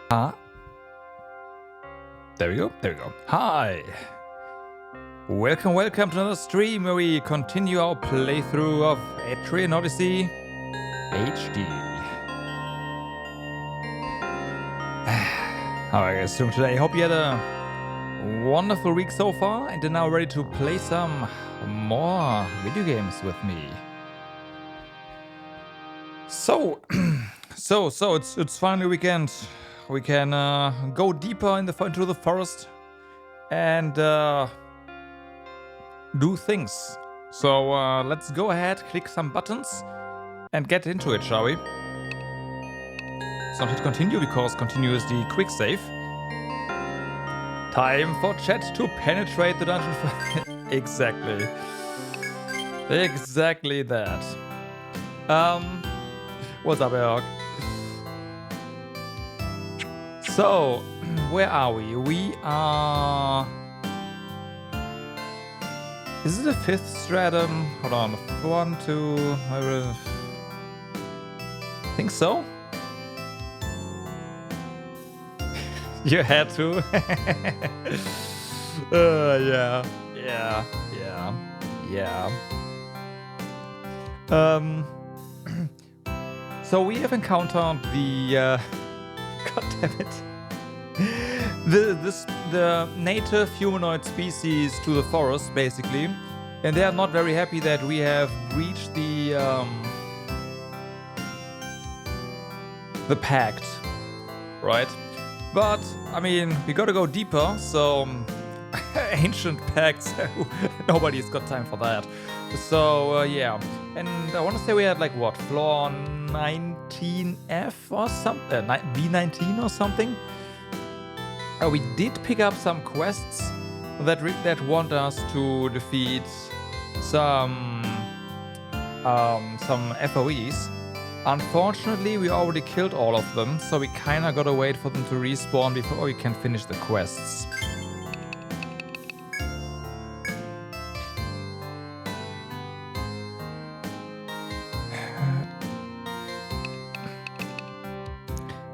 There we go. Hi! Welcome to another stream where we continue our playthrough of Etrian Odyssey HD. How are you guys doing today? Hope you had a wonderful week so far and are now ready to play some more video games with me. So, it's finally weekend. We can go deeper into the forest and do things. So let's go ahead, click some buttons and get into it, shall we? So hit continue because continue is the quick save. Time for chat to penetrate the dungeon. Exactly that. What's up, Erg? So, where are we? We are... Is it the 5th stratum? Hold on. 1, 2... I think so? You had to? Yeah. So we have encountered the... God damn it. The native humanoid species to the forest, basically. And they are not very happy that we have breached the pact, right? But, I mean, we gotta go deeper, so... ancient pacts, nobody's got time for that. So, yeah. And I want to say we had, like, what, floor 19F or something? B19 or something? We did pick up some quests that want us to defeat some FOEs. Unfortunately, we already killed all of them, so we kinda gotta wait for them to respawn before we can finish the quests.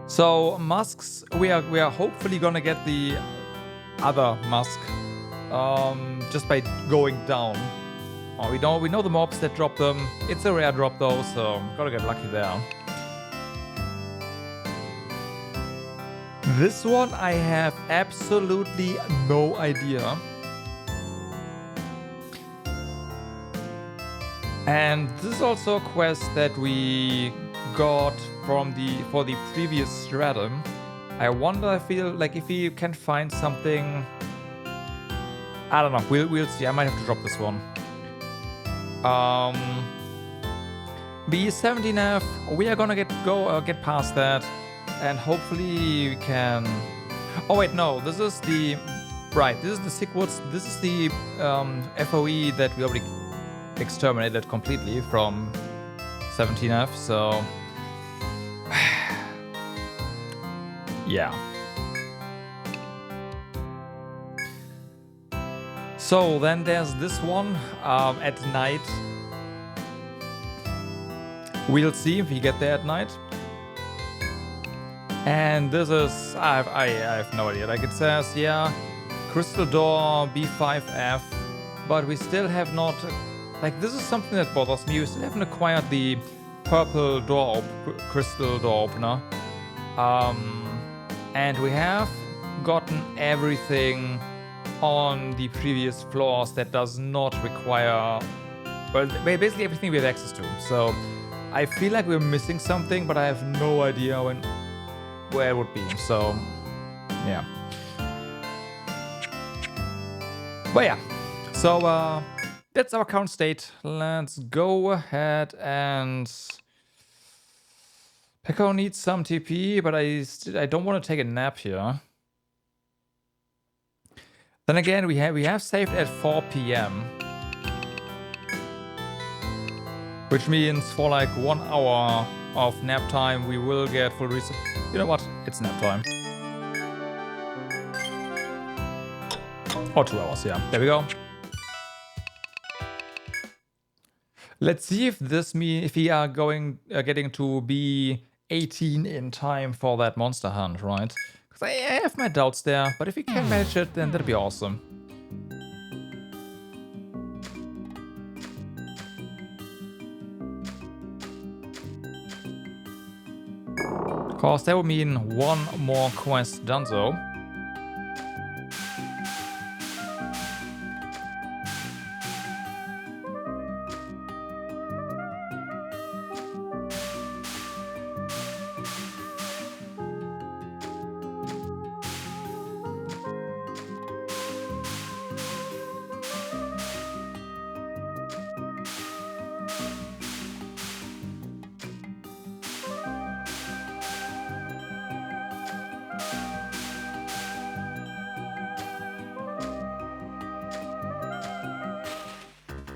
So musks, we are hopefully gonna get the other musk just by going down. We know the mobs that drop them. It's a rare drop though, so gotta get lucky there. This one I have absolutely no idea. And this is also a quest that we got for the previous stratum. I wonder, I feel like if we can find something. I don't know. We'll see. I might have to drop this one. B17F. We are gonna get past that, and hopefully we can. Oh wait, no. This is the This is the Sigwoods. This is the FOE that we already exterminated completely from 17F. So. Yeah. So then there's this one at night. We'll see if we get there at night. And this is I have no idea. Like it says, yeah, crystal door B5F, but we still have not. Like this is something that bothers me. We still haven't acquired the purple crystal door opener. And we have gotten everything on the previous floors that does not require, well, basically everything we have access to. So I feel like we're missing something, but I have no idea where it would be. So yeah. But yeah, so that's our current state. Let's go ahead and... Pekko needs some TP, but I don't want to take a nap here. Then again, we have saved at 4 PM. Which means for like 1 hour of nap time, we will get full reset. You know what? It's nap time. Or 2 hours, yeah. There we go. Let's see if we are getting to B18 B18 in time for that monster hunt, right? Because I have my doubts there, but if we can manage it, then that'd be awesome. Of course, that would mean one more quest done though.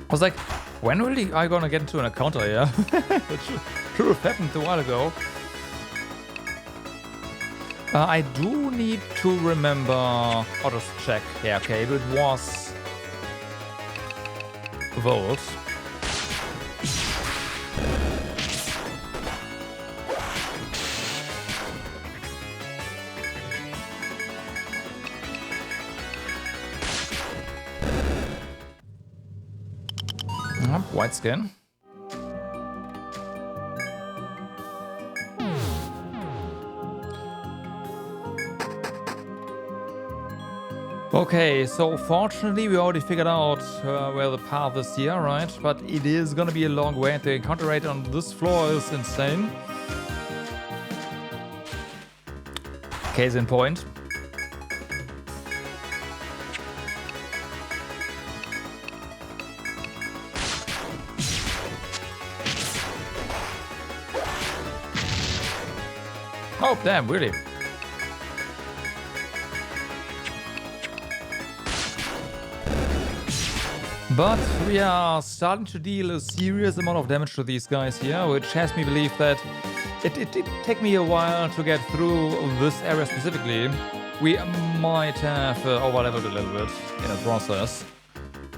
I was like, when really are you gonna get into an encounter here? It should have happened a while ago. I do need to remember. I'll just check. Yeah, okay, it was Volt. White skin. Okay, so fortunately we already figured out where the path is here, right? But it is gonna be a long way, and the encounter rate on this floor is insane. Case in point. Oh, damn, really? But we are starting to deal a serious amount of damage to these guys here, which has me believe that it did take me a while to get through this area specifically. We might have over-leveled a little bit in the process.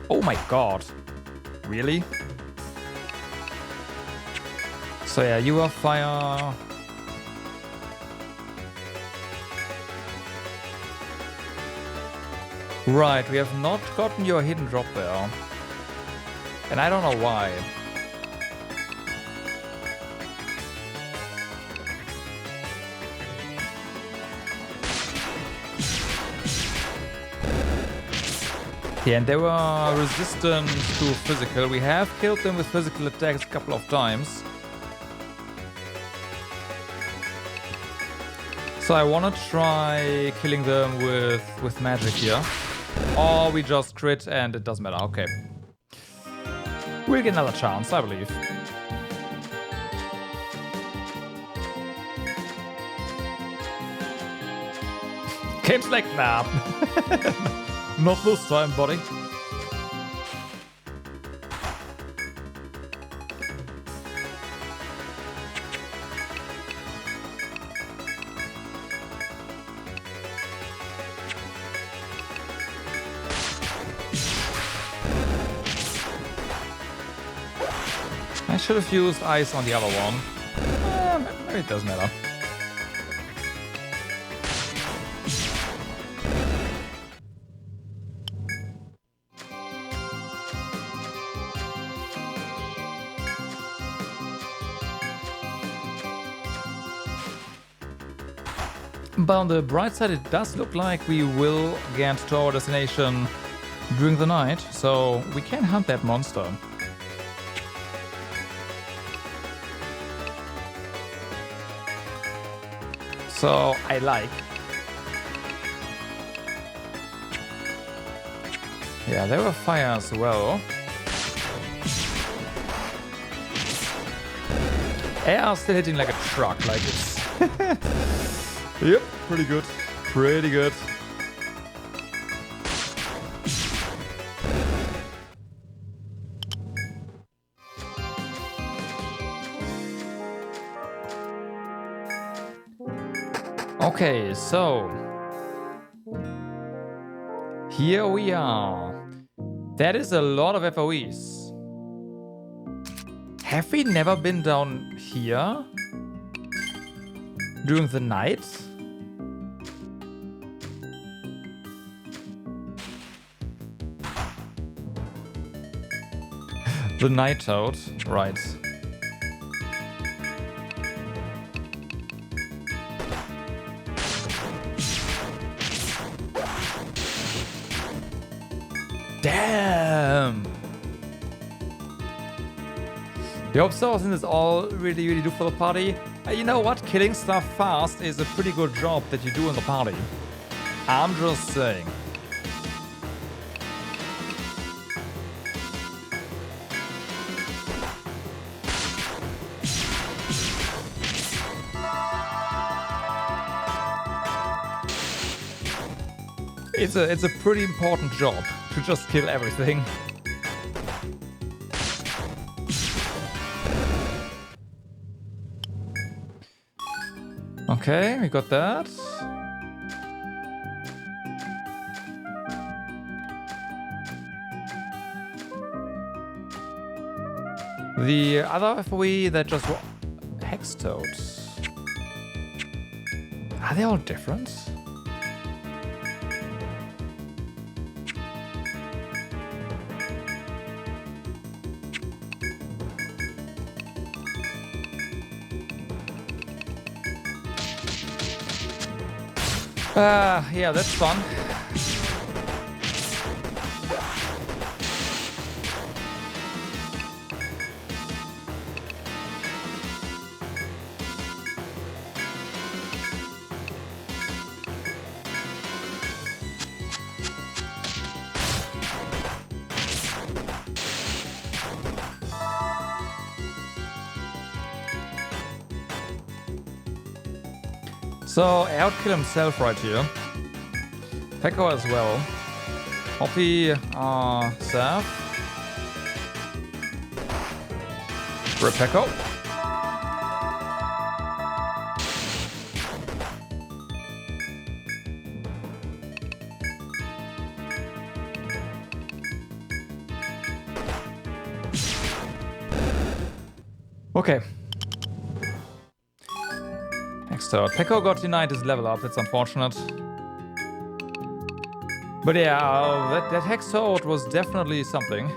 Oh my god. Really? So yeah, you are fire. Right, we have not gotten your hidden drop there. And I don't know why. Yeah, and they were resistant to physical. We have killed them with physical attacks a couple of times. So I want to try killing them with magic here. Or we just crit and it doesn't matter. Okay. We'll get another chance, I believe. Game's like, nah. Not this time, buddy. I should have used ice on the other one. Maybe it doesn't matter. But on the bright side, it does look like we will get to our destination during the night, so we can hunt that monster. So I like. Yeah, there were fire as well. Air still hitting like a truck, like it's. Yep, pretty good. Pretty good. Okay, so here we are. That is a lot of FOEs. Have we never been down here? during the night? The night toad, right. Damn! I hope so, since it's all really do for the party. You know what? Killing stuff fast is a pretty good job that you do in the party. I'm just saying. It's a pretty important job to just kill everything. Okay, we got that. The other FOE that just hex toads. Are they all different? Yeah, that's fun. So, outkill himself right here. Pekko as well. Hoppy, Seth. Rip Pekko. Okay. Next turn. Pekko got denied his level up, that's unfortunate. But yeah, that Hex Toad was definitely something.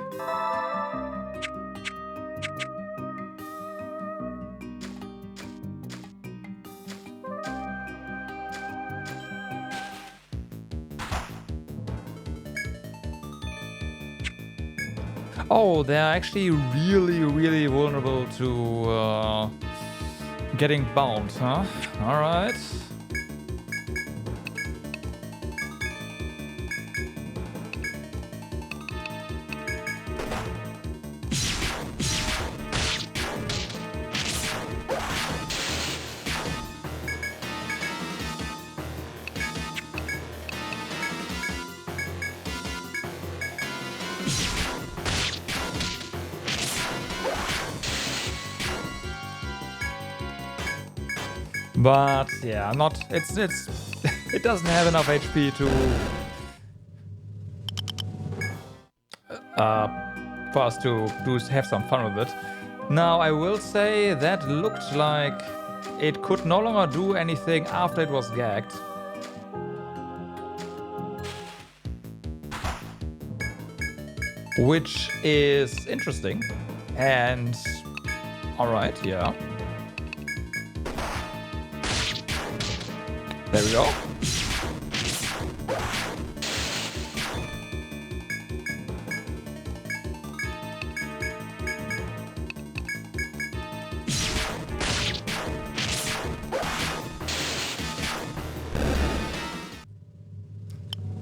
Oh, they're actually really vulnerable to getting bound, huh? Alright. But yeah, it doesn't have enough HP to for us to have some fun with it. Now I will say that looked like it could no longer do anything after it was gagged. Which is interesting. And alright, yeah. There we go.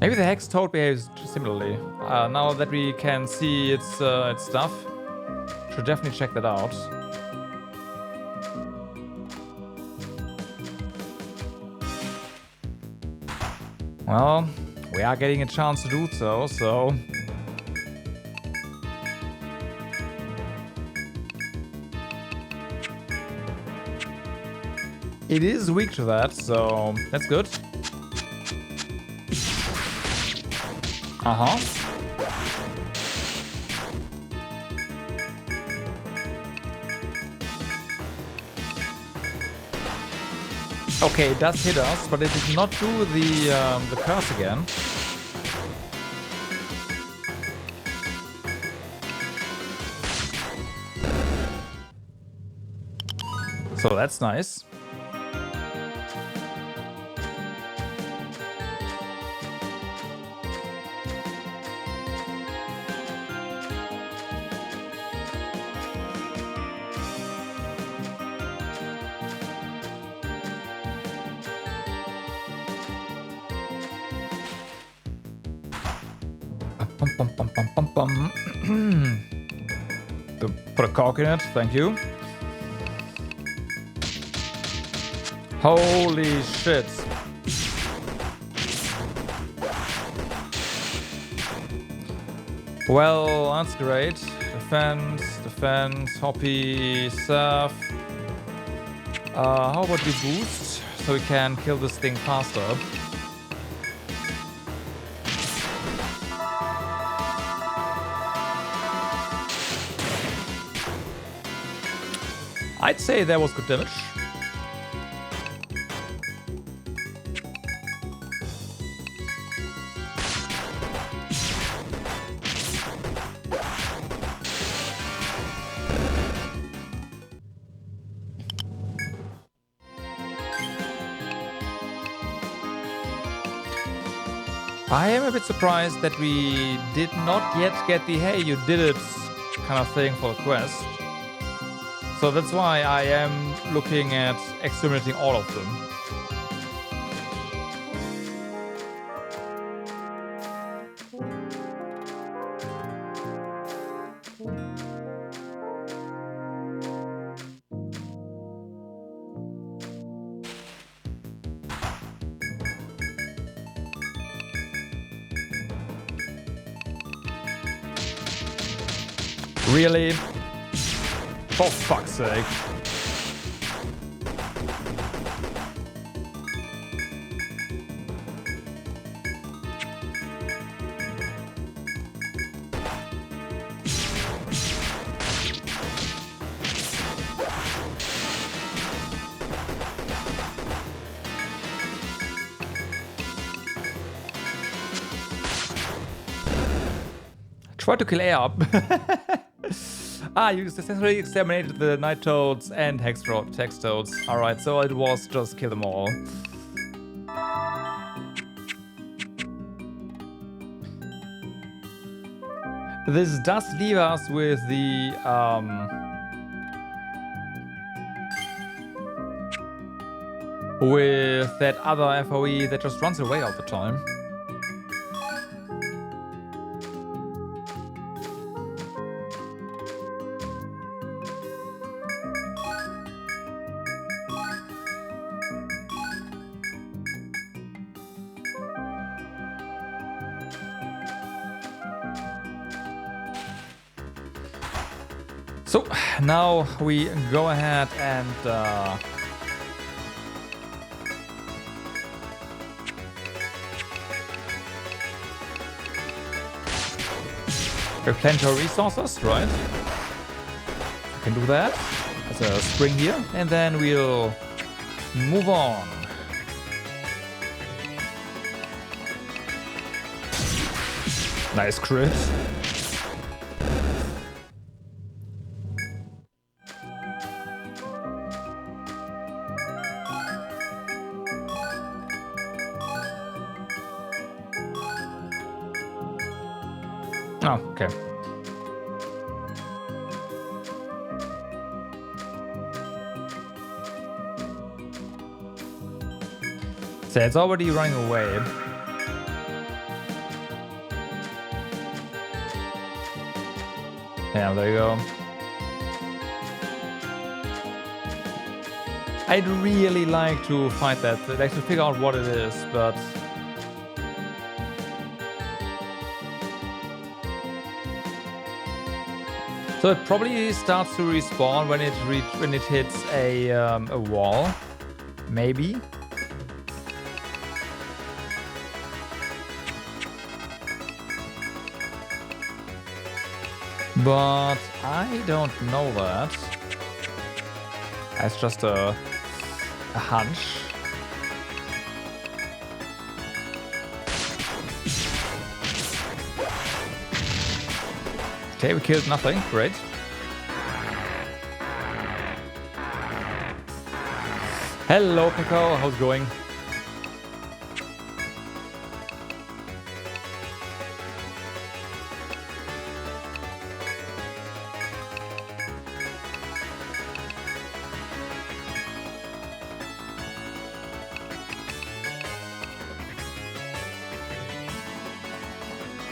Maybe the Hex Toad behaves similarly. Now that we can see its stuff, should definitely check that out. Well, we are getting a chance to do so. It is weak to that, so that's good. Uh-huh. Okay, it does hit us, but it did not do the curse again. So that's nice. To put a cork in it, thank you. Holy shit. Well, that's great. Defense, defense, hoppy, surf. How about we boost so we can kill this thing faster? I'd say that was good damage. I am a bit surprised that we did not yet get the "hey, you did it" kind of thing for the quest. So that's why I am looking at exterminating all of them. Really? For fuck's sake. Try to kill air up. Ah, you successfully exterminated the night toads and hex toads. Alright, so it was just kill them all. This does leave us with the with that other FOE that just runs away all the time. So now we go ahead and replenish our resources, right? We can do that. There's a spring here, and then we'll move on. Nice crit. Oh, okay. So it's already running away. Yeah, there you go. I'd really like to fight that, like to figure out what it is, but so it probably starts to respawn when it hits a wall, maybe. But I don't know that. It's just a hunch. Okay, we killed nothing. Great. Hello, Pico. How's it going?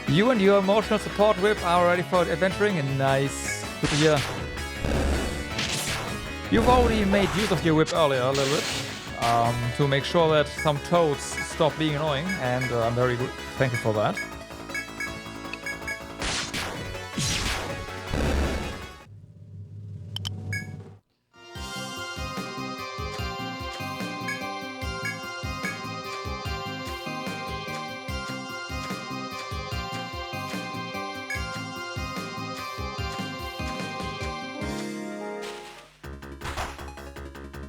You and your emotional support whip are ready for adventuring, and nice. Good to hear. You've already made use of your whip earlier a little bit to make sure that some toads stop being annoying, and I'm very thankful for that.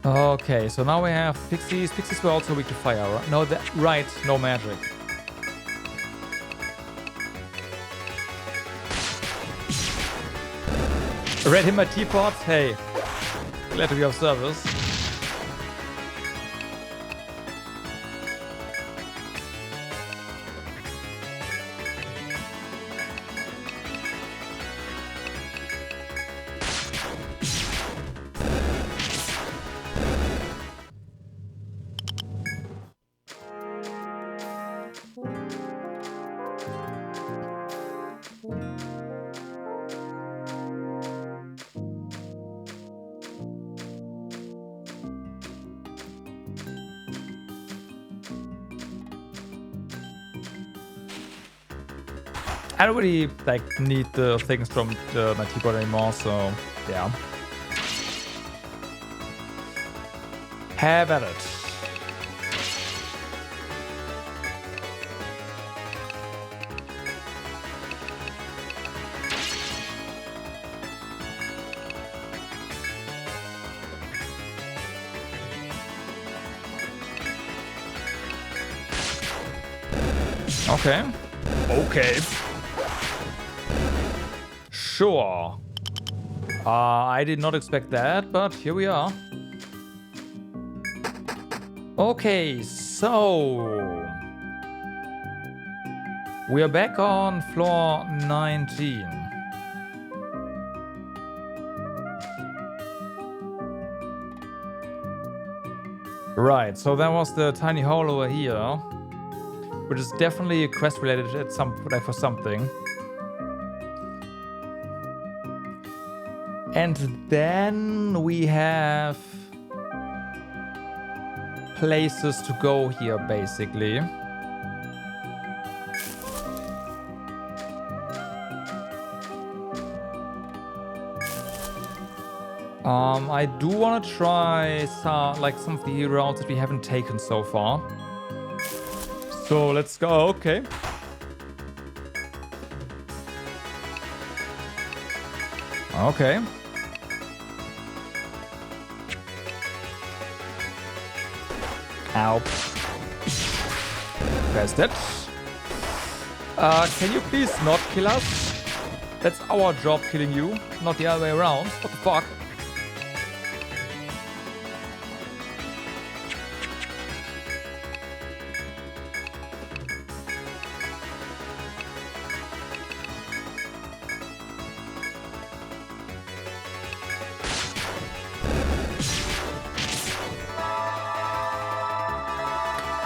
Okay, so now we have pixies. Pixies were also weak to fire, right? No, right, no magic. Read him my teapot. Hey, glad to be of service. I don't really need the things from my teapot anymore, so yeah. Have at it. Okay. Okay. Sure. I did not expect that, but here we are. Okay, so we are back on floor 19. Right, so that was the tiny hole over here, which is definitely a quest related at for something. And then we have places to go here, basically. I do want to try some of the routes that we haven't taken so far. So let's go. Okay. Okay. Ow. Pressed it. Can you please not kill us? That's our job killing you, not the other way around. What the fuck?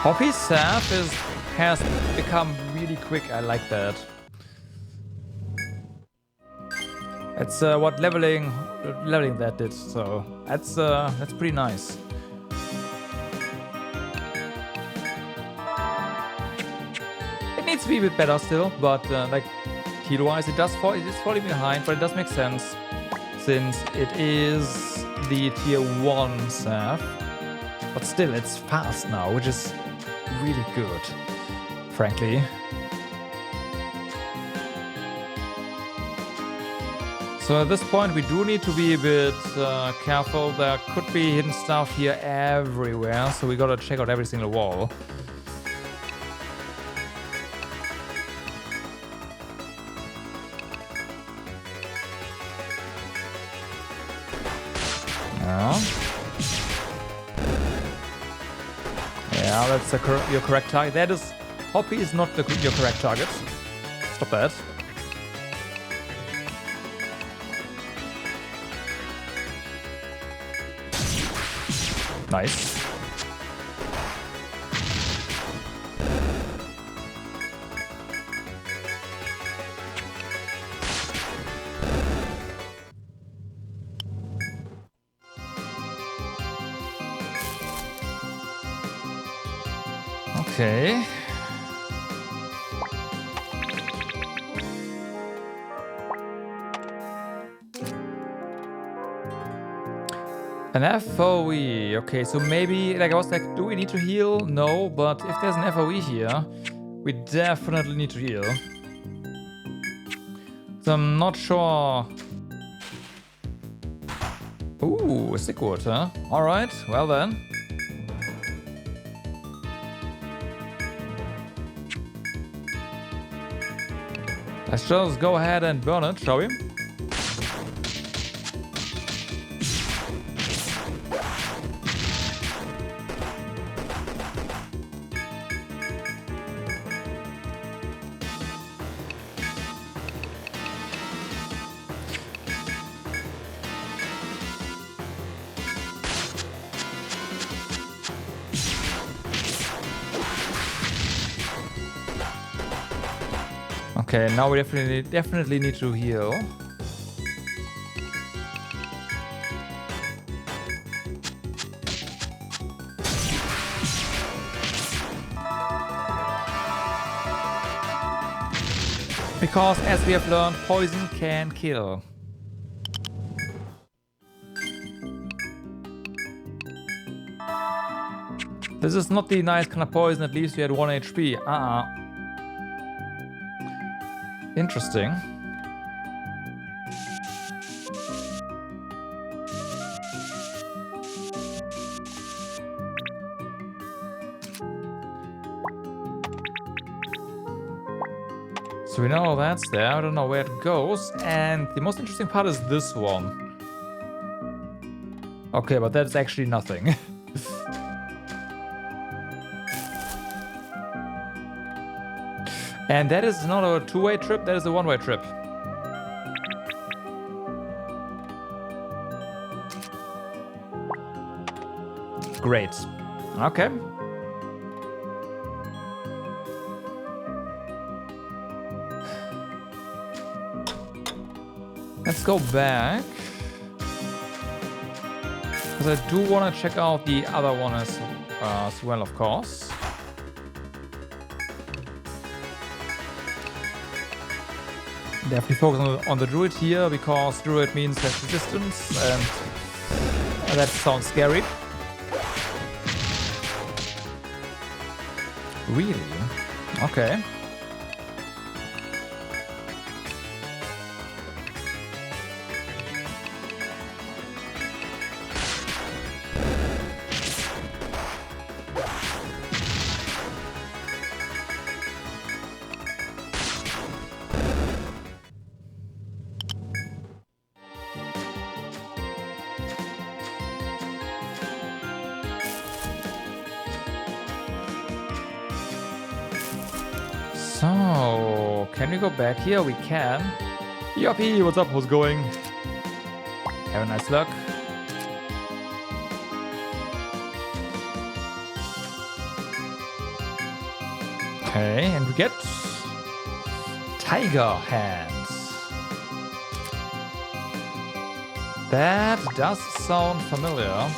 Hoppy's staff has become really quick. I like that. That's what leveling that did. So that's pretty nice. It needs to be a bit better still, but like kilo-wise, it is falling behind, but it does make sense since it is the tier 1 staff. But still, it's fast now, which is really good, frankly. So at this point we do need to be a bit careful. There could be hidden stuff here everywhere, so we gotta check out every single wall. Yeah, that's your correct target. That is... Hoppy is not your correct target. Stop that. Nice. Okay. An FOE. Okay, so maybe, like I was like, do we need to heal? No, but if there's an FOE here, we definitely need to heal. So I'm not sure. Ooh, a sick wood, huh? Alright, well then. Let's just go ahead and burn it, shall we? Okay, now we definitely need to heal. Because as we have learned, poison can kill. This is not the nice kind of poison that leaves you at 1 HP. Interesting. So we know that's there. I don't know where it goes. And the most interesting part is this one. Okay, but that's actually nothing. And that is not a two-way trip, that is a one-way trip. Great. Okay. Let's go back. Because I do want to check out the other one as well, of course. Definitely focus on the druid here, because druid means less resistance, and that sounds scary. Really? Okay. So, can we go back here? We can. Yoppie, what's up? How's it going? Have a nice luck. Okay, and we get tiger hands. That does sound familiar.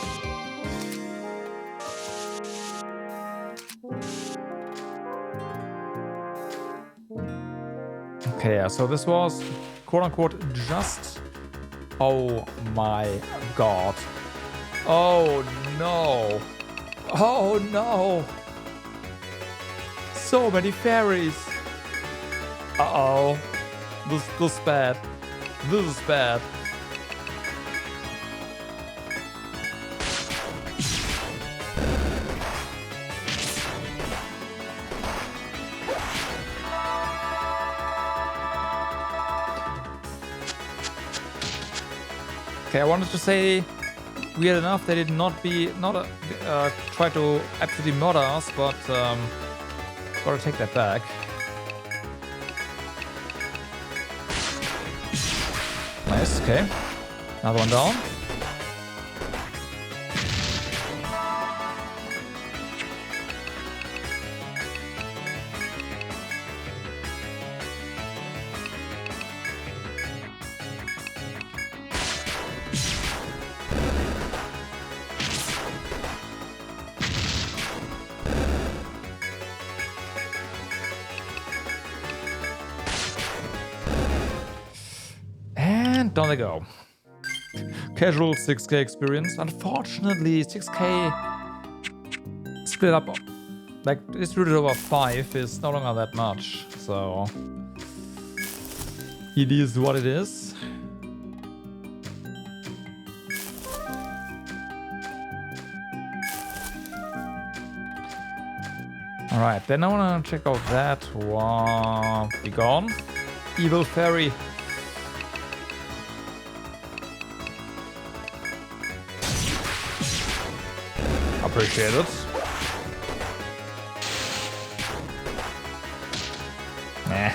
Okay, yeah, so this was quote-unquote just... Oh my god. Oh no. Oh no. So many fairies. Uh-oh. This is bad. This is bad. Okay, I wanted to say weird enough, they did not try to absolutely murder us, but gotta take that back. Nice, okay. Another one down. Down they go. Casual 6k experience. Unfortunately, 6k split up, like distributed over 5 is no longer that much. So it is what it is. Alright, then I wanna check out that one. Be gone. Evil Fairy. Appreciate it. Nah.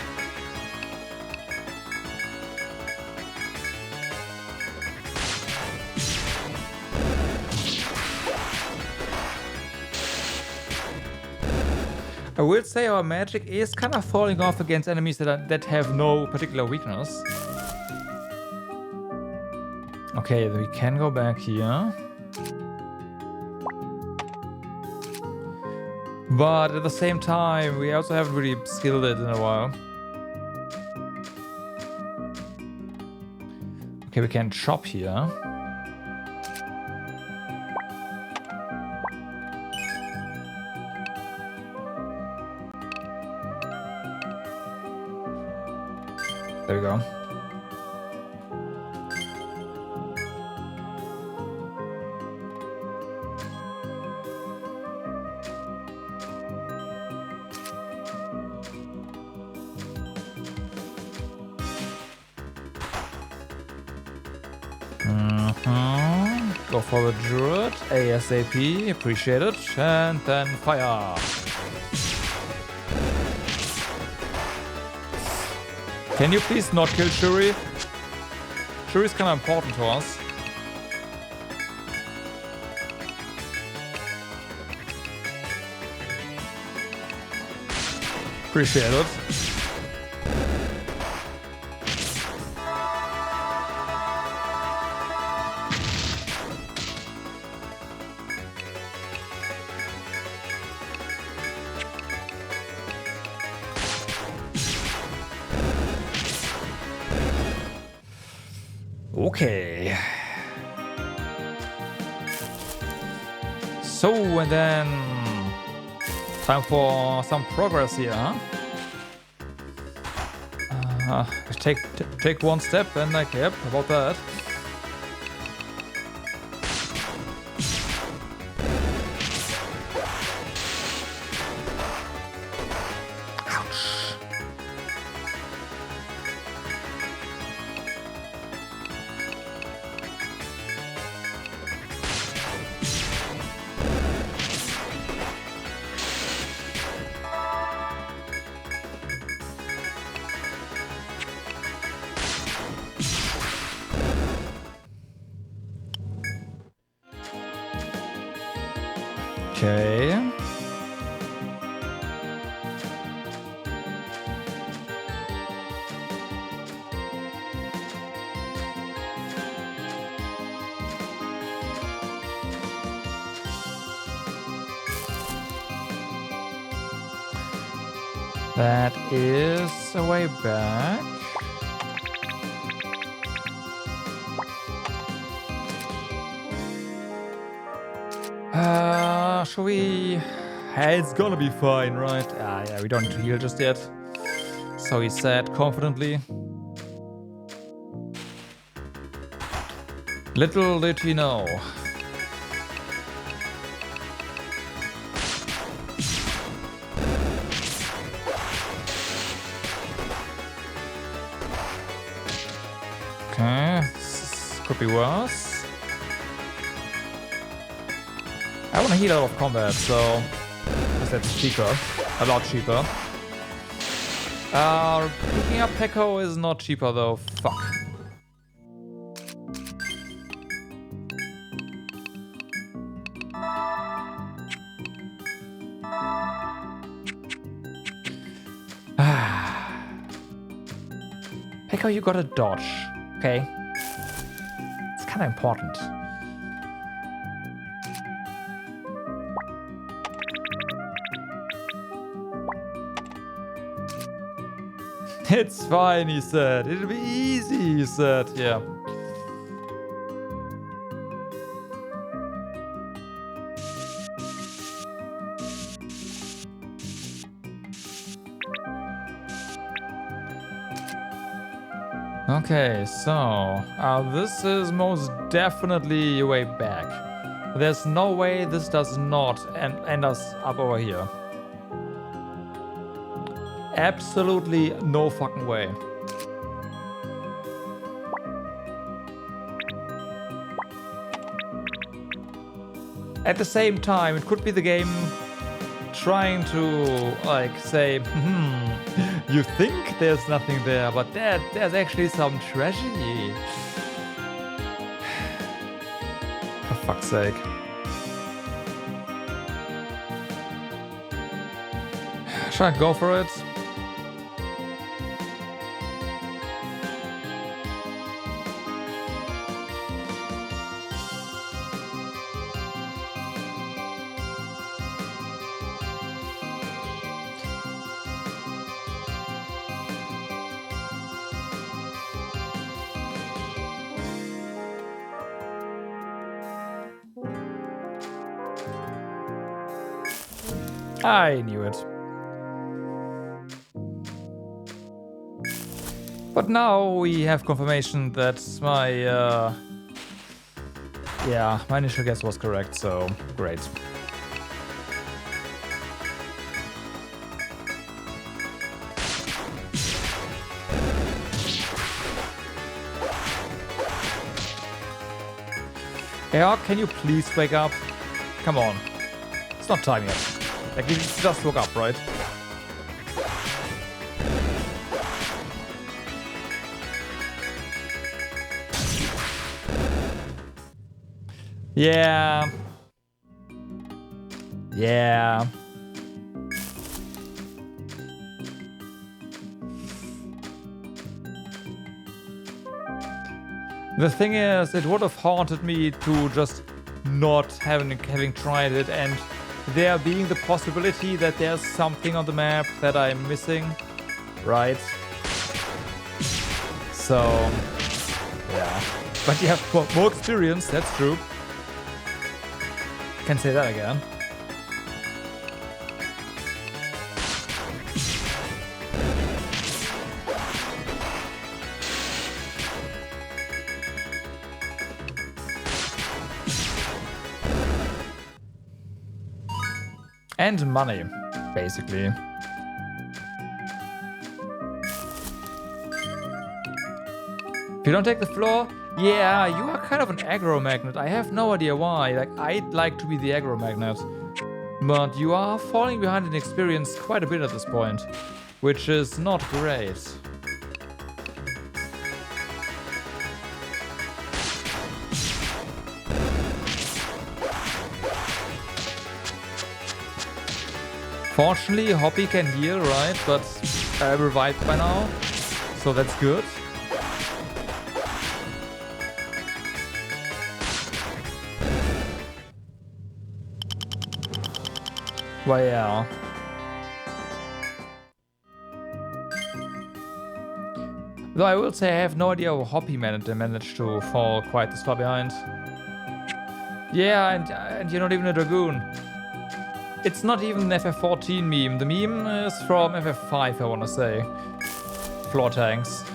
I would say our magic is kind of falling off against enemies that have no particular weakness. Okay, we can go back here. But at the same time, we also haven't really skilled it in a while. Okay, we can chop here. There we go. Go for the druid, ASAP, appreciate it, and then fire. Can you please not kill Shuri? Shuri's kind of important to us. Appreciate it. Okay. So, and then time for some progress here, huh? Take one step and like, yep, about that. Okay. That is a way back. Shall we? It's gonna be fine, right? Yeah, we don't need to heal just yet. So he said confidently. Little did he know. Okay, this could be worse. don't heal out of combat, so that's cheaper. A lot cheaper. Picking up Pekko is not cheaper though. Fuck. Pekko, you gotta dodge. Okay. It's kinda important. It's fine, he said. It'll be easy, he said. Yeah. Okay, so this is most definitely a way back. There's no way this does not end us up over here. Absolutely no fucking way. At the same time, it could be the game trying to, like, say, you think there's nothing there, but there's actually some treasure. For fuck's sake. Should I go for it? I knew it. But now we have confirmation that my my initial guess was correct, so great. Yeah, can you please wake up? Come on. It's not time yet. Like, you just woke up, right? Yeah. Yeah. The thing is, it would have haunted me to just not having tried it, and there being the possibility that there's something on the map that I'm missing, right? So, yeah. But you have more experience, that's true. Can say that again. And money, basically. If you don't take the floor, yeah, you are kind of an aggro magnet. I have no idea why. Like, I'd like to be the aggro magnet. But you are falling behind in experience quite a bit at this point, which is not great. Fortunately, Hoppy can heal, right? But revived by now, so that's good. Well, yeah. Though I will say I have no idea how Hoppy managed to fall quite this far behind. Yeah, and you're not even a Dragoon. It's not even an FF14 meme. The meme is from FF5, I want to say. Floor tanks.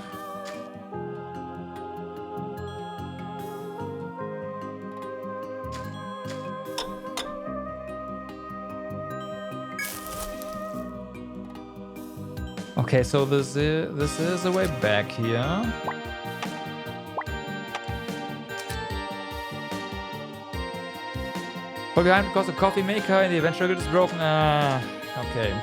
Okay, so this is a way back here. Fall behind because the coffee maker in the event circuit is broken. Okay.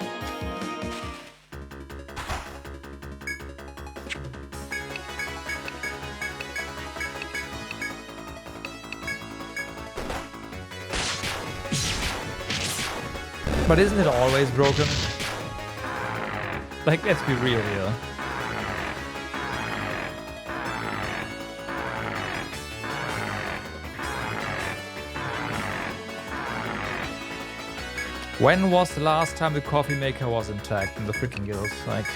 But isn't it always broken? Like, let's be real here. When was the last time the coffee maker was intact in the freaking guilds? Like...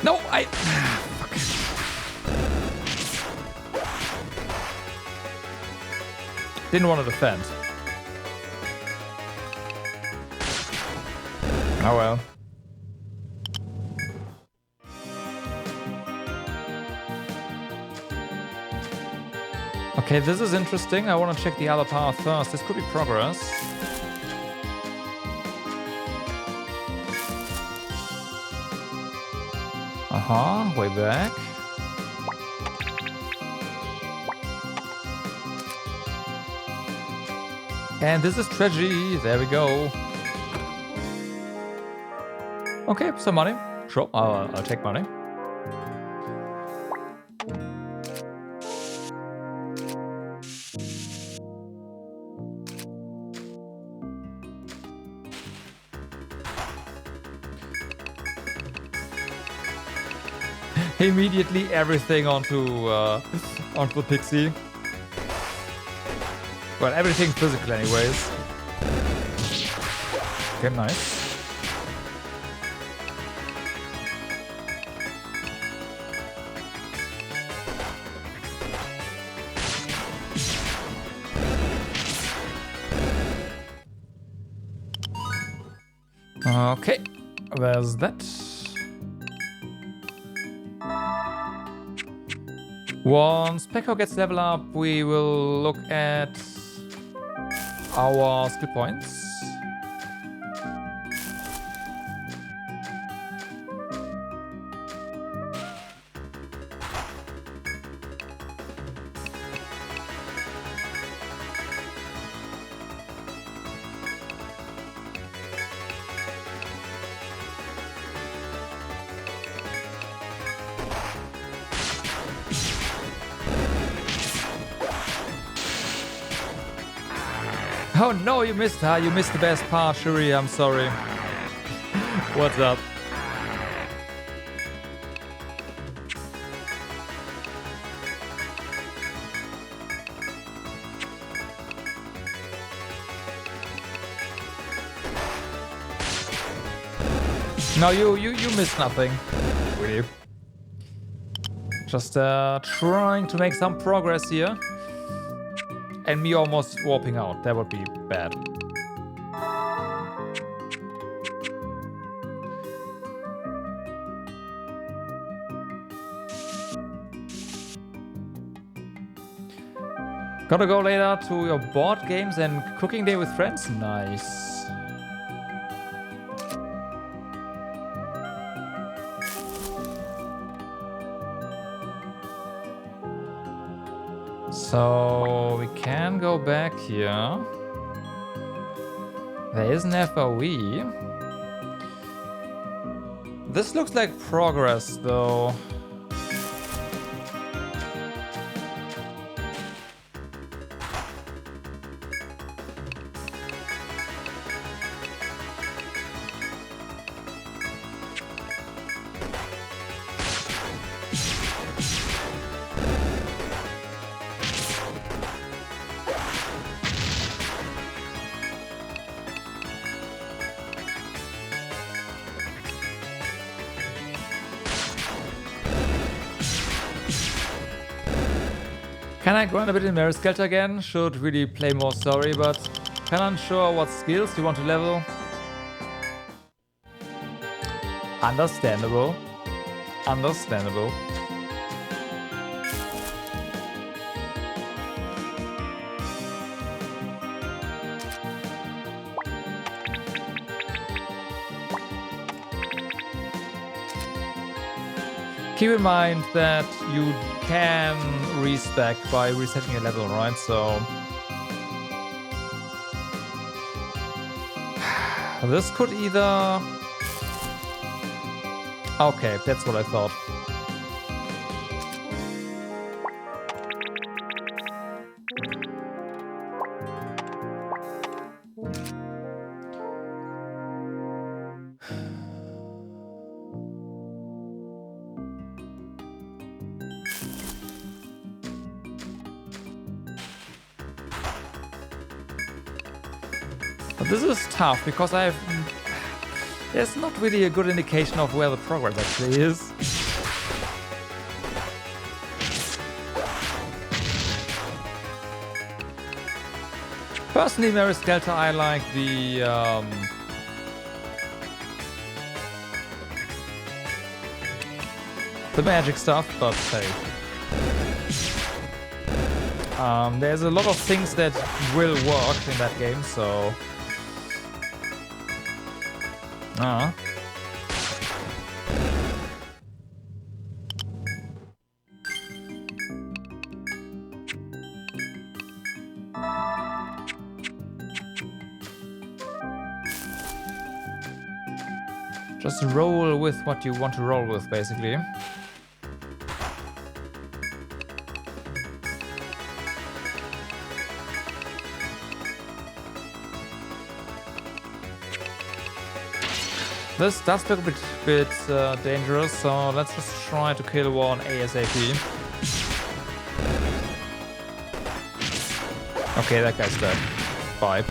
No, fuck. Didn't want to defend. Oh well. Okay, this is interesting. I want to check the other path first. This could be progress. Way back. And this is tragedy. There we go. Okay, some money. Sure, I'll take money. Immediately everything onto the pixie. Well, everything physical anyways. Okay, nice. Okay, there's that. Once Pekko gets level up, we will look at our skill points. Oh no, you missed her. You missed the best part, Shuri. I'm sorry. What's up? No, you missed nothing. Really. Just trying to make some progress here. And me almost warping out. That would be bad. Gotta go later to your board games and cooking day with friends? Nice. So we can go back here. There is an FOE. This looks like progress though. Can I grind a bit in Mariskelter again? Should really play more story, but kinda unsure what skills you want to level. Understandable. Understandable. Keep in mind that you can respec by resetting your level, right? So This could either... Okay, that's what I thought. But this is tough because there's not really a good indication of where the progress actually is. Personally, Mary Skelter, I like the magic stuff, but hey. There's a lot of things that will work in that game, so... Just roll with what you want to roll with, basically. This does look a bit dangerous, so let's just try to kill one ASAP. Okay, that guy's dead. Bye.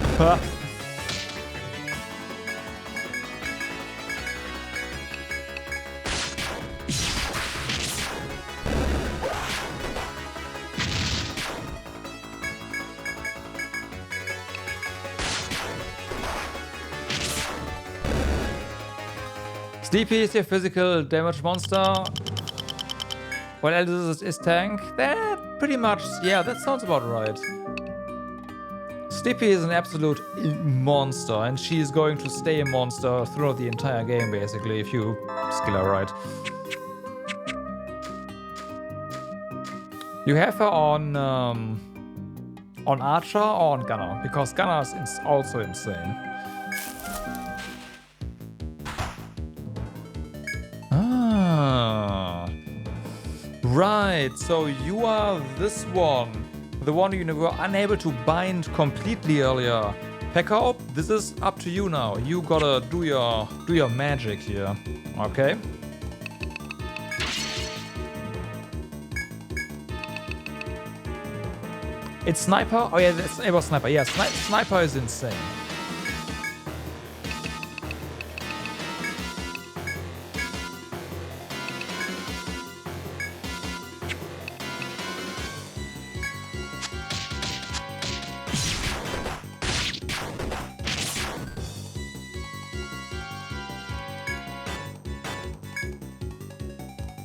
Sleepy is your physical damage monster. What else is tank? That pretty much, yeah, that sounds about right. Sleepy is an absolute monster, and she is going to stay a monster throughout the entire game, basically, if you skill her right. You have her on Archer or on Gunner, because Gunner is also insane. Right, so you are this one. The one you were unable to bind completely earlier. Pekka, this is up to you now. You gotta do your magic here. Okay? It's Sniper? Oh yeah, it was Sniper. Yeah, Sniper is insane.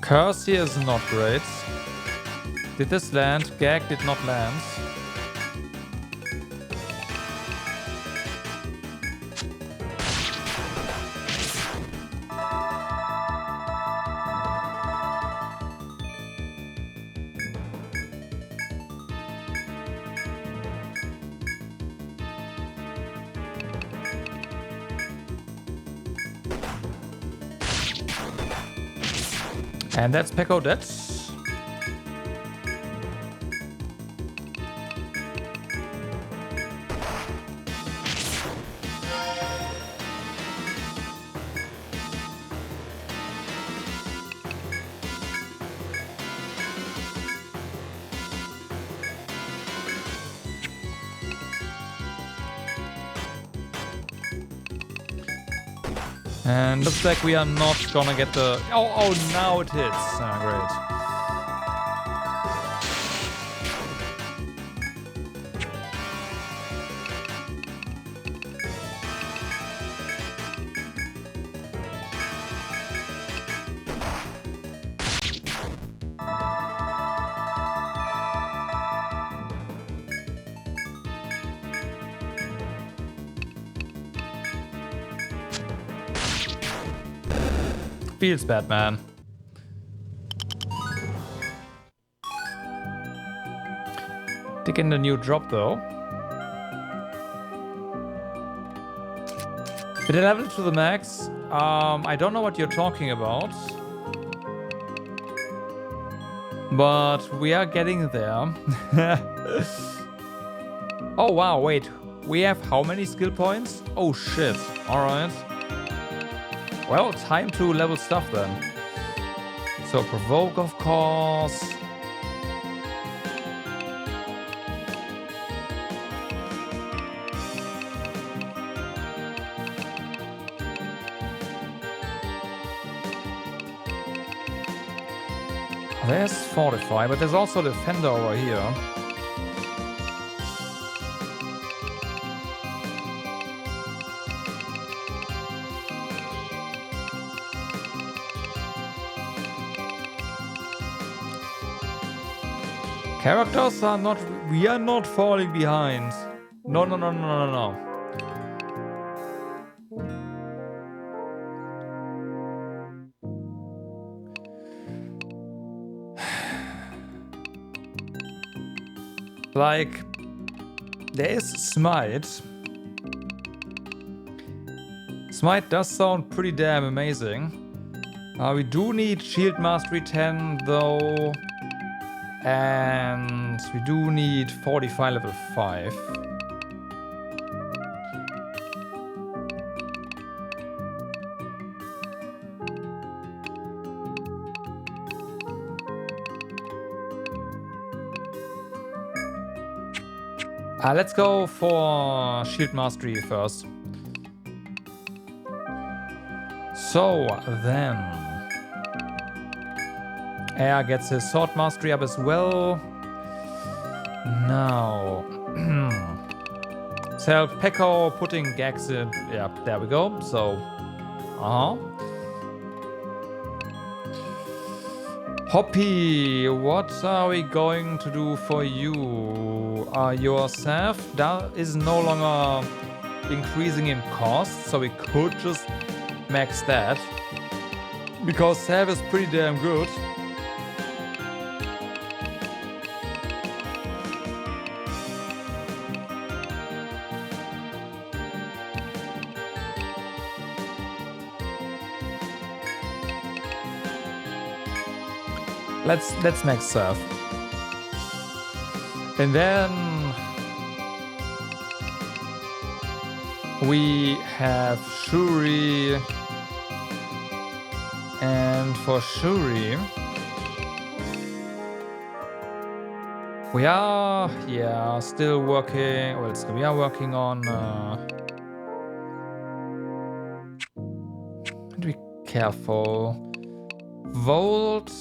Curse here is not great. Did this land? Gag did not land. And that's Pekko dead. And looks like we are not gonna get the... Oh, now it hits. Ah, great. Feels bad, man. Taking the new drop though. Did I level to the max? I don't know what you're talking about. But we are getting there. Oh wow, wait. We have how many skill points? Oh shit. Alright. Well, time to level stuff then. So provoke, of course. There's Fortify, but there's also Defender over here. Characters are not... We are not falling behind. No, no, no, no, no, no. Like, there is Smite. Smite does sound pretty damn amazing. We do need Shield Mastery 10 though. And we do need Fortify level 5. Let's go for Shield Mastery first. So then, Air gets his Sword Mastery up as well. Now, so Pekko putting Gags in. Yeah, there we go. So, Hoppy, what are we going to do for you? Your Saf is no longer increasing in cost, so we could just max that. Because Saf is pretty damn good. Let's max Saf. And then we have Shuri. And for Shuri, we are, yeah, still working. Well, we are working on. Be careful. Volt.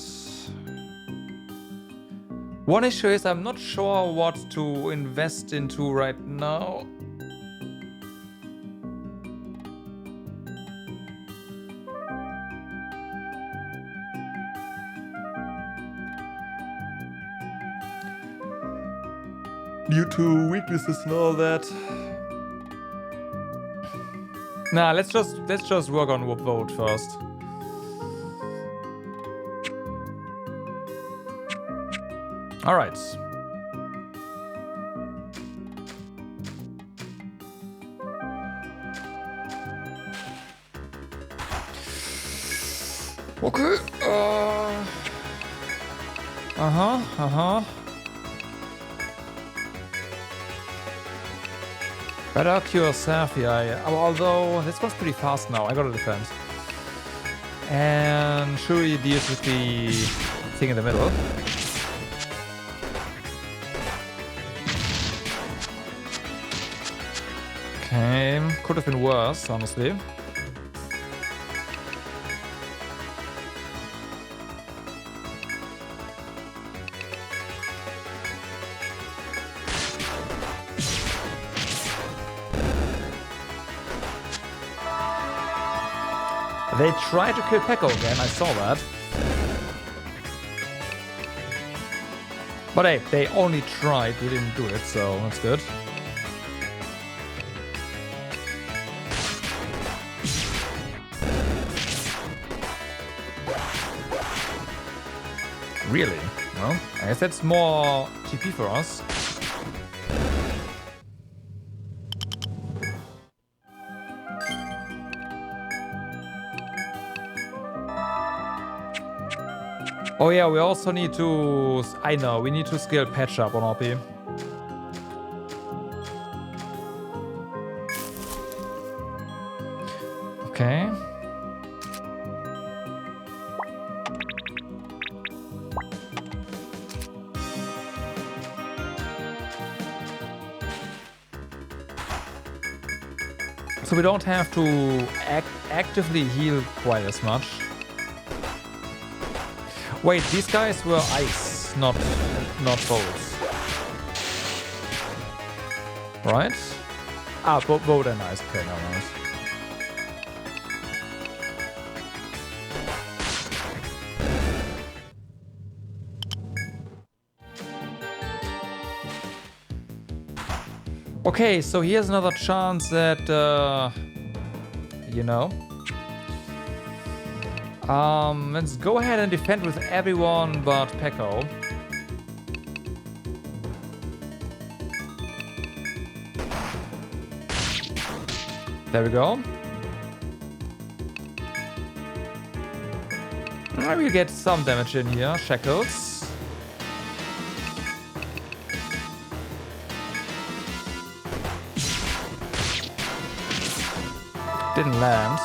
One issue is I'm not sure what to invest into right now. Due to weaknesses and all that. Nah, let's just work on Vote first. All right. Okay. Better cure Saphia, although this one's pretty fast now. I gotta defend. And Shuri deals with the thing in the middle. Okay, could have been worse, honestly. They tried to kill Pekko again, I saw that. But hey, they only tried, we didn't do it, so that's good. Really? Well, I guess that's more TP for us. Oh yeah, we also need to... I know, we need to scale patch up on RP. Okay. So we don't have to actively heal quite as much. Wait, these guys were ice, not bolts. Right? Ah, bolt and ice. Okay, no, nice. Okay, so here's another chance that, you know. Let's go ahead and defend with everyone but Pekko. There we go. I will get some damage in here. Shackles. Didn't land.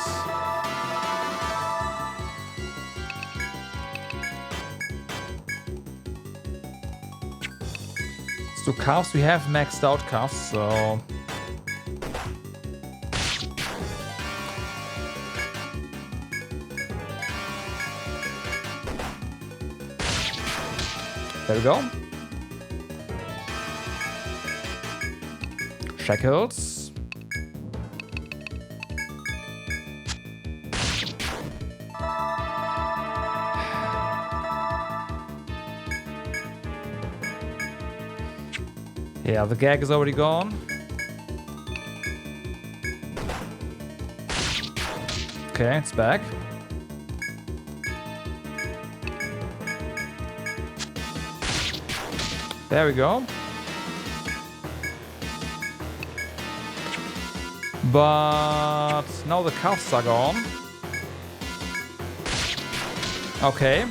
So calves, we have maxed out calves, so... There we go. Shackles. Yeah, the gag is already gone. Okay, it's back. There we go. But now the cuffs are gone. Okay.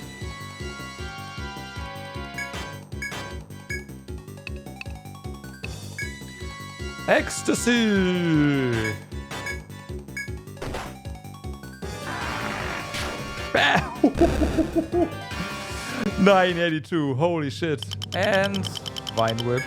Ecstasy! 982, holy shit. And Vine Whip.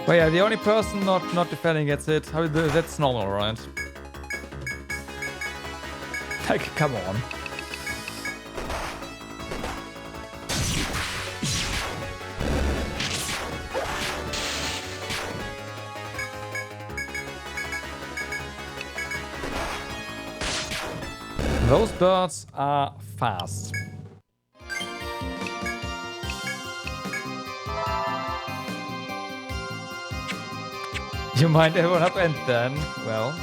But yeah, the only person not defending gets hit. I mean, that's normal, right? Like, come on. Those birds are fast. You mind everyone up and then, well...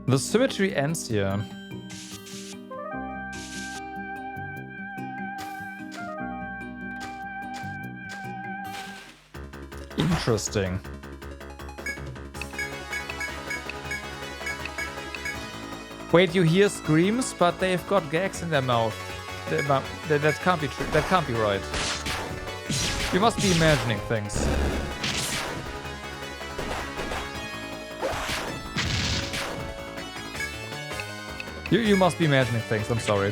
The symmetry ends here. Interesting. Wait, you hear screams, but they've got gags in their mouth. That can't be true. That can't be right. You must be imagining things. You must be imagining things, I'm sorry.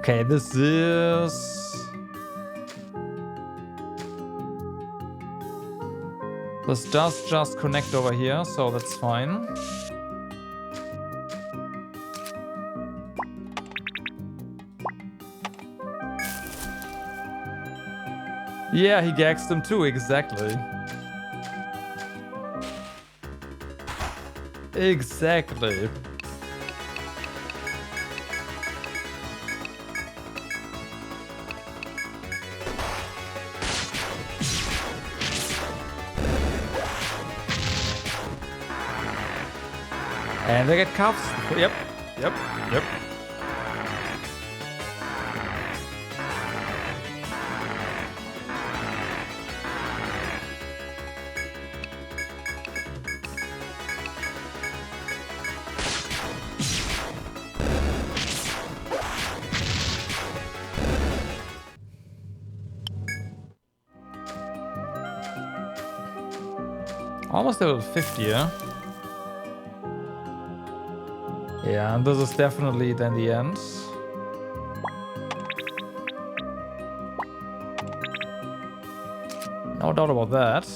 Okay, this is... This does just connect over here, so that's fine. Yeah, he gags them too, exactly. Exactly. And they get cuffs. Yep. Almost level 50, yeah? Yeah, and this is definitely then the end. No doubt about that.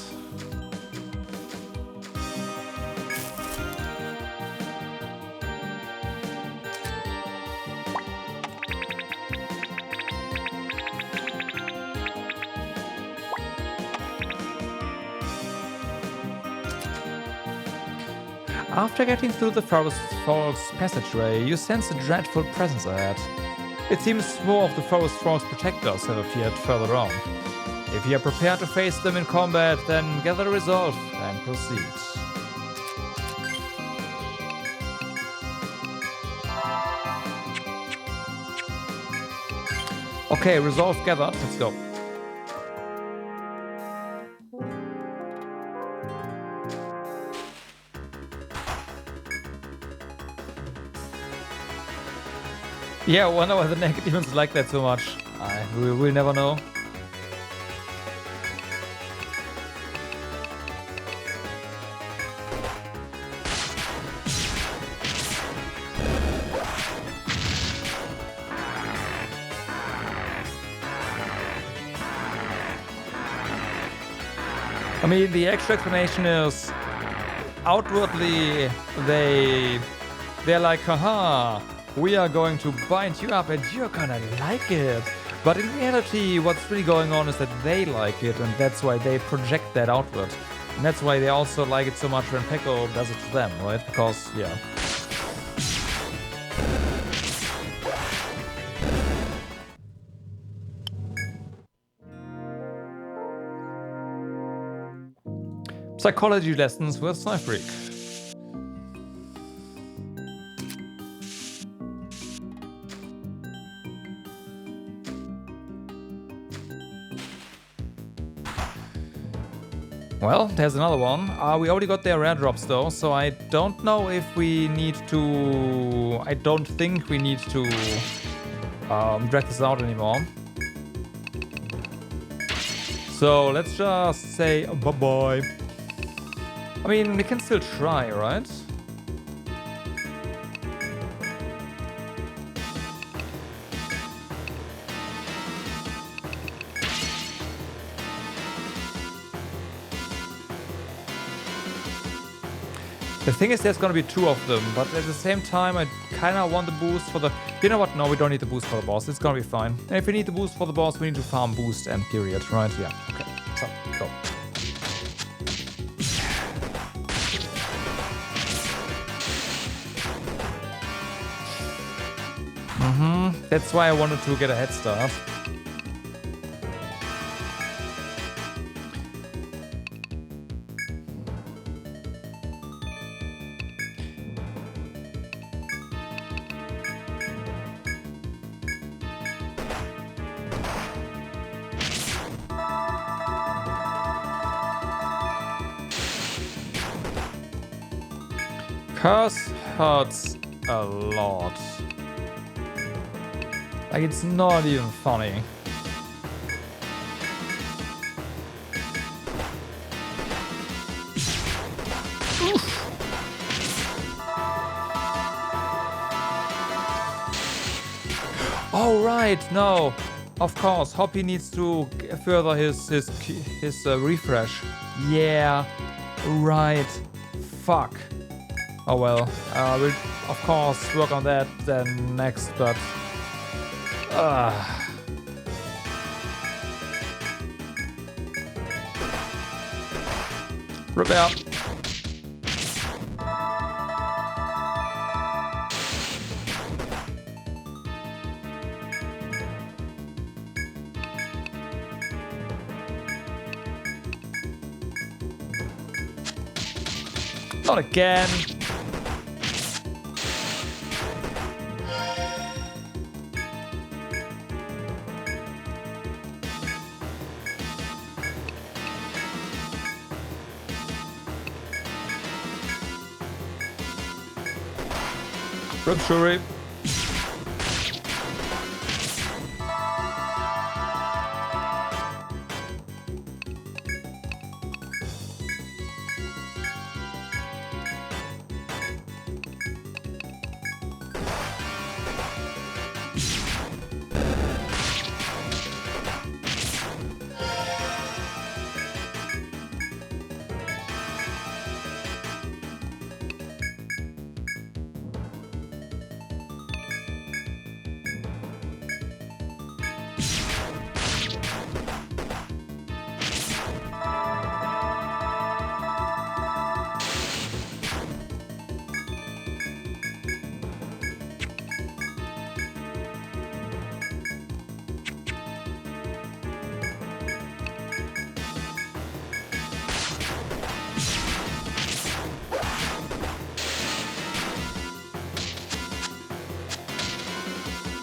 After getting through the forest's passageway, you sense a dreadful presence ahead. It seems more of the forest's protectors have appeared further on. If you are prepared to face them in combat, then gather resolve and proceed. Okay, resolve gathered. Let's go. Yeah, I wonder why the naked demons like that so much. We'll never know. I mean, the extra explanation is outwardly they're like, haha, we are going to bind you up and you're gonna like it. But in reality, what's really going on is that they like it, and that's why they project that outward. And that's why they also like it so much when Pekko does it to them, right? Because, yeah. Psychology lessons with Cyfreak. Well, there's another one. We already got their rare drops though, so I don't know if we need to... I don't think we need to drag this out anymore. So let's just say bye-bye. I mean, we can still try, right? The thing is, there's gonna be two of them, but at the same time, I kinda want the boost for the... You know what? No, we don't need the boost for the boss. It's gonna be fine. And if we need the boost for the boss, we need to farm boost and period, right? Yeah, okay. So, go. That's why I wanted to get a head start. Curse hurts a lot. Like, it's not even funny. Oof. Oh right, no. Of course, Hoppy needs to further his refresh. Yeah, right. Fuck. Oh well. We'll of course work on that then next, but repair. Not again. Rip Shuri.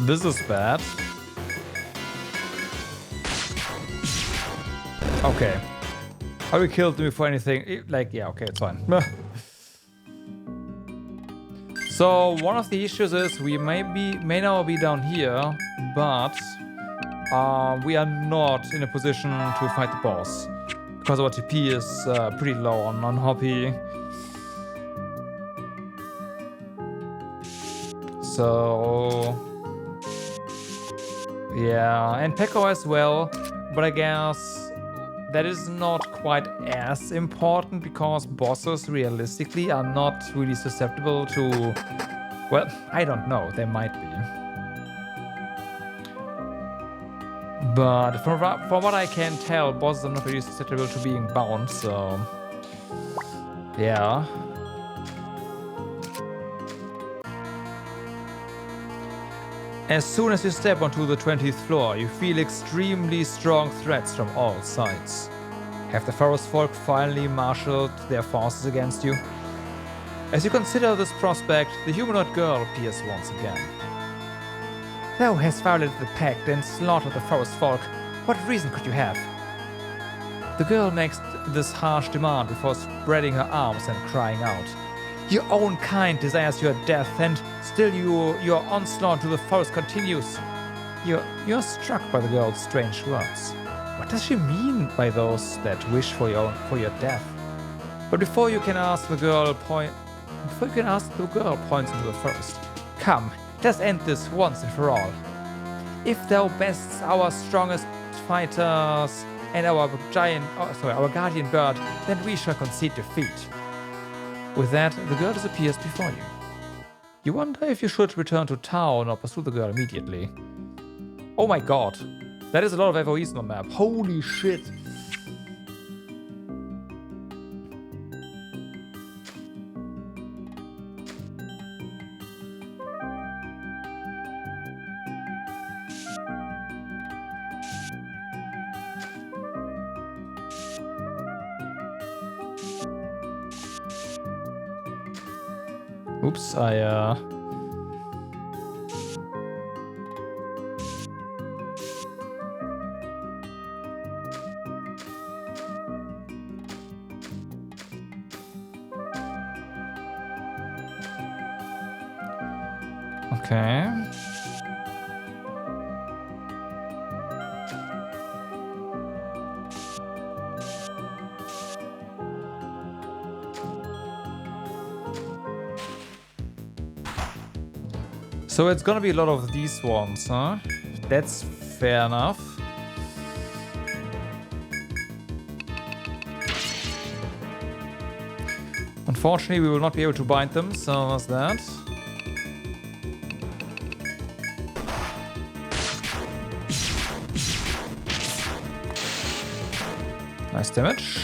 This is bad. Okay. How we killed me for anything? Like, yeah, okay, it's fine. So one of the issues is we may now be down here, but we are not in a position to fight the boss because our TP is pretty low on Hoppy. So yeah, and Pekko as well, but I guess that is not quite as important because bosses realistically are not really susceptible to, well, I don't know, they might be. But from what I can tell, bosses are not really susceptible to being bound, so yeah. As soon as you step onto the 20th floor, you feel extremely strong threats from all sides. Have the forest folk finally marshaled their forces against you? As you consider this prospect, the humanoid girl appears once again. Thou hast violated the pact and slaughtered the forest folk. What reason could you have? The girl makes this harsh demand before spreading her arms and crying out. Your own kind desires your death, and still your onslaught to the forest continues. You're struck by the girl's strange words. What does she mean by those that wish for your death? But before you can ask, the girl points into the forest. Come, let us end this once and for all. If thou bests our strongest fighters and our guardian bird, then we shall concede defeat. With that, the girl disappears before you. You wonder if you should return to town or pursue the girl immediately. Oh my god, that is a lot of FOEs on the map. Holy shit. Oops, okay. So it's gonna be a lot of these ones, huh? That's fair enough. Unfortunately, we will not be able to bind them, so that's that. Nice damage.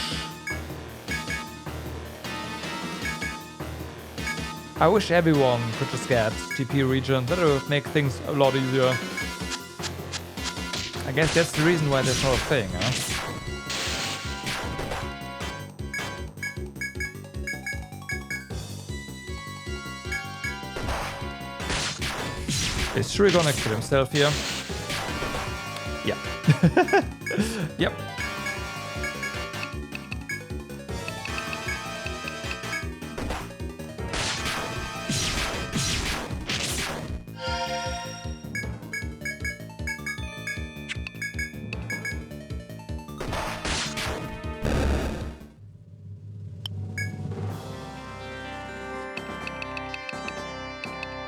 I wish everyone could just get TP regen. That would make things a lot easier. I guess that's the reason why that's not a thing, huh? Is Shuri gonna kill himself here? Yeah. Yep.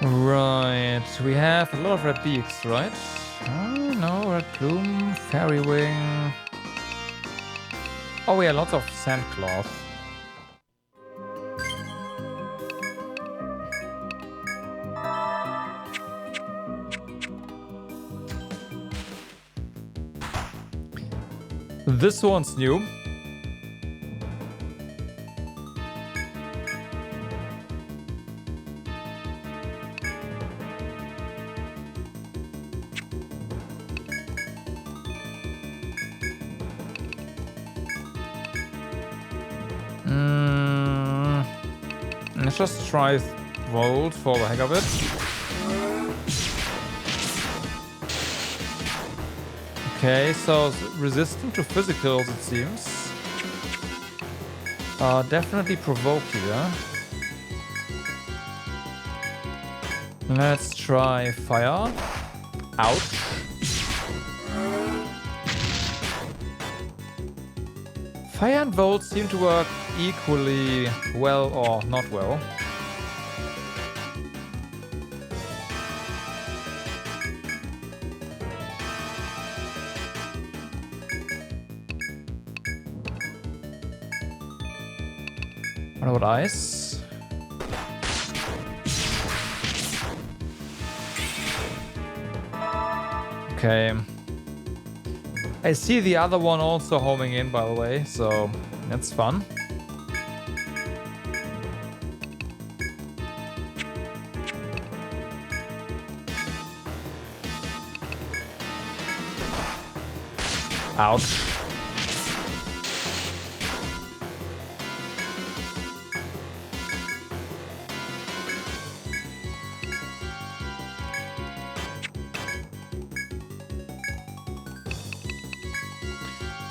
Right, we have a lot of red beaks, right? Oh, no, red plume, fairy wing. Oh yeah, lots of sandcloth. This one's new. Let's just try Volt for the heck of it. Okay, so resistant to physicals, it seems. Definitely provoke here. Let's try fire. Ouch. Fire and Volt seem to work equally well or not well. What about ice? Okay. I see the other one also homing in, by the way, so that's fun. Ouch.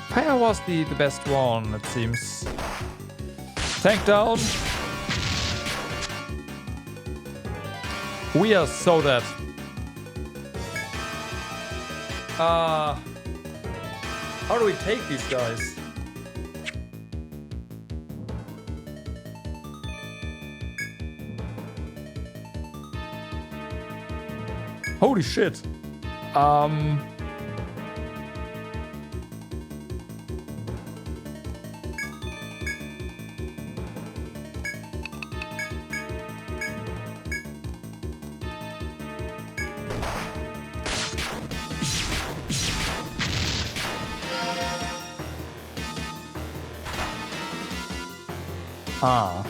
Fire was the best one, it seems. Tank down. We are so dead. How do we take these guys? Holy shit. Ah.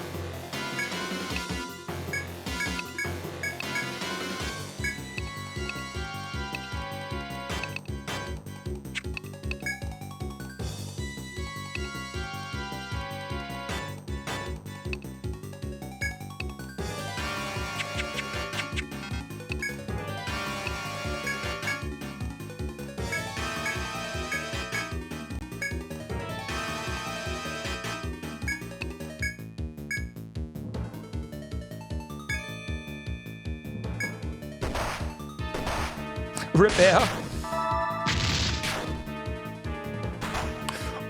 Repair.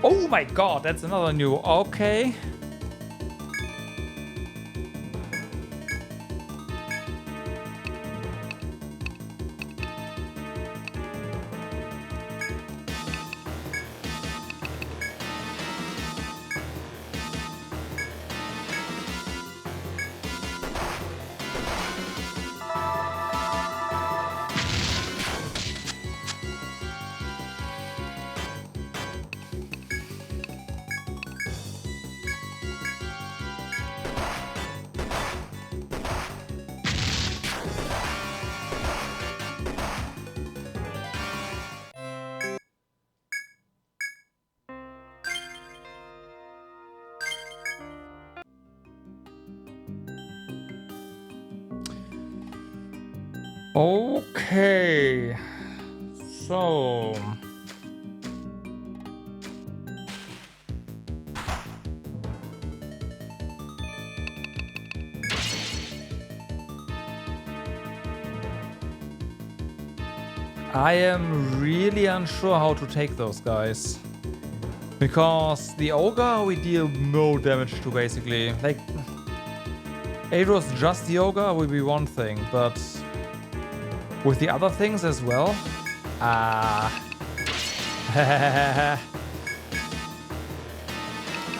Oh my god, that's another new. Okay. Okay. So... I am really unsure how to take those guys. Because the Ogre we deal no damage to basically. Like, it was just the Ogre would be one thing, but with the other things as well? I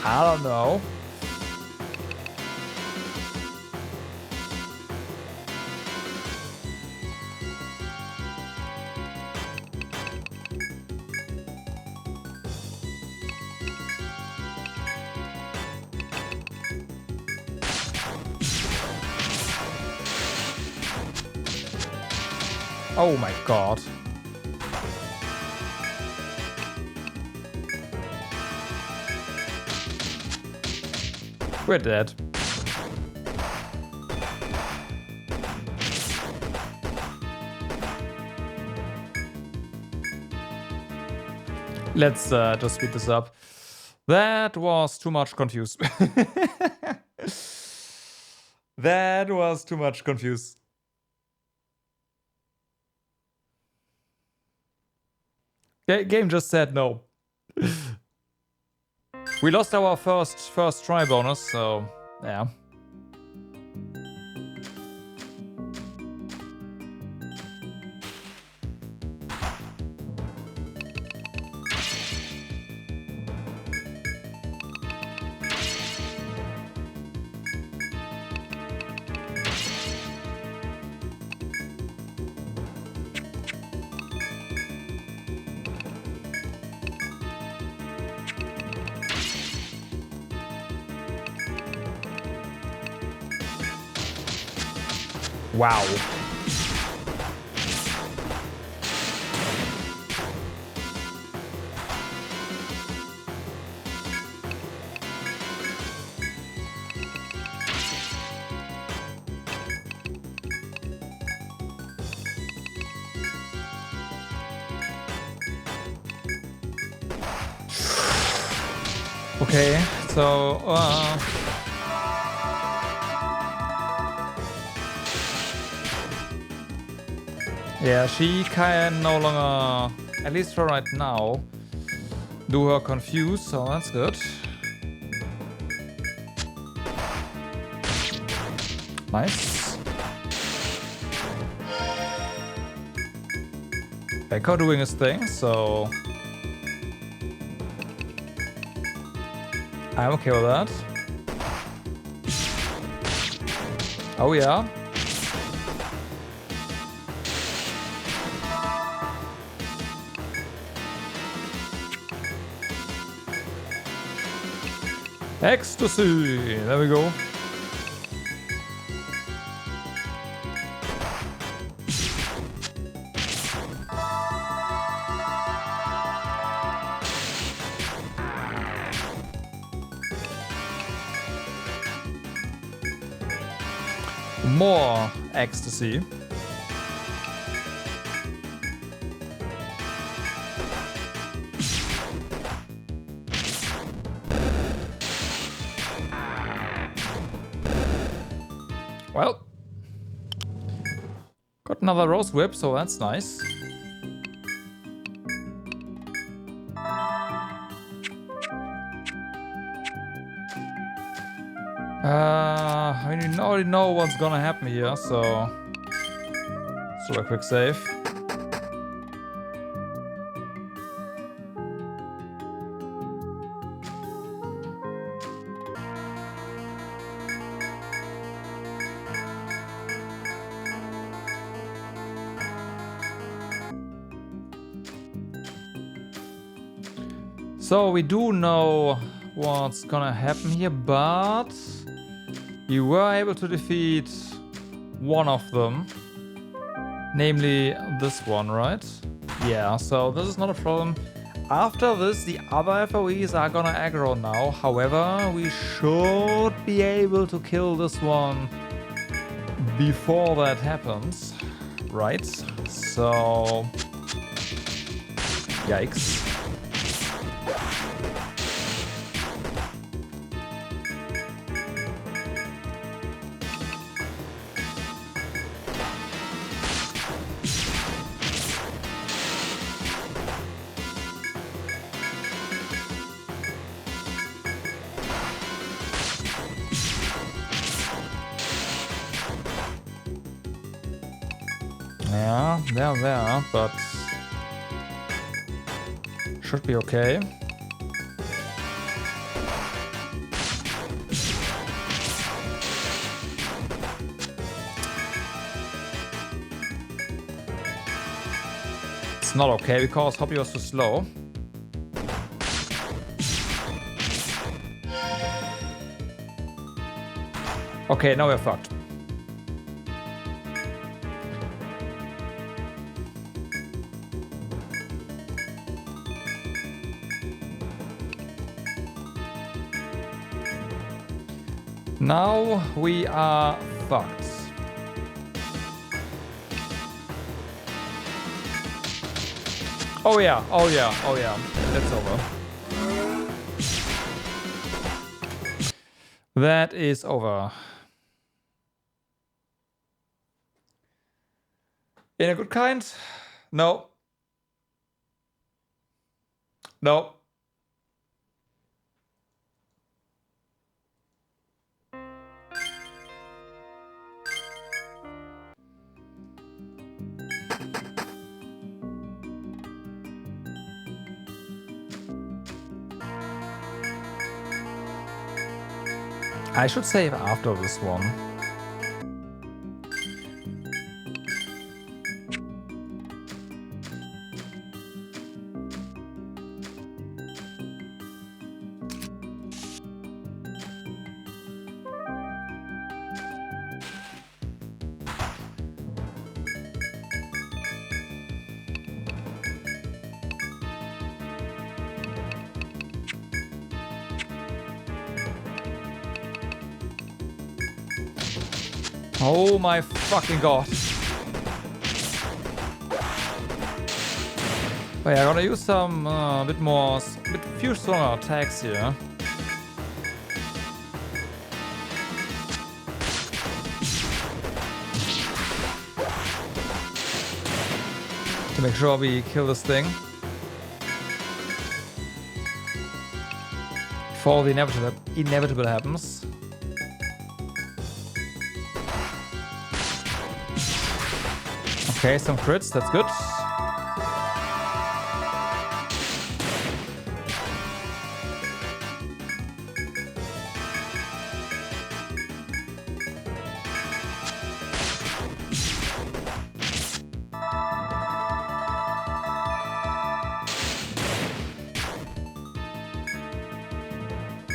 don't know. Oh my god. We're dead. Let's just speed this up. That was too much confused. That was too much confused. Game just said no. We lost our first try bonus, so yeah. Wow. Okay, so yeah, she can no longer, at least for right now, do her confuse, so that's good. Nice. Becker doing his thing, so I'm okay with that. Oh yeah. Ecstasy! There we go. More ecstasy. Well, got another rose whip, so that's nice. I mean, you already know what's gonna happen here, so let's do a quick save. So we do know what's gonna happen here, but you were able to defeat one of them, namely this one, right? Yeah, so this is not a problem. After this, the other FOEs are gonna aggro now. However, we should be able to kill this one before that happens. right? So... Yikes. Yeah, they're there, but should be okay. It's not okay because Hobby was too slow. Okay, now we're fucked. Now we are fucked. Oh yeah, oh yeah, oh yeah. That's over. That is over. In a good kind? No. No. I should save after this one. Oh my fucking god. Oh yeah, I'm gonna use some few stronger attacks here. To make sure we kill this thing. Before the inevitable happens. Okay, some crits, that's good.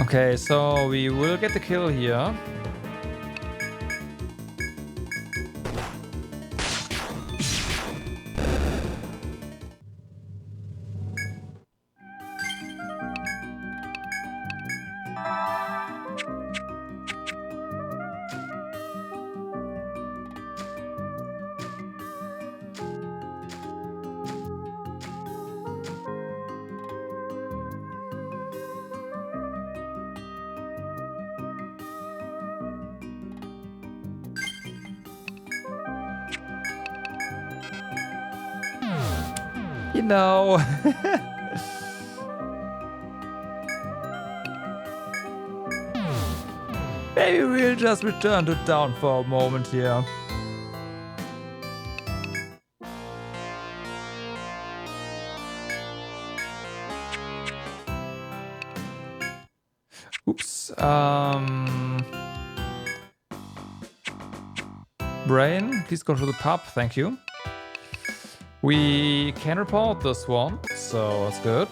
Okay, so we will get the kill here. You know. Maybe we'll just return to town for a moment here. Oops. Brain, please go to the pub. Thank you. We can report this one, so that's good.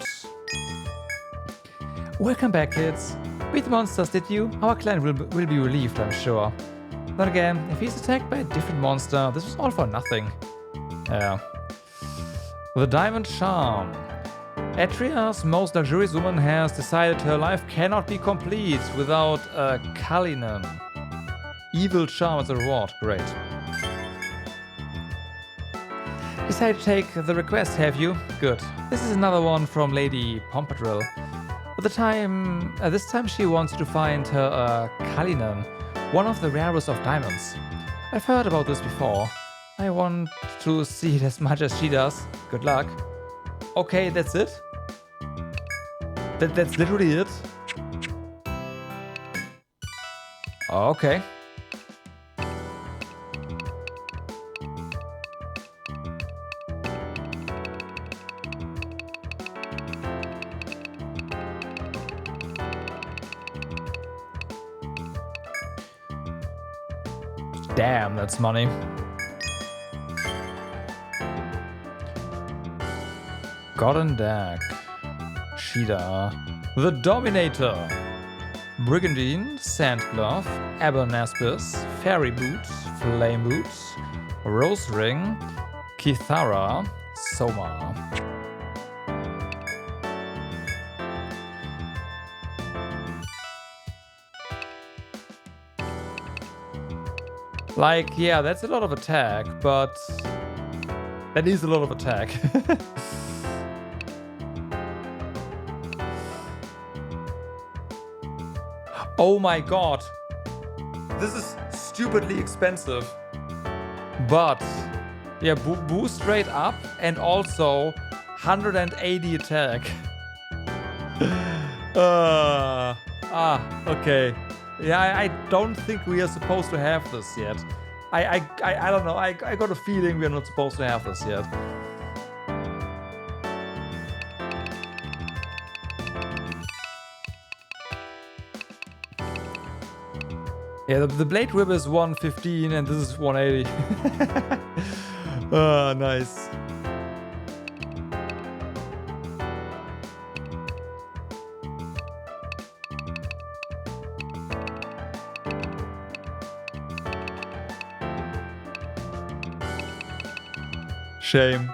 Welcome back, kids. Beat the monsters, did you? Our client will be relieved, I'm sure. Then again, if he's attacked by a different monster, this was all for nothing. Yeah. The Diamond Charm. Etria's most luxurious woman has decided her life cannot be complete without a Kalinen. Evil Charm as a reward, great. Decided to take the request, have you? Good. This is another one from Lady Pompadril. This time she wants to find her Kalinen, one of the rarest of diamonds. I've heard about this before. I want to see it as much as she does. Good luck. Okay, that's it? That's literally it? Okay. Damn, that's money. Golden Deck. Shida. The Dominator. Brigandine. Sandglove. Abernespis. Fairy Boots. Flame Boots. Rose Ring. Kithara. Soma. Like, yeah, that's a lot of attack, but that is a lot of attack. Oh my god. This is stupidly expensive. But, yeah, boost rate up and also 180 attack. Okay. Yeah, I don't think we are supposed to have this yet. I don't know. I got a feeling we're not supposed to have this yet. Yeah, the Blade Whip is 115 and this is 180. Ah, nice. Shame.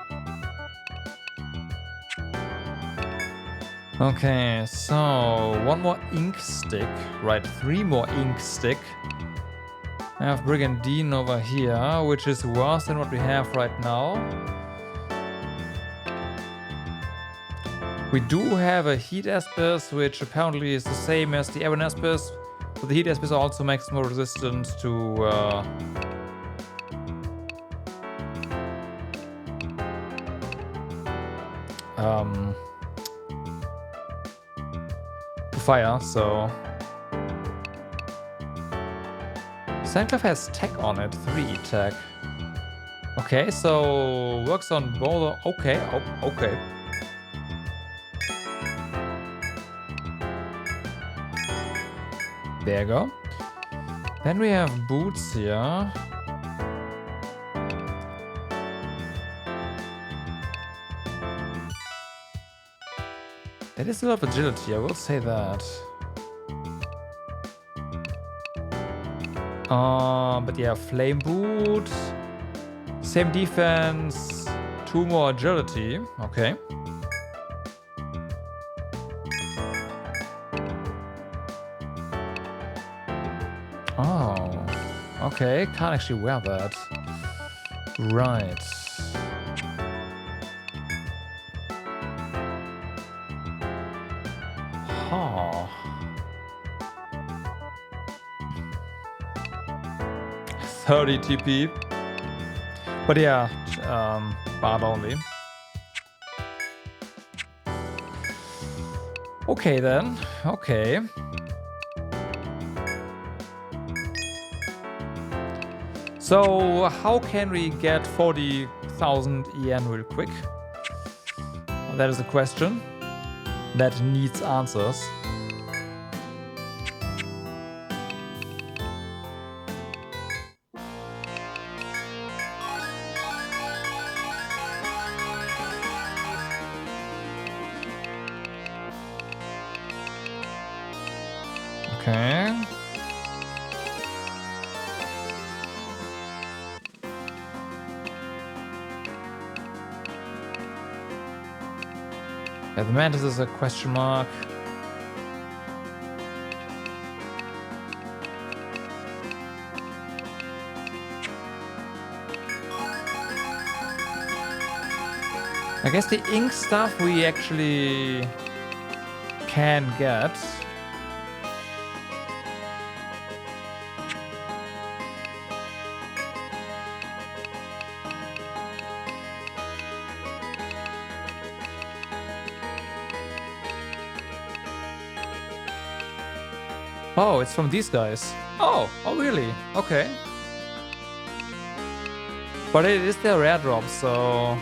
Okay, so one more ink stick, right? 3 more ink stick. I have Brigandine over here, which is worse than what we have right now. We do have a Heat Espis, which apparently is the same as the Abernespis, but the Heat Espis also makes more resistant to fire, so Sandcliffe has tech on it, 3 tech. Okay, so works on both. Okay, okay. There you go. Then we have boots here. That is a lot of agility, I will say that. But yeah, Flame Boot. Same defense. 2 more agility. Okay. Oh. Okay, can't actually wear that. Right. Huh. 30 TP. But yeah, bard only. Okay then. Okay. So how can we get 40,000 EN real quick? That is a question that needs answers. Okay. Yeah, the mantis is a question mark. I guess the ink stuff we actually can get. Oh, it's from these guys. Oh really? Okay. But it is their rare drop, so...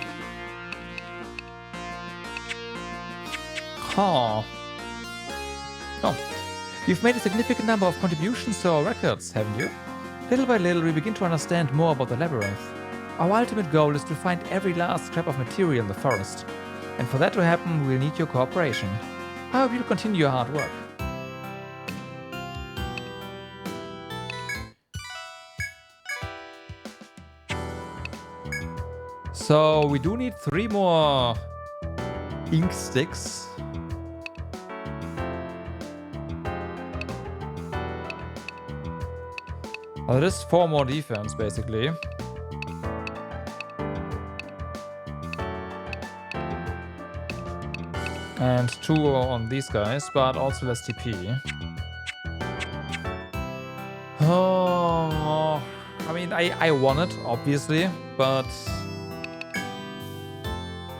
Huh. Oh. You've made a significant number of contributions to our records, haven't you? Little by little, we begin to understand more about the labyrinth. Our ultimate goal is to find every last scrap of material in the forest. And for that to happen, we'll need your cooperation. I hope you'll continue your hard work. So we do need 3 more ink sticks. Oh, that is 4 more defense, basically. And 2 on these guys, but also less TP. Oh, I mean, I won it, obviously, but...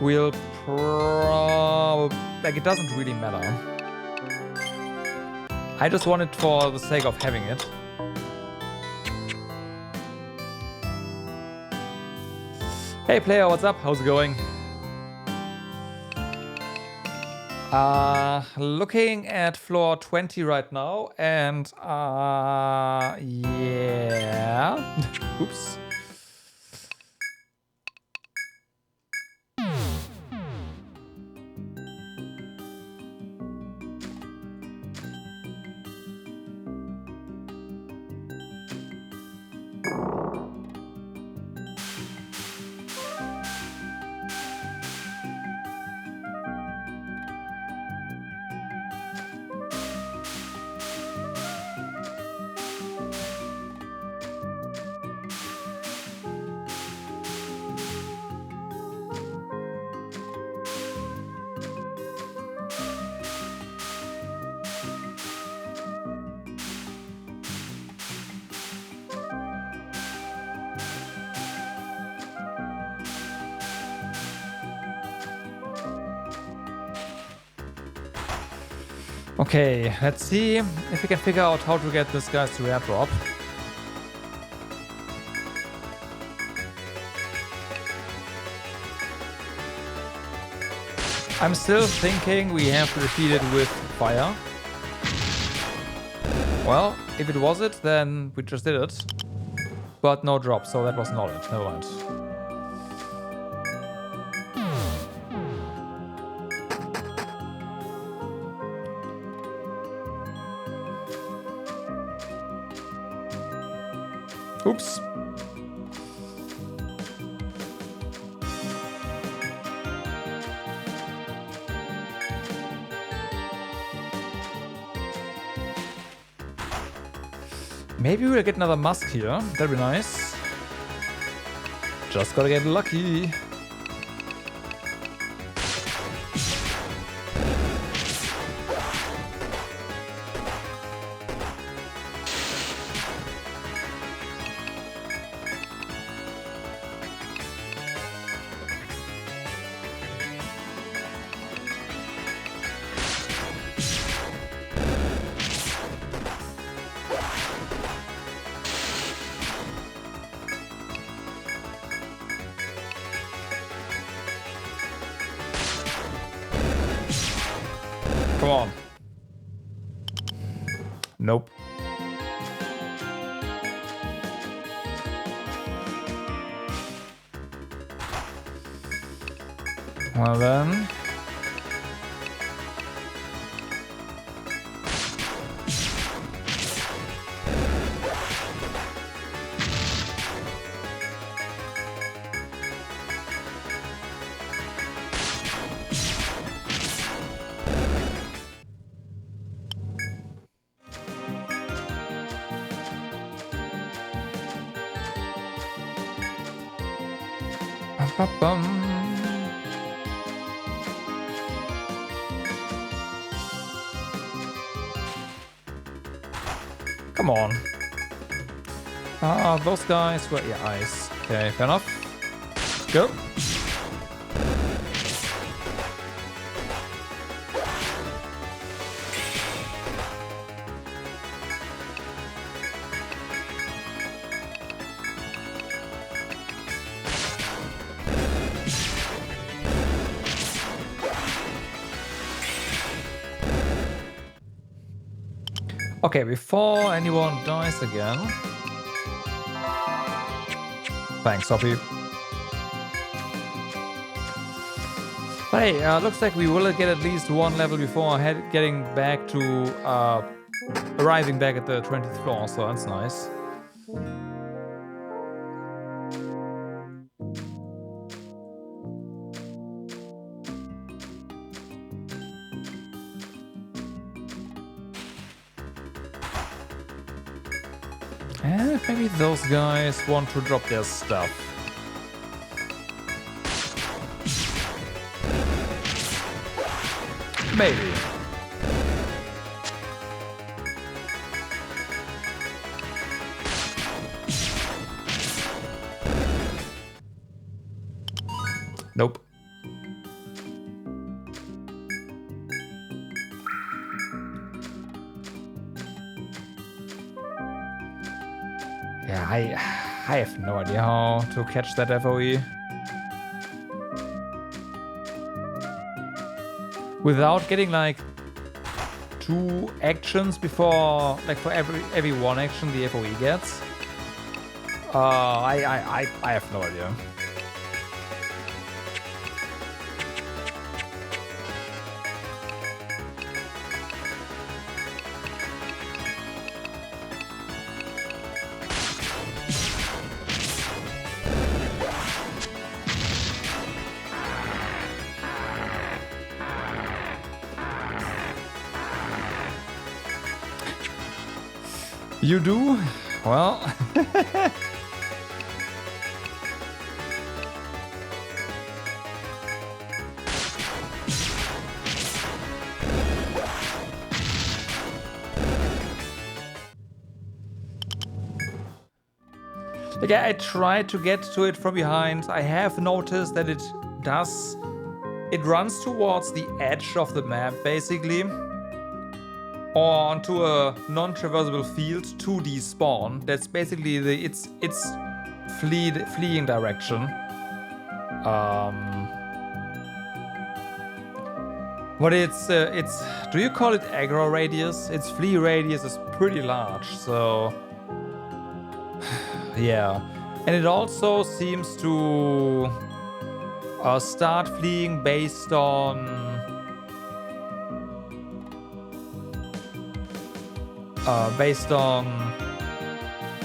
We'll probably... Like, it doesn't really matter. I just want it for the sake of having it. Hey player, what's up? How's it going? Looking at floor 20 right now, and yeah. Oops. Okay, let's see if we can figure out how to get this guy's rare drop. I'm still thinking we have to defeat it with fire. Well, if it was it, then we just did it. But no drop, so that was not it. Never mind. Oops. Maybe we'll get another musk here. That'd be nice. Just gotta get lucky. Come on. Nope. Well then. Come on. Those guys were... yeah, ice. Okay, fair enough. Go. Okay, before anyone dies again. Thanks, Sophie. Hey, looks like we will get at least one level before getting back to arriving back at the 20th floor, so that's nice. And maybe those guys want to drop their stuff. Maybe. Nope. Yeah, I have no idea how to catch that FOE. Without getting like 2 actions before, like for every 1 action the FOE gets. I have no idea. You do? Well... Like, I tried to get to it from behind. I have noticed that it runs towards the edge of the map, basically. Or onto a non-traversable field to despawn. That's basically its fleeing direction. But it's do you call it aggro radius? Its flee radius is pretty large, so yeah. And it also seems to start fleeing based on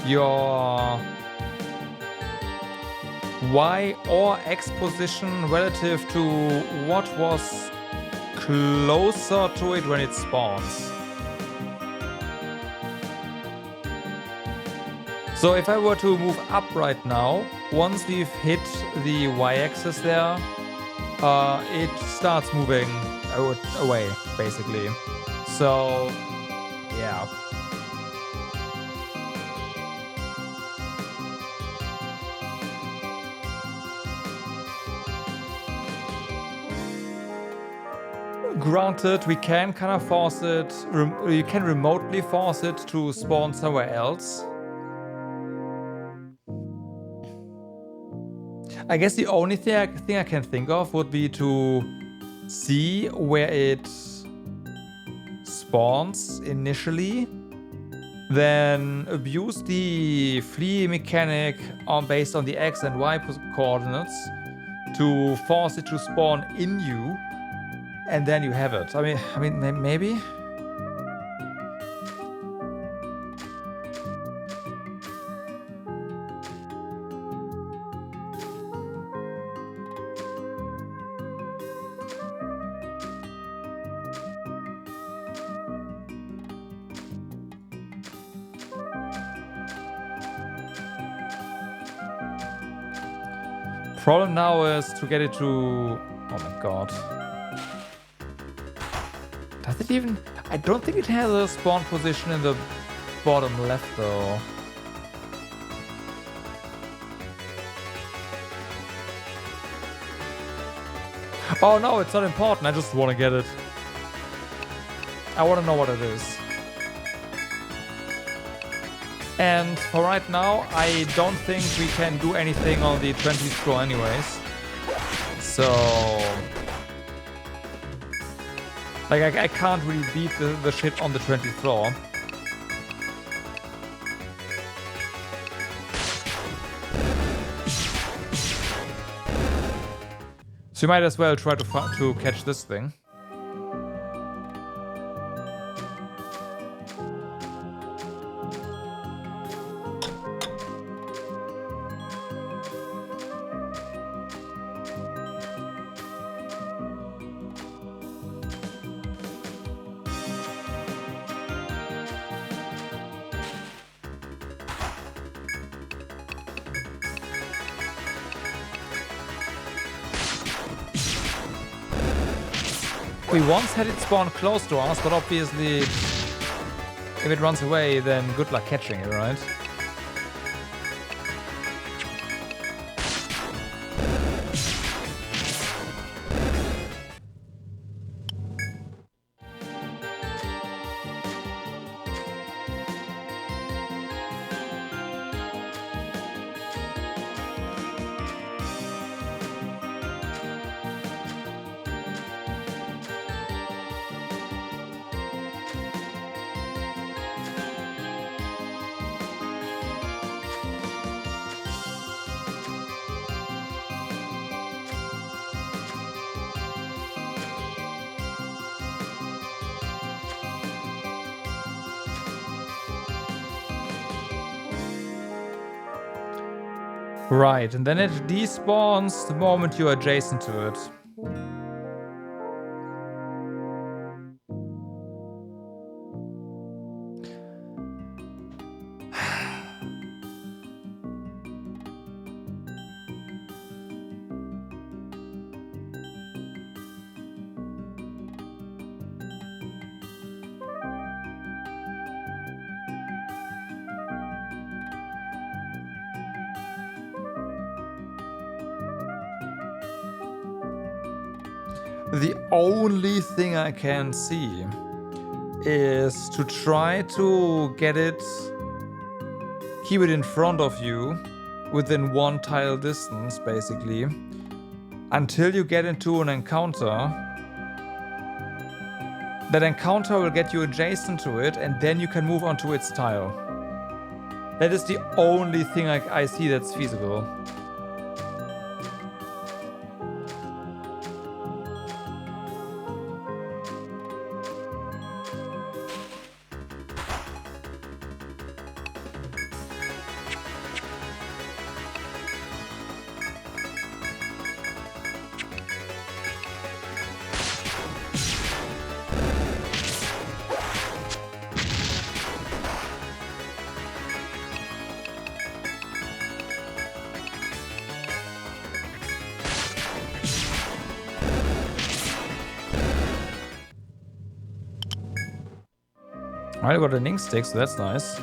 your Y or X position relative to what was closer to it when it spawns. So if I were to move up right now, once we've hit the Y-axis there, it starts moving away, basically. So, yeah. Granted, we can kind of force it, you can remotely force it to spawn somewhere else. I guess the only thing I can think of would be to see where it spawns initially, then abuse the flee mechanic based on the X and Y coordinates to force it to spawn in you. And then you have it. I mean, maybe? Problem now is to get it to... oh my god. Does it even... I don't think it has a spawn position in the spot on the left though. Oh no, it's not important. I just want to get it. I want to know what it is. And for right now, I don't think we can do anything on the 20th floor anyways. So... like, I can't really beat the shit on the 20th floor. So you might as well try to catch this thing. We once had it spawn close to us, but obviously if it runs away, then good luck catching it, right? Right, and then it despawns the moment you're adjacent to it. The only thing I can see is to try to get it, keep it in front of you within one tile distance, basically, until you get into an encounter. That encounter will get you adjacent to it, and then you can move onto its tile. That is the only thing I see that's feasible. I got an ink stick, so that's nice.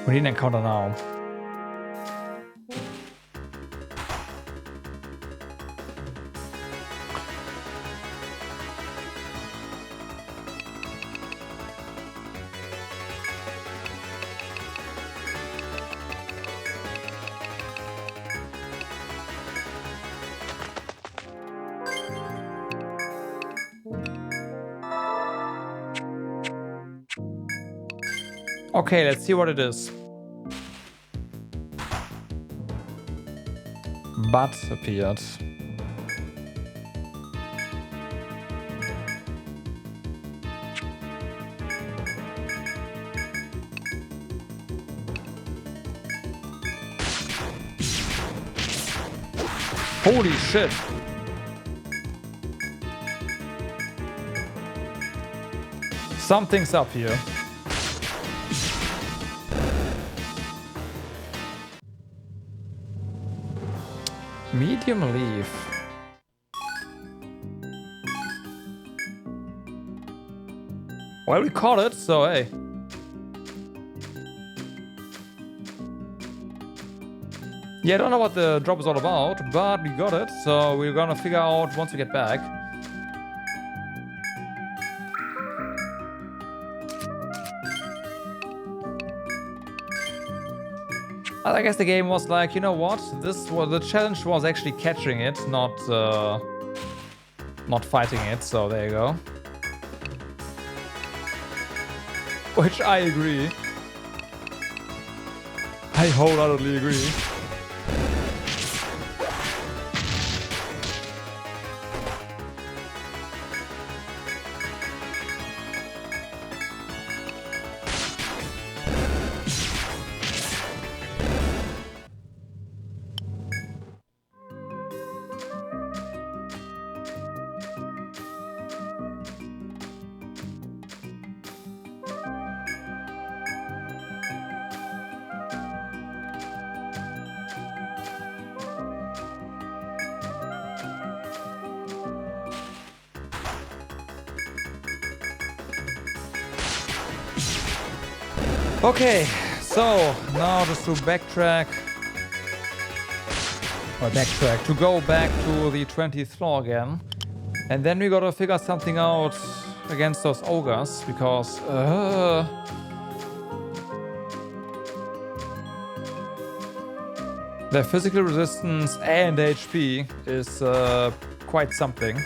We need an encounter now. Okay, let's see what it is. but appeared. Holy shit! Something's up here. Medium leaf. Well, we caught it, so hey. Yeah, I don't know what the drop is all about, but we got it, so we're gonna figure out once we get back. I guess the game was like, you know what? The challenge was actually catching it, not fighting it. So there you go. Which I agree. I wholeheartedly agree. Okay, so now just to backtrack, to go back to the 20th floor again, and then we gotta figure something out against those ogres, because their physical resistance and HP is quite something.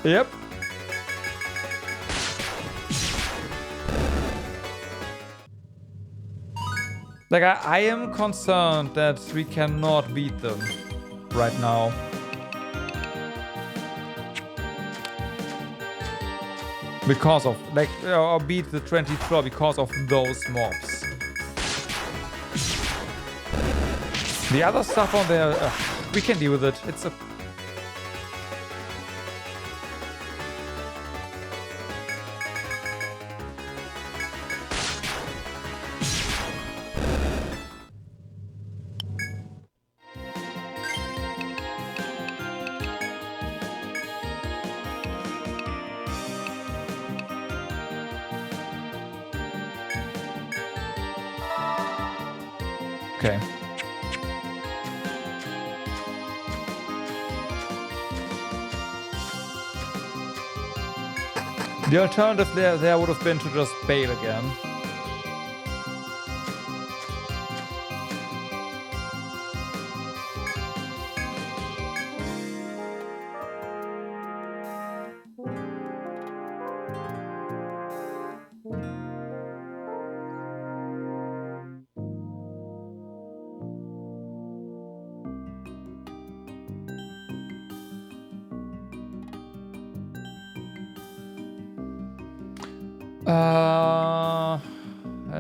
Yep. Like, I am concerned that we cannot beat them right now. Because of, like, or beat the 20th floor because of those mobs. The other stuff on there, we can deal with it. It's a... Okay. The alternative there would have been to just bail again.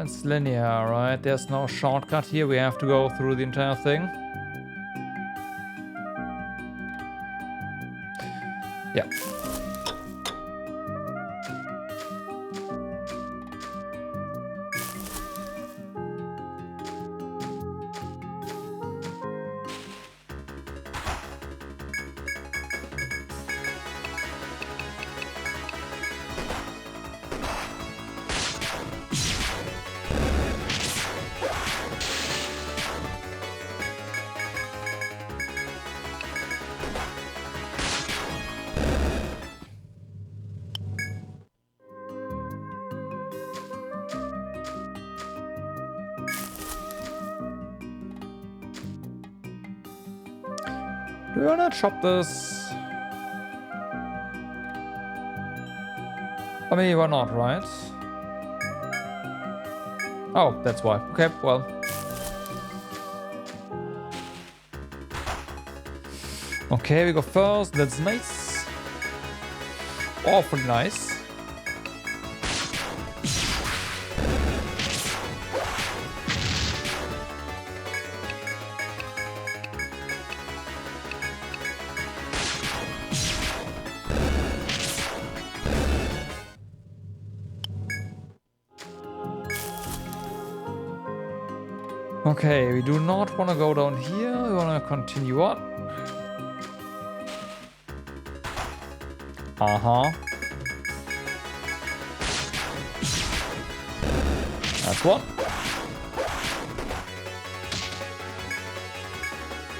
It's linear, right? There's no shortcut here. We have to go through the entire thing. Yeah. Do you wanna chop this? I mean, why not, right? Oh, that's why. Okay, well. Okay, we go first. That's nice. Awfully nice. Okay, we do not want to go down here. We want to continue on. Uh-huh. That's one.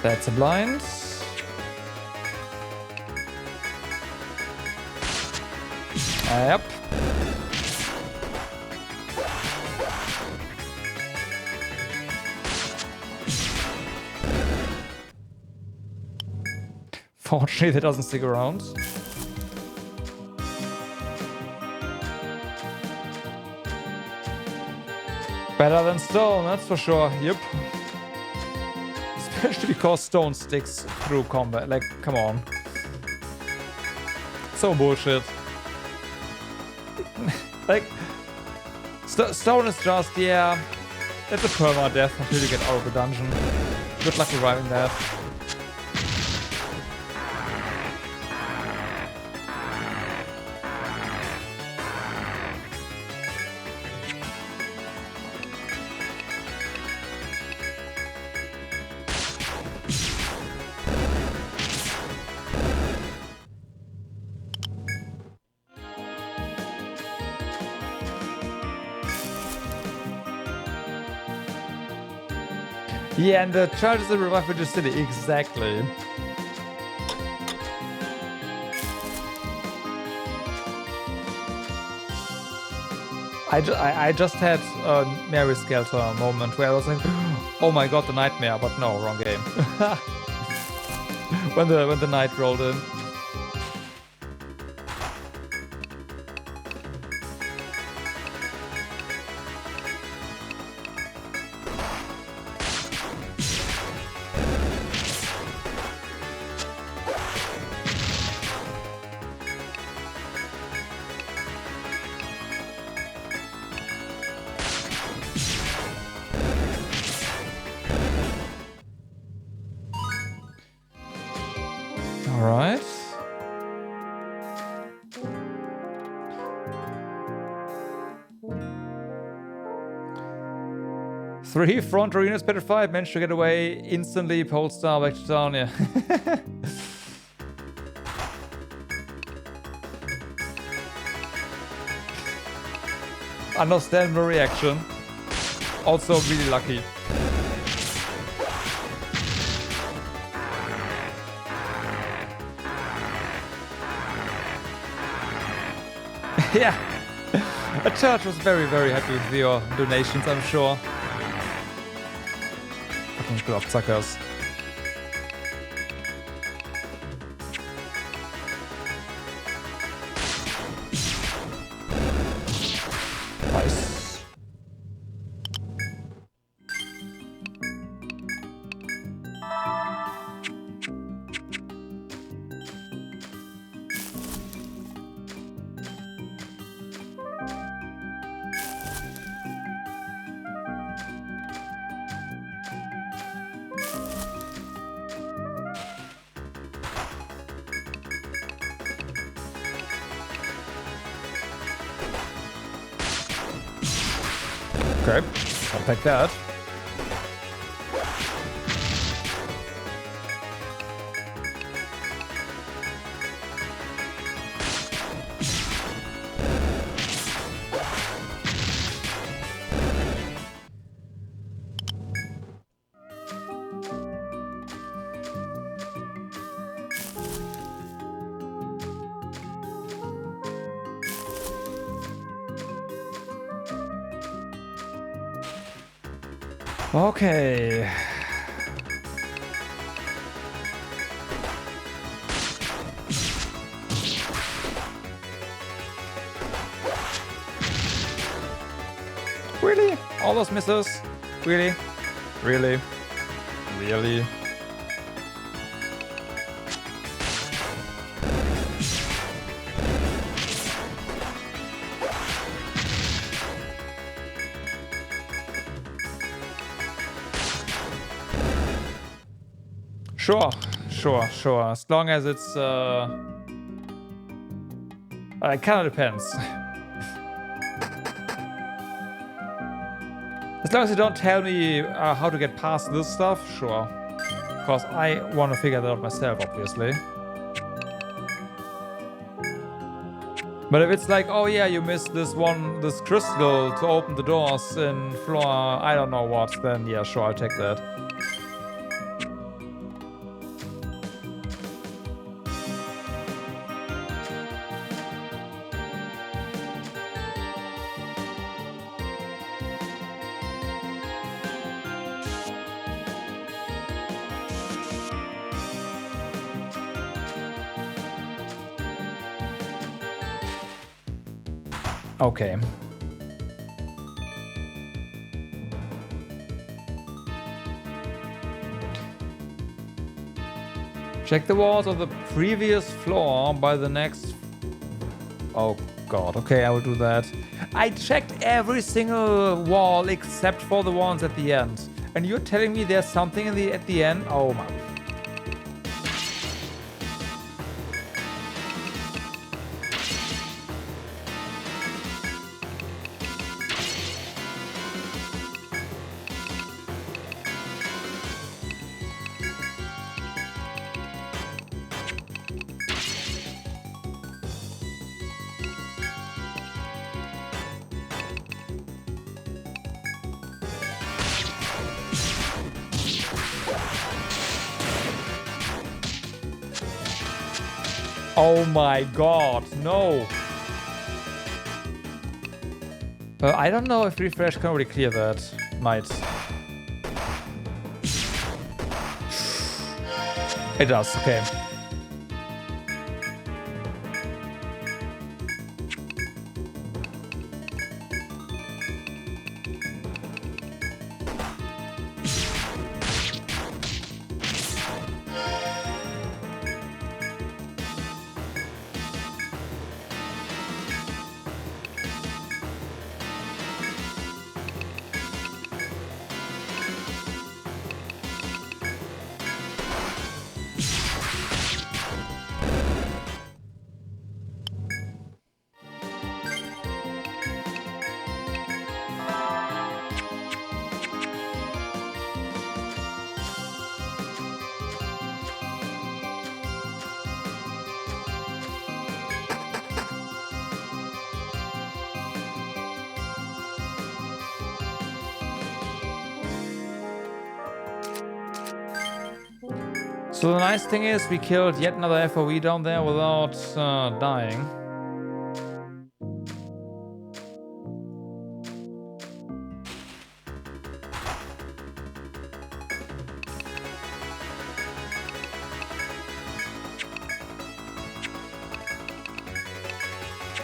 That's a blind. Yep. Fortunately, that doesn't stick around. Better than stone, that's for sure. Yep. Especially because stone sticks through combat. Like, come on. So bullshit. Like, stone is just, yeah, it's a perma-death until you get out of the dungeon. Good luck reviving that. Yeah, and the charges that revive with the city, exactly. I just had a Mary Skelter moment where I was like, oh my god, the nightmare, but no, wrong game. when the night rolled in. Alright. Three front arenas petrified, managed to get away instantly, Polestar back to town, yeah. Understandable reaction. Also really lucky. Yeah, a church was very, very happy with your donations, I'm sure. Fucking Schlafzackers. Nice. Okay, I'll take that. Okay. Really? All those misses? Really? Really? Really? Sure, sure, sure. As long as it's, it kind of depends. As long as you don't tell me how to get past this stuff, sure. Because I want to figure that out myself, obviously. But if it's like, oh yeah, you missed this crystal to open the doors in floor, I don't know what, then yeah, sure, I'll take that. Okay. Check the walls of the previous floor by the next... Oh god, okay, I will do that. I checked every single wall except for the ones at the end. And you're telling me there's something at the end? Oh my... Oh my god, no! I don't know if refresh can really clear that. Might. It does, okay. So the nice thing is we killed yet another FOE down there without dying.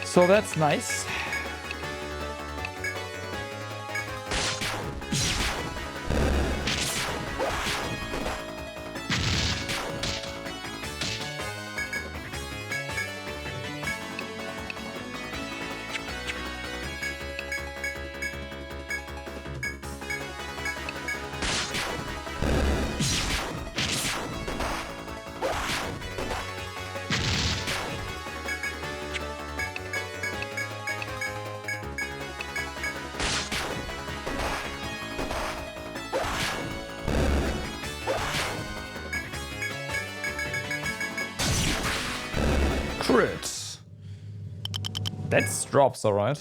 So that's nice. Crits. That's drops, alright.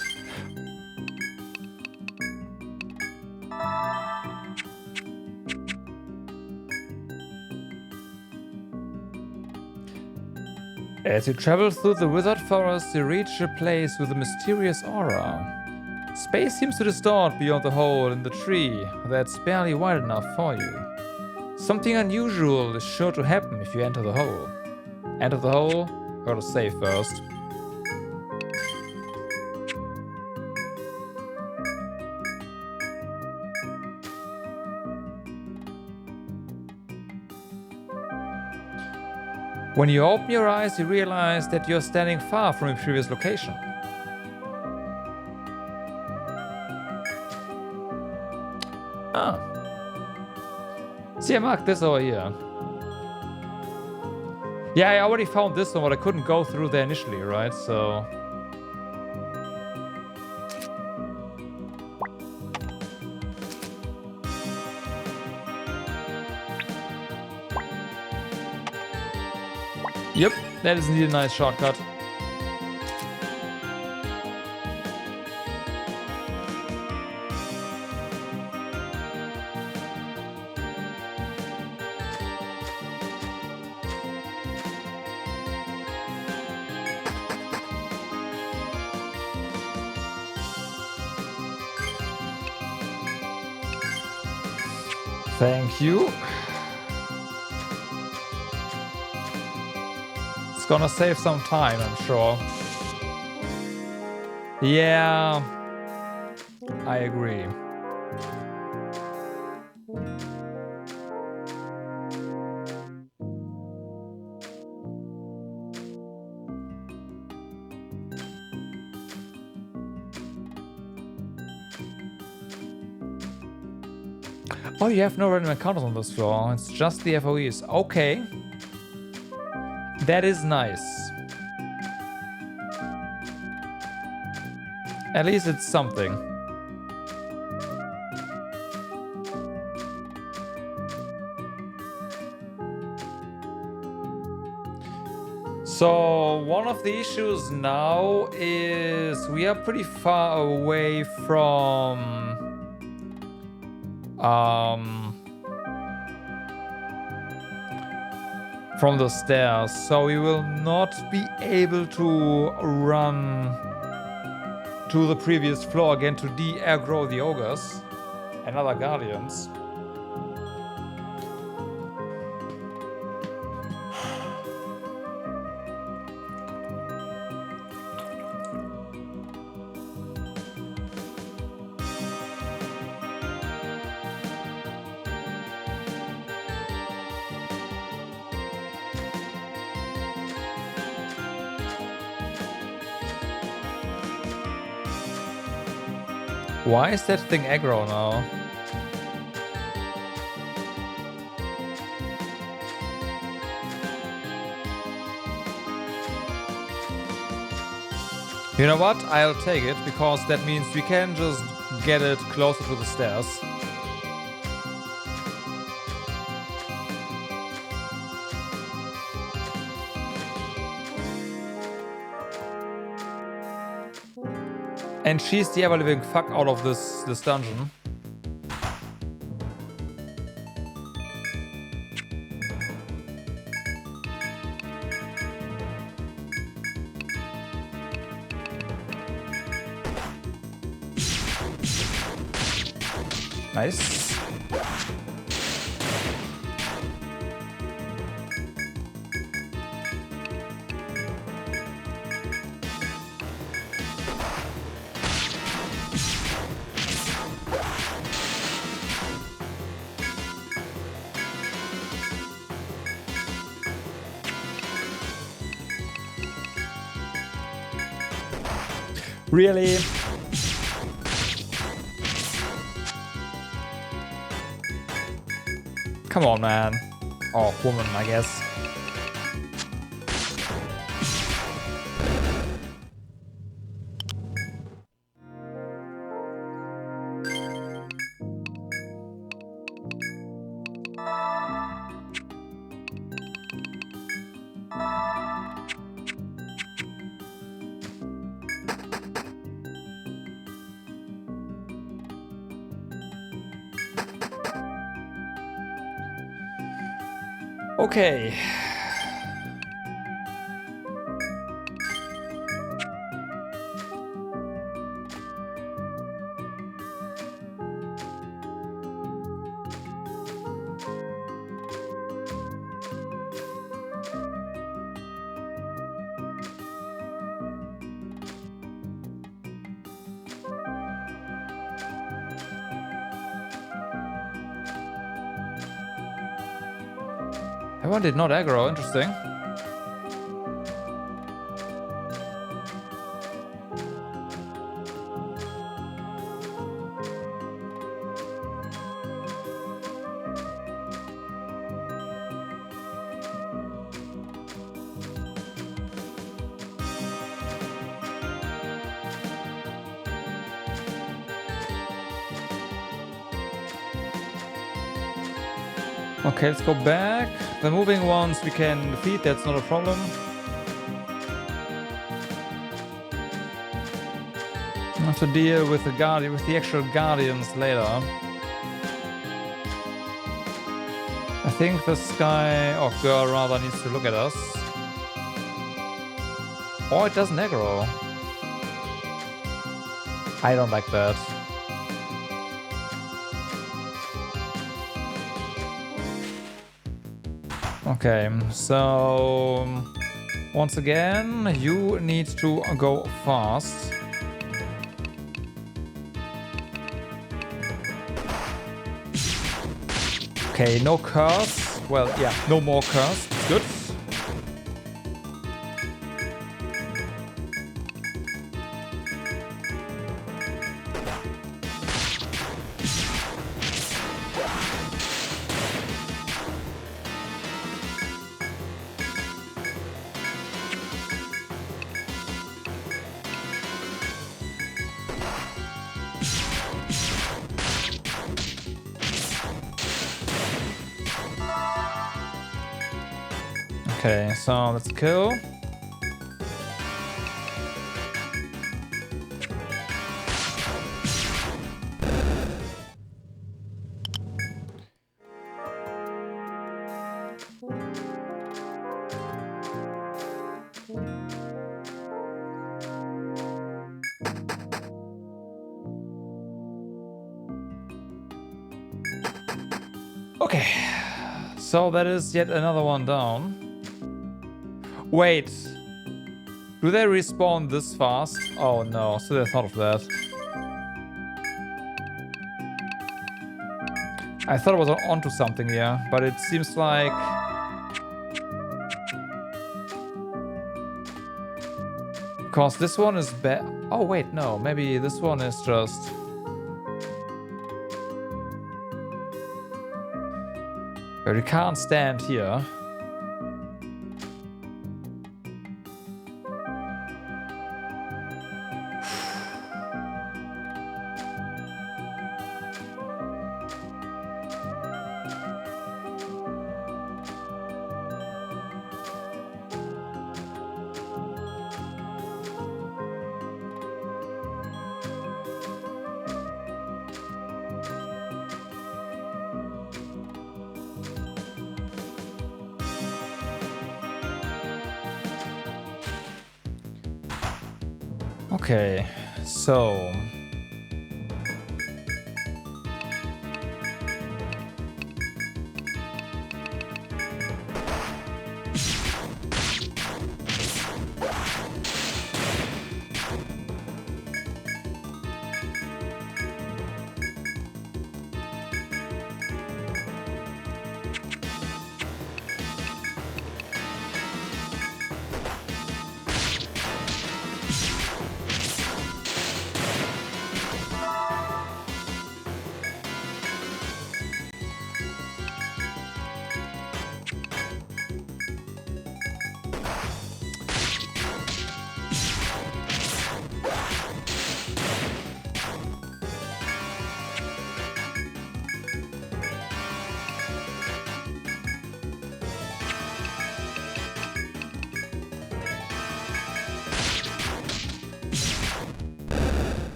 As you travel through the withered forest, you reach a place with a mysterious aura. Space seems to distort beyond the hole in the tree that's barely wide enough for you. Something unusual is sure to happen if you enter the hole. Enter the hole, gotta save first. When you open your eyes, you realize that you're standing far from your previous location. Ah. See, I marked this over here. Yeah, I already found this one, but I couldn't go through there initially, right? So... Yep, that is indeed a nice shortcut. Thank you. It's gonna save some time, I'm sure. Yeah, I agree. Oh, you have no random encounters on this floor. It's just the FOEs. Okay. That is nice. At least it's something. So one of the issues now is we are pretty far away from the stairs, so we will not be able to run to the previous floor again to de-aggro the ogres and other guardians. Why is that thing aggro now? You know what? I'll take it, because that means we can just get it closer to the stairs. And she's the ever-living fuck out of this dungeon. Nice. Really? Come on, man. Oh, woman, I guess. Okay. That one did not aggro, interesting. Okay, let's go back. The moving ones we can defeat, that's not a problem. I have to deal with the actual guardians later. I think this guy, or girl rather, needs to look at us. Oh, it doesn't aggro. I don't like that. Okay, so once again, you need to go fast. Okay, no curse. Well, yeah, no more curse. It's good. Okay, so let's kill. Okay, so that is yet another one down. Wait, do they respawn this fast? Oh no, so they thought of that. I thought I was onto something here, but it seems like... Because this one is bad. Oh wait, no, maybe this one is just... But you can't stand here. Okay, so...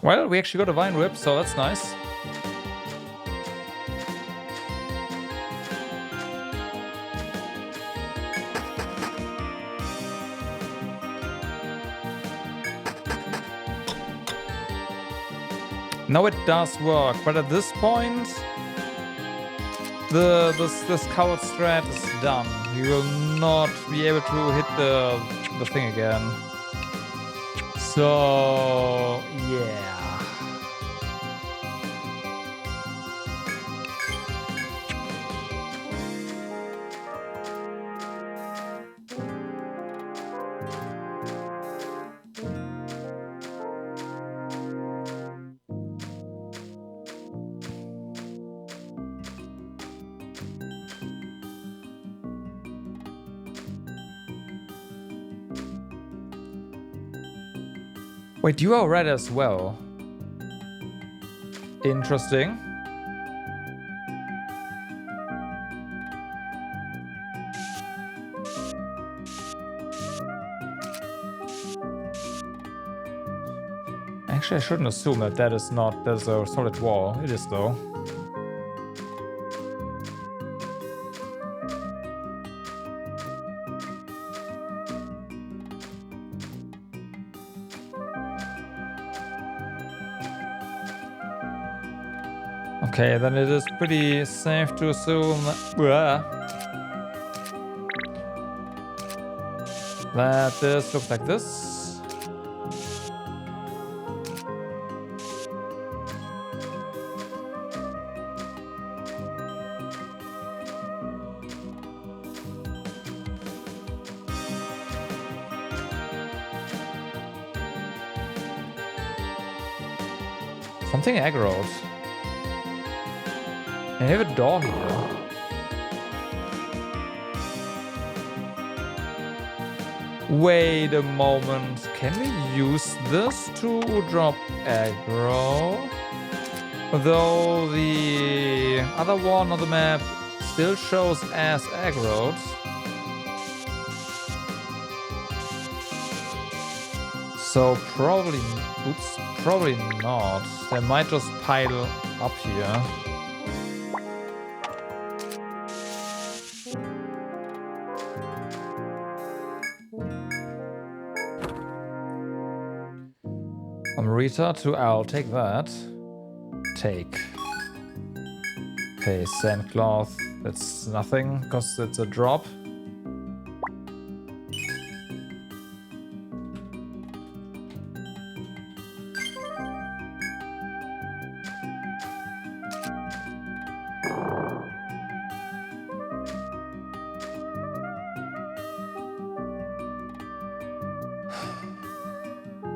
Well, we actually got a Vine Whip, so that's nice. Now it does work, but at this point, this coward strat is done. You will not be able to hit the thing again. So yeah. Wait, you are red as well. Interesting. Actually, I shouldn't assume that there's a solid wall. It is though. Okay, then it is pretty safe to assume that this looks like this. Something aggroed. I have a door here. Wait a moment. Can we use this to drop aggro? Though the other one on the map still shows as aggroed. So probably not. They might just pile up here. Amrita to I'll take that. Take. Okay, sandcloth. That's nothing because it's a drop.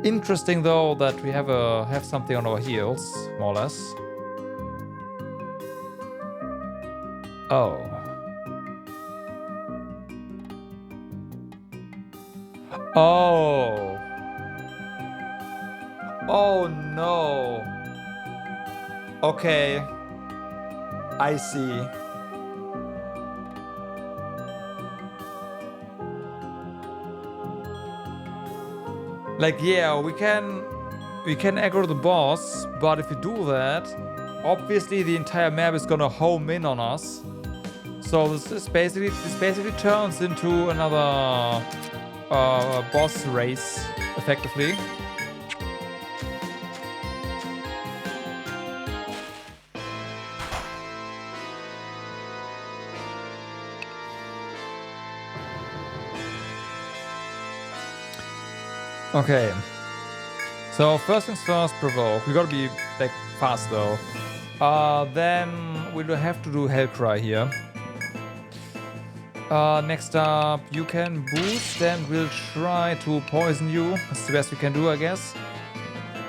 Interesting though that we have something on our heels, more or less. Oh. Oh. Oh no. Okay. I see. Like, yeah, we can aggro the boss, but if we do that, obviously the entire map is gonna home in on us. So this basically turns into another boss race, effectively. Okay, so first things first, provoke. We gotta be like fast though. Then we'll have to do Hellcry here. Next up, you can boost and we'll try to poison you. That's the best we can do, I guess.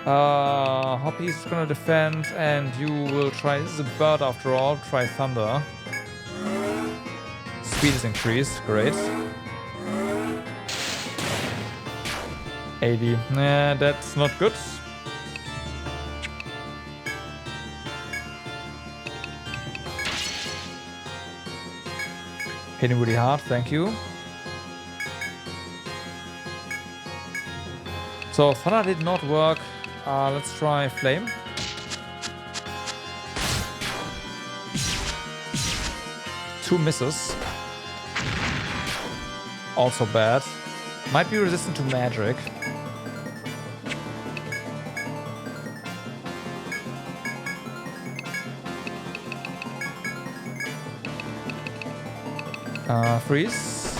Hoppy's gonna defend and you will try, this is a bird after all, try Thunder. Speed is increased, great. 80. Nah, that's not good. Hitting really hard, thank you. So Thunder did not work. Let's try Flame. Two misses. Also bad. Might be resistant to magic. Freeze.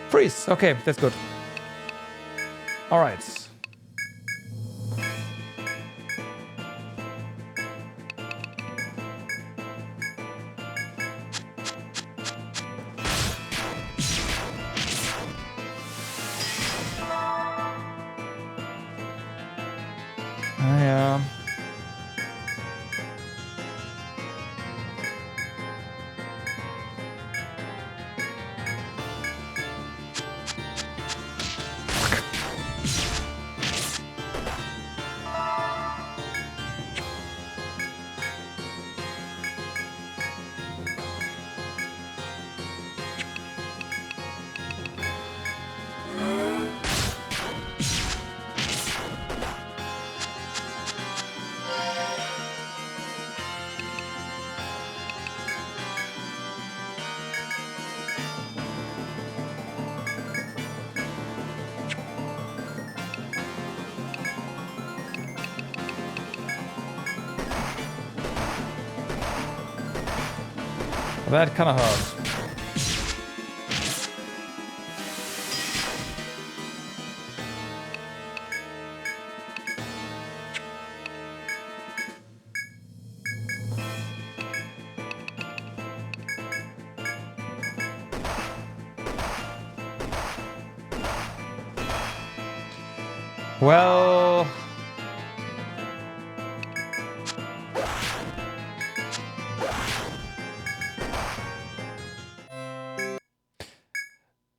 Freeze. Okay, that's good. All right. Yeah. That kind of hurt. Well,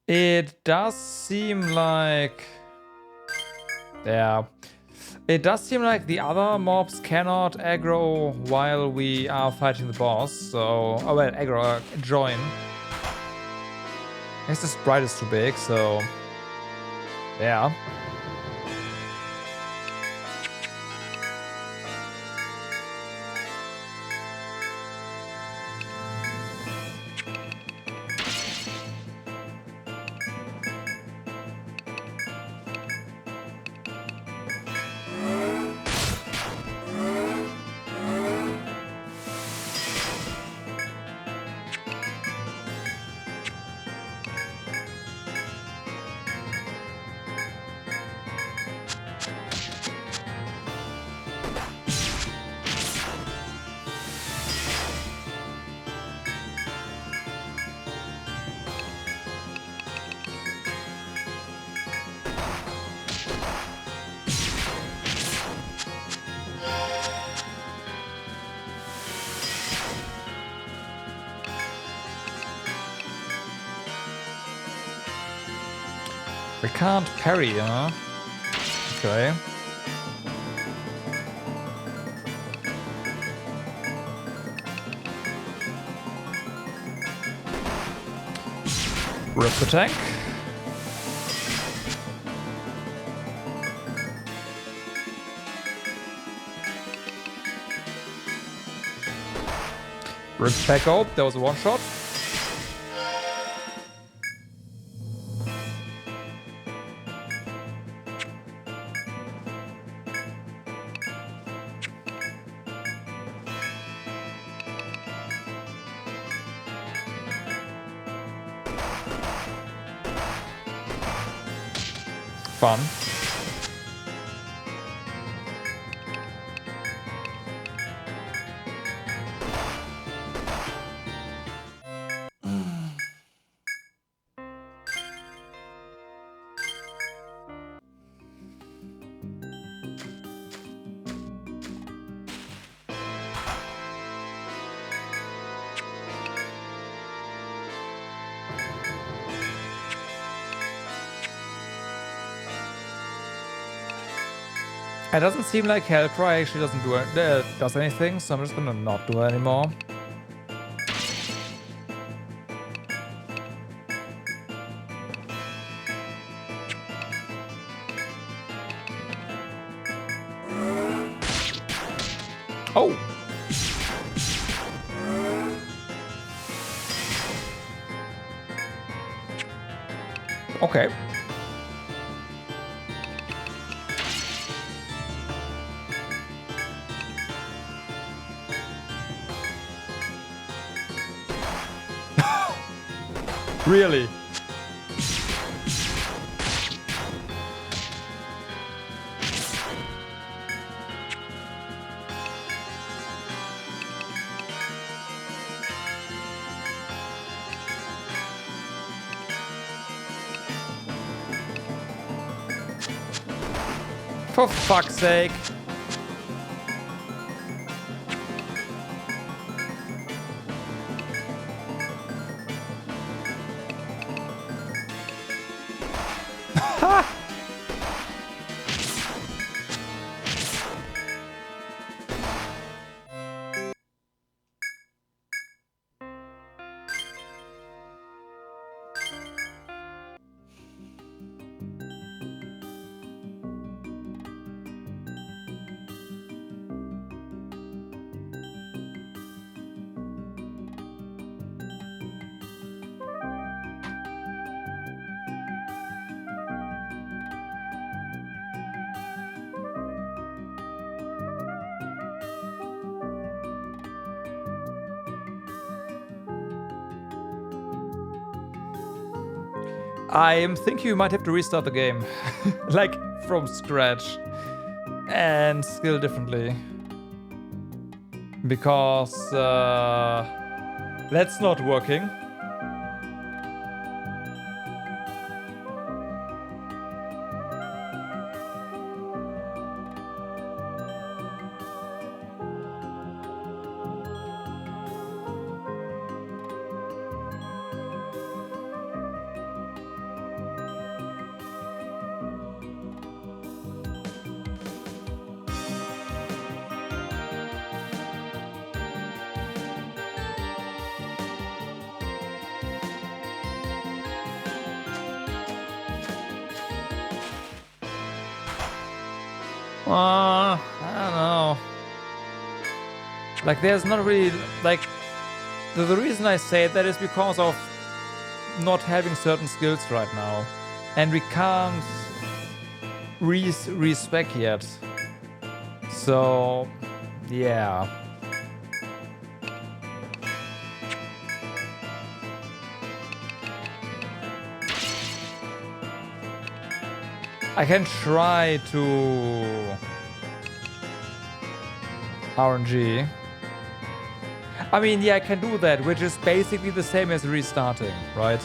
it does seem like, yeah, it does seem like the other mobs cannot aggro while we are fighting the boss. So, oh well, aggro, join. I guess the sprite is too big, so yeah. We can't parry, huh? Okay. Rip the tank. Rip back out. That was a one shot. Fun. It doesn't seem like Hellcry actually does anything, so I'm just gonna not do it anymore. Oh! Okay. Really? For fuck's sake. I am thinking we might have to restart the game. Like, from scratch. And skill differently. Because that's not working. I don't know. Like, there's not really, like, the reason I say that is because of not having certain skills right now. And we can't respec yet. So, yeah. I can try to RNG. I mean, yeah, I can do that, which is basically the same as restarting, right?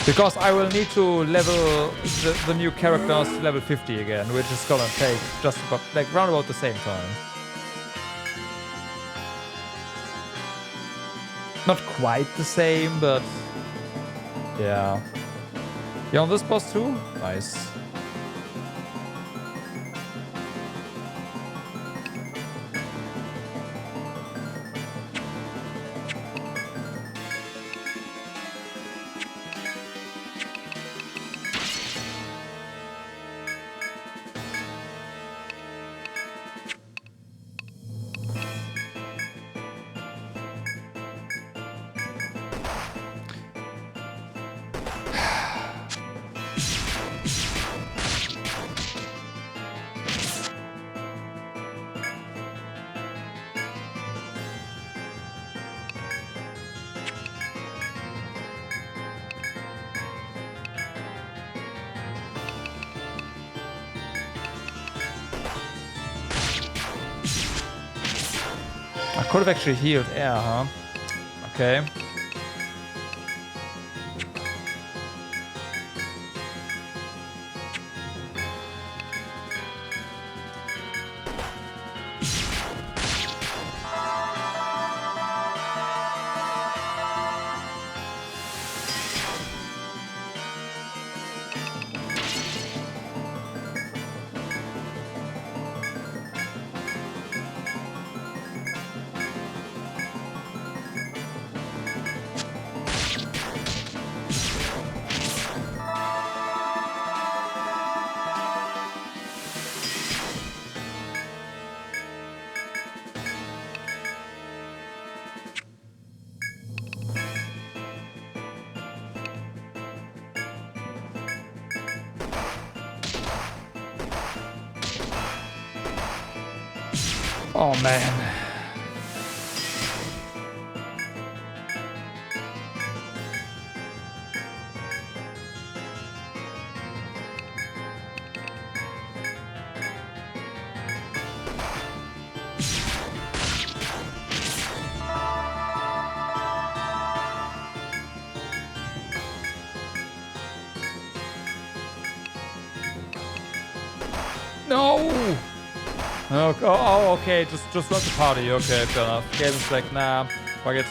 Because I will need to level the new characters to level 50 again, which is gonna take just about, like, round about the same time. Not quite the same, but yeah. You on this boss too? Nice. I could have actually healed air, huh? Okay. Oh man. No. Oh, okay, just run the party. Okay, fair enough. Game is like, nah, fuck it.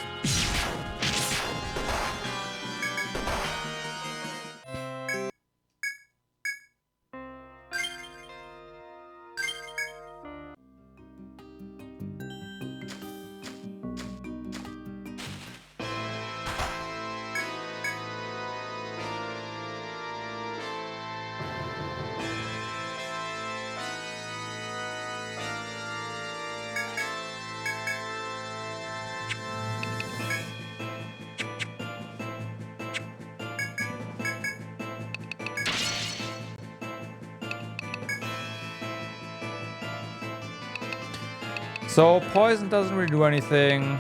So poison doesn't really do anything.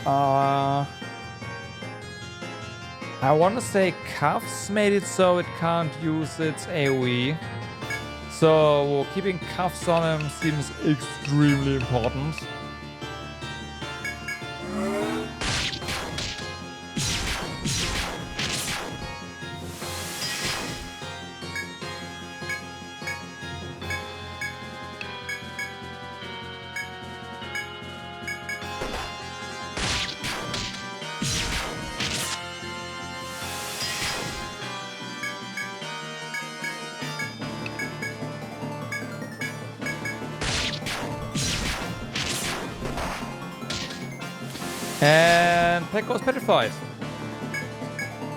I want to say cuffs made it so it can't use its AoE. So keeping cuffs on him seems extremely important. And Pet goes petrified.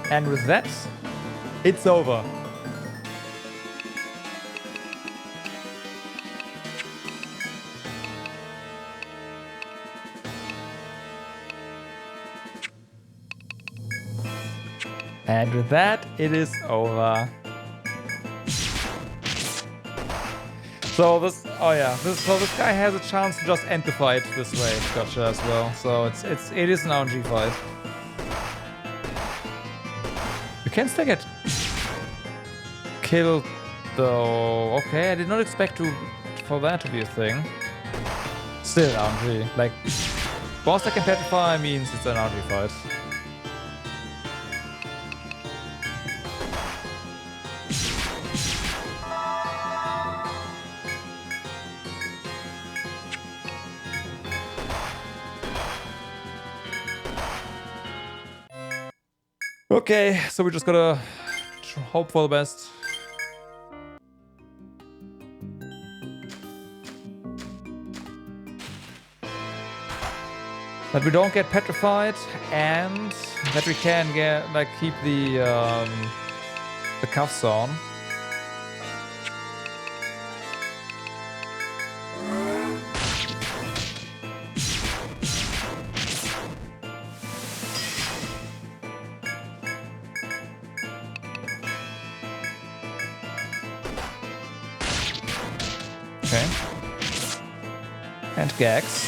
And with that, it's over. And with that, it is over. So this, so this guy has a chance to just end the fight this way. Gotcha as well. So it is an RNG fight. You can still get killed though. Okay, I did not expect for that to be a thing. Still RNG. Like boss that can petrify means it's an RNG fight. Okay, so we just gotta hope for the best. That we don't get petrified and that we can get keep the cuffs on. Okay. And gags.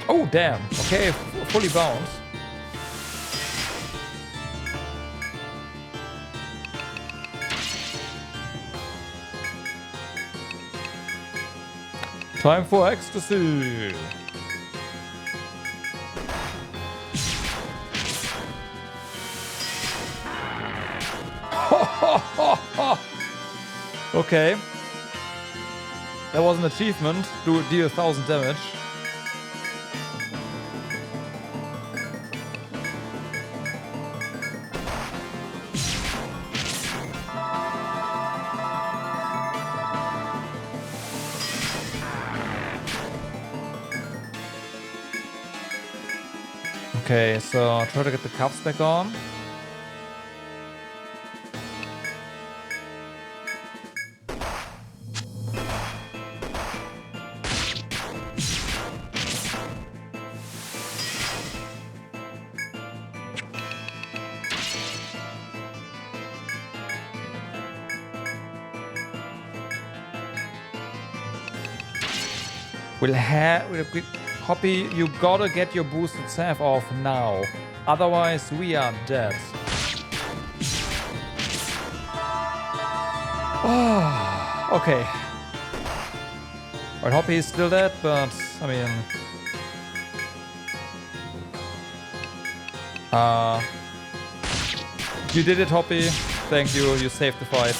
Oh, damn. Okay, fully bound. Time for ecstasy. Okay. That was an achievement. Deal 1000 damage. Okay, so try to get the cuffs back on. Hoppy, you gotta get your boosted salve off now. Otherwise, we are dead. Oh, okay. Well, Hoppy is still dead, but I mean... you did it, Hoppy. Thank you, you saved the fight.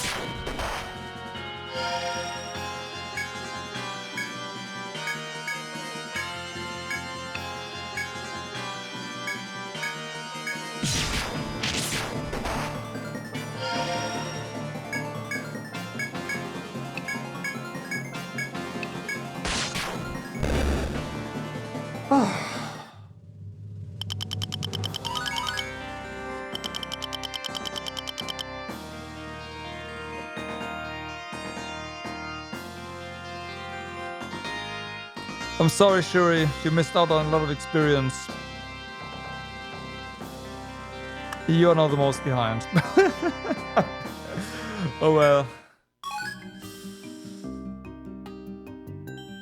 I'm sorry, Shuri, you missed out on a lot of experience. You're not the most behind. Oh well.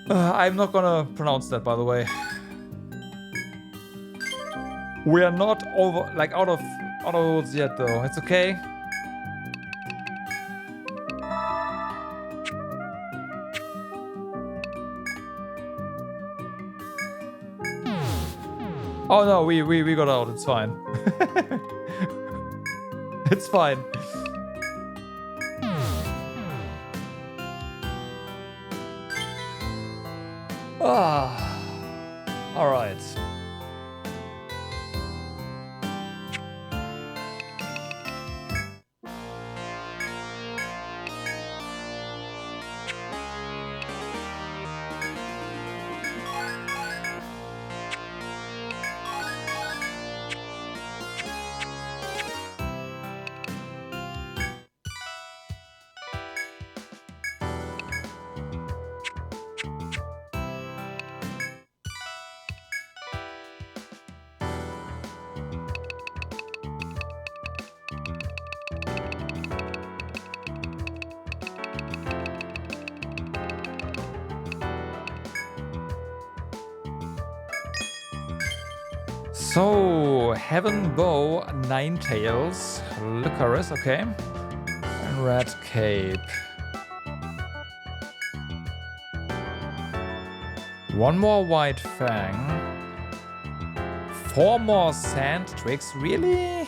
I'm not gonna pronounce that, by the way. We are not over, like, out of woods yet, though. It's okay. Oh no, we got out. It's fine. It's fine. Ah, all right. So, Heaven Bow, 9 Tails, Licorice, okay. And Red Cape. 1 more White Fang. 4 more Sand Tricks, really?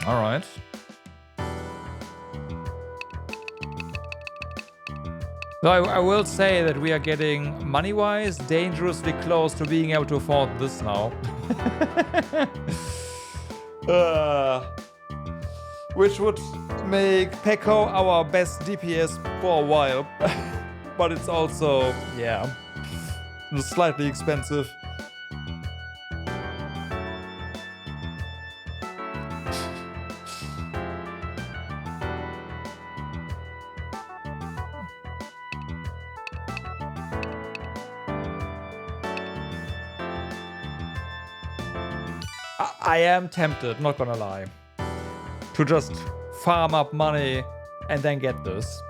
Alright. So I will say that we are getting, money-wise, dangerously close to being able to afford this now. Which would make Pekko our best DPS for a while. But it's also, yeah, slightly expensive. I am tempted, not gonna lie, to just farm up money and then get this.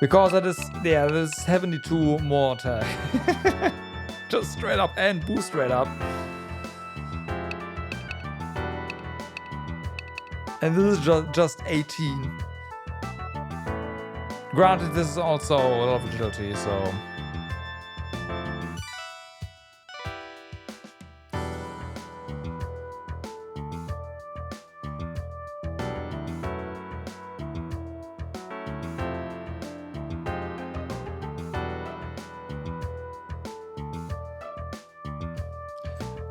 Because that is, yeah, there's 72 more attack. Just straight up and boost straight up. And this is just 18. Granted, this is also a lot of agility, so...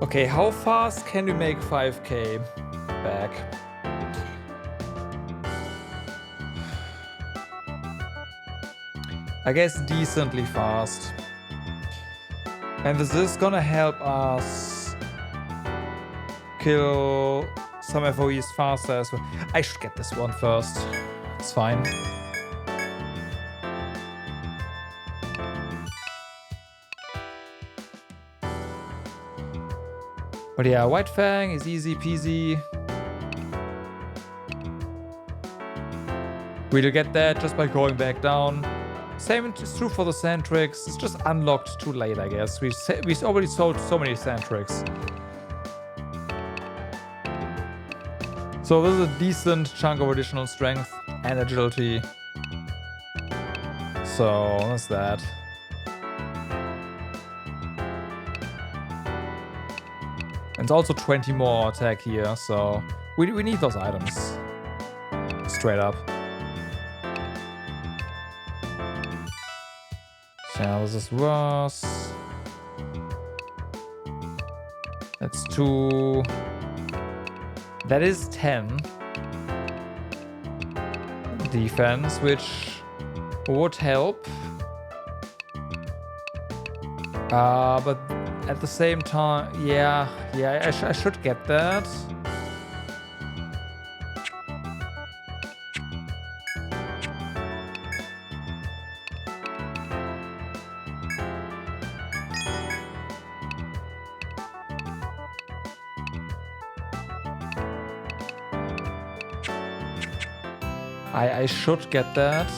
Okay, how fast can we make 5k back? I guess decently fast. And this is gonna help us kill some FOEs faster as well. I should get this one first. It's fine. But yeah, White Fang is easy peasy. We'll get that just by going back down. Same is true for the sand tricks. It's just unlocked too late, I guess. We already sold so many sand tricks. So this is a decent chunk of additional strength and agility. So that's that. And it's also 20 more attack here, so we need those items. Straight up. Yeah, this is worse. That's 2. That is 10. defense, which would help. But at the same time, yeah, I should get that. I should get that.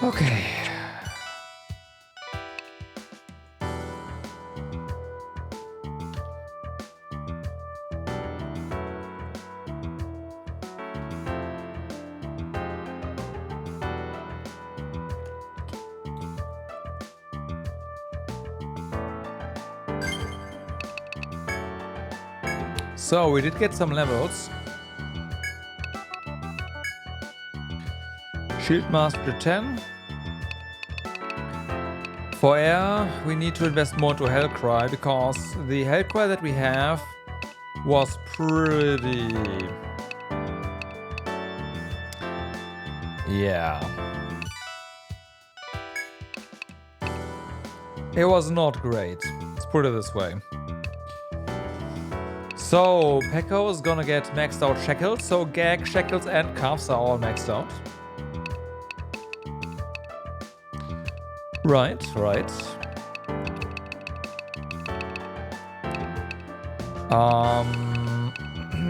Okay. So we did get some levels. Shield Master 10. For air, we need to invest more to Hellcry because the Hellcry that we have was pretty... yeah. It was not great. Let's put it this way. So, Pekko is gonna get maxed out shackles, so gag, shackles and cuffs are all maxed out. Right.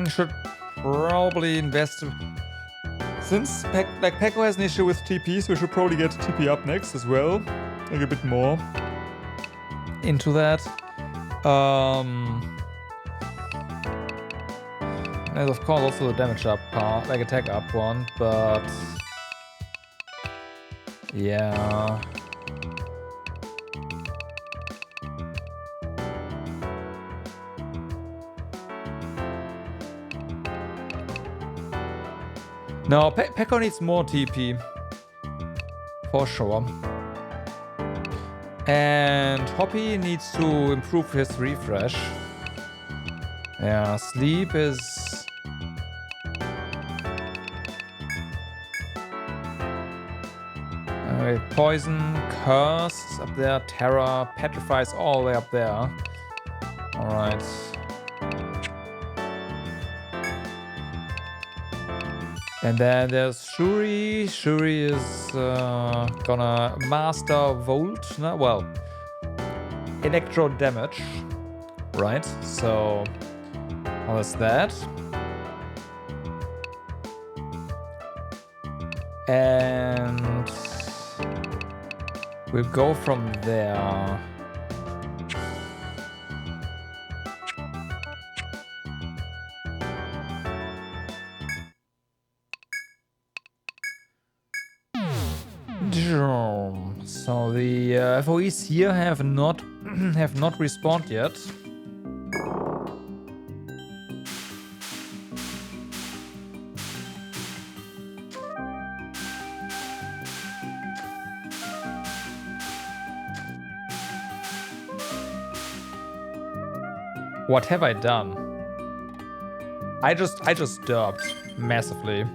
Should probably invest... Since Pekko has an issue with TPs, we should probably get TP up next as well. Like a bit more into that. And of course also the damage up part, like attack up one, but yeah. No, Pekko needs more TP for sure. And Hoppy needs to improve his refresh. Yeah, sleep is... poison, curse up there, terror, petrifies all the way up there. Alright. And then there's Shuri. Shuri is gonna master Volt. No, well, electro damage. Right, so how is that? And we'll go from there. So the FOEs here have not respawned yet. What have I done? I just derped massively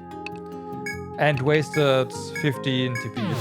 and wasted 15 TP.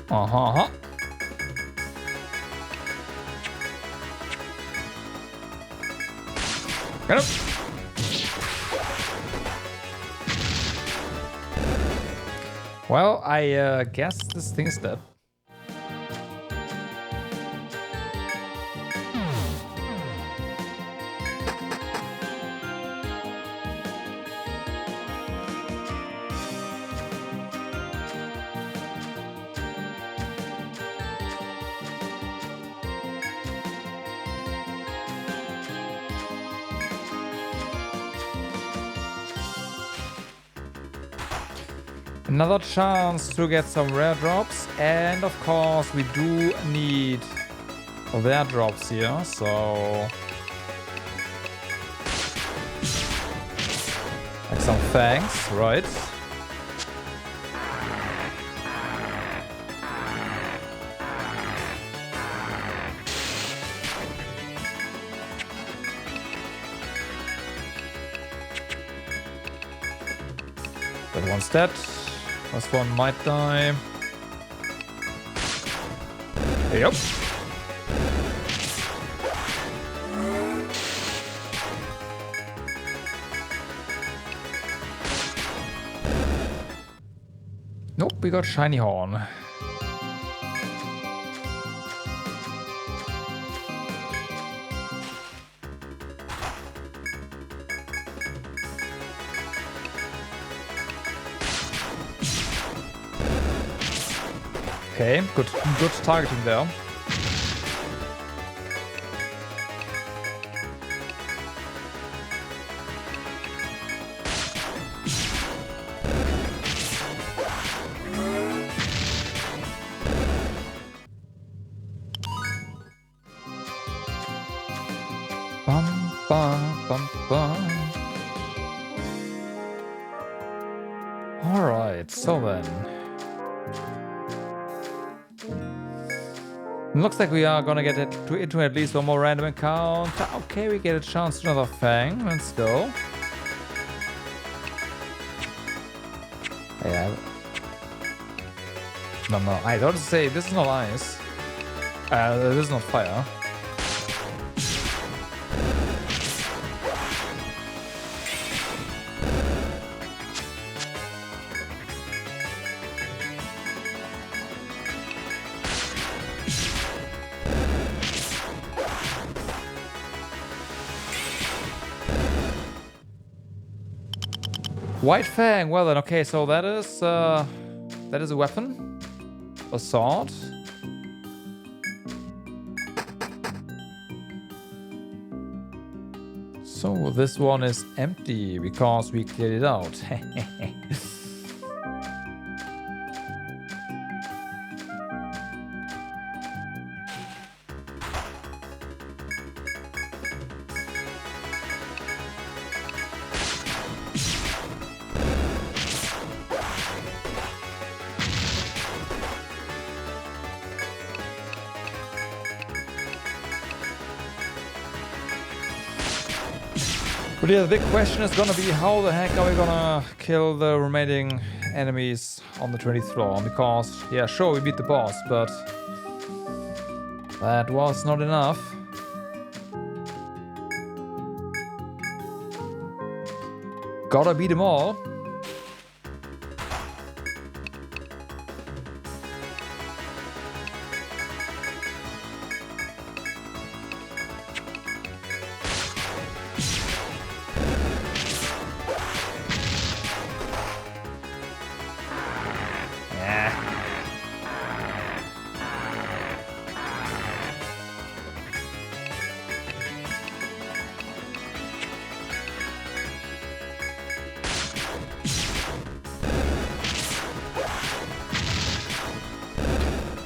Uh-huh. Get him. Well, I guess this thing is dead. Another chance to get some rare drops, and of course we do need rare drops here, so like some fangs, right? That one's dead. Last one might die. Yep. Nope, we got shiny horn. Okay, good targeting there. Bum, bum, bum, bum. All right, so then. Looks like we are gonna get into at least one more random encounter. Okay, we get a chance to another fang. Let's go. Yeah. No, I don't say this is not ice. This is not fire. White Fang, well then, okay, so that is a weapon, a sword. So this one is empty because we cleared it out. But yeah, the big question is gonna be how the heck are we gonna kill the remaining enemies on the 20th floor? Because, yeah, sure, we beat the boss, but that was not enough. Gotta beat them all.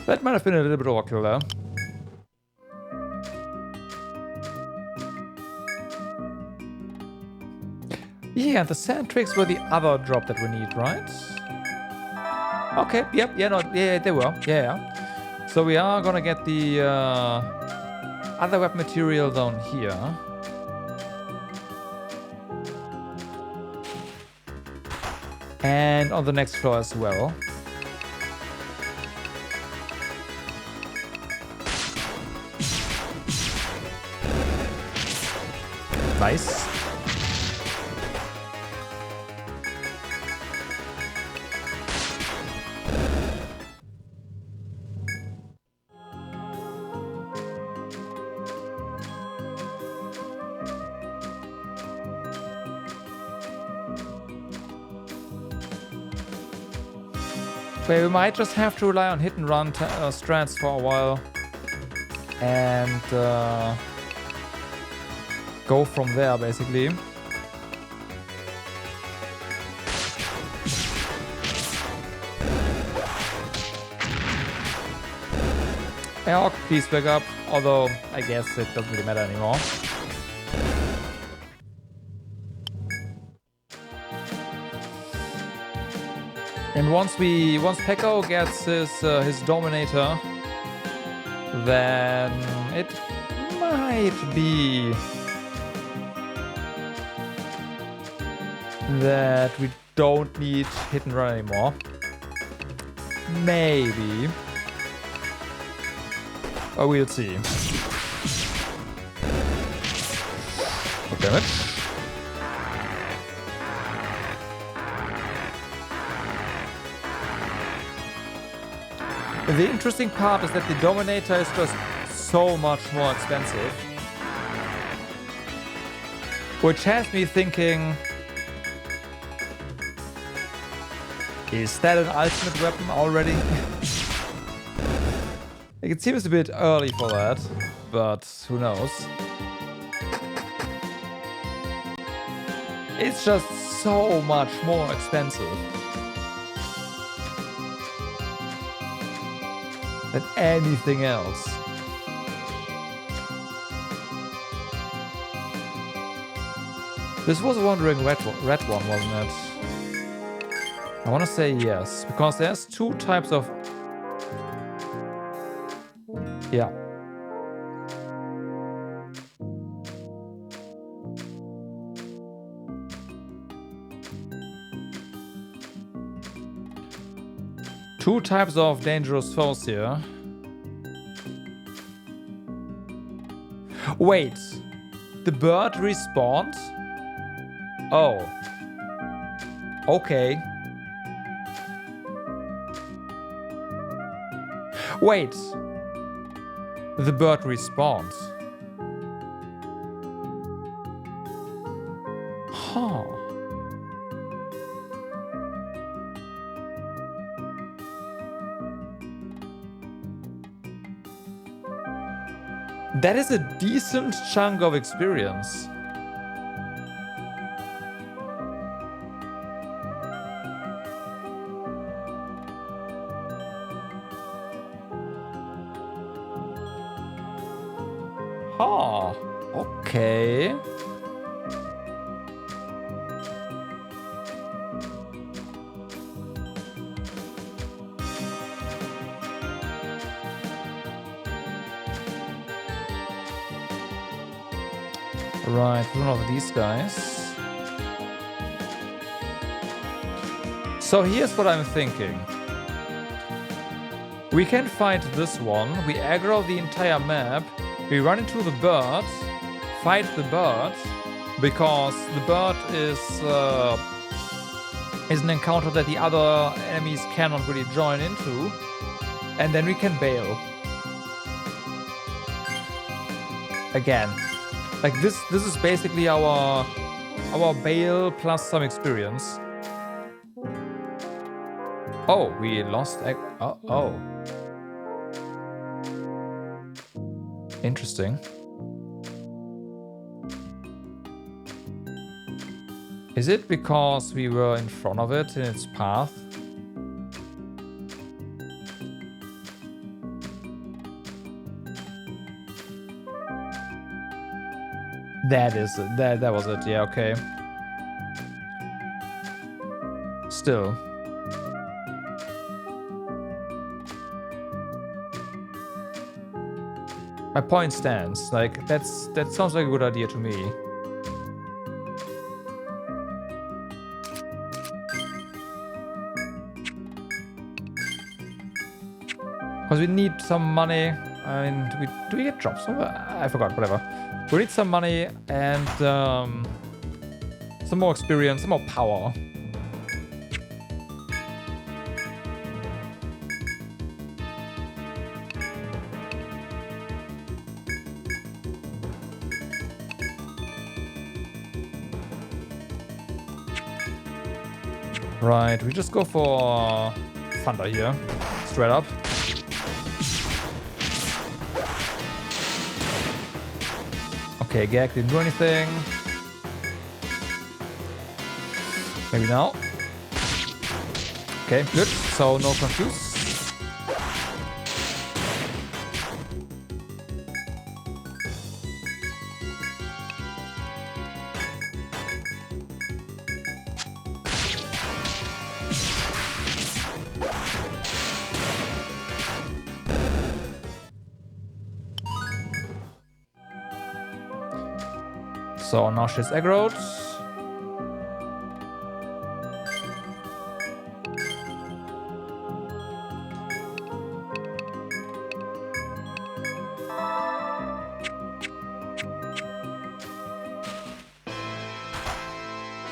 That might have been a little bit overkill there. Yeah, the sand tricks were the other drop that we need, right? Okay, yep, yeah, no, yeah, they were, yeah. So we are gonna get the other weapon material down here. And on the next floor as well. Nice. Okay, we might just have to rely on hit and run strats for a while. And go from there, basically. Hey, Hawk, please wake up. Although, I guess it doesn't really matter anymore. And once Pekko gets his Dominator, then it might be that we don't need hit and run anymore. Maybe. But we'll see. Oh, damn it. The interesting part is that the Dominator is just so much more expensive. Which has me thinking... Is that an ultimate weapon already? Like, it seems a bit early for that, but who knows? It's just so much more expensive than anything else. This was a wandering red one, wasn't it? I want to say yes, because there's two types of... Yeah. Two types of dangerous foes here. Wait, the bird respawned? Oh. Okay. Wait. The bird respawns. Huh. That is a decent chunk of experience. Huh. Okay. Right, one of these guys. So here's what I'm thinking. We can fight this one, we aggro the entire map, we run into the bird, fight the bird, because the bird is an encounter that the other enemies cannot really join into, and then we can bail. Again. Like this is basically our bail plus some experience. Oh, we lost. Oh. Interesting. Is it because we were in front of it in its path? That is it. That was it. Yeah, okay. Still. My point stands. Like, that sounds like a good idea to me. Because we need some money. And do we get drops? I forgot, whatever. We need some money and some more experience, some more power. Right, we just go for thunder here, straight up. Okay, Gag didn't do anything. Maybe now. Okay, good. So no confuse. So now she's aggroed.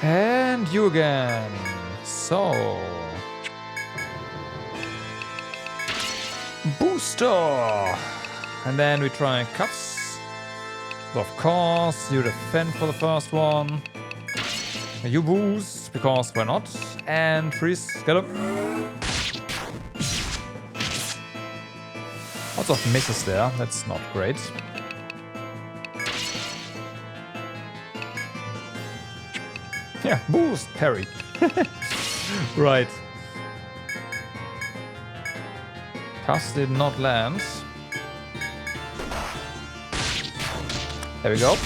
And you again. So. Booster. And then we try cuffs. Of course, you defend for the first one. You boost, because why not? And freeze, get up. Lots of misses there, that's not great. Yeah, boost, parry. Right. Cast did not land. There we go.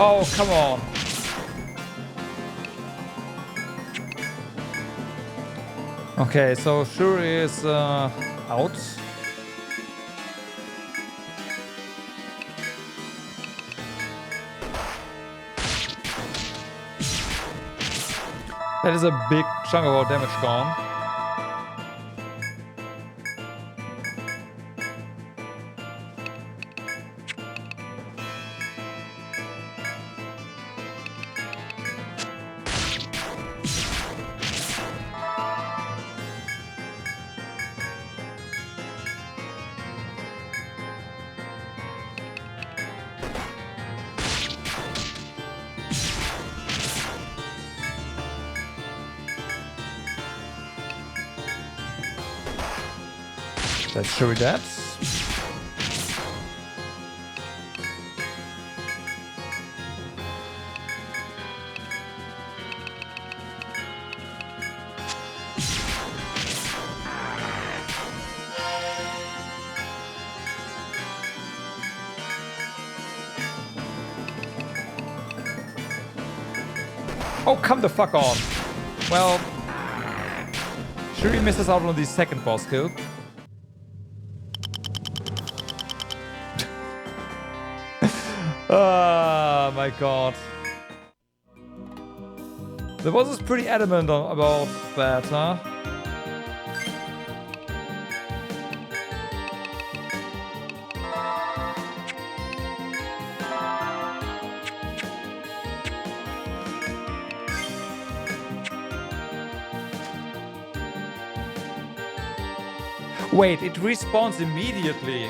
Oh, come on. Okay, so Shuri is out. That is a big chunk of our damage gone. Let's show that. Oh, come the fuck on. Well, Shuri misses out on the second boss kill. Oh my god. The boss is pretty adamant about that, huh? Wait, it respawns immediately.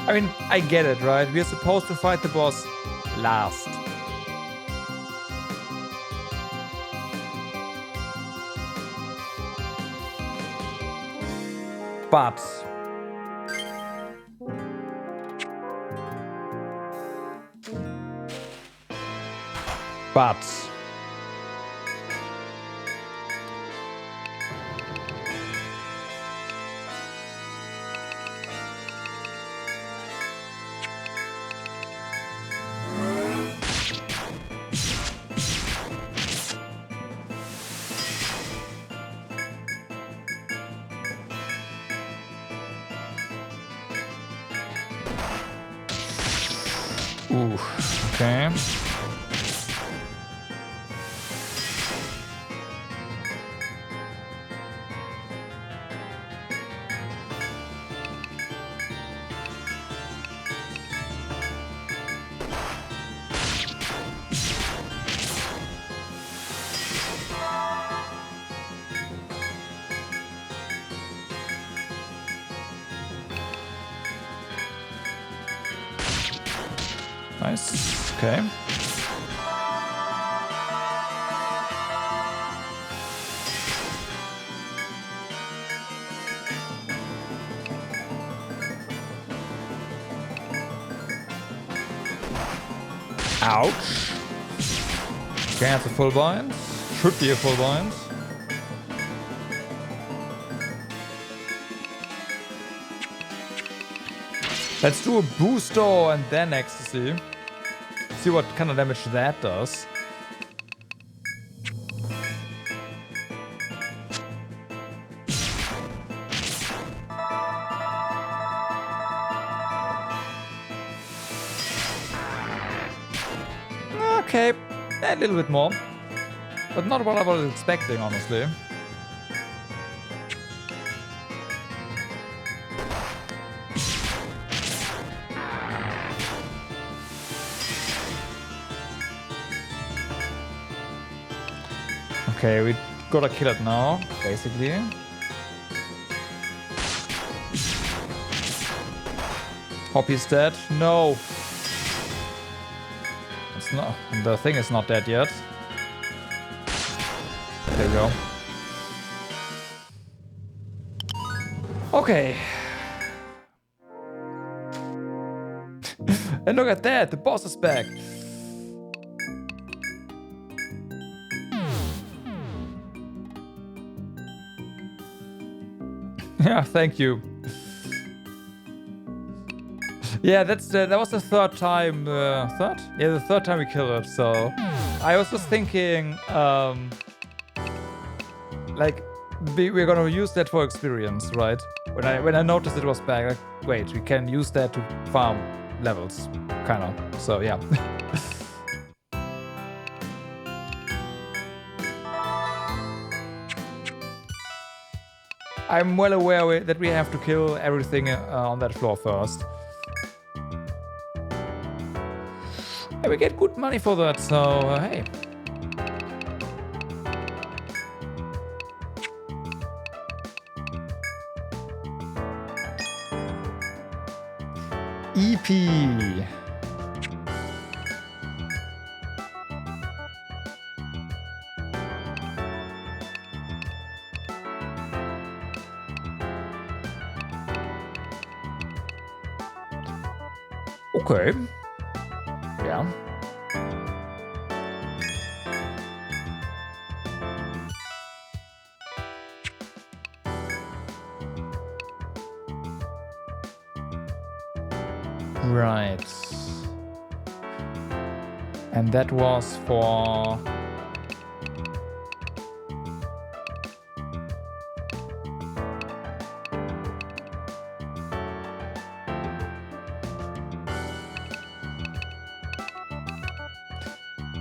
I mean, I get it, right? We're supposed to fight the boss last. But ooh, okay. Nice. Okay. Ouch. Okay, that's a full bind. Should be a full bind. Let's do a booster and then ecstasy. See what kind of damage that does. Okay, a little bit more. But not what I was expecting, honestly. Okay, we gotta kill it now, basically. Hoppy's dead. No! It's not. The thing is not dead yet. There we go. Okay. And look at that! The boss is back! Yeah, thank you. Yeah, that was the third time. Third? Yeah, the third time we killed it. So I was just thinking, like we're gonna use that for experience, right? When I noticed it was back, like, wait, we can use that to farm levels, kind of. So yeah. I'm well aware that we have to kill everything on that floor first. And we get good money for that, so hey. EP. Okay. Yeah. Right. And that was for...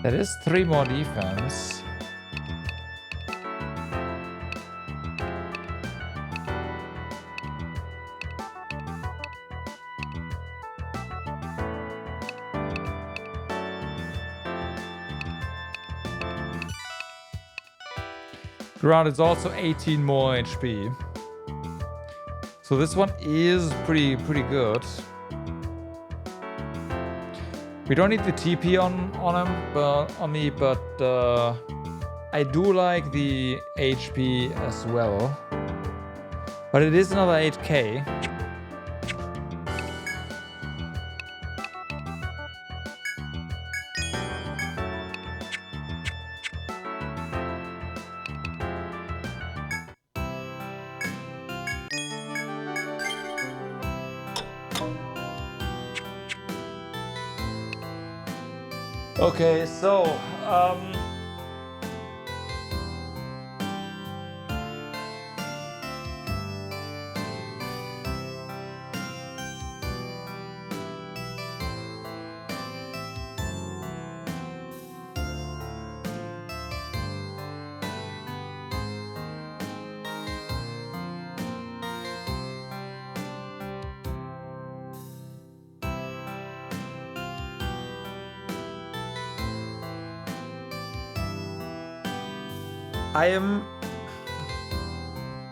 That is 3 more defense. Ground is also 18 more HP. So this one is pretty good. We don't need the TP on him, but on me, but I do like the HP as well. But it is another 8k. Okay, so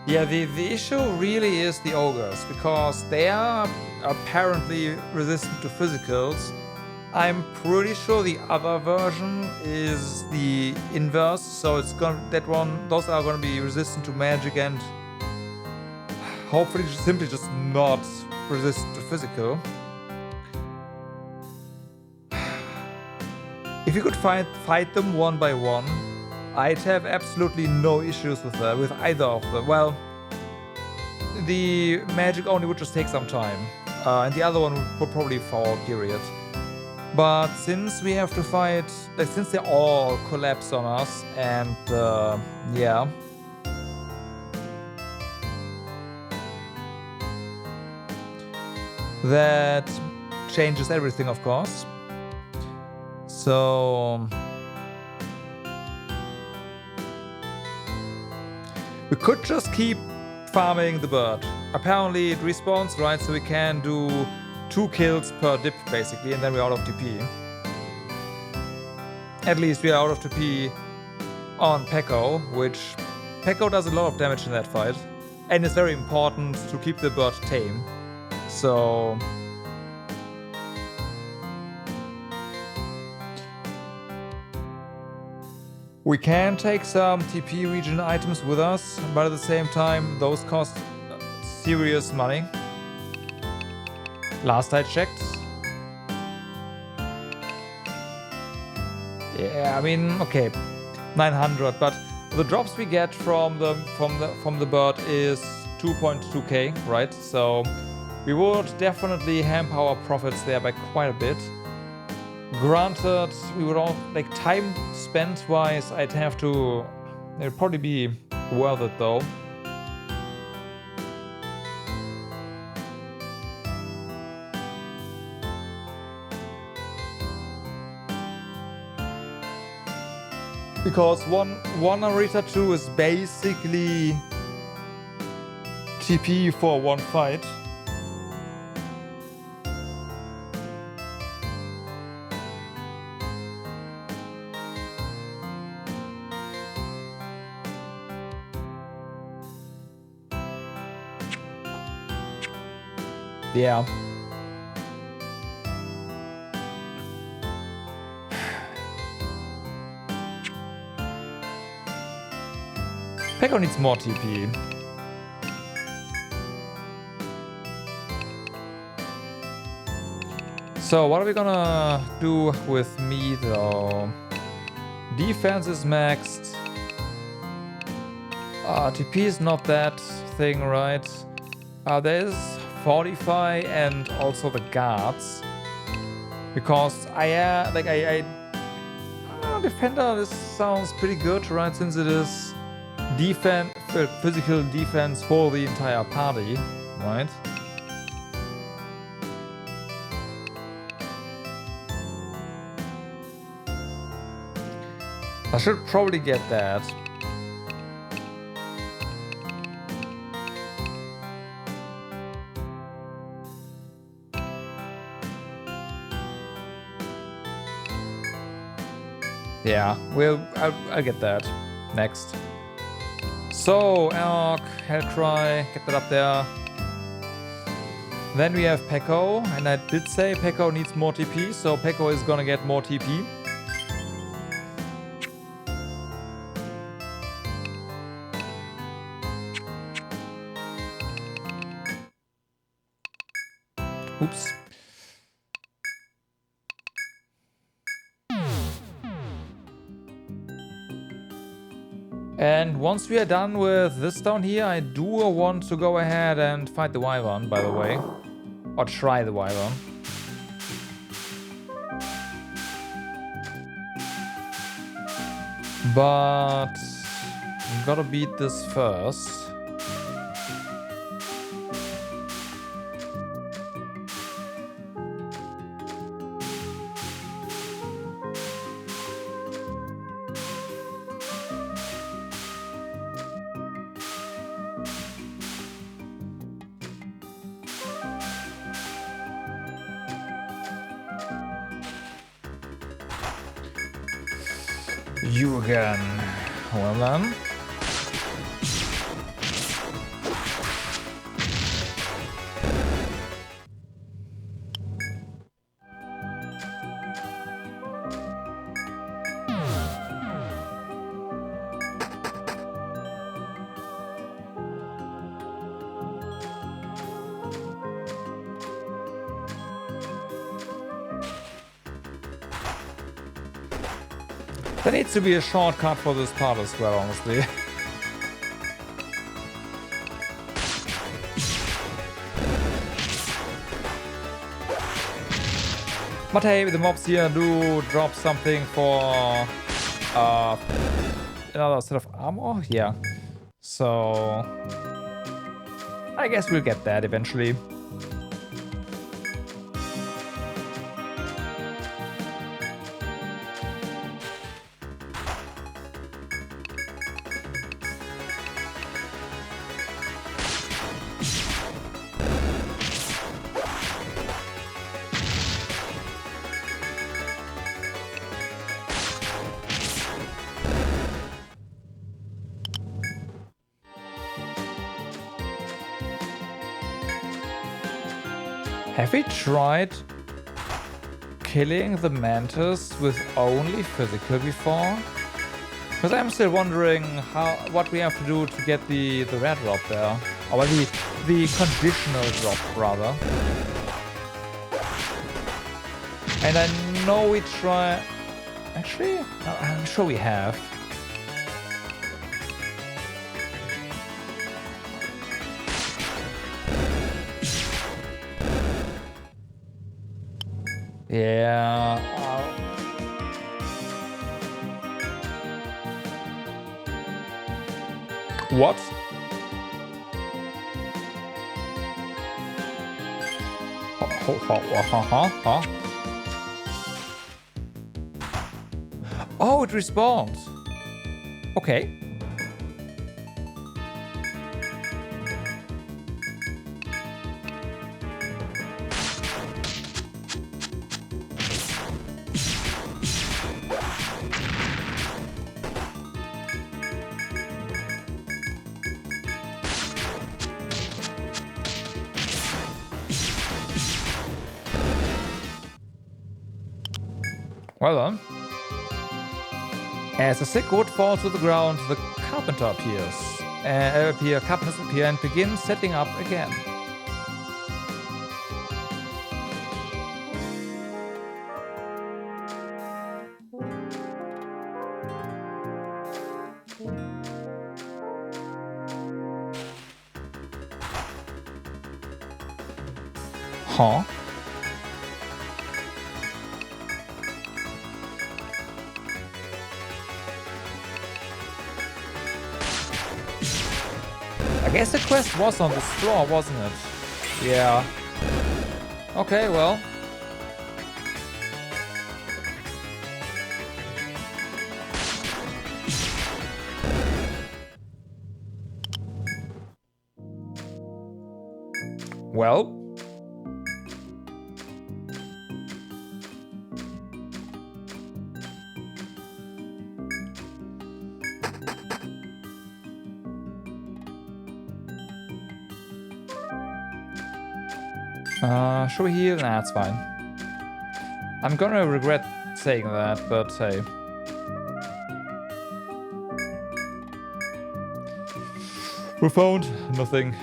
yeah, the issue really is the ogres, because they are apparently resistant to physicals. I'm pretty sure the other version is the inverse, so it's those are gonna be resistant to magic and hopefully simply just not resistant to physical. If you could fight them one by one, I'd have absolutely no issues with that, with either of them. Well, the magic only would just take some time, and the other one would probably fall, period. But since we have to fight, like, since they all collapse on us, and yeah. That changes everything, of course. So we could just keep farming the bird. Apparently it respawns, right? So we can do 2 kills per dip, basically, and then we're out of TP. At least we are out of TP on Peko, which Peko does a lot of damage in that fight. And it's very important to keep the bird tame. So we can take some TP region items with us, but at the same time, those cost serious money. Last I checked. Yeah, I mean, okay, 900, but the drops we get from the bird is 2.2k, right? So we would definitely hamper our profits there by quite a bit. Granted, we would all, like, time spent wise, I'd have to, it'd probably be worth it though. Because one Narita 2 is basically TP for one fight. Yeah. Peko needs more TP. So what are we gonna do with me though? Defense is maxed. TP is not that thing, right? There's Fortify and also the guards. Because Defender, this sounds pretty good, right? Since it is defense, physical defense for the entire party, right? I should probably get that. Yeah, I'll get that next. So, Ark, Hellcry, get that up there. Then we have Peko, and I did say Peko needs more TP, so Peko is gonna get more TP. Oops. And once we are done with this down here, I do want to go ahead and fight the Wyvern, by the way. Or try the Wyvern. But gotta beat this first. Jürgen. Well then. There needs to be a shortcut for this part as well, honestly. But hey, the mobs here do drop something for another set of armor. Yeah. So I guess we'll get that eventually. Have we tried killing the mantis with only physical before? Because I'm still wondering what we have to do to get the red drop there. Or the conditional drop, rather. And I know we try... Actually, I'm sure we have. Yeah. What? Oh, it respawns. Okay. Well done. As the sick wood falls to the ground, the carpenter appears. Carpenters appear and begin setting up again. Huh? I guess the quest was on this floor, wasn't it? Yeah. Okay, well. Well. Should we heal? Nah, it's fine. I'm gonna regret saying that, but hey. We found nothing.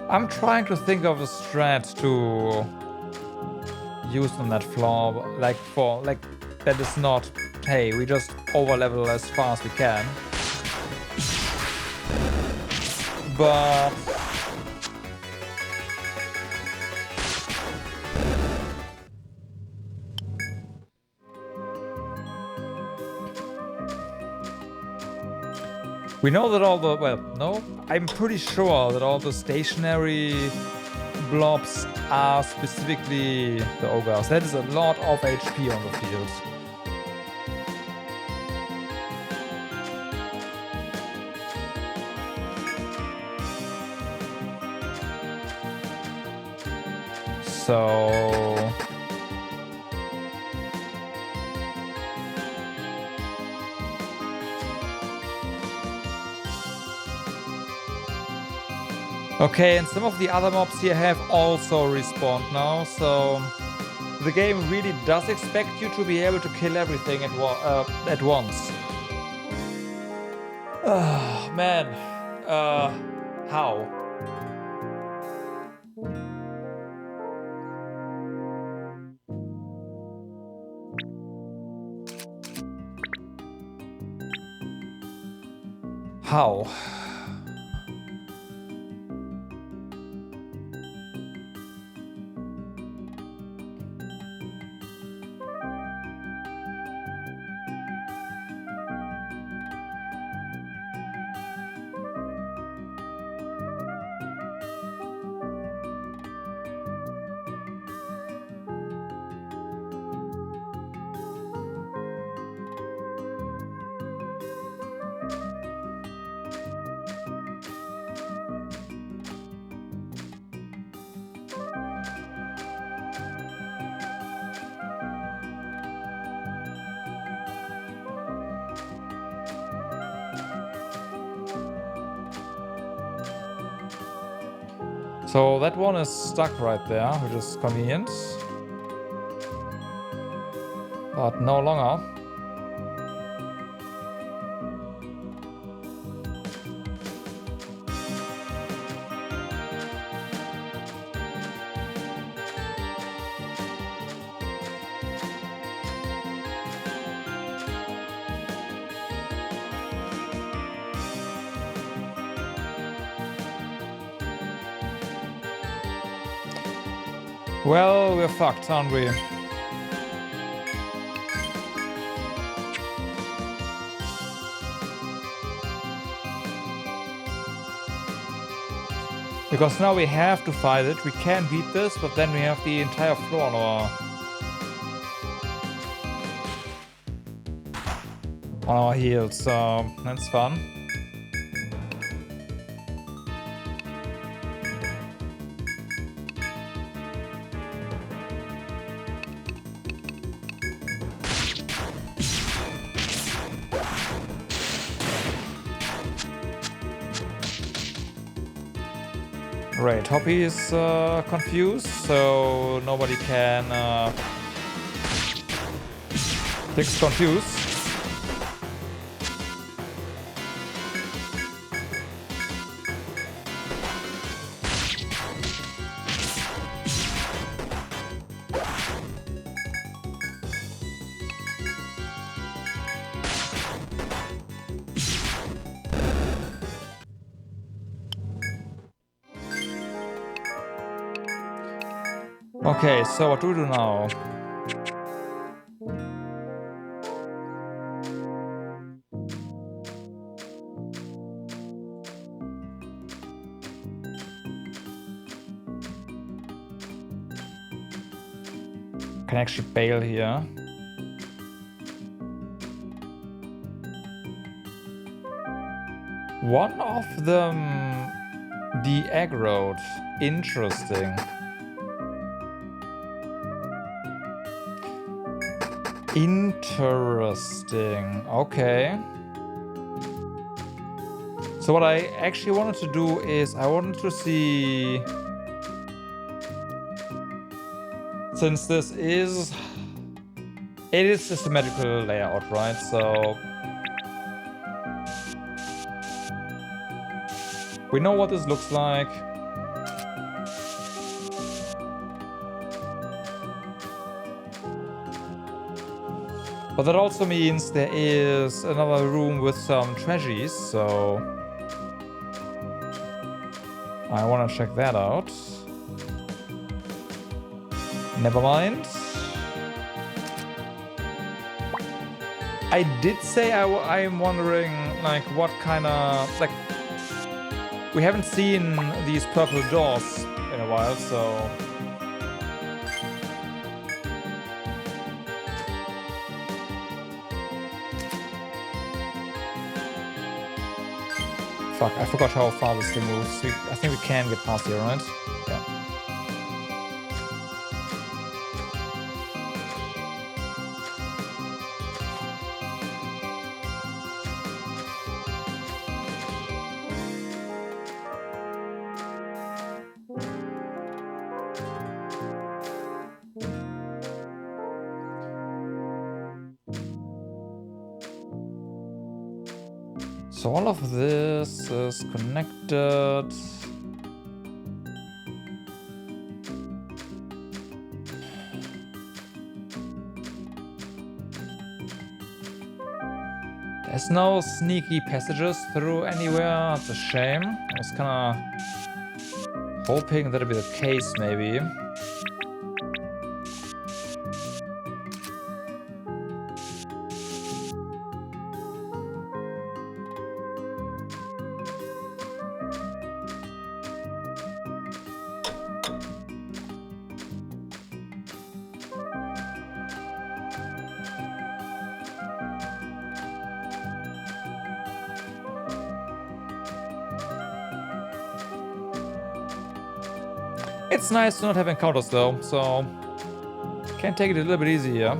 I'm trying to think of a strat to use on that floor, like that is not, hey, we just overlevel as far as we can. But we know that all the, well, no, I'm pretty sure that all the stationary blobs are specifically the ogres. That is a lot of HP on the field. So... Okay, and some of the other mobs here have also respawned now, so the game really does expect you to be able to kill everything at once. Man, how? How? So that one is stuck right there, which is convenient. But no longer. Well, we're fucked, aren't we? Because now we have to fight it. We can beat this, but then we have the entire floor on our heels, so that's fun. Great, Hoppy is confused, so nobody can fix confused. Okay, so what do we do now? Can actually bail here. One of them de-aggroed. Interesting. Interesting. Okay. So what I actually wanted to do is I wanted to see, since this is, it is a symmetrical layout, right? So we know what this looks like. But that also means there is another room with some treasures, so I want to check that out. Never mind. I did say I am wondering, like, what kind of, like, we haven't seen these purple doors in a while, so fuck, I forgot how far this thing moves. I think we can get past here, right? Yeah. So all of this is connected. There's no sneaky passages through anywhere. It's a shame. I was kinda hoping that'd be the case, maybe. It's nice to not have encounters though, so can take it a little bit easier.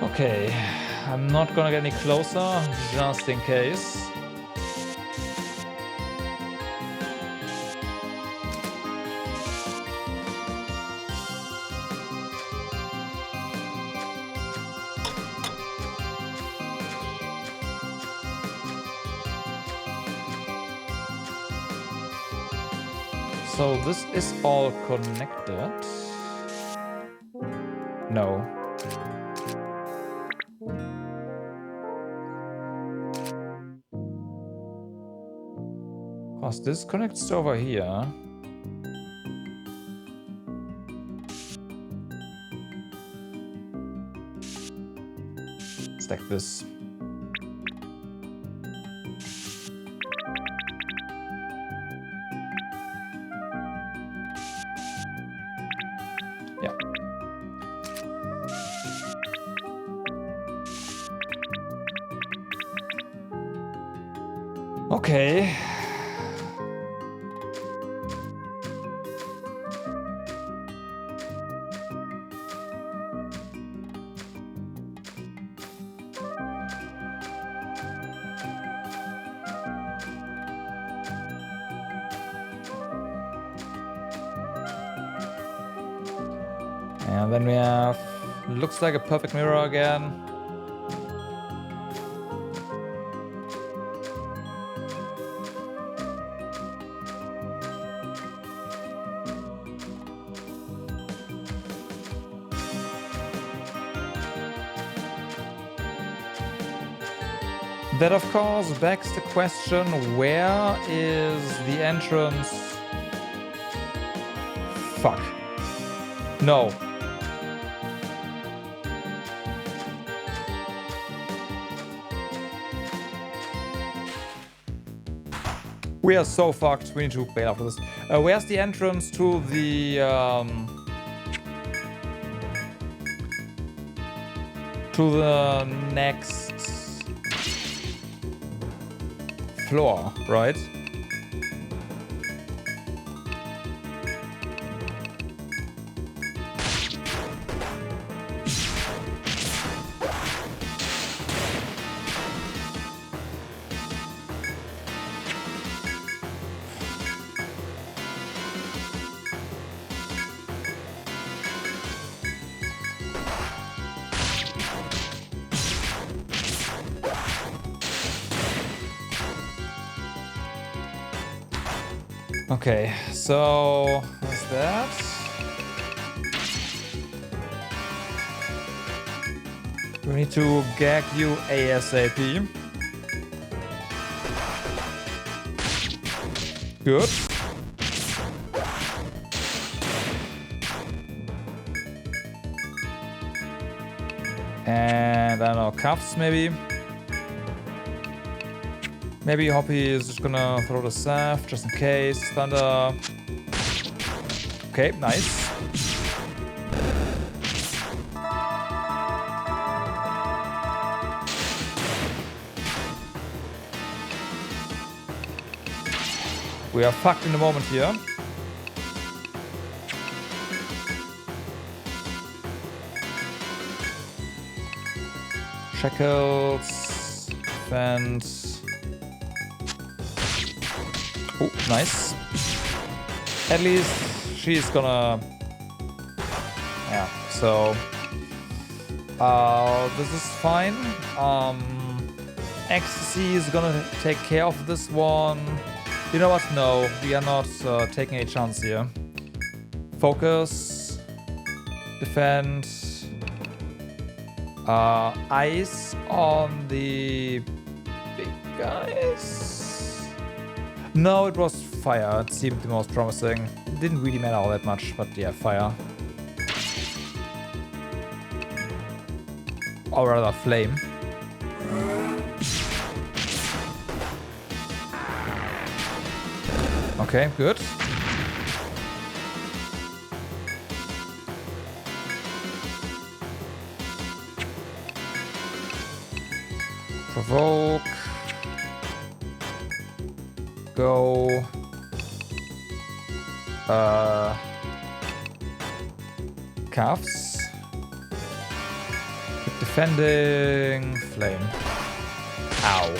Okay, I'm not gonna get any closer, just in case. So this is all connected. No. Cause this connects to over here. It's like this. Yeah. Okay. And then we have, looks like a perfect mirror again. That of course begs the question, where is the entrance? Fuck. No. We are so fucked. We need to bail after this. Where's the entrance to the next floor, right? Okay, so what's that? We need to gag you ASAP. Good. And I don't know, cuffs maybe. Maybe Hoppy is just gonna throw the Saf just in case. Thunder. Okay, nice. We are fucked in the moment here. Shackles. Fence. Oh, nice. At least she's gonna... Yeah, so... this is fine. Ecstasy is gonna take care of this one. You know what? No, we are not taking a chance here. Focus. Defend. Ice on the big guys. No, it was fire. It seemed the most promising. It didn't really matter all that much, but yeah, fire. Or rather, flame. Okay, good. Provoke. Go. Calves. Keep defending. Flame. Ow.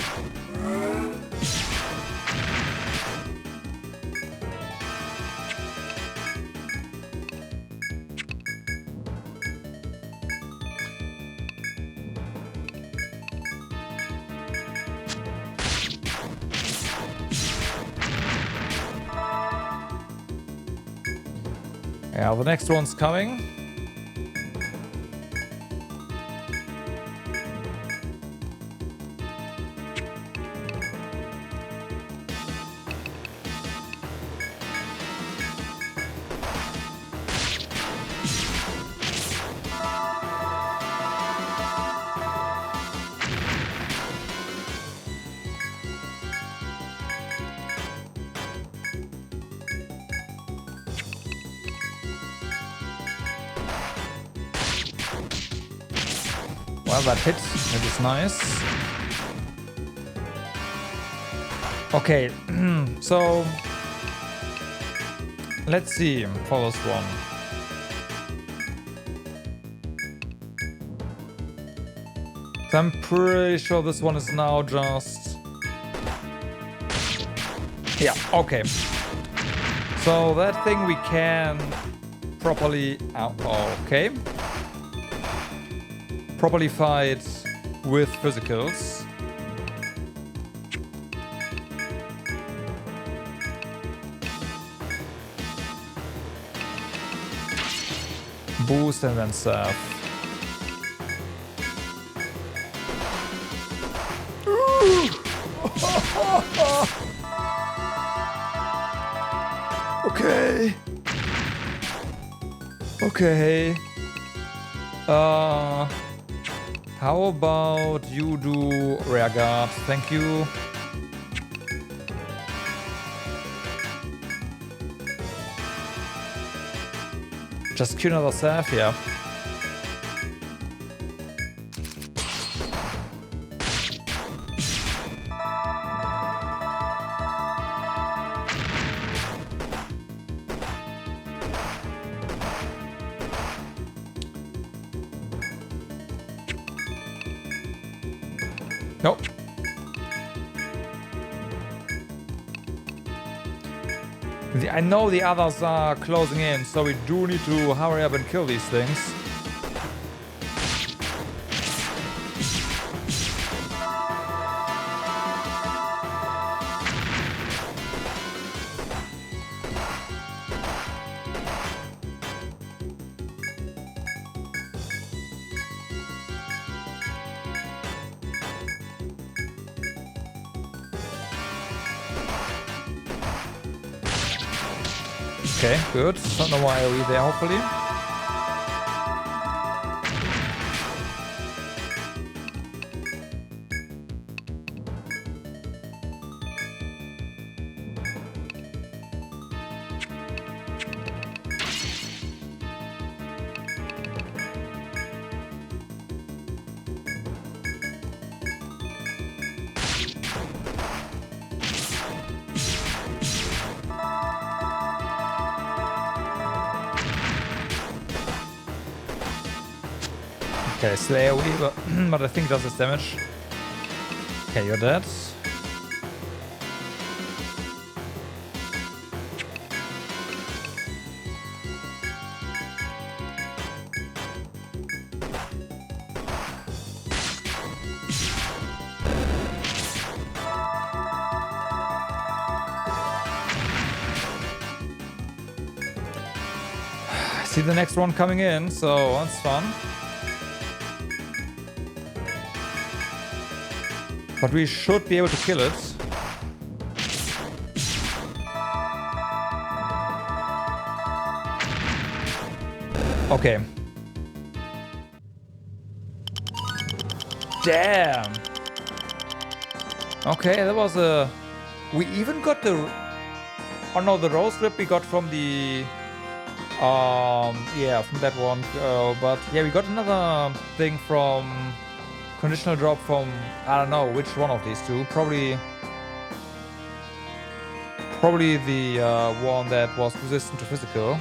Yeah, the next one's coming. Well, that hit. That is nice. Okay, so let's see for this one. So I'm pretty sure this one is now just... Yeah, okay. So that thing we can properly... okay. Properly fight with physicals. Boost and then surf. Okay. Okay. How about you do rear guard? Thank you. Just cue another surf, yeah. Nope. I know the others are closing in, so we do need to hurry up and kill these things. Okay, good. Don't know why are we there, hopefully. Okay, Slayer Weaver, but I think does this damage. Okay, you're dead. I see the next one coming in, so that's fun. But we should be able to kill it. Okay. Damn. Okay, that was a... We even got the... Oh no, the rose rip we got from the... yeah, from that one. But yeah, we got another thing from... Conditional drop from, I don't know which one of these two. Probably the one that was resistant to physical.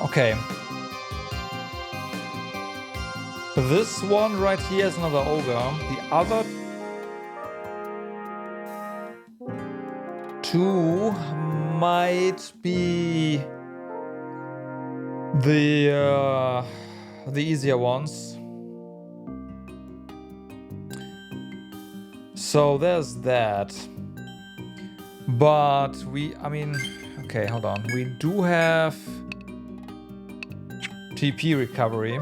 Okay. This one right here is another ogre. The other two might be the easier ones. So there's that. But I mean, okay, hold on. We do have TP recovery.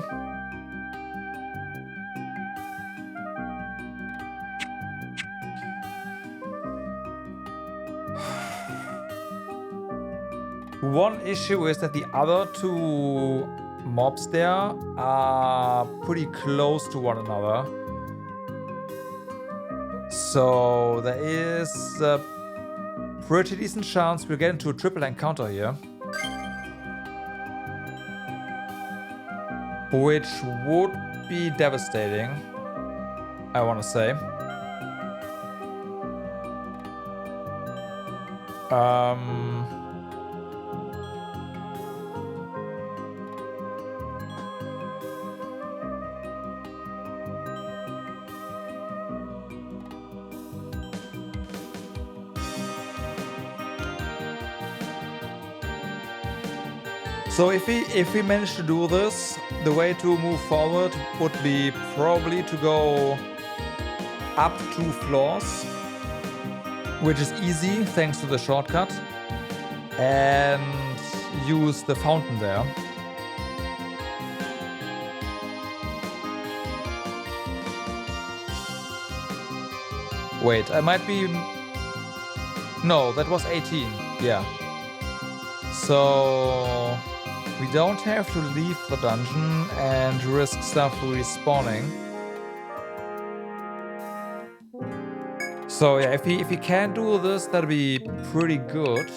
One issue is that the other two mobs there are pretty close to one another. So there is a pretty decent chance we'll get into a triple encounter here. Which would be devastating, I want to say. So if we manage to do this, the way to move forward would be probably to go up 2 floors, which is easy thanks to the shortcut, and use the fountain there. Wait, I might be... No, that was 18, yeah. So... we don't have to leave the dungeon and risk stuff respawning. So yeah, if he can do this, that'd be pretty good.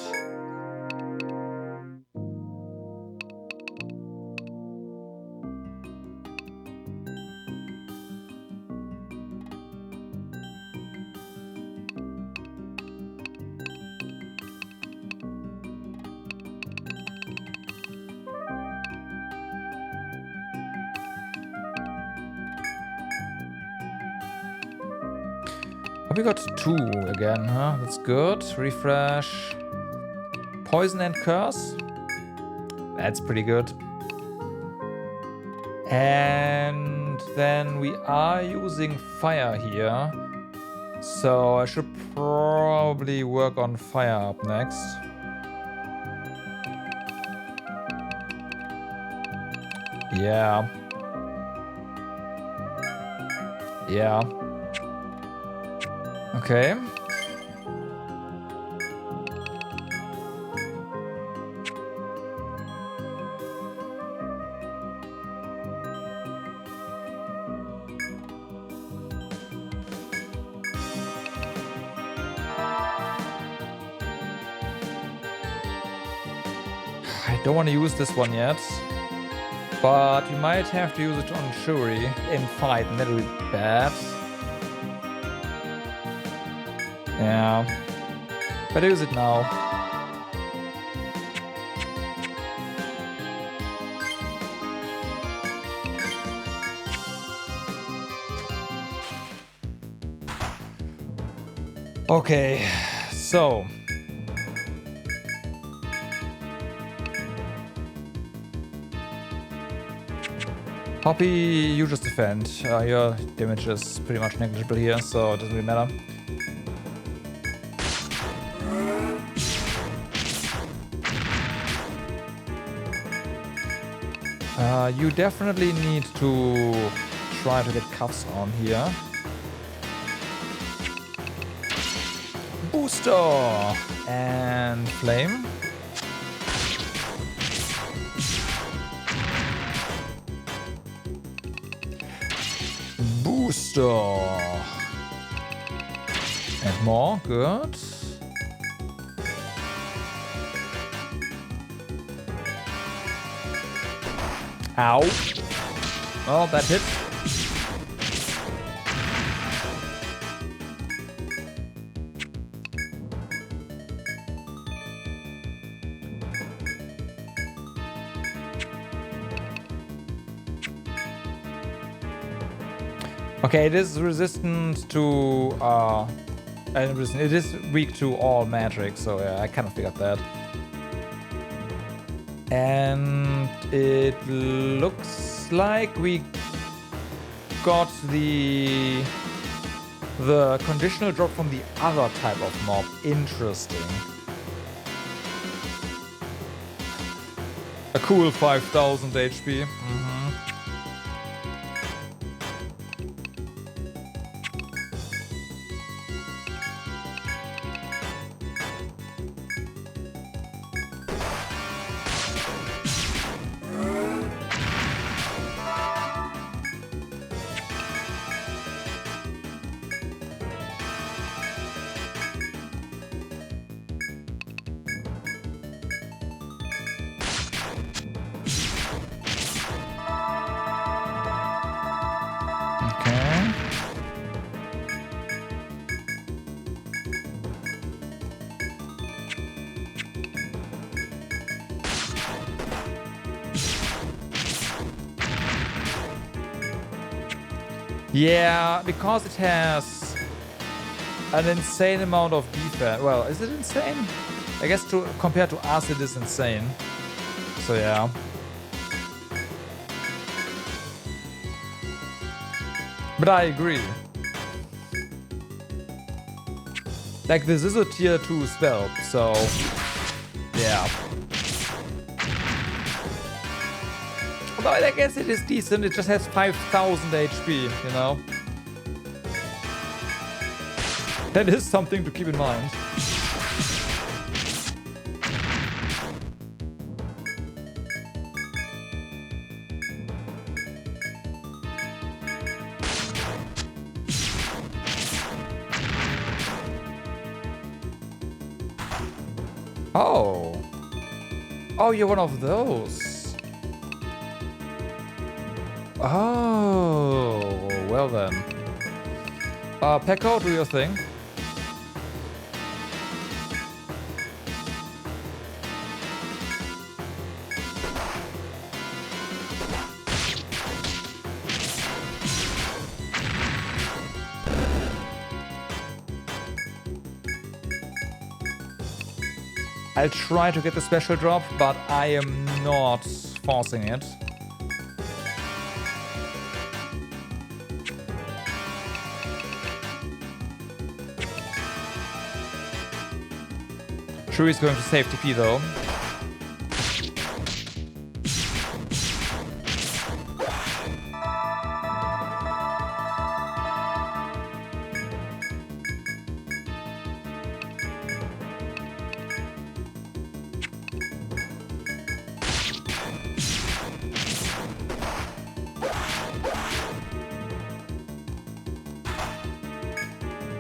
We got 2 again, huh? That's good. Refresh. Poison and Curse. That's pretty good. And then we are using fire here. So I should probably work on fire up next. Yeah. Yeah. Okay. I don't want to use this one yet, but we might have to use it on Shuri in fight, and that'll be bad. Yeah. Better use it now. Okay, so Poppy, you just defend. Your damage is pretty much negligible here, so it doesn't really matter. You definitely need to try to get cuffs on here. Booster and flame. Booster and more. Good. Ow. Oh, that hit. Okay, it is resistant to it is weak to all magic, so yeah, I kind of figured that. And it looks like we got the conditional drop from the other type of mob. Interesting. A cool 5000 HP. Yeah, because it has an insane amount of defense. Well, is it insane? I guess compared to us, it is insane. So yeah. But I agree. Like, this is a tier 2 spell, so yeah. Although I guess it is decent, it just has 5000 HP, you know? That is something to keep in mind. Oh. Oh, you're one of those. Oh, well then. Pekko, do your thing. I'll try to get the special drop, but I am not forcing it. Shui's going to save TP though.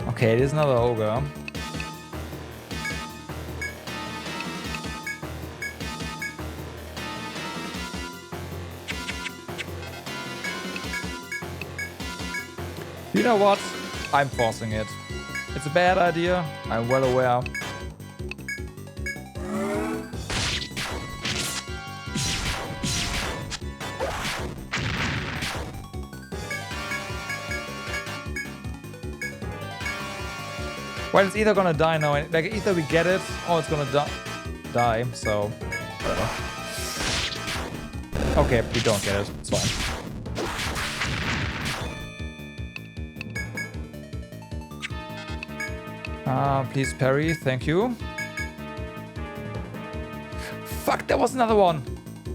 Okay, it is another ogre. You know what? I'm forcing it. It's a bad idea, I'm well aware. Well, it's either gonna die now, like either we get it or it's gonna die, so whatever. Okay, we don't get it, it's fine. Please parry, thank you. Fuck, there was another one.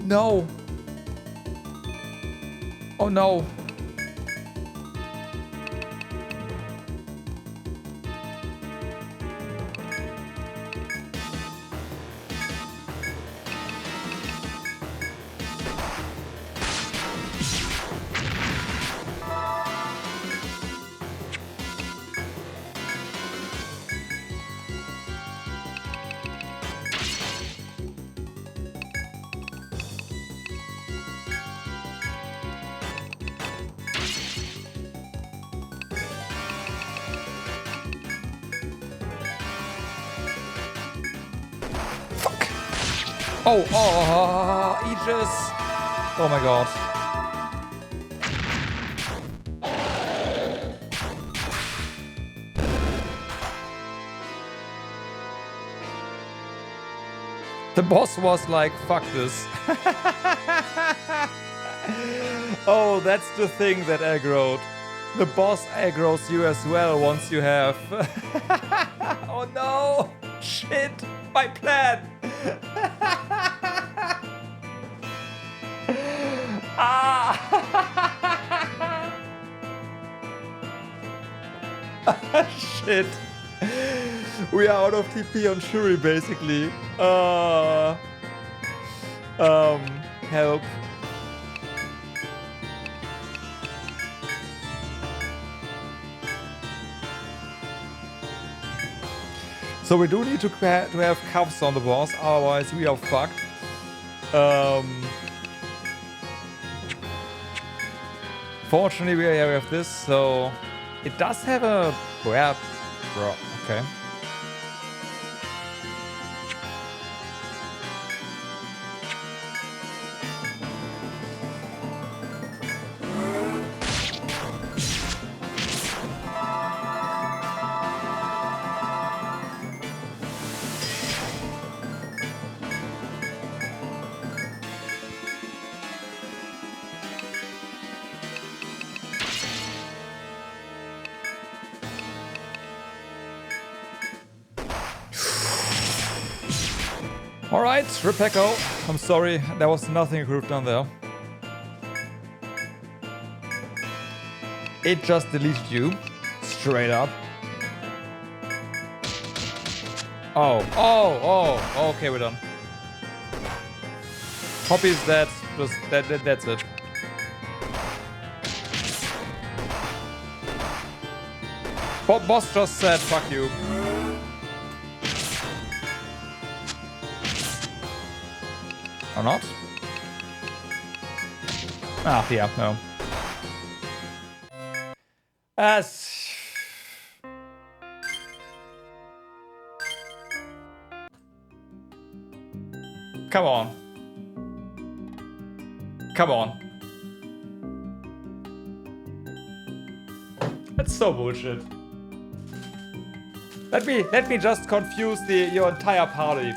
No. Oh no. Oh, Aegis! Oh my god. The boss was like, fuck this. Oh, that's the thing that aggroed. The boss aggroes you as well once you have... Oh no! Shit! My plan! Ah! Shit. We are out of TP on Shuri basically. Help. So we do need to have cuffs on the boss, otherwise we are fucked. Fortunately we have this, so it does have a grab. Okay. Alright, Repecco. I'm sorry, there was nothing you could have done there. It just deleted you. Straight up. Oh, okay, we're done. Poppy's dead. Just that's it. Boss just said fuck you. Or not? Ah, yeah, no. Come on. Come on. That's so bullshit. Let me just confuse your entire party.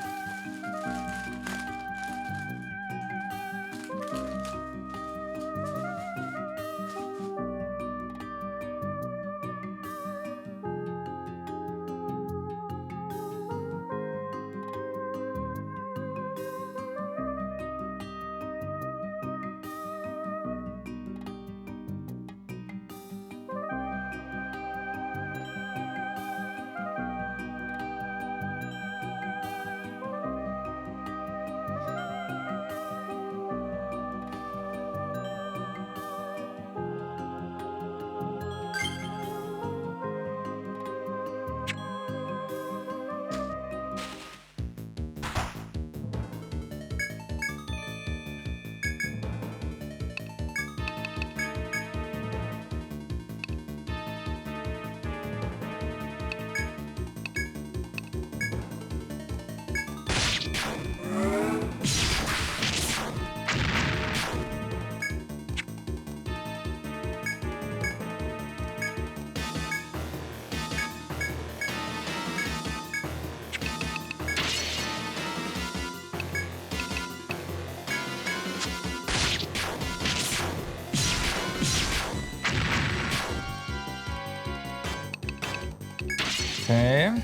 Okay.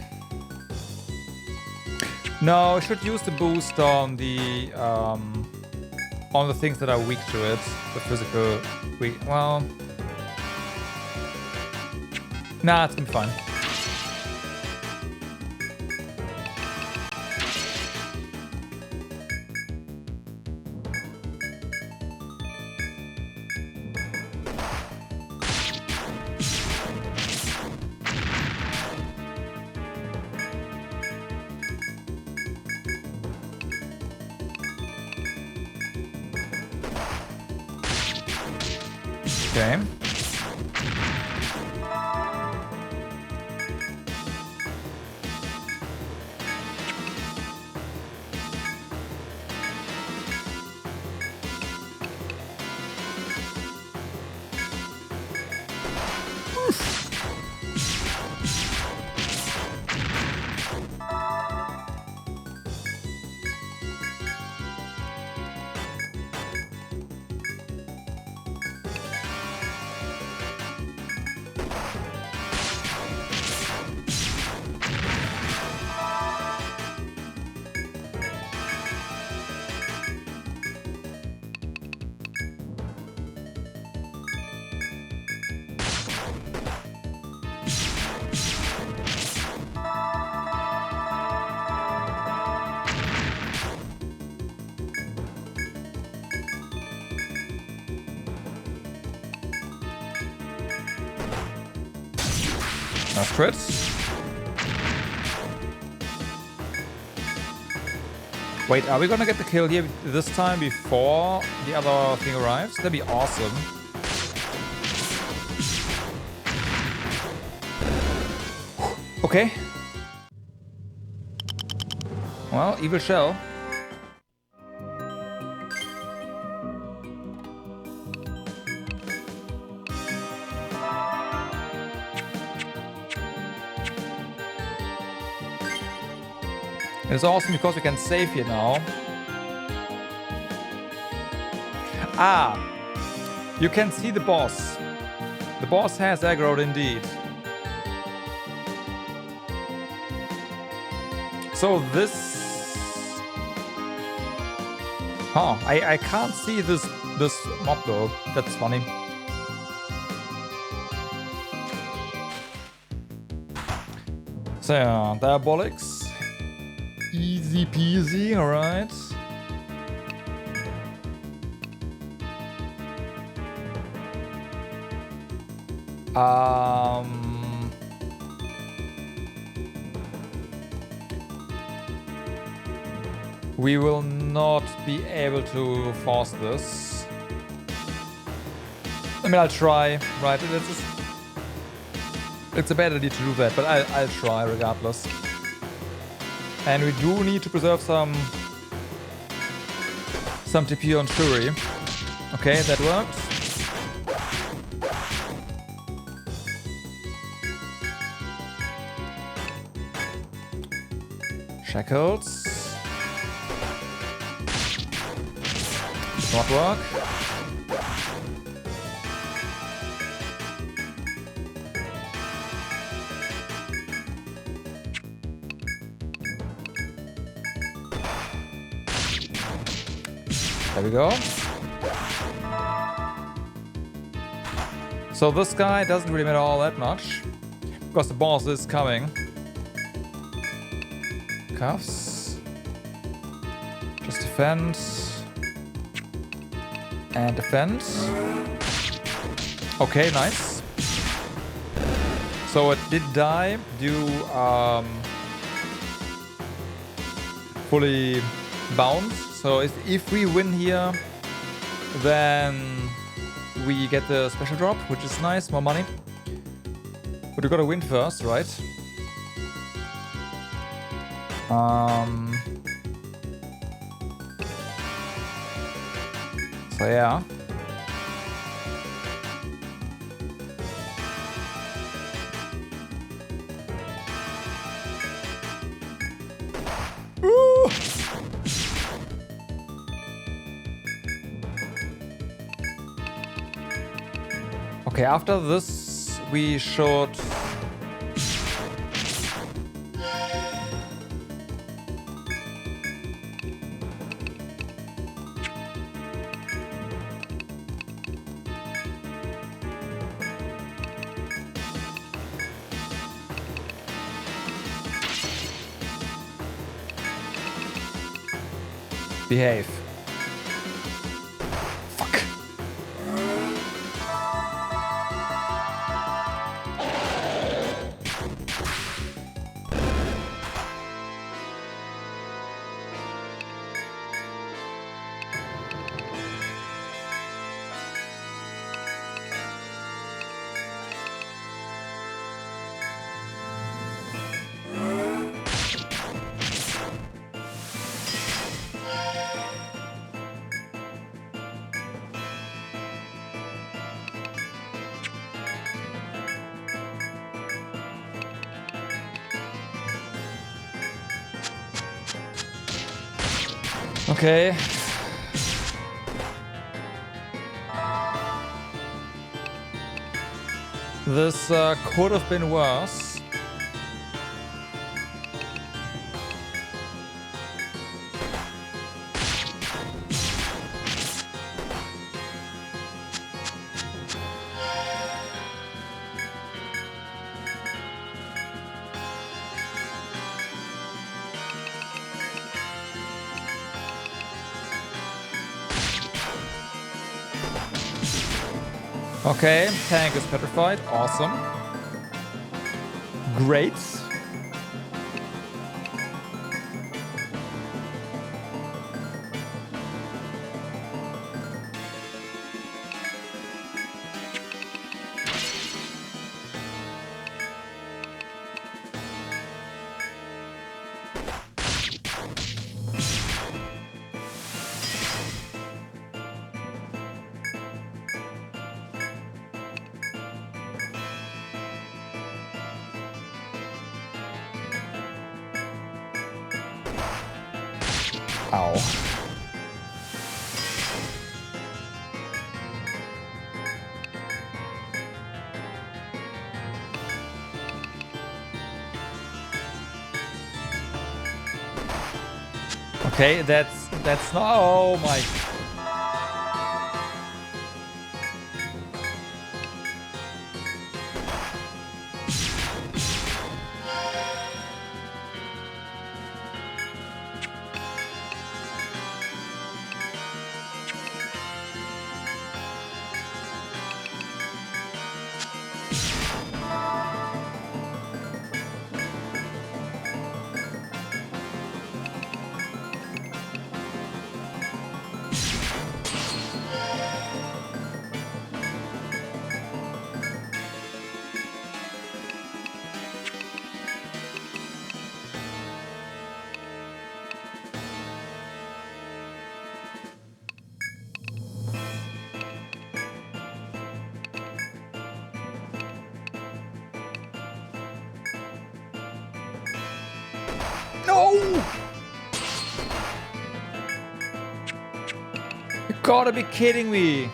No, I should use the boost on the things that are weak to it. The physical weak. Well, nah, it's gonna be fine. Okay. Nice crits. Wait, are we gonna get the kill here this time before the other thing arrives? That'd be awesome. Okay. Well, evil shell. It's awesome because we can save here now. Ah! You can see the boss. The boss has aggroed indeed. So this... Huh, I can't see this mob though. That's funny. So yeah, Diabolics. Easy peasy, alright. We will not be able to force this. I mean, I'll try, right? It's a bad idea to do that, but I'll try regardless. And we do need to preserve some TP on Shuri. Okay, that worked. Shackles. Does not work. There we go. So this guy doesn't really matter all that much because the boss is coming. Cuffs. Just defend. And defend. Okay, nice. So it did die due fully bound. So if we win here, then we get the special drop, which is nice, more money. But we gotta win first, right? So yeah. Woo! Okay, after this we should Behave. Fuck. Okay. This could have been worse. Okay, tank is petrified. Awesome. Great. Ow. Okay, that's not. Oh my. No! You gotta be kidding me.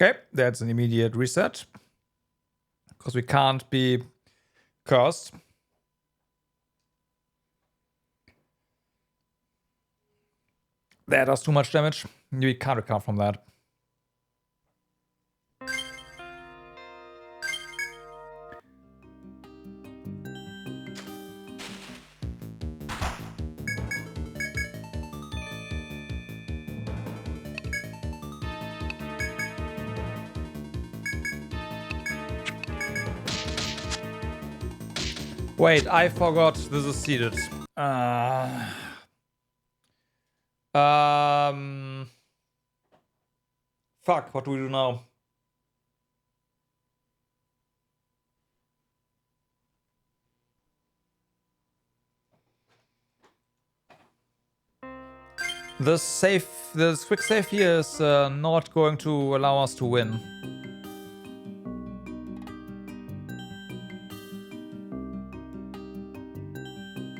Okay, that's an immediate reset. Because we can't be cursed. That does too much damage. We can't recover from that. Wait, I forgot this is seated. Fuck, what do we do now? The quick save here is not going to allow us to win.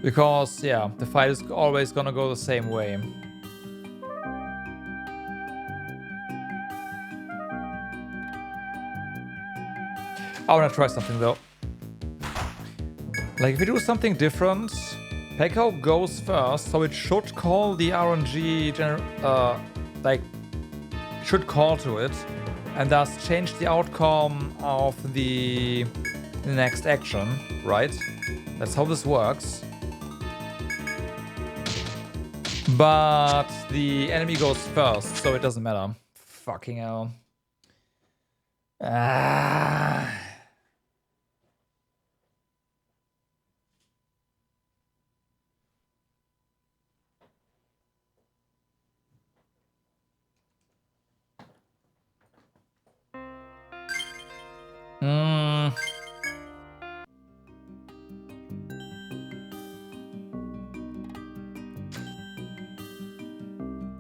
Because, yeah, the fight is always gonna go the same way. I wanna try something though. Like, if we do something different, Pekko goes first, so it should call the RNG, should call to it, and thus change the outcome of the next action, right? That's how this works. But the enemy goes first, so it doesn't matter. Fucking hell.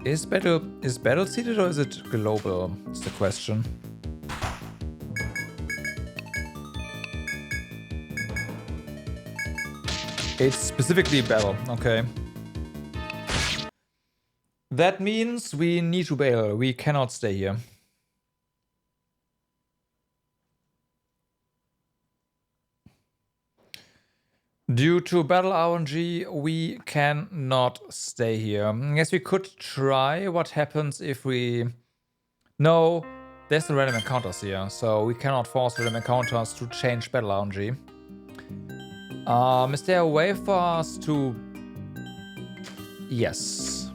Is battle seated or is it global? Is the question. It's specifically battle, okay. That means we need to bail. We cannot stay here. Due to battle RNG, we cannot stay here. Yes, we could try what happens if we... No, there's no random encounters here, so we cannot force random encounters to change battle RNG. Is there a way for us to... Yes.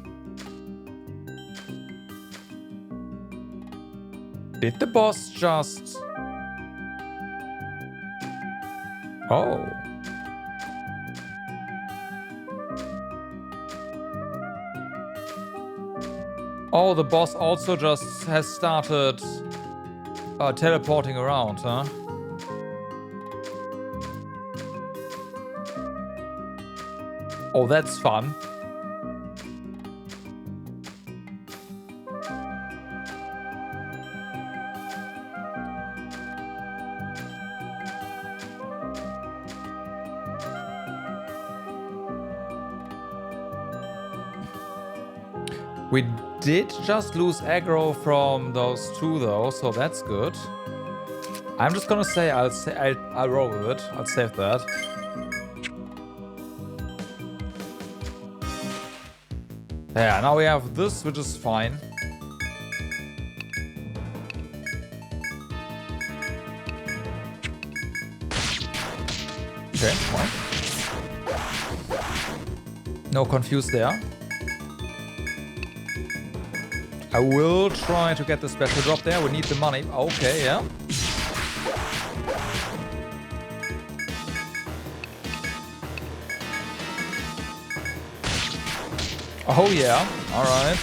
Did the boss just... Oh. Oh, the boss also just has started teleporting around, huh? Oh, that's fun. We did just lose aggro from those two though, so that's good. I'm just gonna say I'll roll with it. I'll save that. Yeah, now we have this, which is fine. Okay, fine. No confuse there. I will try to get the special drop there. We need the money. Okay, yeah. Oh yeah, all right.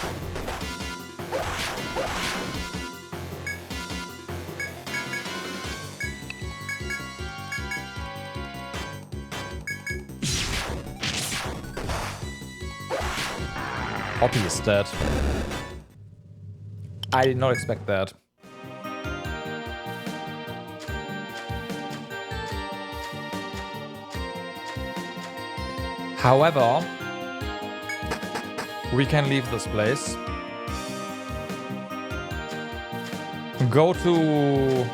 Poppy is dead. I did not expect that. However, we can leave this place. Go to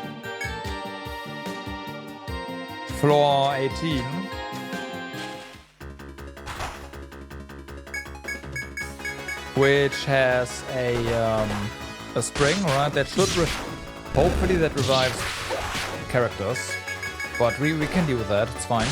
floor 18. Which has a spring, right? That should hopefully that revives characters. But we can deal with that, it's fine.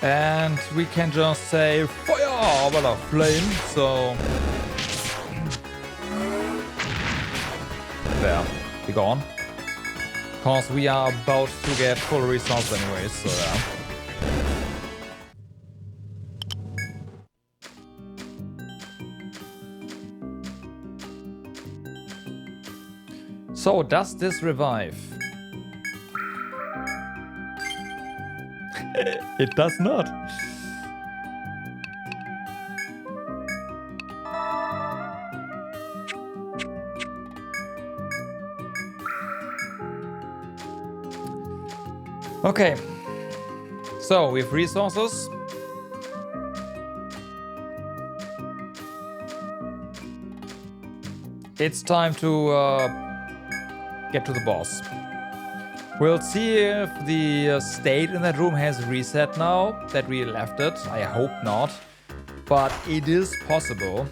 And we can just say fire, well, a flame, so there, be gone. Because we are about to get full resource anyways, so yeah. So, does this revive? It does not. Okay. So, we have resources. It's time to get to the boss. We'll see if the state in that room has reset now that we left it. I hope not, but it is possible.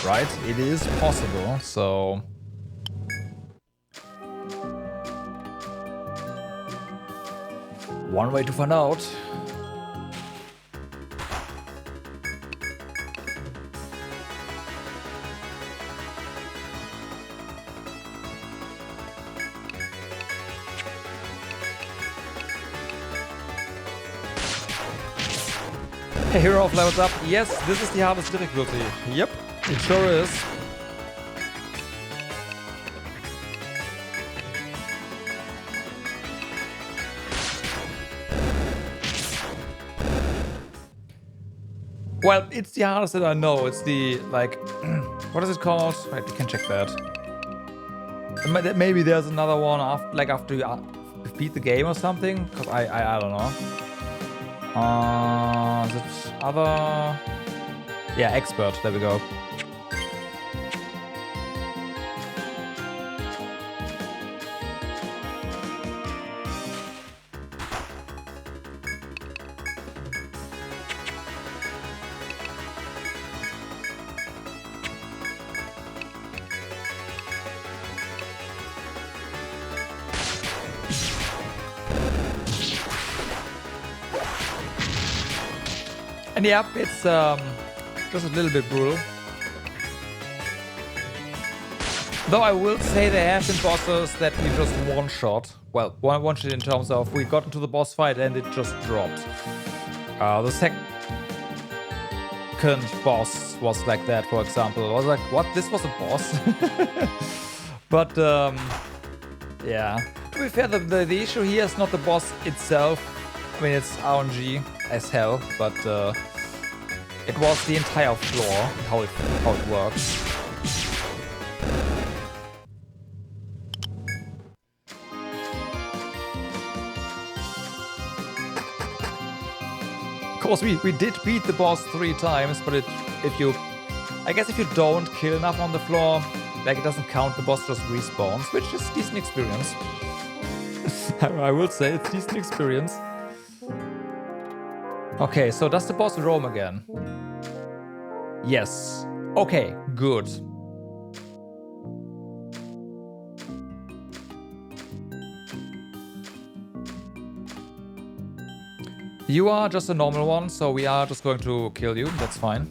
Right, it is possible, so... One way to find out. Hey, Hero of levels up. Yes, this is the hardest difficulty. Yep, it sure is. Well, it's the hardest that I know. It's the, like, what is it called? Right, we can check that. Maybe there's another one after, like, after you beat the game or something. Because I don't know. Is it other? Yeah, expert. There we go. And yep, it's just a little bit brutal. Though I will say there have been bosses that we just one-shot. Well, one-shot in terms of we got into the boss fight and it just dropped. The second boss was like that, for example. I was like, what? This was a boss? But, yeah. To be fair, the issue here is not the boss itself. I mean, it's RNG as hell, but it was the entire floor, how it works. Of course, we did beat the boss 3 times, but I guess if you don't kill enough on the floor, like, it doesn't count, the boss just respawns, which is decent experience. I will say it's decent experience. Okay, so does the boss roam again? Yes. Okay, good. You are just a normal one, so we are just going to kill you. That's fine.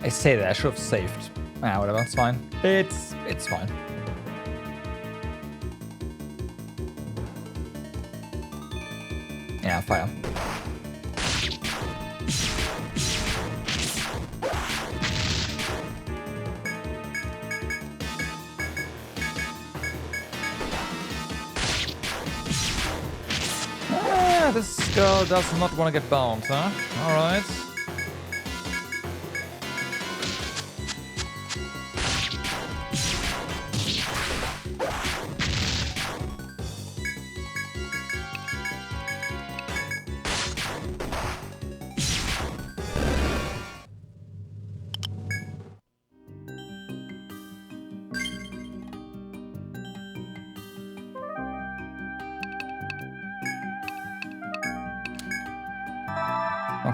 I say that, I should have saved. Ah, whatever, it's fine. It's fine. Yeah, fire. Ah, this girl does not want to get bound, huh? Alright.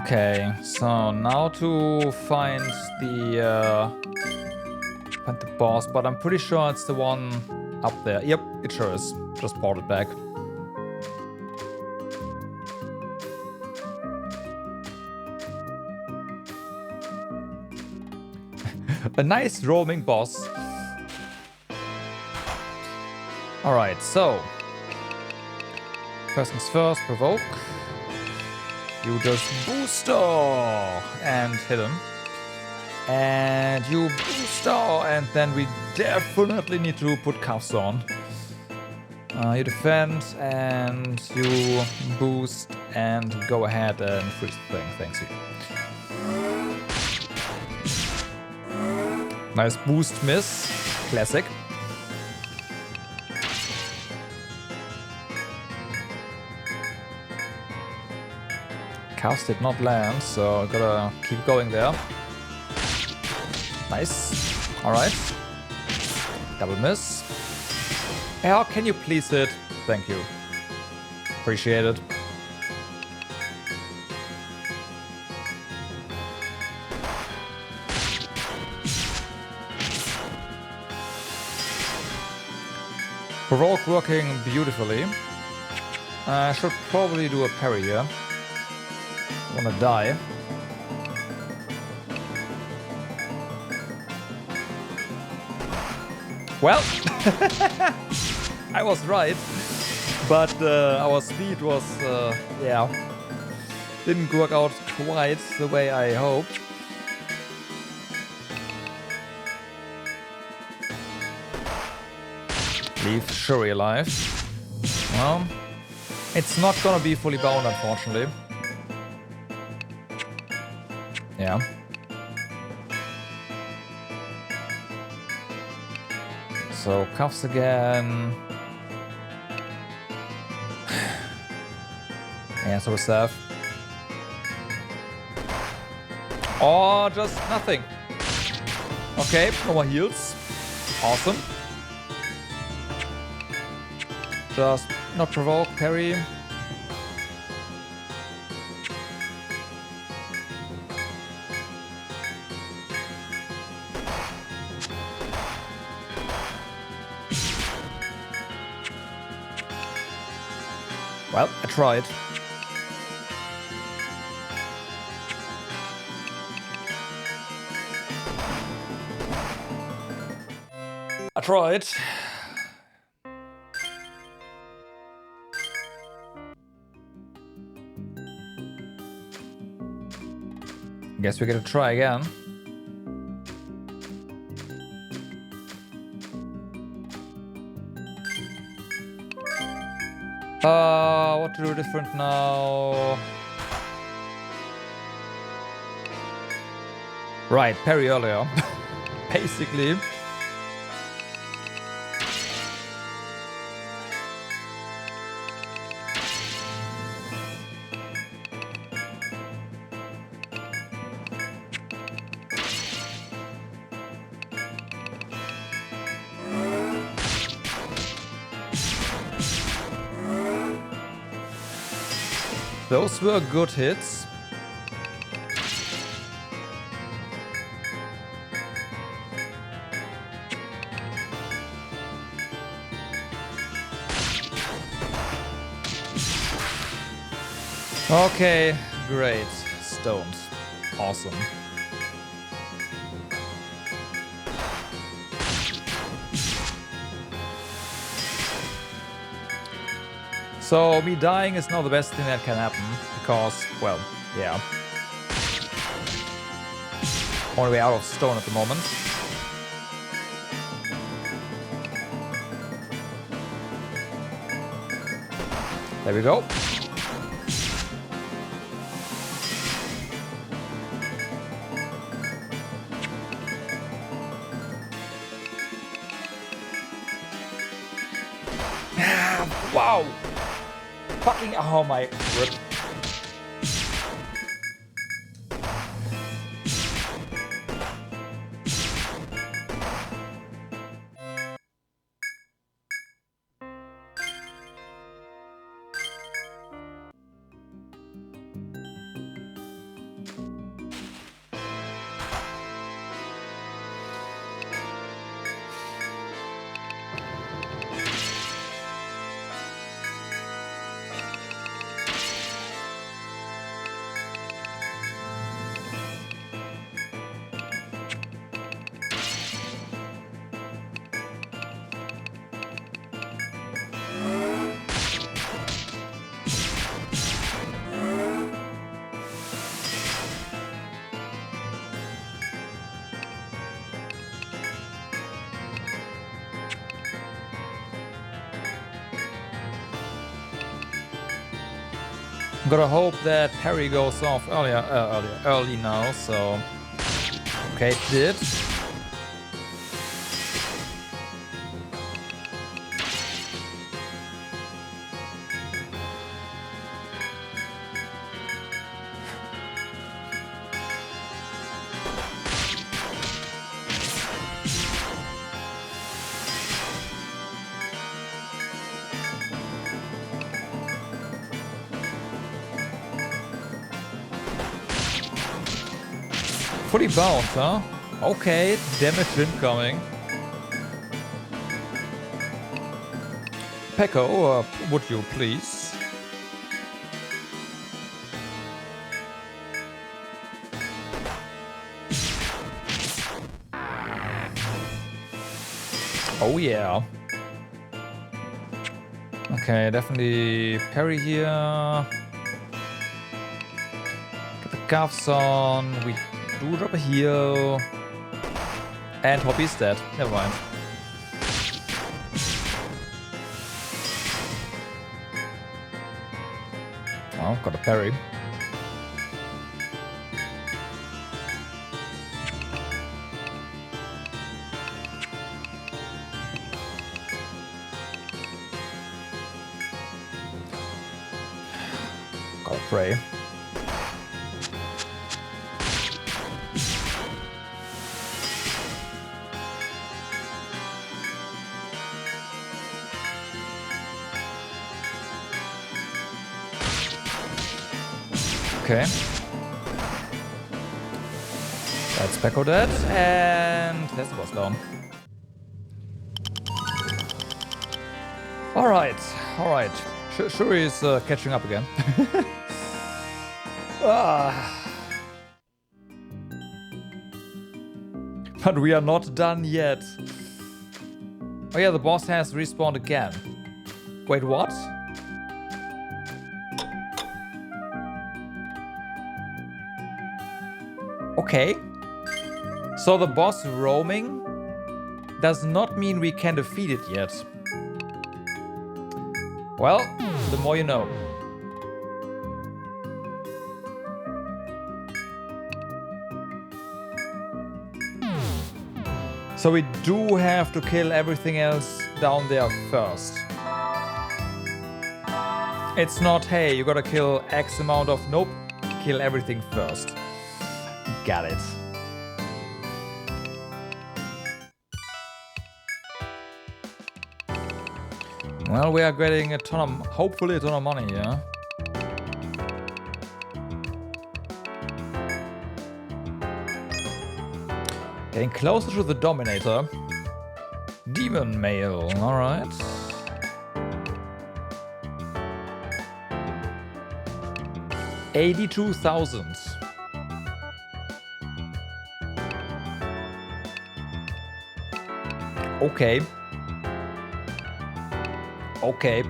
Okay, so now to find the boss, but I'm pretty sure it's the one up there. Yep, it sure is. Just ported back. A nice roaming boss. Alright, so first things first, provoke. You just booster and hit him. And you booster, and then we definitely need to put cuffs on. You defend, and you boost, and go ahead and freeze the thing. Thanks you. Nice boost miss. Classic. Cuffs did not land, so I gotta keep going there. Nice. Alright. Double miss. How can you please hit? Thank you. Appreciate it. Provoke working beautifully. I should probably do a parry here. Wanna die. Well, I was right, but our speed was, yeah, didn't work out quite the way I hoped. Leave Shuri alive. Well, it's not gonna be fully bound, unfortunately. Yeah. So, cuffs again. And sort of stuff. Oh, just nothing. Okay, no more heals. Awesome. Just not provoke, parry. Well, I tried. I tried. Guess we're gonna try again. What to do different now? Right, parry earlier. Basically. Those were good hits. Okay, great. Stones. Awesome. So me dying is not the best thing that can happen, because, well, yeah. Only way out of stone at the moment. There we go. Wow! Fucking, oh my rip. Gotta hope that parry goes off early now, so... Okay, it did. Fully bound, huh? Okay, damage incoming. Pekko, would you please? Oh yeah. Okay, definitely parry here. Get the cuffs on. We do drop a heal. And Hoppy's dead. Never mind. Oh, got a parry. Got a pray. Okay. That's Pekko dead, and there's the boss down. Alright, alright. Shuri is catching up again. But we are not done yet. Oh yeah, the boss has respawned again. Wait, what? Okay. So the boss roaming does not mean we can defeat it yet. Well, the more you know. So we do have to kill everything else down there first. It's not, hey, you gotta kill X amount of... Nope, kill everything first. Got it. Well, we are getting a ton of, hopefully a ton of money, yeah? Getting closer to the Dominator. Demon Mail, alright. $82,000. Okay. Okay.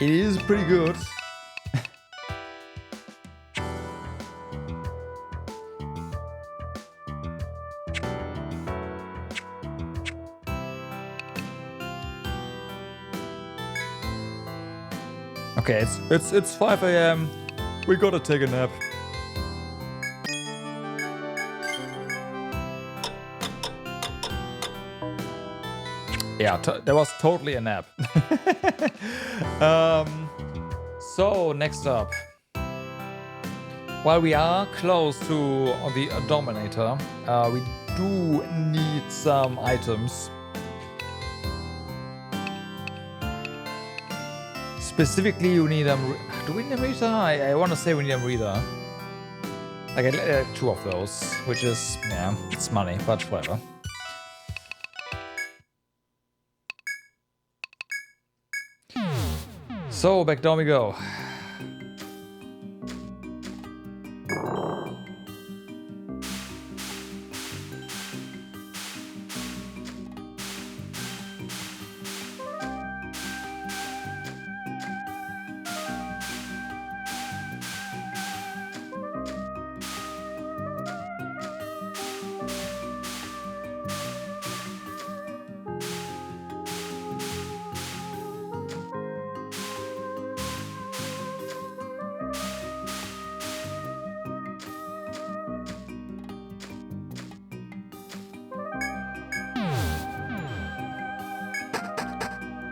It is pretty good. Okay, it's 5 AM. We gotta take a nap. Yeah, that was totally a nap. So, next up. While we are close to the Dominator, we do need some items. Specifically, you need do we need a meter? I want to say we need a reader. Like 2 of those, which is, yeah, it's money, but whatever. So, back down we go.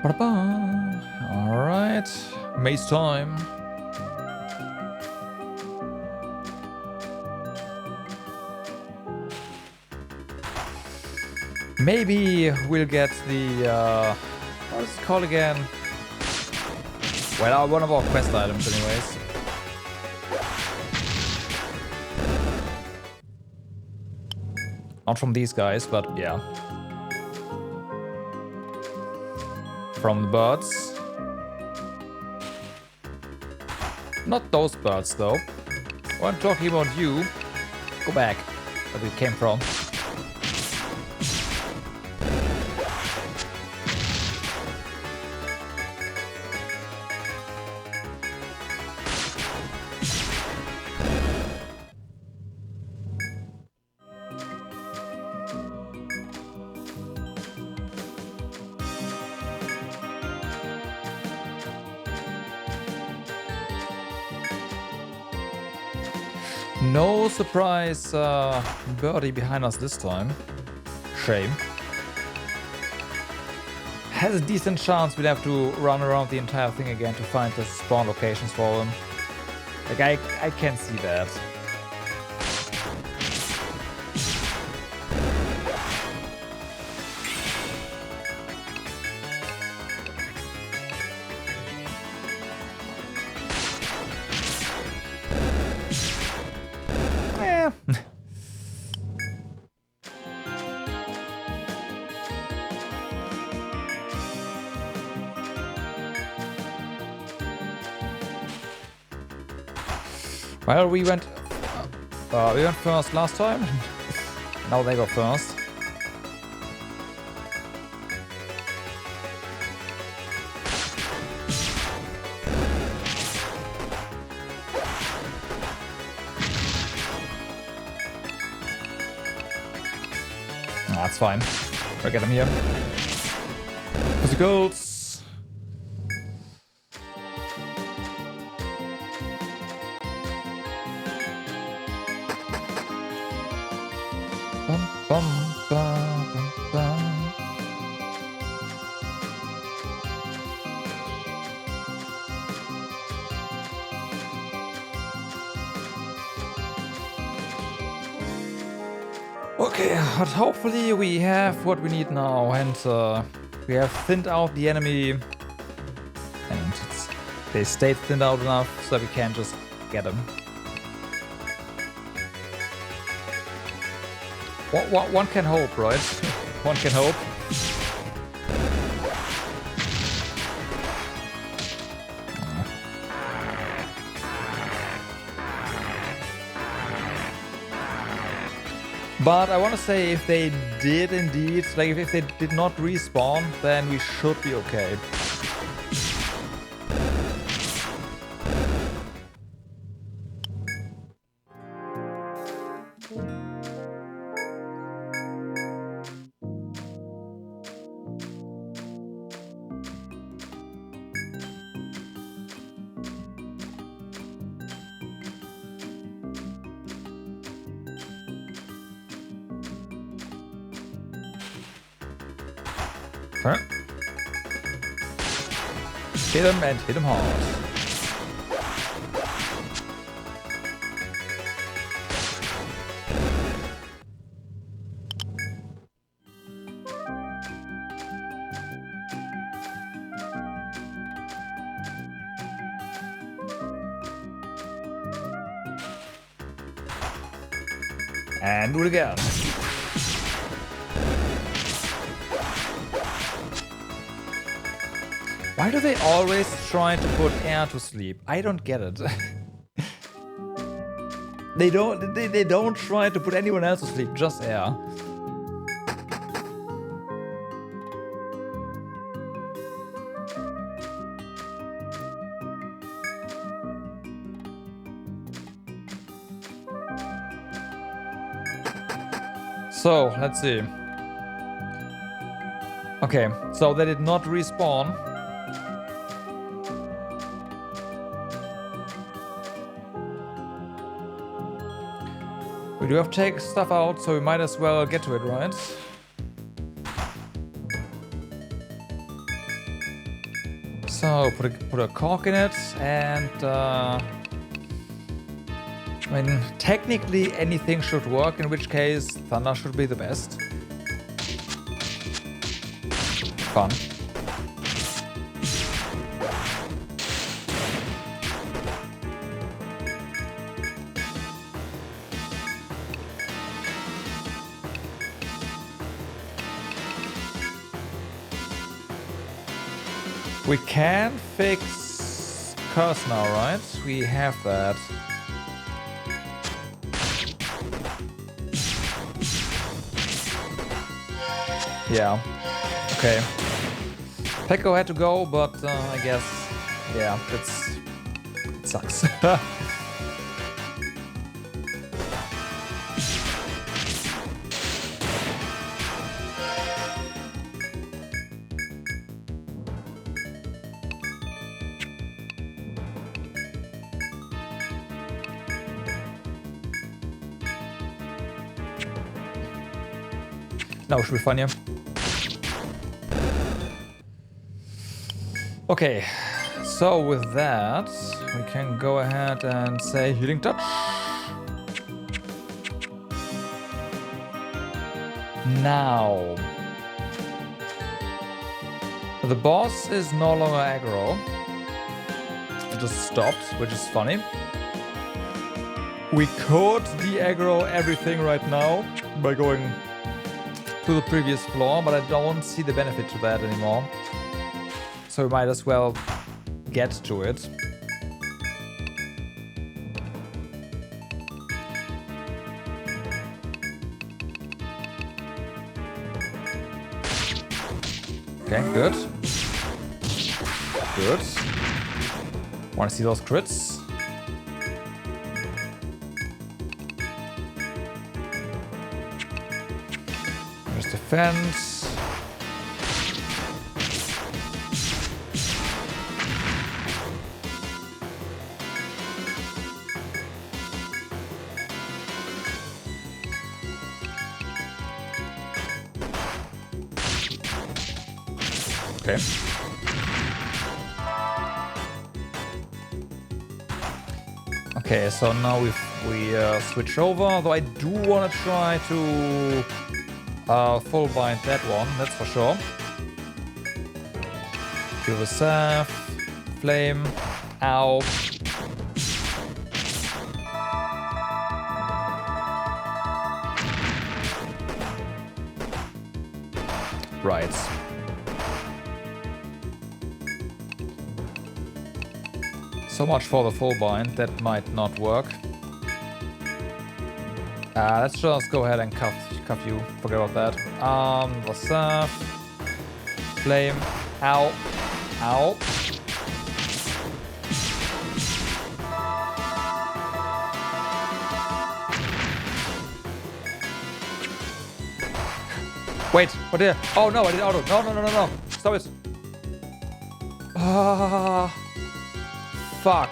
Alright, maze time. Maybe we'll get the, what is it called again? Well, one of our quest items anyways. Not from these guys, but yeah. From the birds. Not those birds though. When I'm talking about you, go back where we came from. No surprise birdie behind us this time. Shame. Has a decent chance we'd have to run around the entire thing again to find the spawn locations for them. Like I can see that. Well, we went first last time. Now they go first. Oh, that's fine. We'll get them here. Pussy goals. Okay, but hopefully we have what we need now, and we have thinned out the enemy, and they stayed thinned out enough so that we can just get them. One can hope, right? One can hope. But I want to say, if they did indeed, like if they did not respawn, then we should be okay. Huh? Hit him and hit him hard. And do it again. Why do they always try to put air to sleep? I don't get it. They don't try to put anyone else to sleep, just air. So, let's see. Okay, so they did not respawn. We do have to take stuff out, so we might as well get to it, right? So put a cork in it, and I mean, technically anything should work, in which case thunder should be the best. Fun. We can fix curse now, right? We have that. Yeah. Okay. Pekko had to go, but I guess, yeah, it sucks. No, should be fine here. Okay, so with that, we can go ahead and say healing touch. Now, the boss is no longer aggro. It just stopped, which is funny. We could de-aggro everything right now by going to the previous floor, but I don't see the benefit to that anymore. So we might as well get to it. Okay, good. Good. Want to see those crits? There's defense. Okay. Okay, so now we switch over. Though I do want to try to full bind that one, that's for sure. Do the Saf, Flame, Ow. Right. So much for the full bind, that might not work. Let's just go ahead and cuff you, forget about that. The Saf, Flame, Ow, Ow. Wait, what did I? Oh no, I did auto. No. Stop it. Fuck.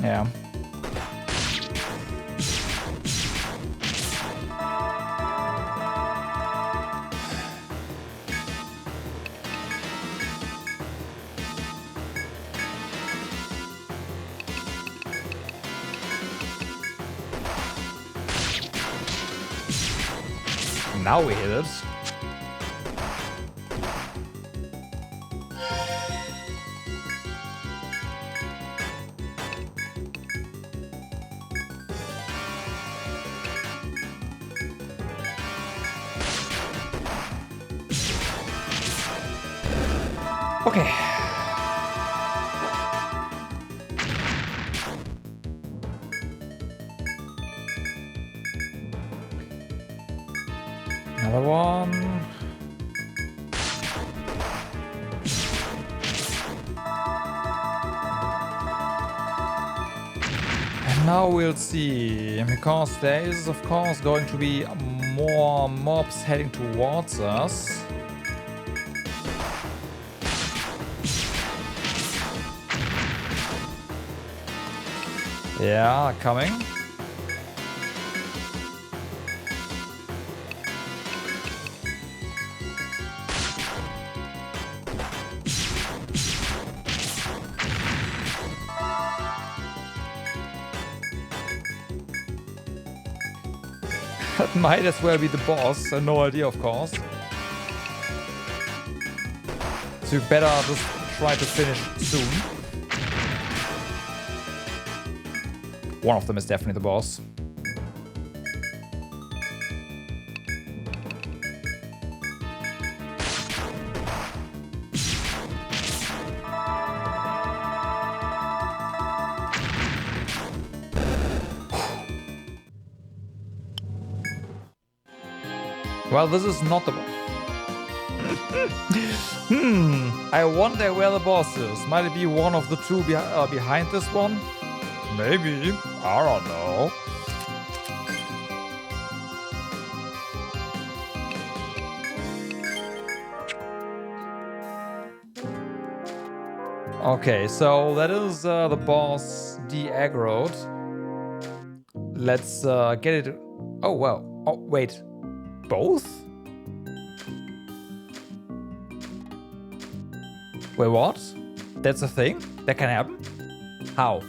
Yeah. Now we hit it. Okay. Another one. Now we'll see, because there is of course going to be more mobs heading towards us. Yeah, coming. That might as well be the boss, no idea of course. So you better just try to finish soon. One of them is definitely the boss. Well, this is not the boss. I wonder where the boss is. Might it be one of the two behind this one? Maybe. I don't know. Okay, so that is the boss de-aggroed. Let's get it. Oh, well. Oh, wait. Both? Wait, what? That's a thing? That can happen? How?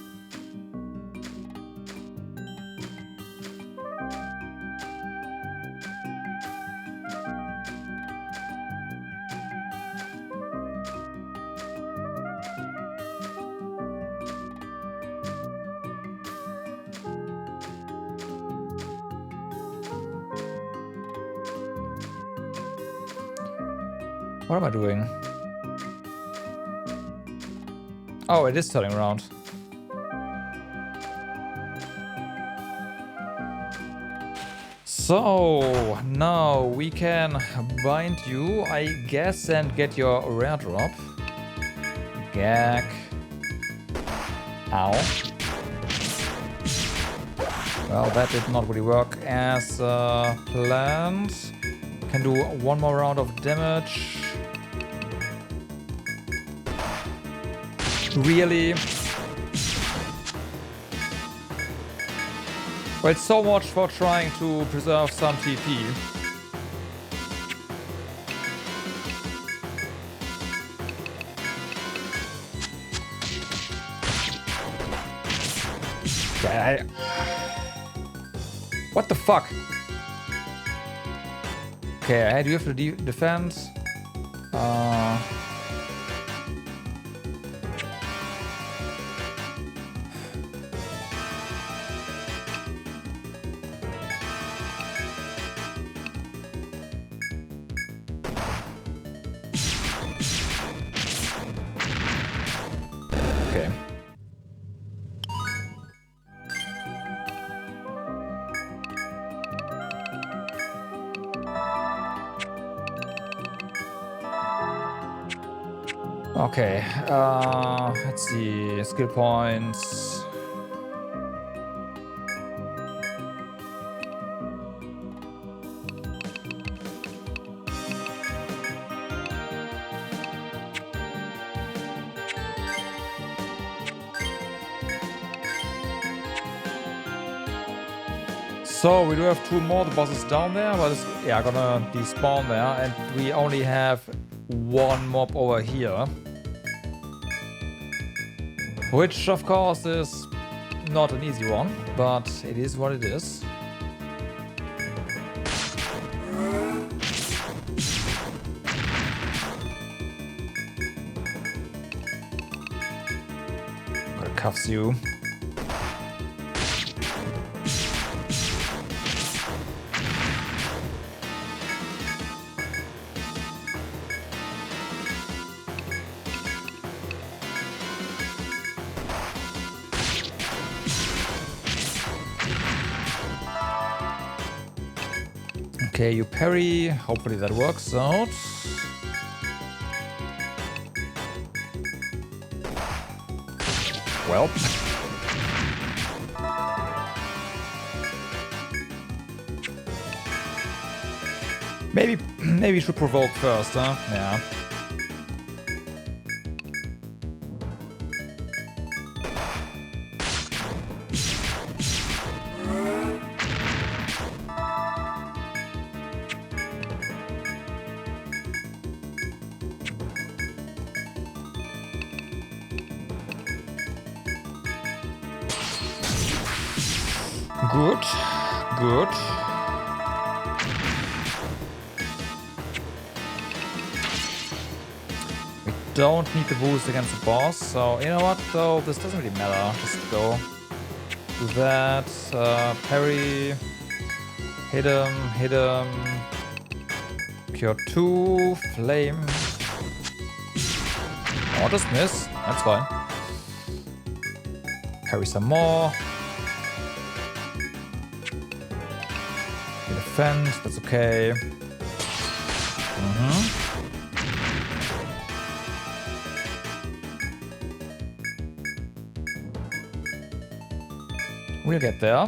What am I doing? Oh, it is turning around. So, now we can bind you, I guess, and get your rare drop. Gag. Ow. Well, that did not really work as planned. Can do one more round of damage. Really? Well, so much for trying to preserve some TP. Okay, what the fuck? Okay, I do have to defend. Okay. Okay, let's see, skill points. So we do have two more the bosses down there, but it's, yeah, gonna despawn there, and we only have one mob over here. Which, of course, is not an easy one, but it is what it is. Gotta cuffs you. Okay, you parry. Hopefully that works out. Well. Maybe we should provoke first, huh? Yeah. Good, good. We don't need the boost against the boss, so you know what though, this doesn't really matter. Just go do that, parry, hit him, cure 2, flame. Oh, just miss, that's fine. Parry some more. Defend, that's okay. We'll get there.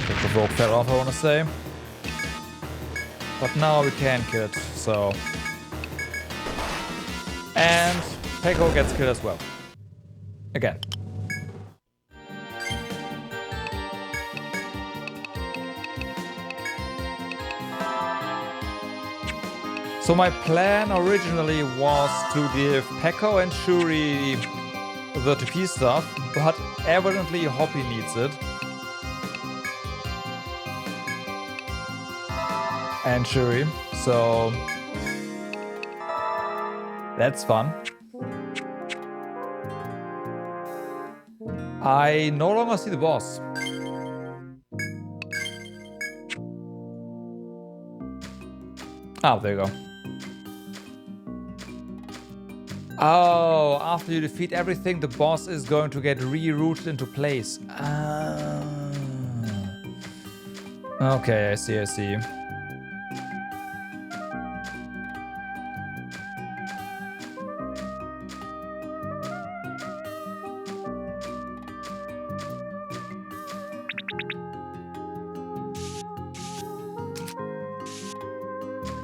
The rope fell off, I want to say. But now we can kill it, so. And Peko gets killed as well. Again. So my plan originally was to give Peko and Shuri the TP stuff, but evidently Hoppy needs it. And Shuri, so that's fun. I no longer see the boss. Oh, there you go. Oh, after you defeat everything, the boss is going to get rerouted into place. Okay, I see, I see.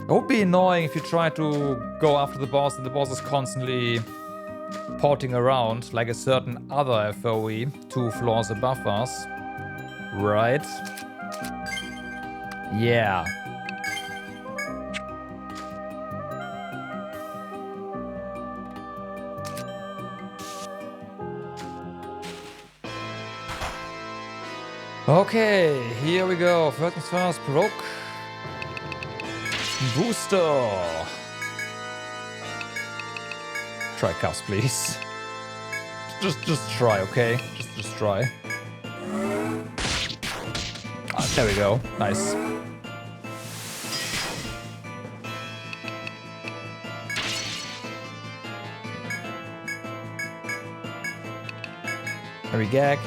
It would be annoying if you try to go after the boss and the boss is constantly porting around like a certain other FOE 2 floors above us. Right? Yeah. Okay, here we go. First things first, provoke. Booster. Try cups, please. Just try, okay? Just try. Ah, there we go. Nice. There we gag.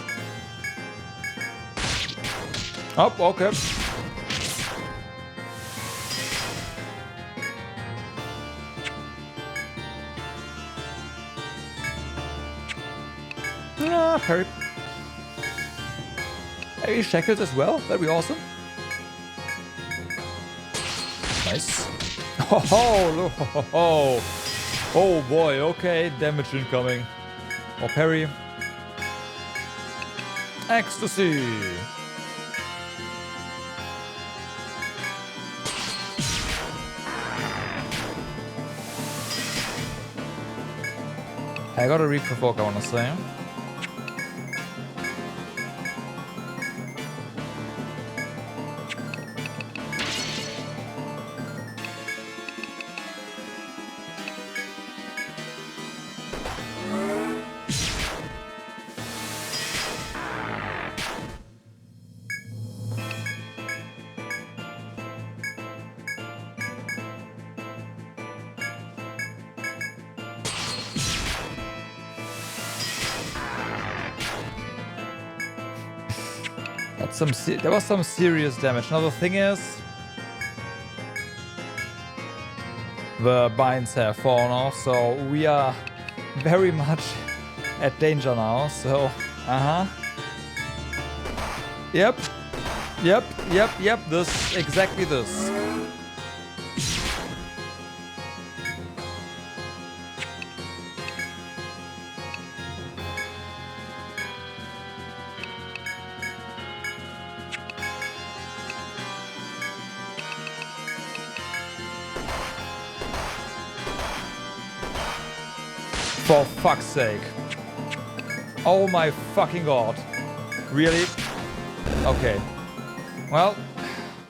Oh, okay. Parry. Maybe shackles as well. That'd be awesome. Nice. Oh boy. Okay, damage incoming. Or parry. Ecstasy. I gotta re-provoke, I wanna say. there was some serious damage. Now the thing is, the binds have fallen off, so we are very much at danger now. So, Yep. Exactly this. For fuck's sake. Oh my fucking god. Really? Okay. Well,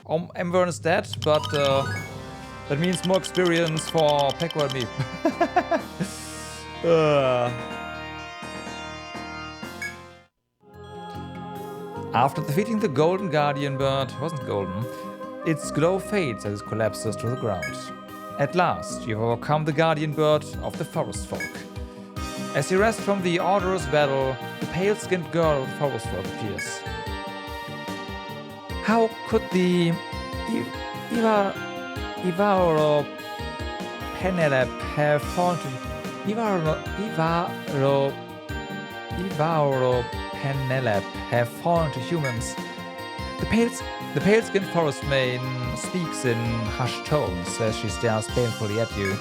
Wyvern is dead, but that means more experience for Pekko and me. After defeating the golden guardian bird, it wasn't golden, its glow fades as it collapses to the ground. At last, you've overcome the guardian bird of the forest folk. As you rest from the odorous battle, the pale-skinned girl of the forest folk appears. How could the Iwaoropenelep have fallen to Iwaoropenelep have fallen to humans? The pale-skinned forest maiden speaks in hushed tones as she stares painfully at you.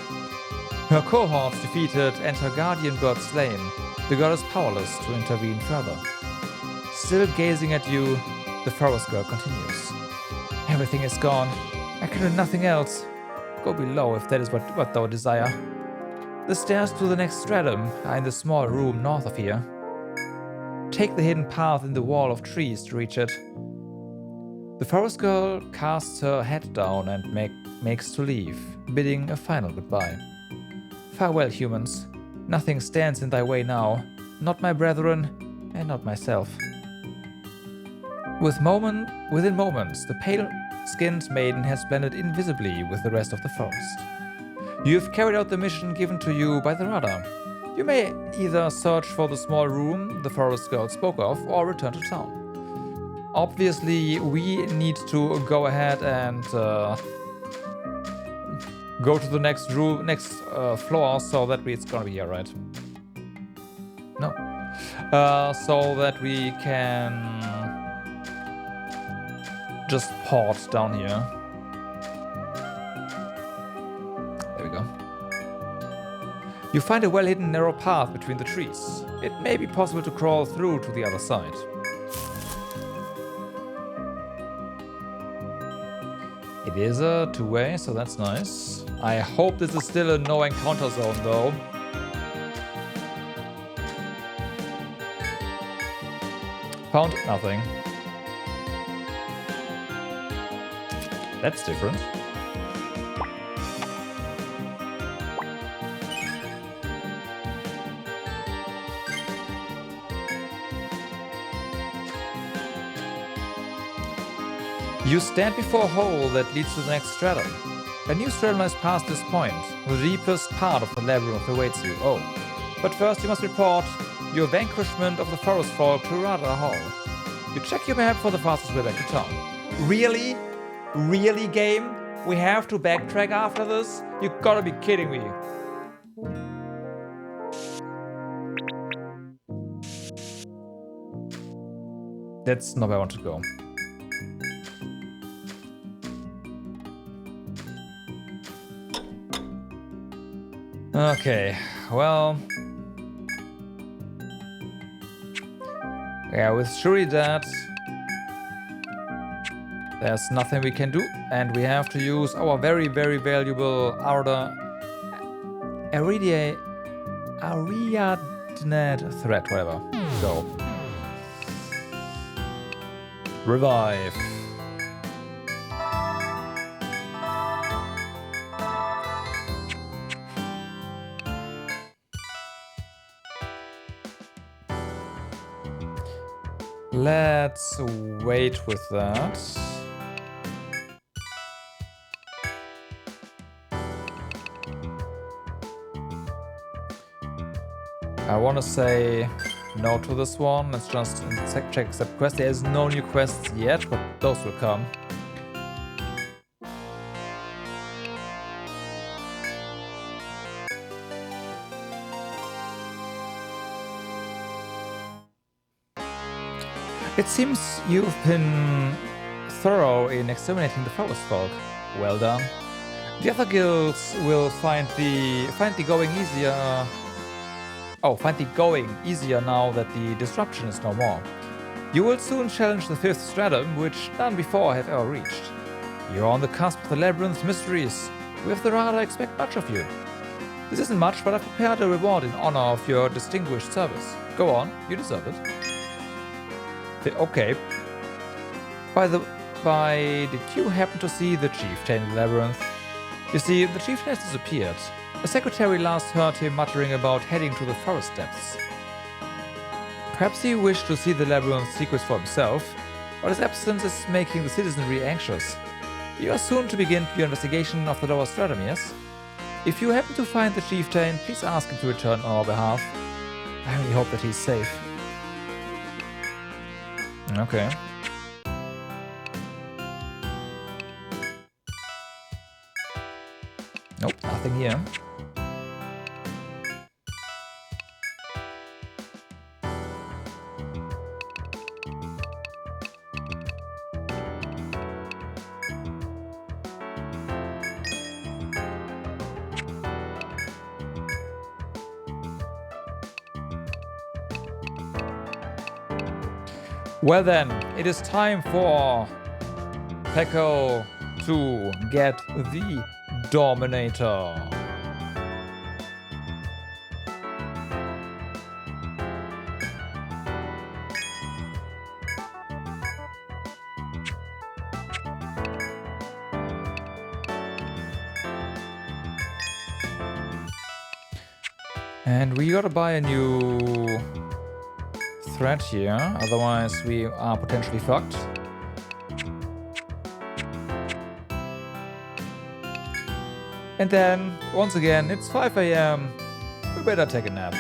Her cohorts defeated and her guardian bird slain, the girl is powerless to intervene further. Still gazing at you, the forest girl continues. Everything is gone. I can do nothing else. Go below if that is what thou desire. The stairs to the next stratum are in the small room north of here. Take the hidden path in the wall of trees to reach it. The forest girl casts her head down and makes to leave, bidding a final goodbye. Farewell, humans. Nothing stands in thy way now, not my brethren, and not myself. Within moments, the pale-skinned maiden has blended invisibly with the rest of the forest. You have carried out the mission given to you by the radar. You may either search for the small room the forest girl spoke of, or return to town. Obviously, we need to go ahead and go to the next room, floor, so that it's gonna be here, right? No. So that we can just port down here. There we go. You find a well-hidden narrow path between the trees. It may be possible to crawl through to the other side. It is a two-way, so that's nice. I hope this is still a no encounter zone, though. Found nothing. That's different. You stand before a hole that leads to the next stratum. A new stratum lies past this point. The deepest part of the labyrinth awaits you. Oh. But first you must report your vanquishment of the forest folk to Radar Hall. You check your map for the fastest way back to town. Really? Really, game? We have to backtrack after this? You gotta be kidding me. That's not where I want to go. Okay, well... yeah, with Shuri dead, there's nothing we can do, and we have to use our very, very valuable Ariadne thread, whatever. Go. Revive. Let's wait with that. I want to say no to this one. Let's just check accept quest. There is no new quests yet, but those will come. It seems you've been thorough in exterminating the forest folk. Well done. The other guilds will find the going easier. Oh, find the going easier now that the disruption is no more. You will soon challenge the 5th Stratum, which none before have ever reached. You're on the cusp of the labyrinth's mysteries. With the Rada expect much of you. This isn't much, but I've prepared a reward in honor of your distinguished service. Go on, you deserve it. Okay. Did you happen to see the chieftain in the labyrinth? You see, the chieftain has disappeared. A secretary last heard him muttering about heading to the forest depths. Perhaps he wished to see the labyrinth's secrets for himself, but his absence is making the citizenry anxious. You are soon to begin your investigation of the lower stratum, yes? If you happen to find the chieftain, please ask him to return on our behalf. I only hope that he's safe. Okay. Nope, nothing here. Well then, it is time for Peko to get the Dominator. And we gotta buy a new thread here, otherwise we are potentially fucked. And then, once again, it's 5 AM. We better take a nap.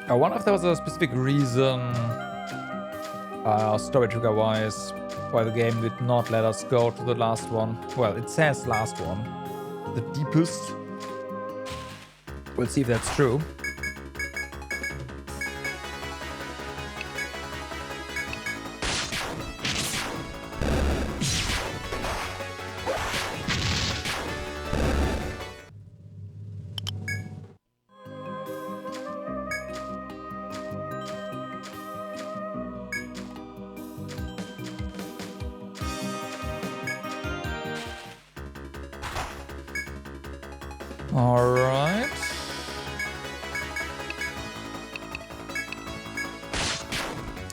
I wonder if there was a specific reason, story trigger wise, why the game did not let us go to the last one. Well, it says last one, the deepest. We'll see if that's true. Alright.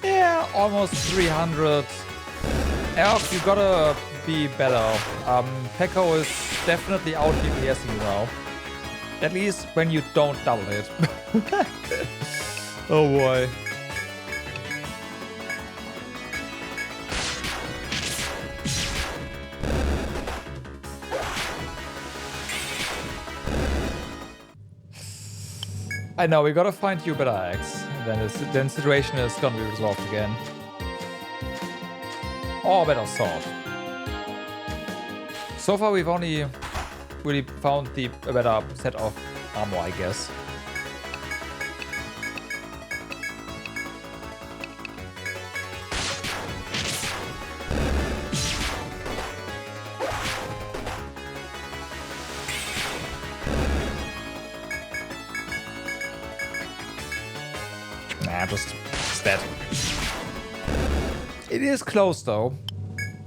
Yeah, almost 300. Elf, you gotta be better. Peko is definitely out DPSing you now. At least when you don't double hit. Oh boy. I know, we gotta find you a better axe. Then the situation is gonna be resolved again. Or a better sword. So far we've only really found a better set of armor, I guess. Yeah, just dead. It is close though.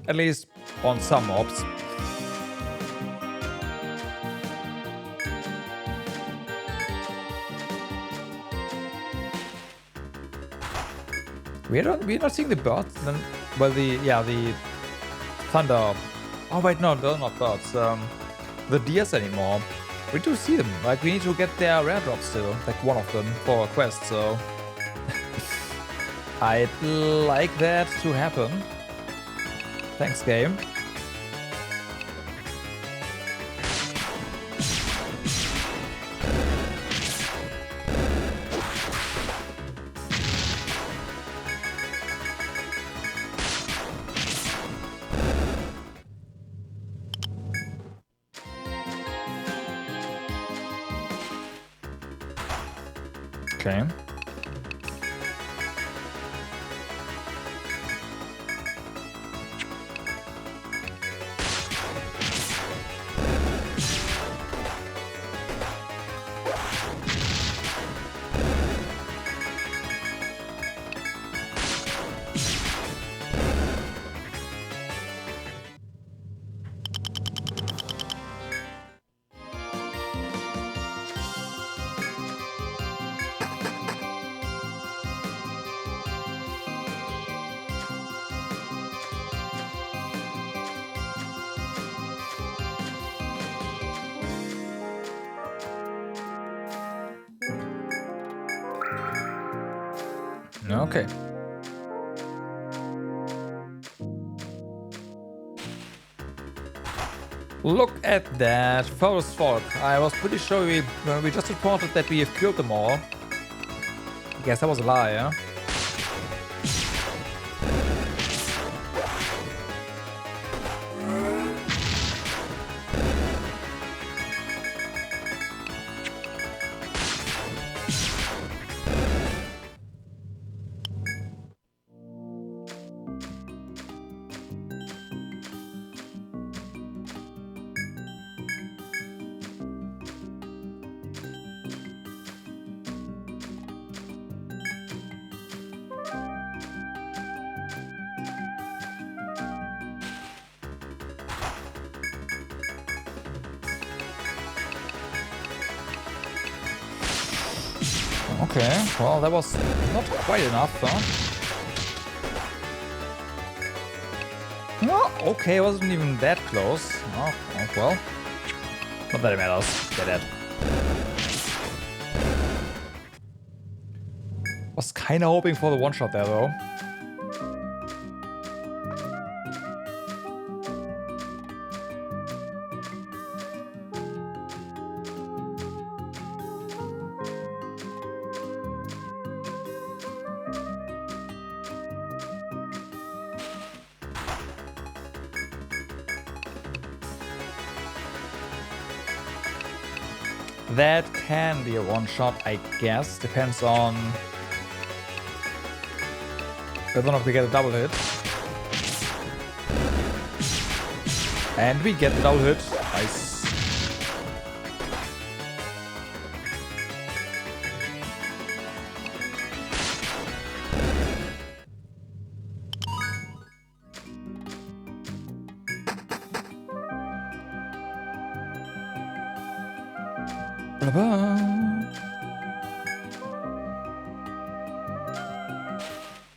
At least on some mobs. We're not seeing the birds. Then, well, the thunder. Oh wait, no, they're not birds. The deers anymore. We do see them. Like we need to get their rare drops still. Like one of them for a quest. So I'd like that to happen. Thanks, game. Okay. Okay. Look at that. Forest Folk. I was pretty sure we just reported that we have killed them all. I guess that was a lie, yeah? Okay, well, that was not quite enough, huh? No, okay, it wasn't even that close. Oh, well. Not that it matters. They're dead. Was kinda hoping for the one-shot there, though. That can be a one-shot, I guess. Depends on whether or not we get a double hit. And we get the double hit. Nice.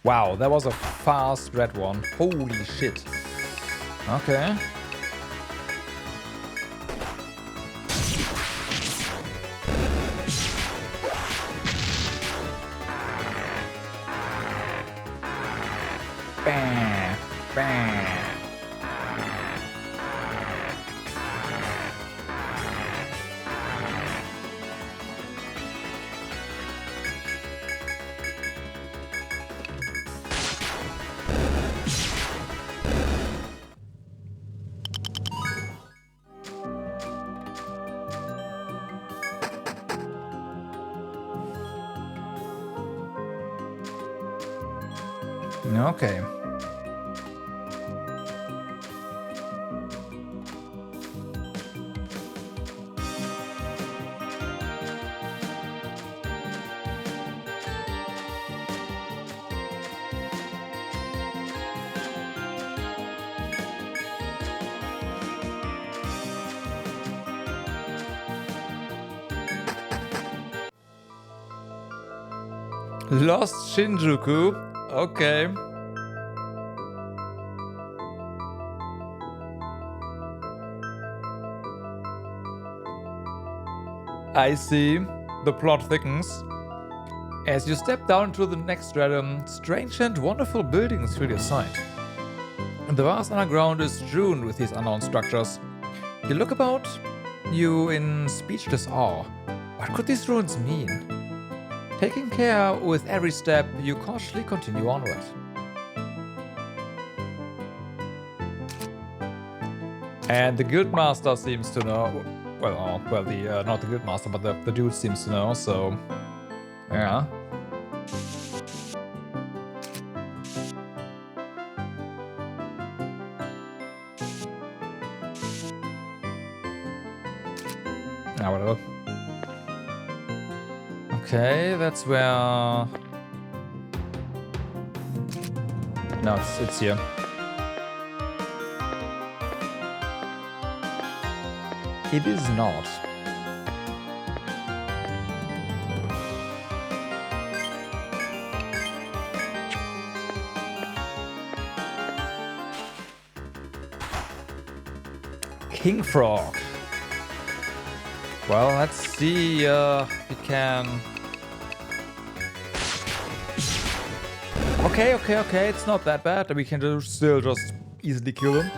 Wow, that was a fast red one. Holy shit. Okay. Bam, bam. Okay. Lost Shinjuku. Okay. I see. The plot thickens. As you step down to the next stratum, strange and wonderful buildings fill your sight. The vast underground is strewn with these unknown structures. You look about you in speechless awe. What could these ruins mean? Taking care with every step, you cautiously continue onward. And the guildmaster seems to know. Well, not the guildmaster, but the dude seems to know. So, yeah. Ah, whatever. Okay, that's where. No, it's here. It is not. King Frog. Well, let's see if we can. Okay, it's not that bad. We can still just easily kill him.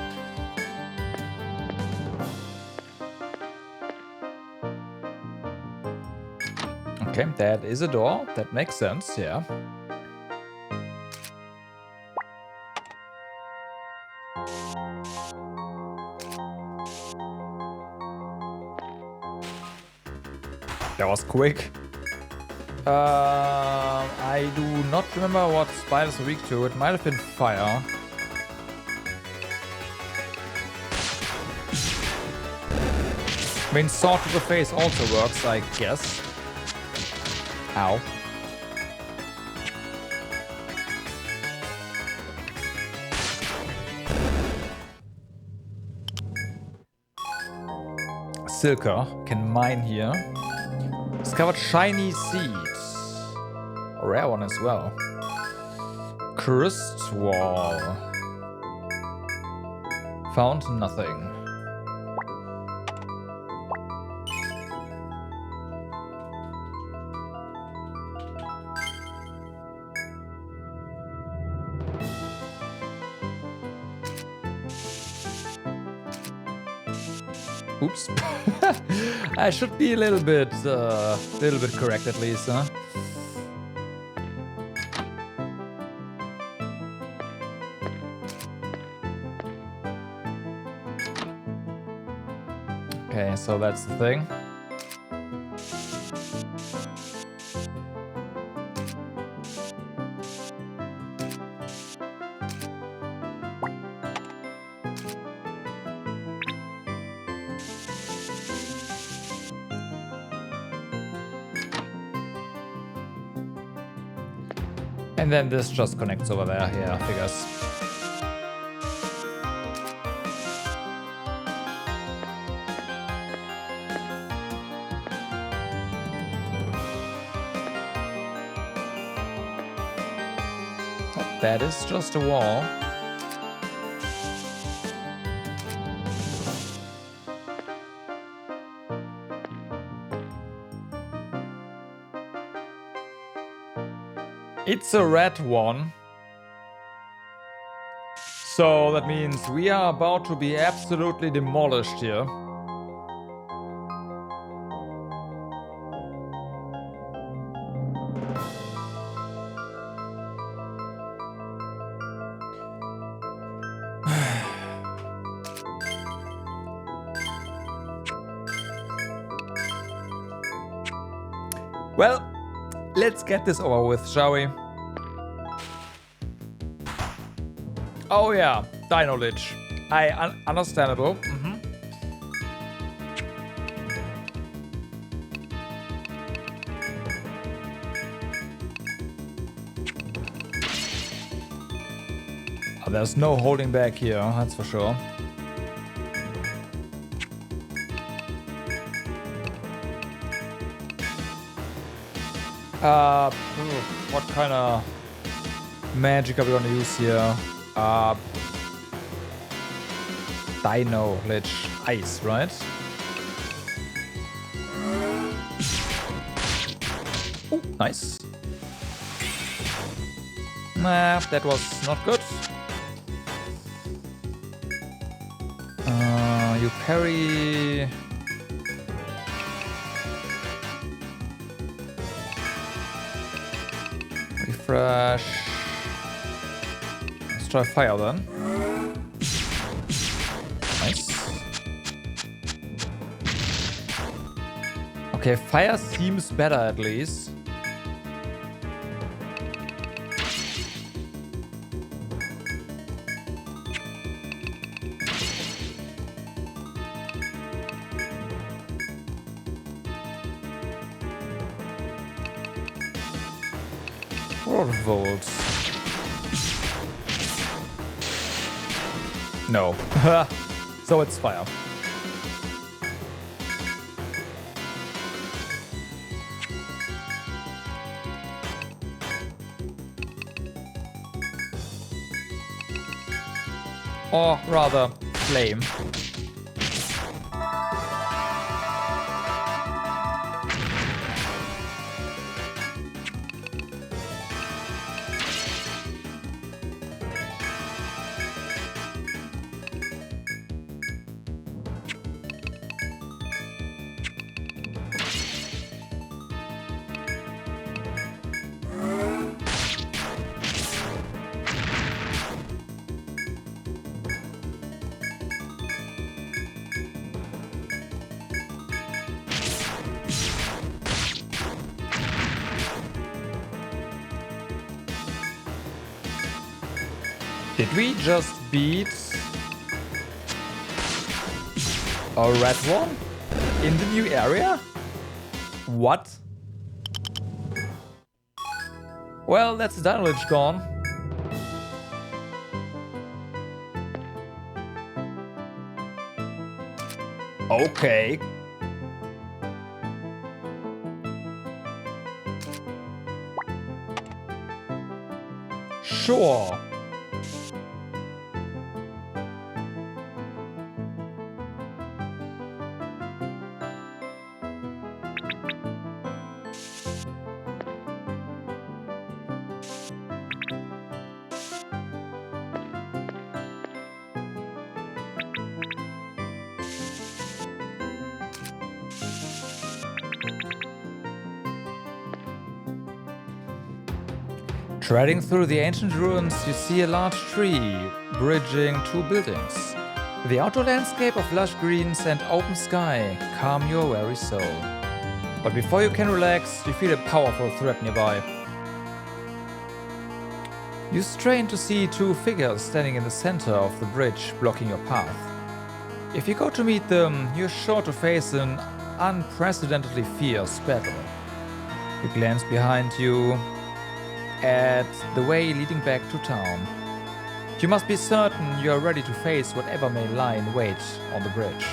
Okay, that is a door. That makes sense, yeah. That was quick. I do not remember what spiders are weak to. It might have been fire. I mean, sword to the face also works, I guess. Ow. Silker can mine here. Discovered shiny seeds. A rare one as well. Crust wall. Found nothing. Oops. I should be a little bit correct at least, huh? Okay, so that's the thing. And then this just connects over there, yeah, figures. That is just a wall. It's a red one. So that means we are about to be absolutely demolished here. Well, let's get this over with, shall we? Oh yeah, Dino Lich. Understandable. Oh, there's no holding back here, that's for sure. What kind of magic are we gonna use here? Dino Lich Ice, right? Oh, nice. Nah, that was not good. You parry. Refresh. Let's try fire then. Nice. Okay, fire seems better at least. Volts. No. So it's fire. Or rather, flame. Did we just beat a red one in the new area? What? Well, that's the Dino Lich gone. Okay. Sure. Treading through the ancient ruins, you see a large tree bridging two buildings. The outdoor landscape of lush greens and open sky calm your weary soul. But before you can relax, you feel a powerful threat nearby. You strain to see two figures standing in the center of the bridge, blocking your path. If you go to meet them, you're sure to face an unprecedentedly fierce battle. You glance behind you at the way leading back to town. You must be certain you are ready to face whatever may lie in wait on the bridge.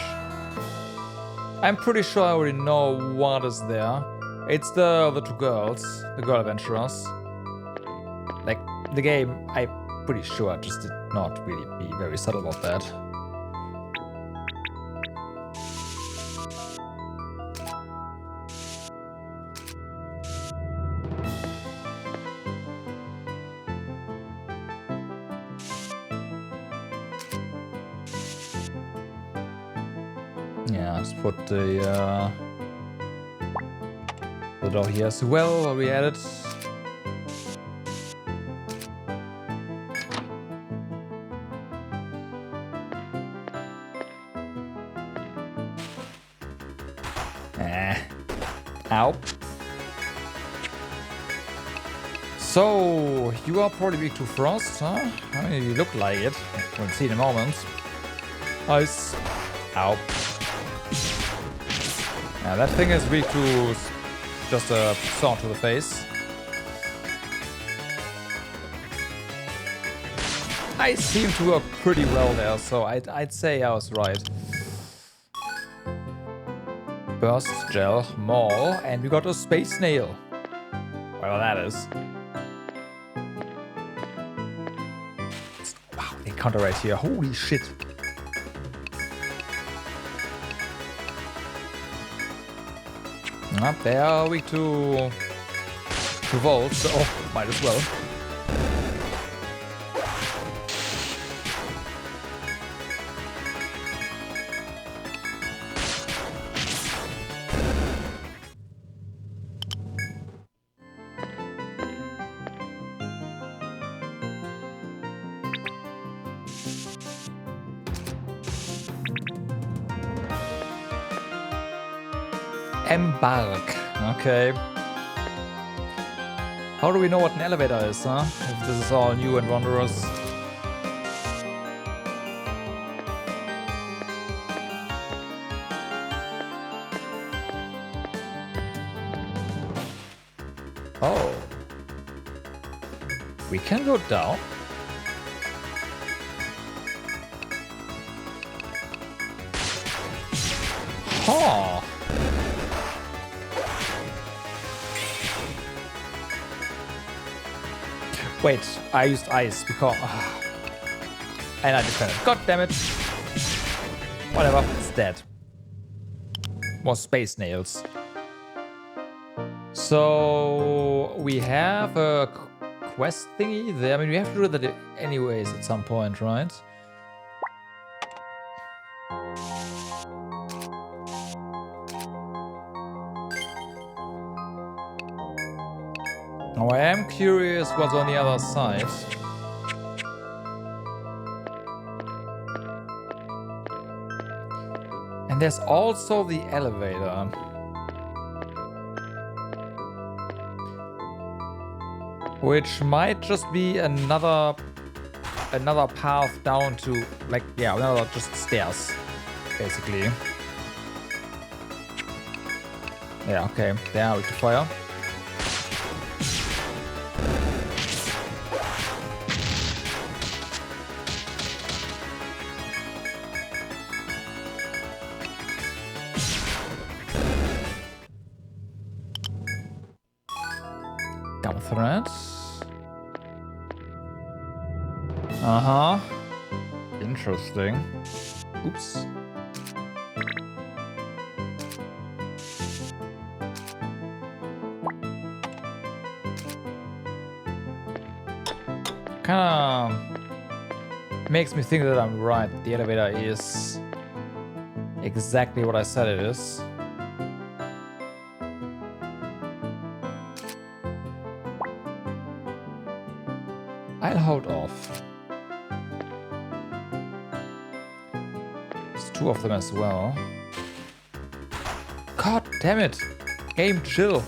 I'm pretty sure I already know what is there. It's the two girls, the girl adventurers. Like, the game, I'm pretty sure just did not really be very subtle about that. Yeah, let's put the door here as well, while we add it. Ow. So, you are probably weak to frost, huh? I mean, you look like it. We'll see in a moment. Ice. Ow. Yeah, that thing is weak to just a sword to the face. I seem to work pretty well there, so I'd say I was right. Burst Gel, Maul, and we got a Space Snail. whatever that is. Wow, they counter right here. Holy shit. They are weak to Volt, so might as well. Embark. Okay. How do we know what an elevator is, huh? If this is all new and wondrous. Oh. We can go down? Huh. Wait, I used ice because... and I defended. God damn it. Whatever, it's dead. More space nails. So... we have a quest thingy there. I mean, we have to do that anyways at some point, right? Now I am curious what's on the other side. And there's also the elevator. Which might just be another path down to, like, yeah, another just stairs, basically. Yeah, okay, there we can fire. Threat. Uh-huh. Interesting. Oops. Kinda makes me think that I'm right. The elevator is exactly what I said it is. I'll hold off. There's two of them as well. God damn it! Game chill.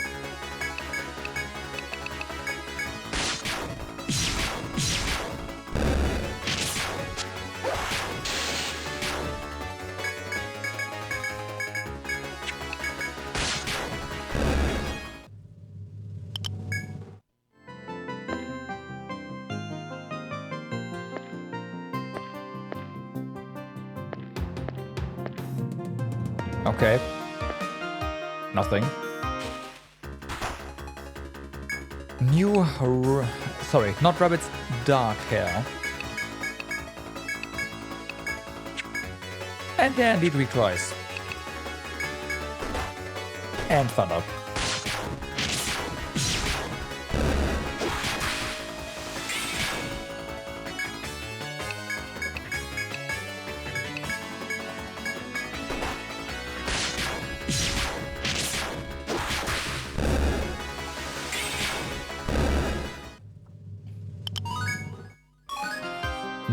Okay. Nothing. New... sorry, not rabbits, dark hair. And then indeed retries. And thunder.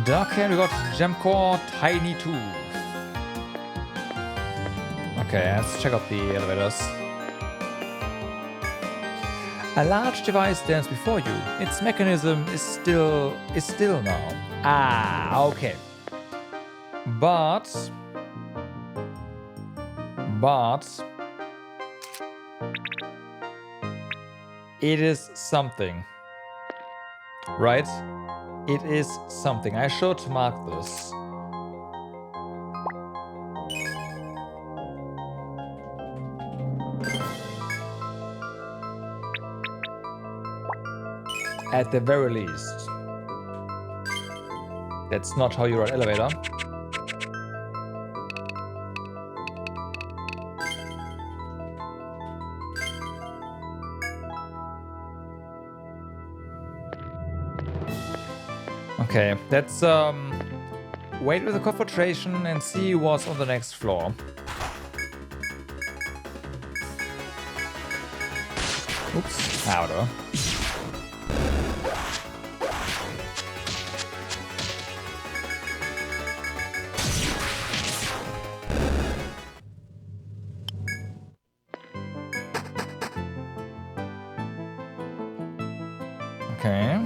Dark hair, we got Gem Core, Tiny Tooth. Okay, let's check out the elevators. A large device stands before you. Its mechanism is still now. Ah, okay. But it is something, right? It is something. I should mark this. At the very least. That's not how you ride elevator. Okay, let's wait with the confrontation and see what's on the next floor. Oops, outer. Okay.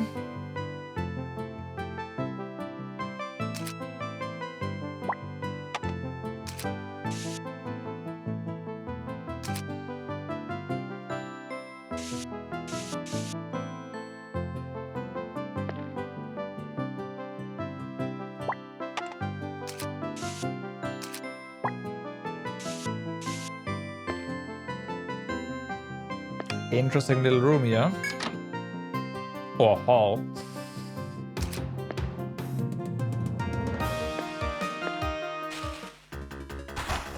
Interesting little room here. Or hall.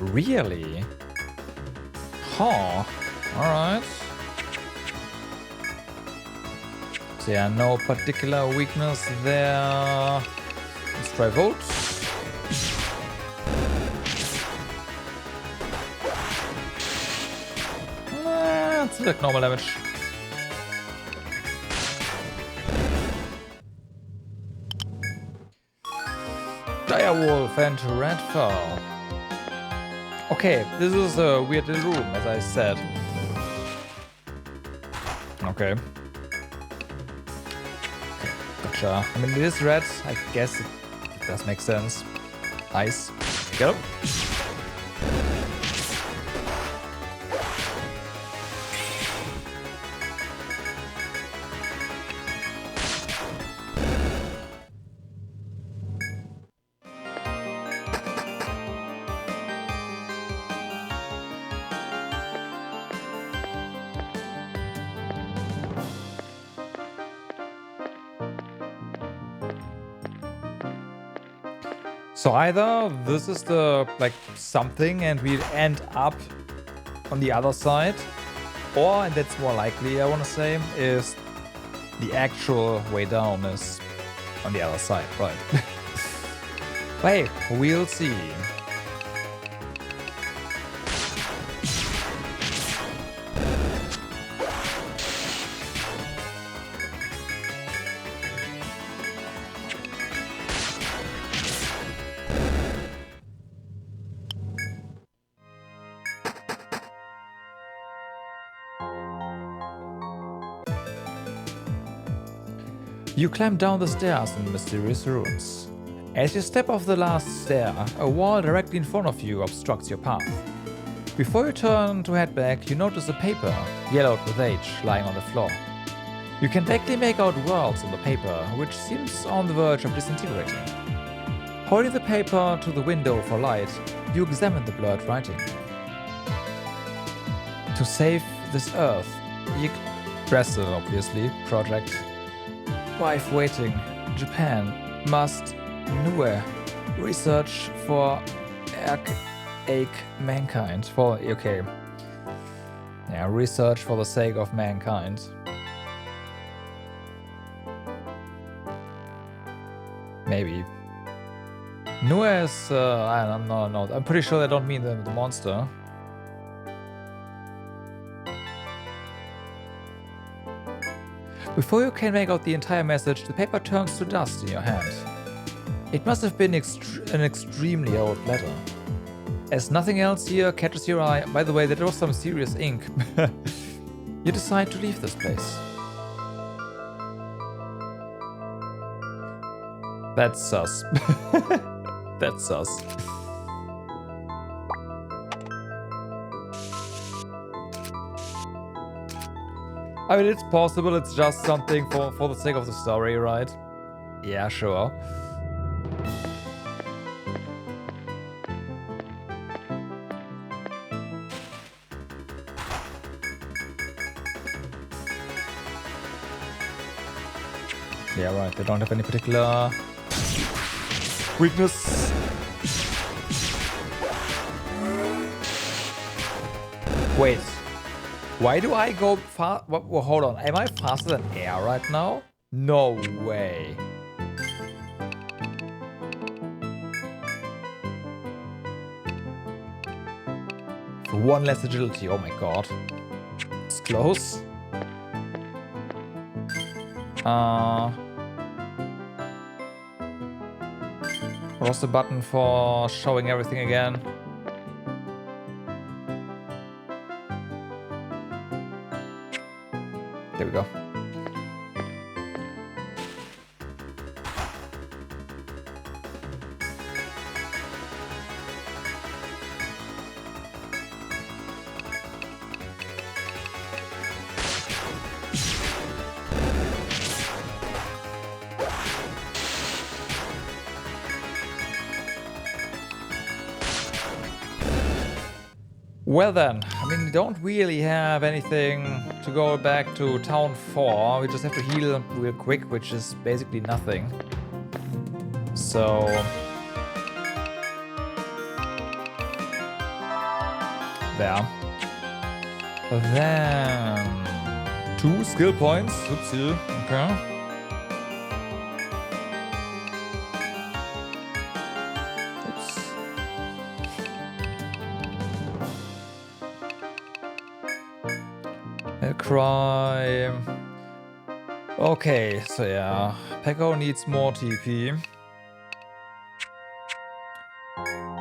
Really? Huh. Alright. So yeah, no particular weakness there. Let's try vote. It's like normal damage. Direwolf and Redfall. Okay, this is a weird little room, as I said. Okay. Gotcha. I mean, it is red. I guess it does make sense. Nice. Go. So either this is the, like, something and we end up on the other side, or, and that's more likely, I want to say, is the actual way down is on the other side, right? But hey, we'll see. You climb down the stairs in mysterious ruins. As you step off the last stair, a wall directly in front of you obstructs your path. Before you turn to head back, you notice a paper, yellowed with age, lying on the floor. You can vaguely make out words on the paper, which seems on the verge of disintegrating. Holding the paper to the window for light, you examine the blurred writing. To save this Earth, Yggdrasil, obviously, project. Wife waiting. Japan must Nue research for archaic mankind. For okay. Yeah, research for the sake of mankind. Maybe. Nue is I don't know, no. I'm pretty sure they don't mean the monster. Before you can make out the entire message, the paper turns to dust in your hand. It must have been an extremely old letter. As nothing else here catches your eye, by the way, there was some serious ink, you decide to leave this place. That's sus. That's sus. I mean, it's possible it's just something for the sake of the story, right? Yeah, sure. Yeah, right. They don't have any particular weakness. Wait. Why do I go fast? Well, hold on. Am I faster than air right now? No way. One less agility. Oh my god. It's close. What's the button for showing everything again? There we go. Well then, I mean, we don't really have anything to go back to Town 4. We just have to heal real quick, which is basically nothing. So... there. Then... 2 skill points. Oopsie. Okay. Cry. Okay, so yeah, Pekko needs more TP.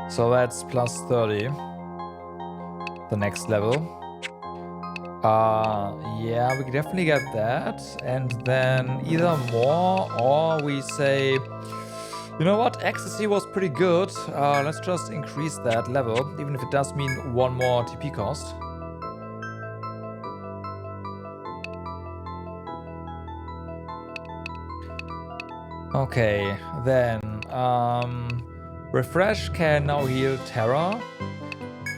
So that's plus 30. The next level. Yeah, we can definitely get that. And then either more or we say, you know what, Ecstasy was pretty good. Let's just increase that level, even if it does mean one more TP cost. Okay, then Refresh can now heal Terra,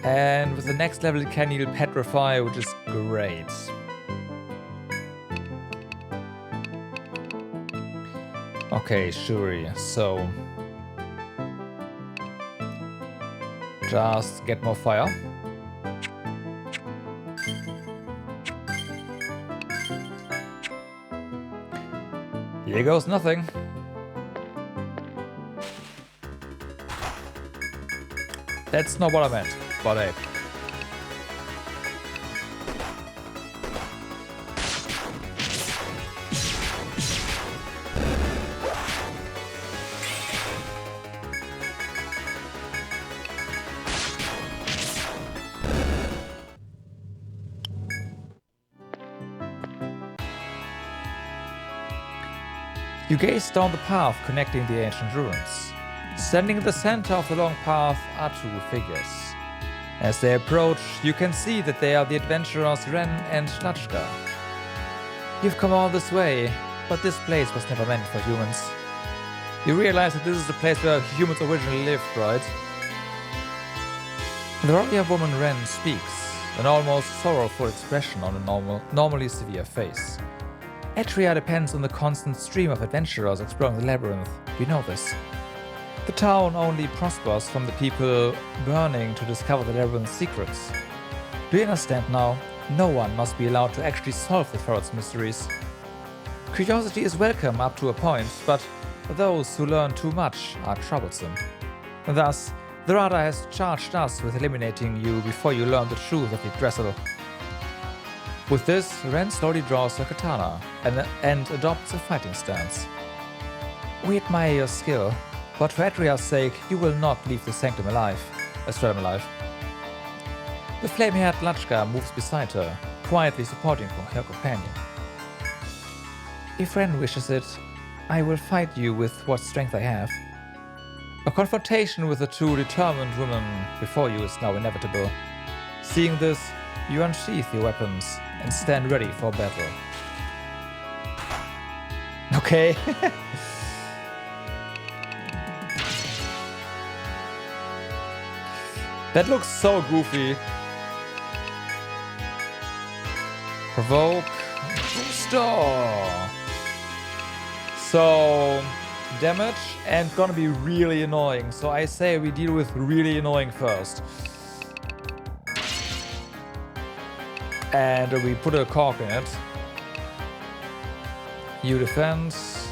and with the next level it can heal Petrify, which is great. Okay, Shuri, so just get more fire. Here goes nothing. That's not what I meant, but hey. You gaze down the path connecting the ancient ruins. Standing in the center of the long path are 2 figures. As they approach, you can see that they are the adventurers Ren and Tlachtga. You've come all this way, but this place was never meant for humans. You realize that this is the place where humans originally lived, right? The warrior woman Ren speaks, an almost sorrowful expression on a normally severe face. Etria depends on the constant stream of adventurers exploring the labyrinth. We know this. The town only prospers from the people burning to discover the labyrinth's secrets. Do you understand now? No one must be allowed to actually solve the forest's mysteries. Curiosity is welcome up to a point, but those who learn too much are troublesome. Thus, the Rada has charged us with eliminating you before you learn the truth of Yggdrasil. With this, Ren slowly draws her katana and adopts a fighting stance. We admire your skill, but for Etria's sake, you will not leave the Stratum alive. The flame-haired Tlachtga moves beside her, quietly supporting her companion. If Ren wishes it, I will fight you with what strength I have. A confrontation with the 2 determined women before you is now inevitable. Seeing this, you unsheath your weapons and stand ready for battle. Okay. That looks so goofy. Provoke. Booster. So damage and gonna be really annoying. So I say we deal with really annoying first. And we put a cork in it. You defense.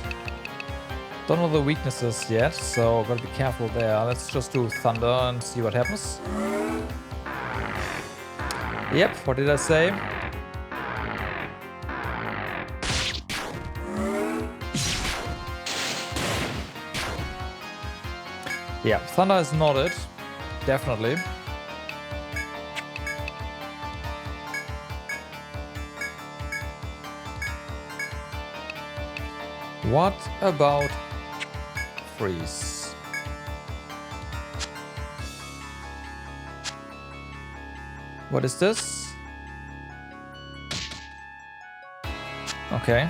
Don't know the weaknesses yet, so gotta be careful there. Let's just do thunder and see what happens. Yep, what did I say? Yeah, thunder is not it. Definitely. What about freeze? What is this? Okay.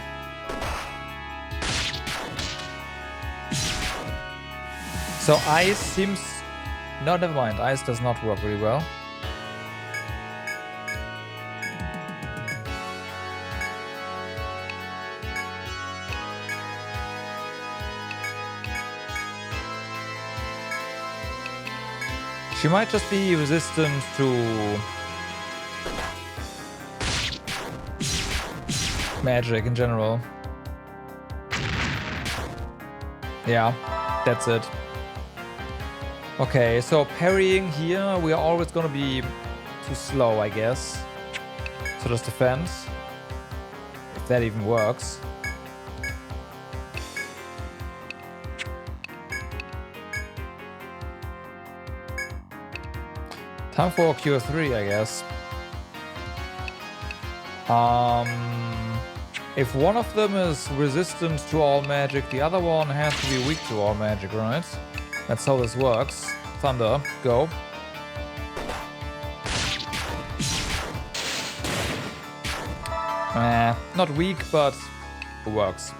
So ice seems... No, never mind. Ice does not work really well. She might just be resistant to magic in general. Yeah, that's it. Okay, so parrying here, we are always gonna be too slow, I guess. So just defend. If that even works. Time for Q3, I guess. If one of them is resistant to all magic, the other one has to be weak to all magic, right? That's how this works. Thunder, go. Not weak, but it works.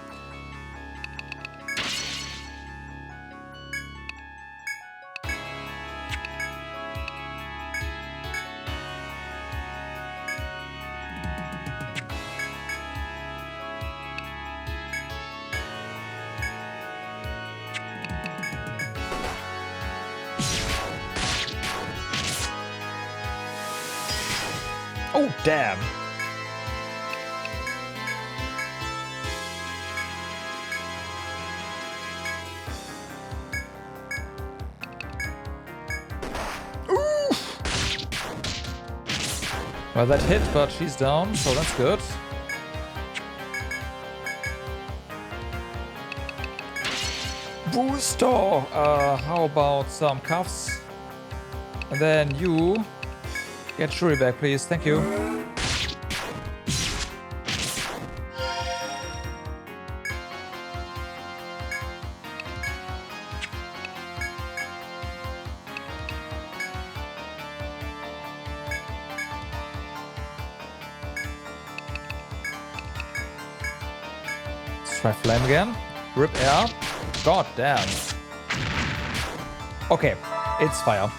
Oh, damn. Oof. Well, that hit, but she's down, so that's good. Booster! How about some cuffs? And then you... Get Shuri back, please. Thank you. Let's try flame again. Rip air. God damn. Okay, it's fire.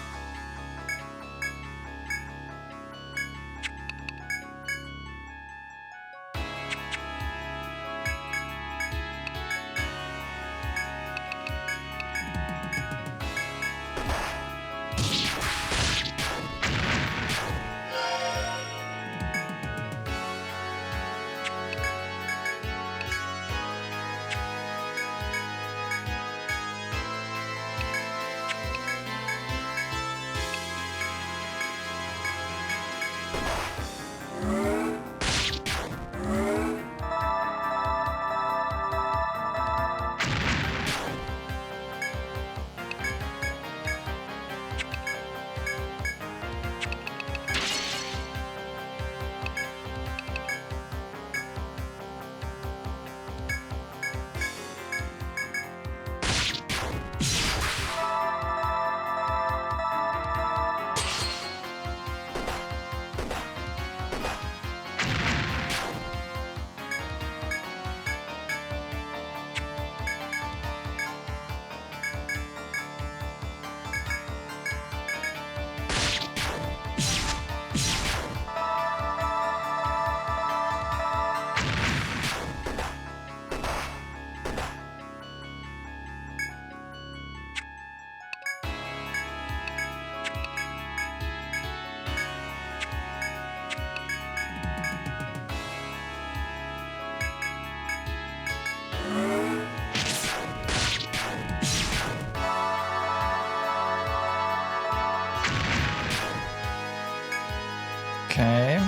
Okay.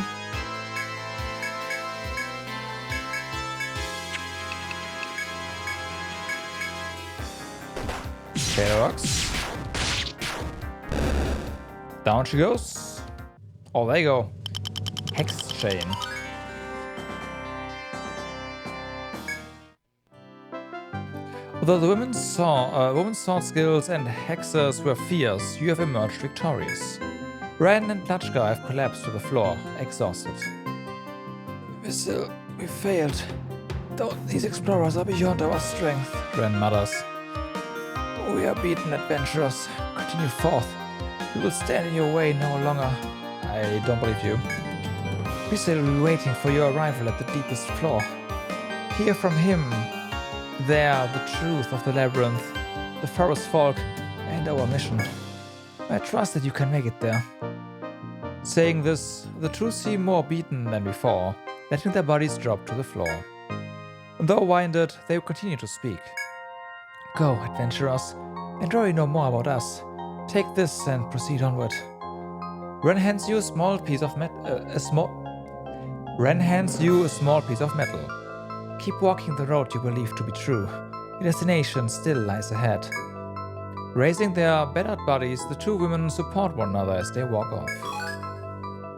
Okay, rocks. Down she goes. Oh, there you go. Hex chain. Although the women's sword skills and hexers were fierce, you have emerged victorious. Ren and Tlachtga have collapsed to the floor, exhausted. We failed. These explorers are beyond our strength, Ren mutters. We are beaten, adventurers. Continue forth. We will stand in your way no longer. I don't believe you. Bisil will be waiting for your arrival at the deepest floor. Hear from him there the truth of the labyrinth, the forest folk, and our mission. I trust that you can make it there. Saying this, the two seem more beaten than before, letting their bodies drop to the floor. Though winded, they continue to speak. Go, adventurers. Enjoy no more about us. Take this and proceed onward. Ren hands you a small piece of metal. Keep walking the road you believe to be true. Your destination still lies ahead. Raising their battered bodies, the two women support one another as they walk off.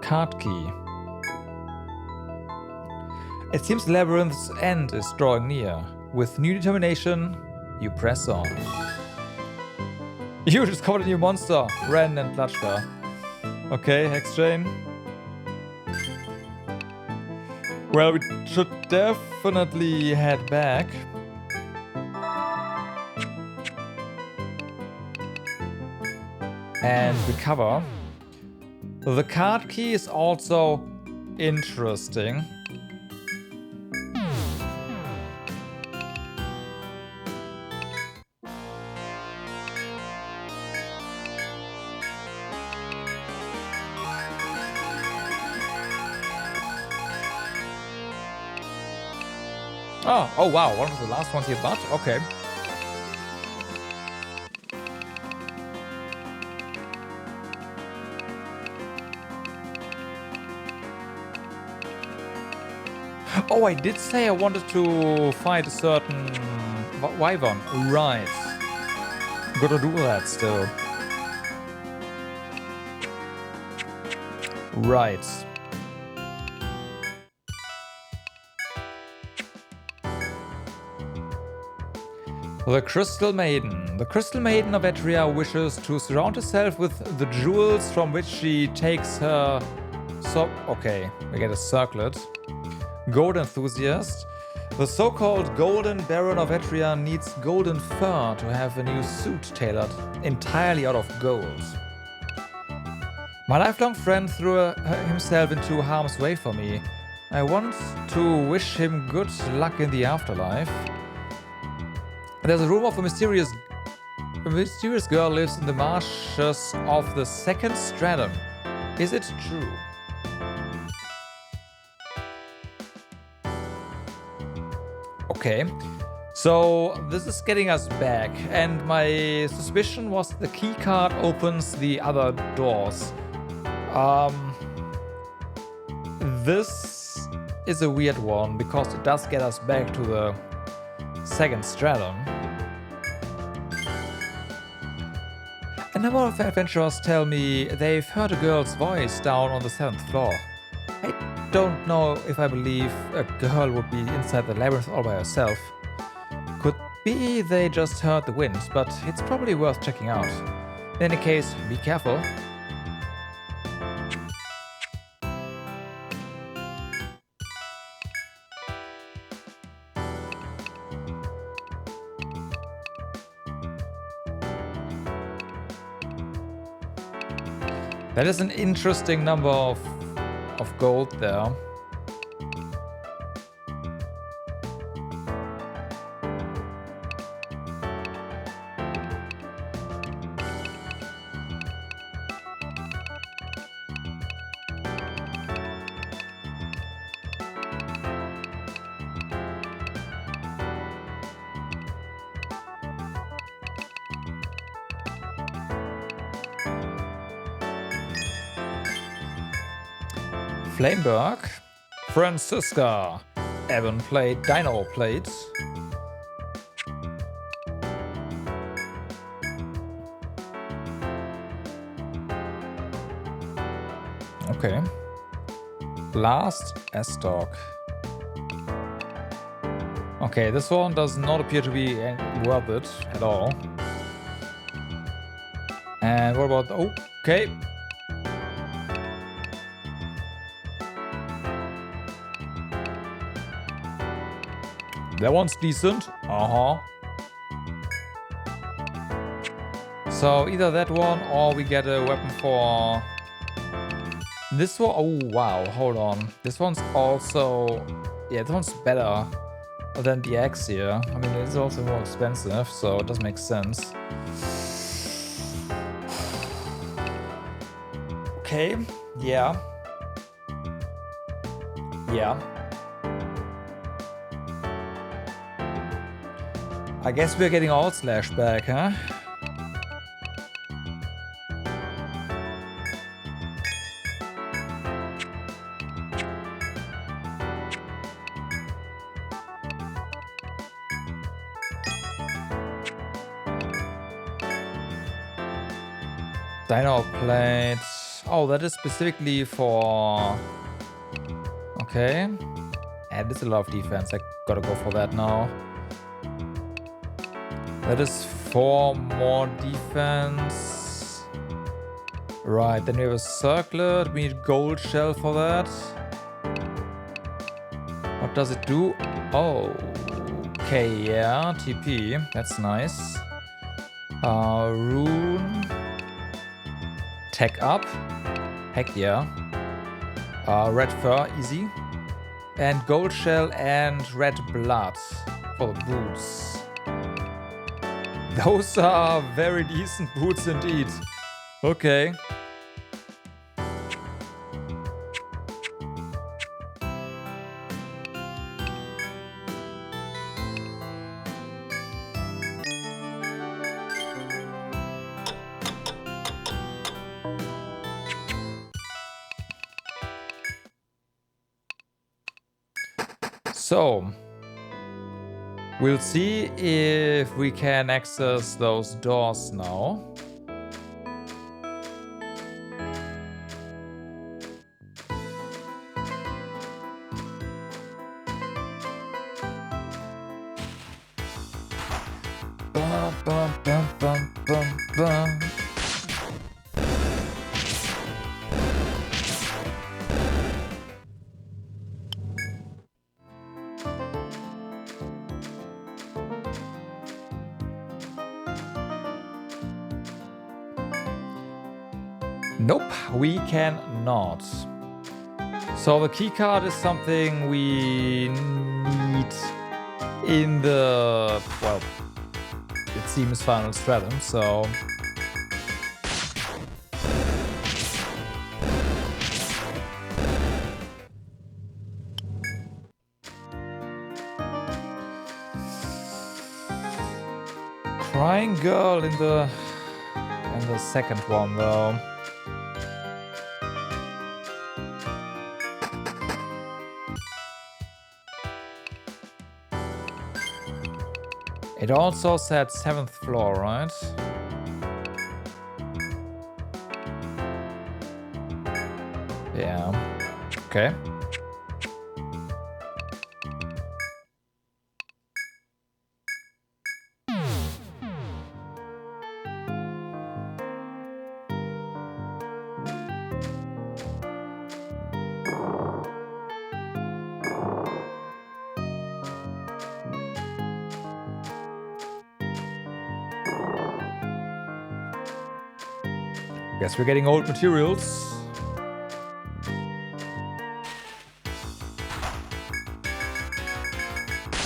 Card key. It seems the labyrinth's end is drawing near. With new determination, you press on. You discovered a new monster, Ren and Tlachtga. Okay, hex chain. Well, we should definitely head back. And recover. The card key is also interesting. Oh wow, one of the last ones here, but okay. Oh, I did say I wanted to fight a certain Wyvern. Right. Gotta do that still. Right. The Crystal Maiden. The Crystal Maiden of Etria wishes to surround herself with the jewels from which she takes her... Okay, we get a circlet. Gold Enthusiast. The so-called Golden Baron of Etria needs golden fur to have a new suit tailored entirely out of gold. My lifelong friend threw himself into harm's way for me. I want to wish him good luck in the afterlife. There's a rumor of a mysterious girl lives in the marshes of the second stratum. Is it true? Okay, so this is getting us back, and my suspicion was the key card opens the other doors. This is a weird one because it does get us back to the second stratum. A number of adventurers tell me they've heard a girl's voice down on the 7th floor. I don't know if I believe a girl would be inside the labyrinth all by herself. Could be they just heard the wind, but it's probably worth checking out. In any case, be careful. That is an interesting number of gold there. Flameberg. Francisca. Evan plate. Dino plate. Okay. Last S-Stock. Okay, this one does not appear to be worth it at all. And what about... Okay. That one's decent. So either that one or we get a weapon for... This one... Oh, wow. Hold on. This one's also... Yeah, this one's better than the X here. I mean, it's also more expensive, so it does make sense. Okay. Yeah. Yeah. I guess we're getting all slash back, huh? Dino plate. Oh, that is specifically for... Okay. And this is a lot of defense. I gotta go for that now. That is 4 more defense. Right, then we have a circlet. We need gold shell for that. What does it do? Oh, okay, yeah, TP. That's nice. Rune. Tech up. Heck yeah. Red fur, easy. And gold shell and red blood for the boots. Those are very decent boots indeed. Okay. So, we'll see if we can access those doors now. Bum, bum, bum, bum, bum, bum. Nope, we cannot. So the keycard is something we need in the, well, it seems final Stratum, so... Crying girl in the second one though. It also said 7th floor, right? Yeah. Okay. Guess we're getting old materials.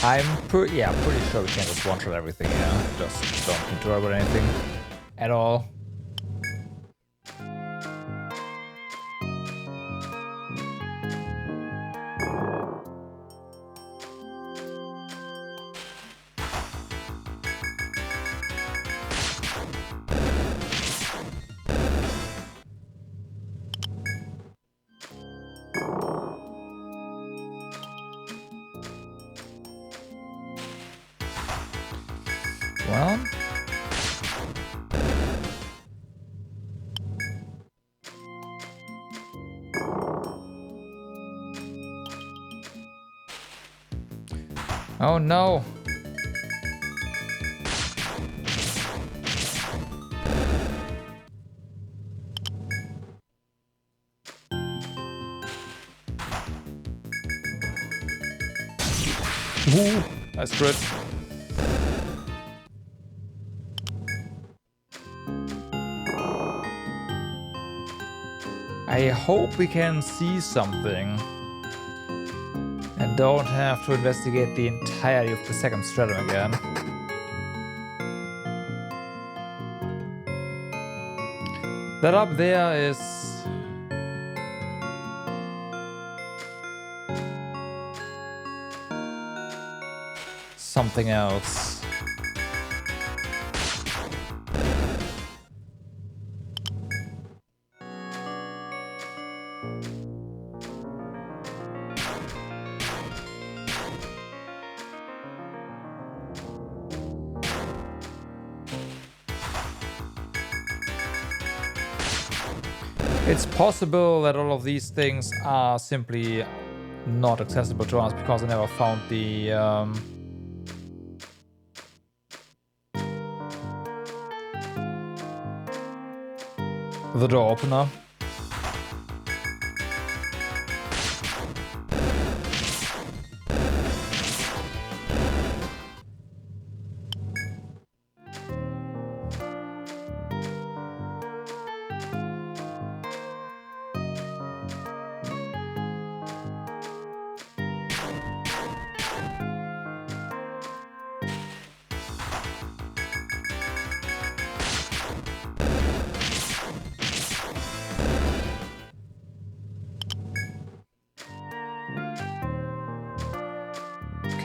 I'm pretty sure we can just one-shot everything, yeah. Just don't need to worry about anything at all. Well. Oh no. Ooh, nice crit. I hope we can see something and don't have to investigate the entirety of the second stratum again. That up there is something else. It's possible that all of these things are simply not accessible to us because I never found the door opener.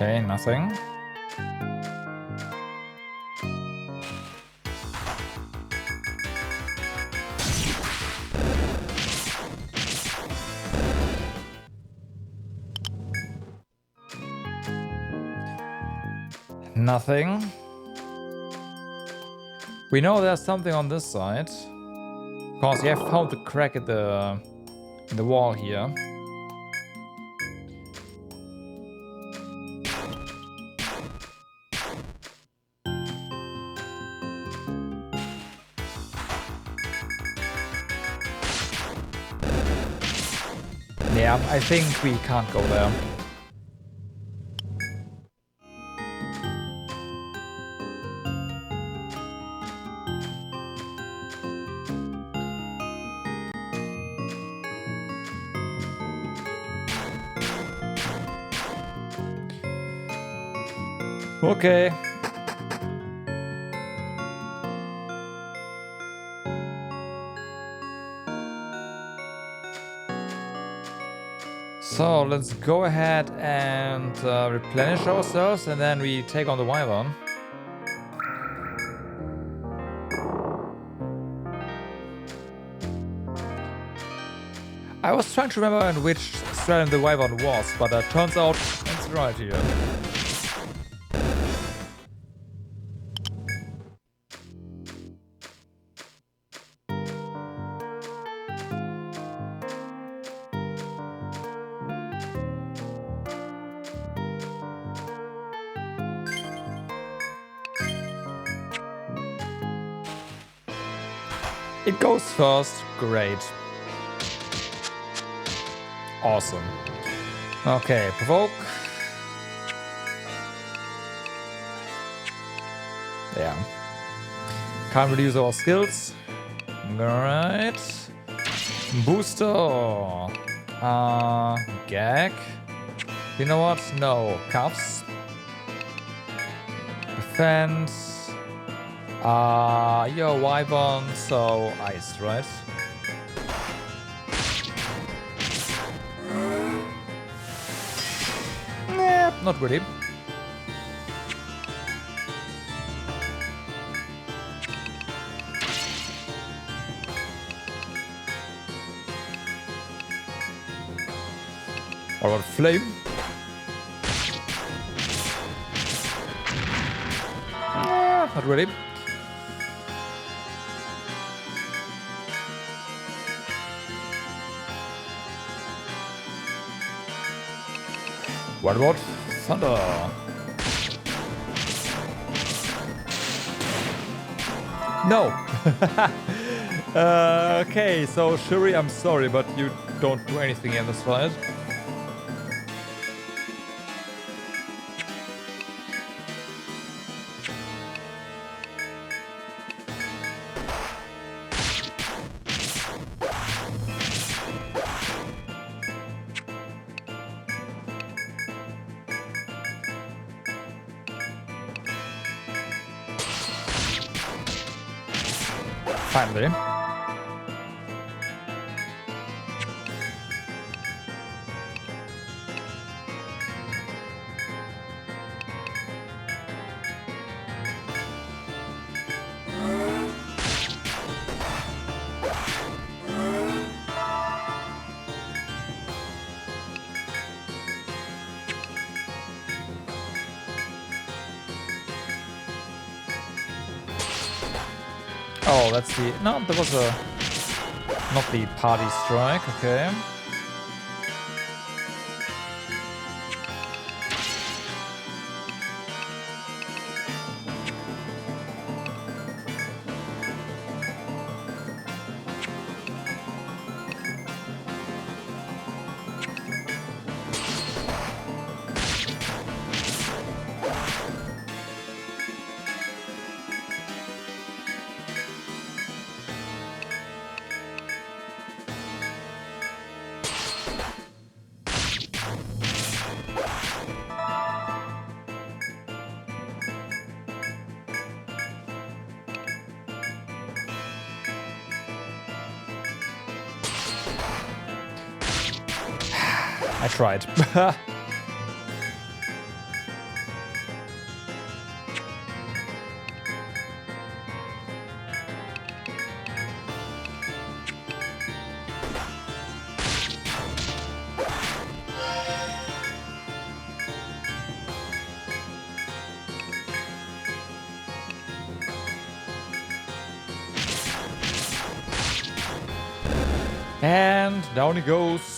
Okay, nothing. Nothing. We know there's something on this side because we have found the crack in the wall here. Yeah, I think we can't go there. Okay. So let's go ahead and replenish ourselves, and then we take on the Wyvern. I was trying to remember in which stratum the Wyvern was, but it turns out it's right here. It goes first. Great. Awesome. Okay, provoke. Yeah. Can't reduce our skills. Alright. Booster. Gag. You know what? No. Cuffs. Defense. You're Wyvern, so ice, right? Nah, not really. What about flame? not really. What about thunder? No. Okay, so Shuri, I'm sorry, but you don't do anything in this fight. Finally. Oh, that's the... No, there was a... Not the party strike, okay. I tried. And down he goes.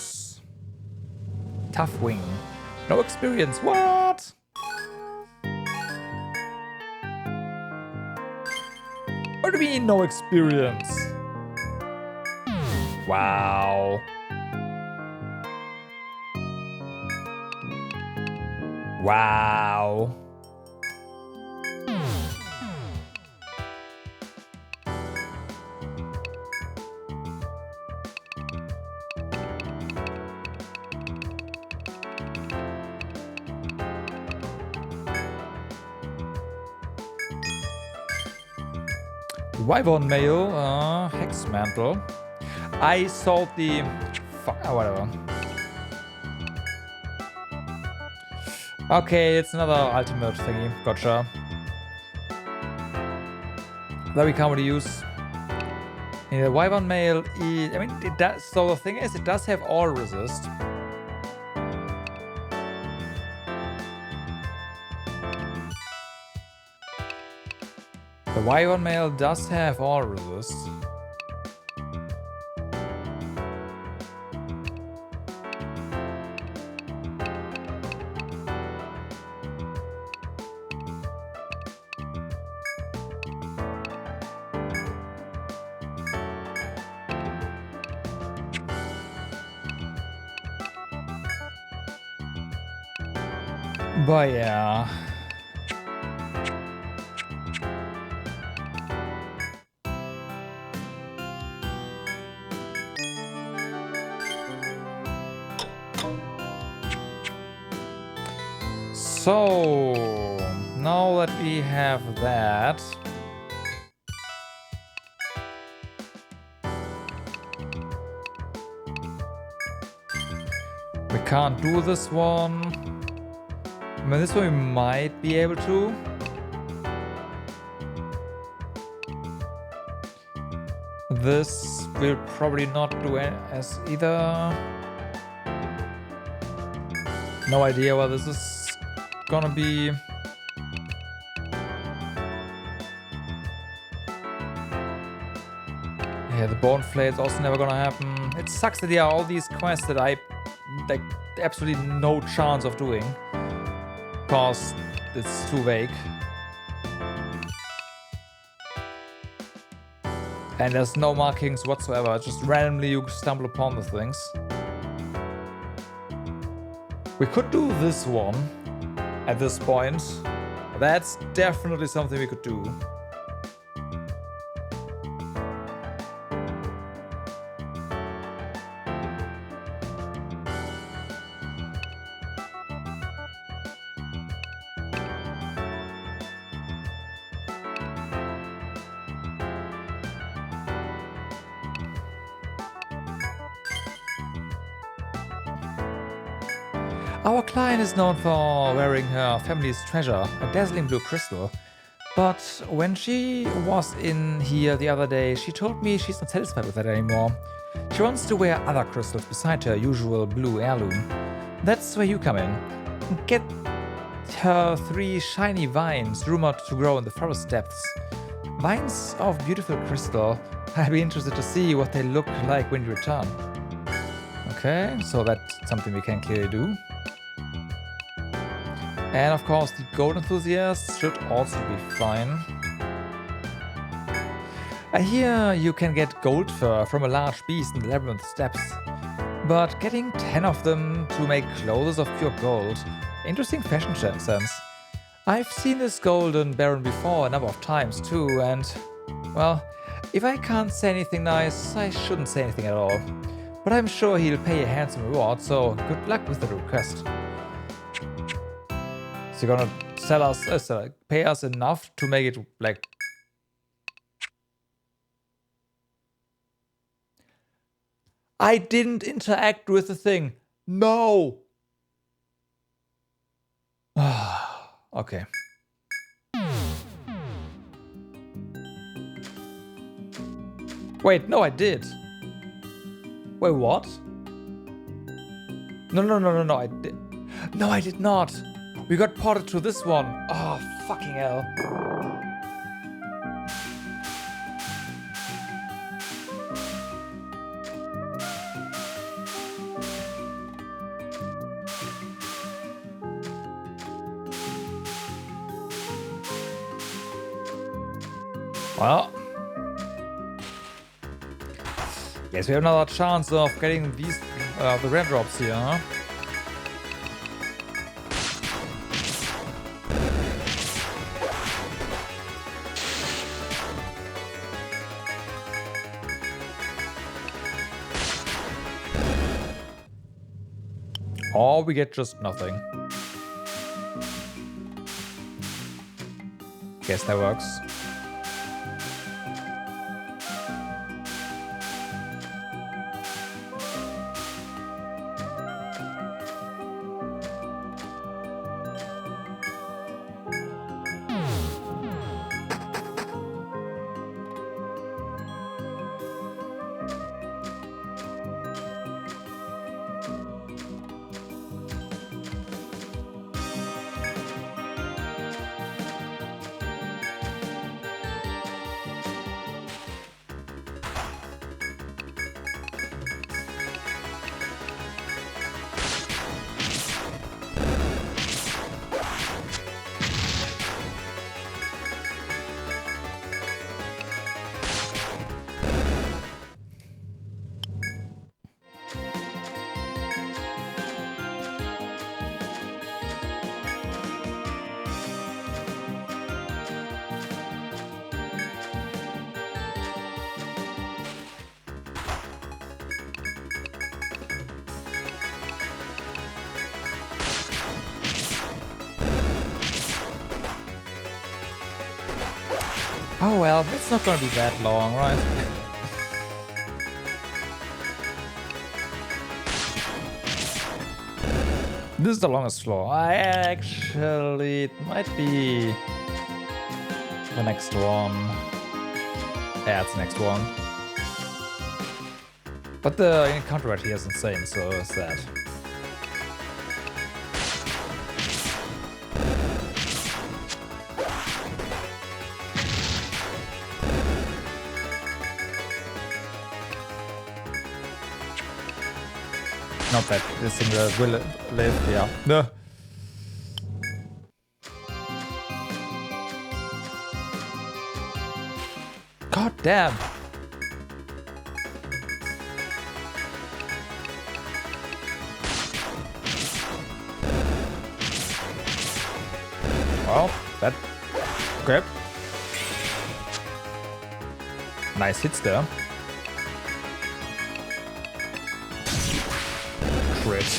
Tough wing. No experience. What? What do you mean no experience? Wow. Wow. Wyvern mail, Hex Mantle. I sold the... whatever. Okay, it's another ultimate thingy. Gotcha. Very common to use. Yeah, Wyvern mail, I mean, it does, so the thing is, it does have all resist. The Wyvern mail does have all resist. But yeah. So, now that we have that, we can't do this one. I mean, this one we might be able to. This will probably not do as either. No idea what this is gonna be. Okay, the bone flate's also never gonna happen. It sucks that there are all these quests that I like absolutely no chance of doing. Because it's too vague. And there's no markings whatsoever, just randomly you stumble upon the things. We could do this one at this point. That's definitely something we could do. Our client is known for wearing her family's treasure, a dazzling blue crystal. But when she was in here the other day, she told me she's not satisfied with that anymore. She wants to wear other crystals beside her usual blue heirloom. That's where you come in. Get her 3 shiny vines rumored to grow in the forest depths. Vines of beautiful crystal. I'd be interested to see what they look like when you return. Okay, so that's something we can clearly do. And of course, the gold enthusiasts should also be fine. I hear you can get gold fur from a large beast in the labyrinth steppes, but getting 10 of them to make clothes of pure gold. Interesting fashion sense. I've seen this golden baron before a number of times too, and well, if I can't say anything nice, I shouldn't say anything at all. But I'm sure he'll pay a handsome reward, so good luck with the request. So you're gonna sell us, pay us enough to make it like... I didn't interact with the thing. No! Okay. Wait, no, I did. Wait, what? No, I did. No, I did not. We got ported to this one. Oh, fucking hell. Well, guess we have another chance of getting these the red drops here, huh? Or we get just nothing. Guess that works. Oh well, it's not gonna be that long, right? This is the longest floor. Actually, it might be the next one. Yeah, it's the next one. But the encounter right here is insane, so is that. Not that this thing will live, yeah. No. God damn. Well, that... Okay. Nice hits there. Crit.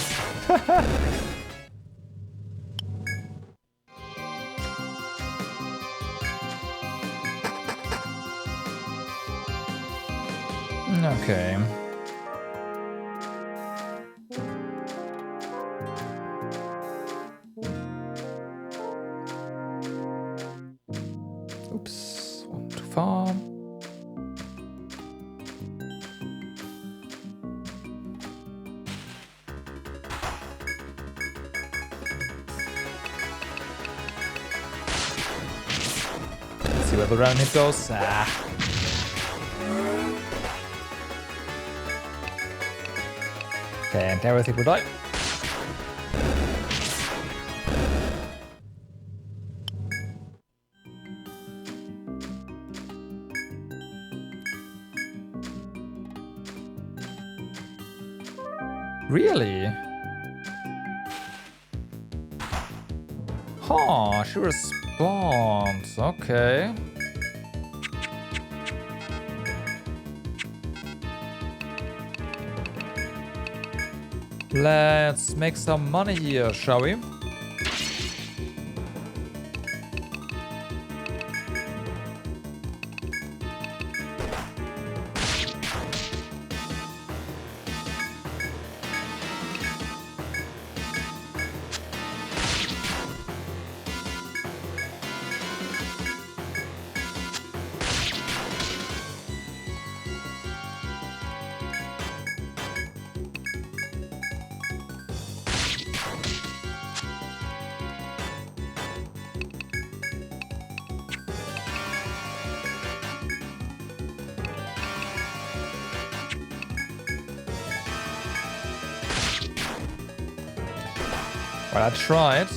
Okay. Oops, one too far. Let's see where the round hit goes. Ah. And everything will die. Really? Huh, she responds. Okay. Let's make some money here, shall we? Well, I tried.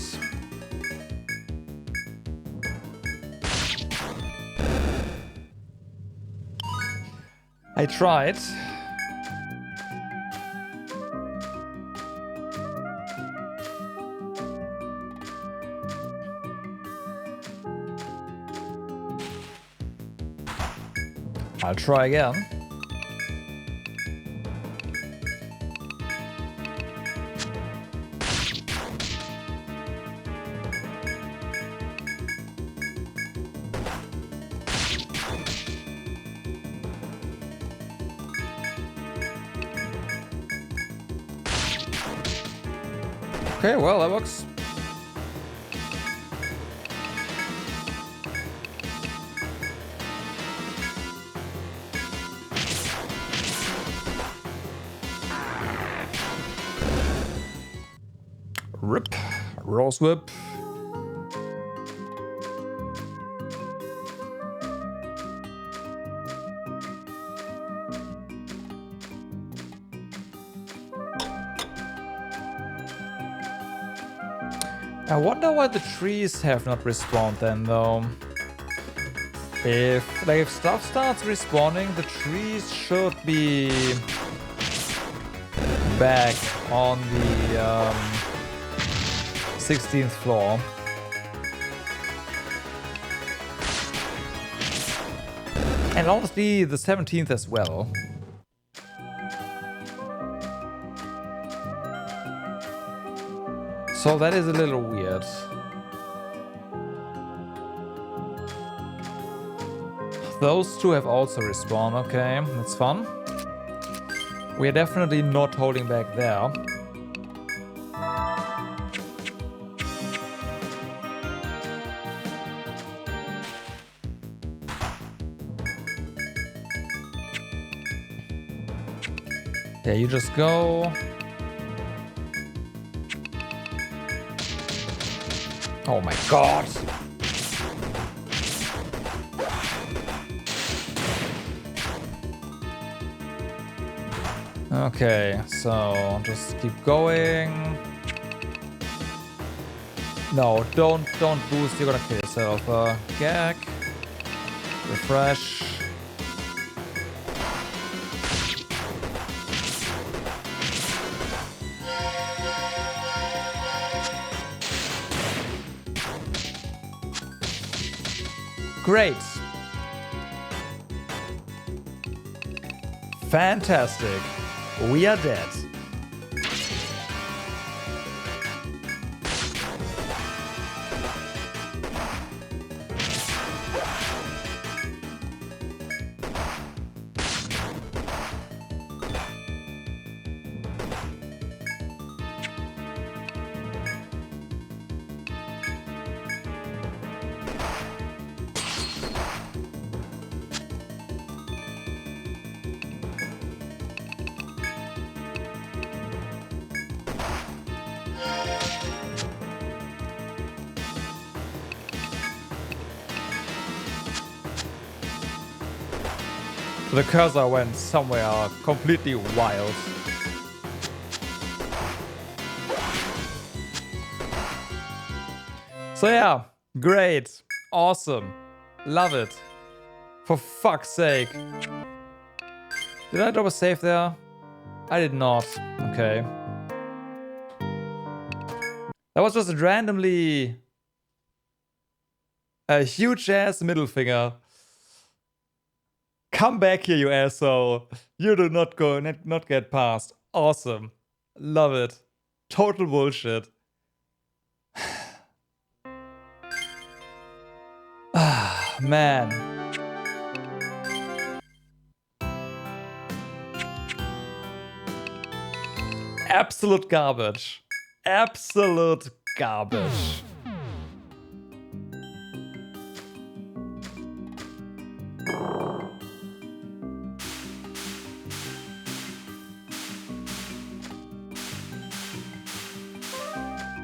I tried. I'll try again. Okay, well, that works. Rip. Rose whip. I wonder why the trees have not respawned then, though. If stuff starts respawning, the trees should be back on the 16th floor. And honestly, the 17th as well. So that is a little weird. Those two have also respawned. Okay, that's fun. We are definitely not holding back there. Yeah, you just go. Oh my god. Okay, so just keep going. No, don't boost. You're gonna kill yourself. Gag. Refresh. Great. Fantastic. We are dead. The cursor went somewhere completely wild. So yeah, great, awesome, love it. For fuck's sake. Did I drop a save there? I did not. Okay. That was just randomly a huge ass middle finger. Come back here, you asshole. You do not get past. Awesome. Love it. Total bullshit. Ah, man. Absolute garbage. Absolute garbage.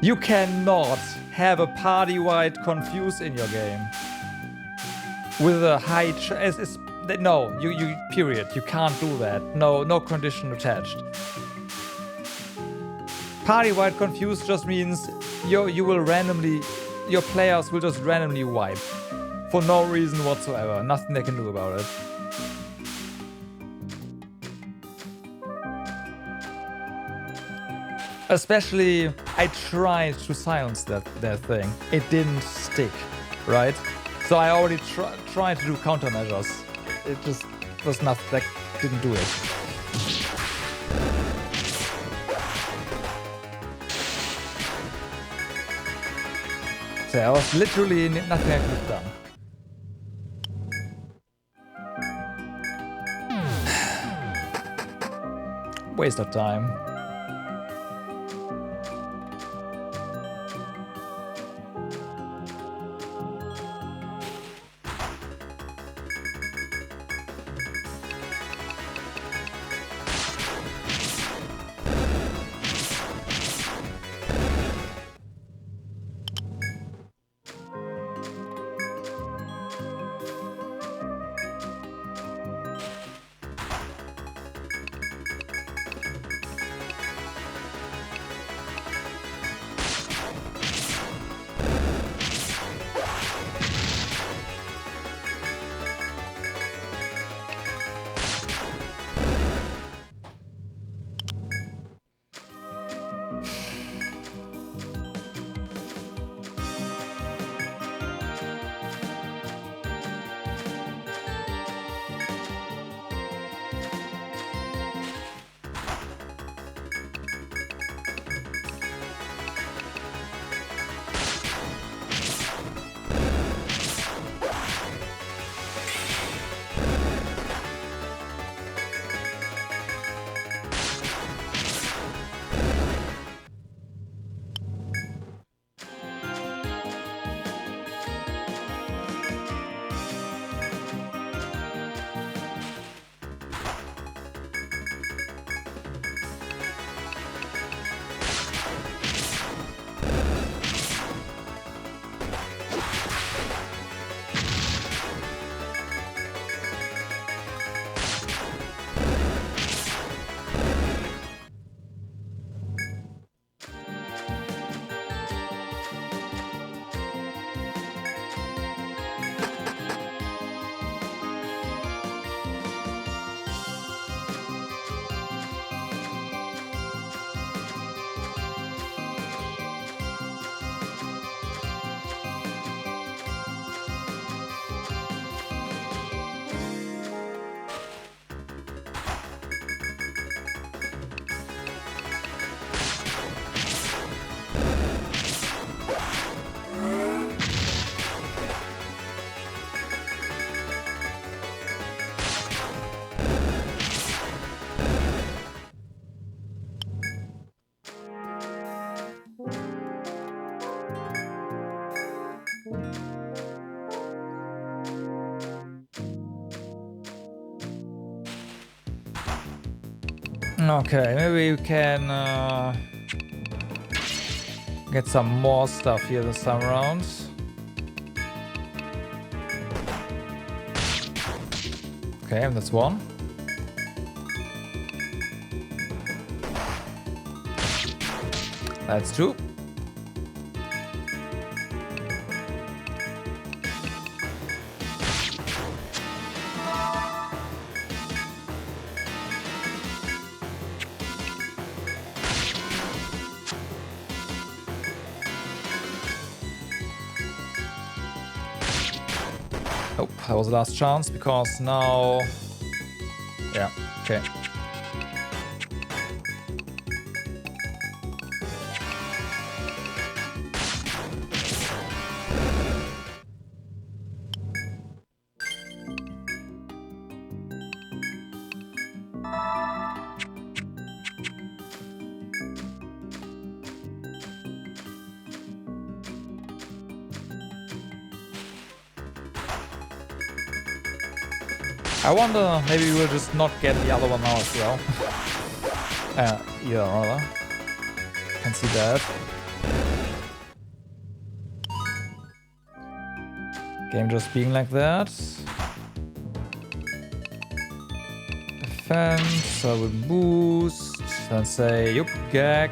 You cannot have a party-wide confuse in your game with a high no, you period. You can't do that. No condition attached. Party-wide confuse just means you will randomly, your players will just randomly wipe for no reason whatsoever. Nothing they can do about it. Especially, I tried to silence that thing. It didn't stick, right? So I already tried to do countermeasures. It just was nothing, that didn't do it. So there was literally nothing I could have done. Waste of time. Okay, maybe we can get some more stuff here this time around. Okay, that's one. That's two. Oh, that was the last chance because now... Yeah, okay. I wonder, maybe we'll just not get the other one now as well. Yeah, rather. Can see that. Game just being like that. Defense, I will boost. Then say, yup, gag.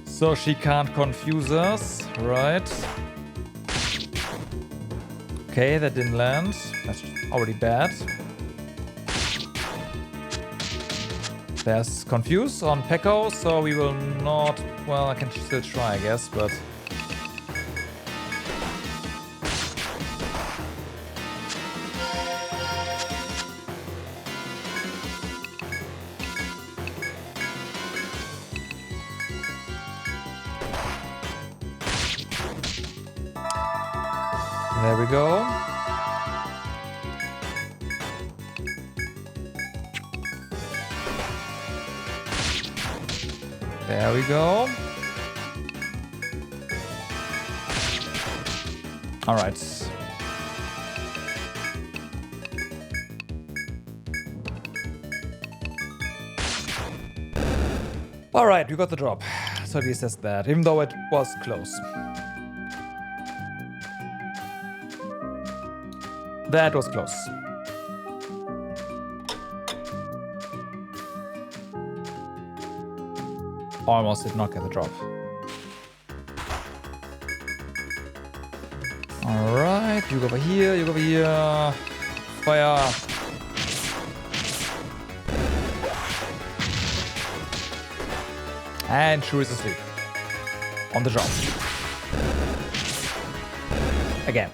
So she can't confuse us, right? Okay, that didn't land. That's already bad. There's confuse on Pekko, so we will not... Well, I can still try, I guess, but... There we go. There we go. All right. All right, we got the drop. So at least that's that, even though it was close. That was close. Almost did not get the drop. Alright, you go over here, you go over here. Fire. And Shrew is asleep. On the drop. Again.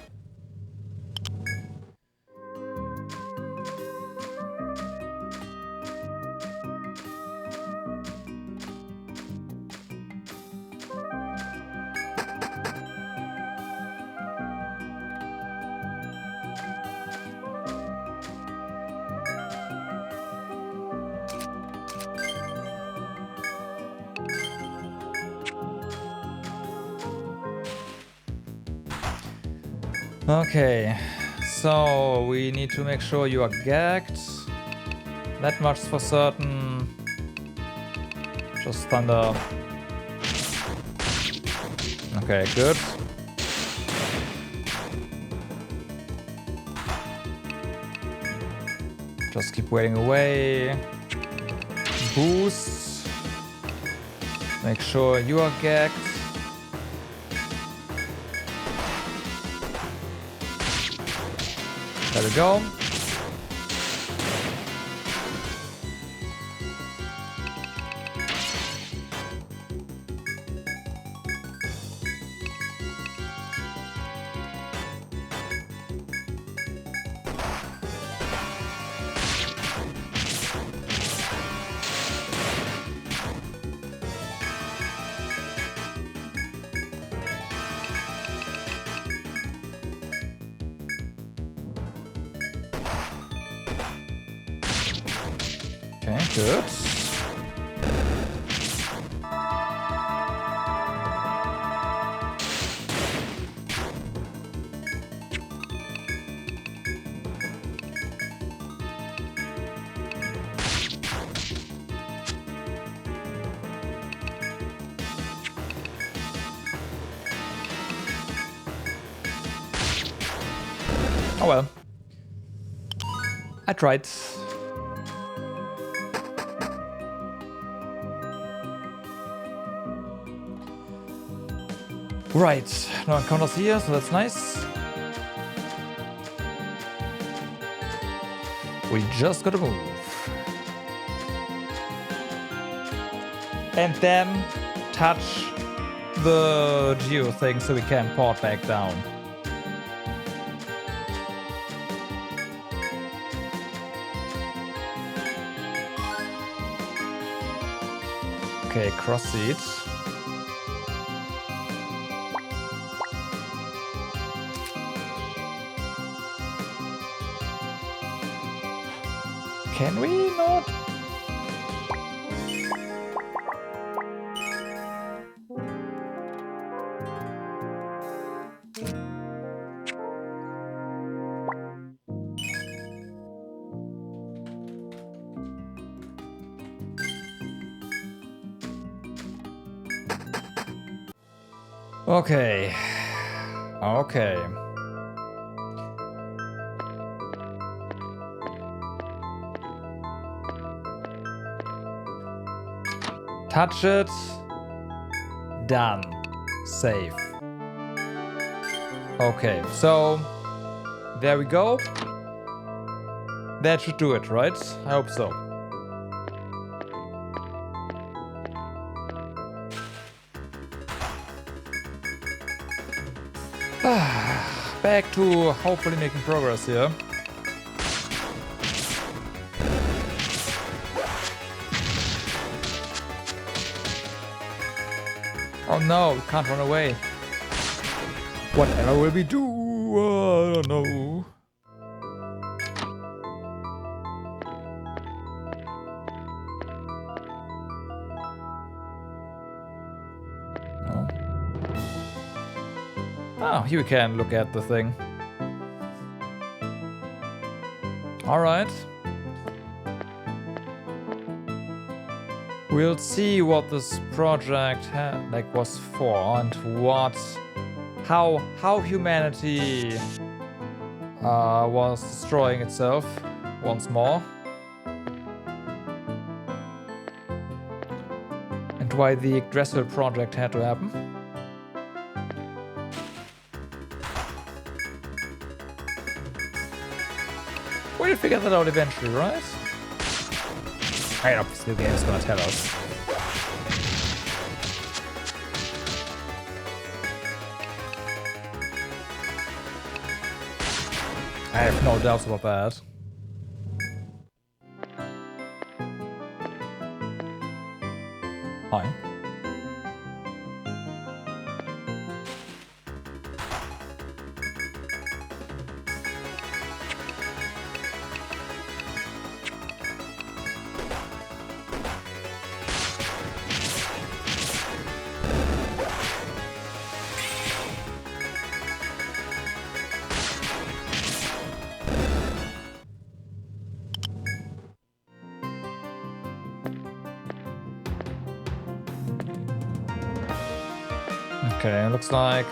Okay, so we need to make sure you are gagged. That much for certain. Just thunder. Okay, good. Just keep waiting away. Boost. Make sure you are gagged. There we go. Okay, good. Oh well. I tried. Right, no encounters here, so that's nice. We just gotta move. And then touch the geo thing so we can port back down. Okay, cross seat. Can we not? Okay. Okay. Touch it. Done. Save. Okay, so there we go. That should do it, right? I hope so. Back to hopefully making progress here. Oh no, we can't run away. Whatever will we do? I don't know. No. Oh, here we can look at the thing. Alright. We'll see what this project was for and how humanity was destroying itself once more, and why the Yggdrasil project had to happen. We'll figure that out eventually, right? I mean, obviously the game is gonna tell us. I have no doubts about that. Hi. Okay, looks like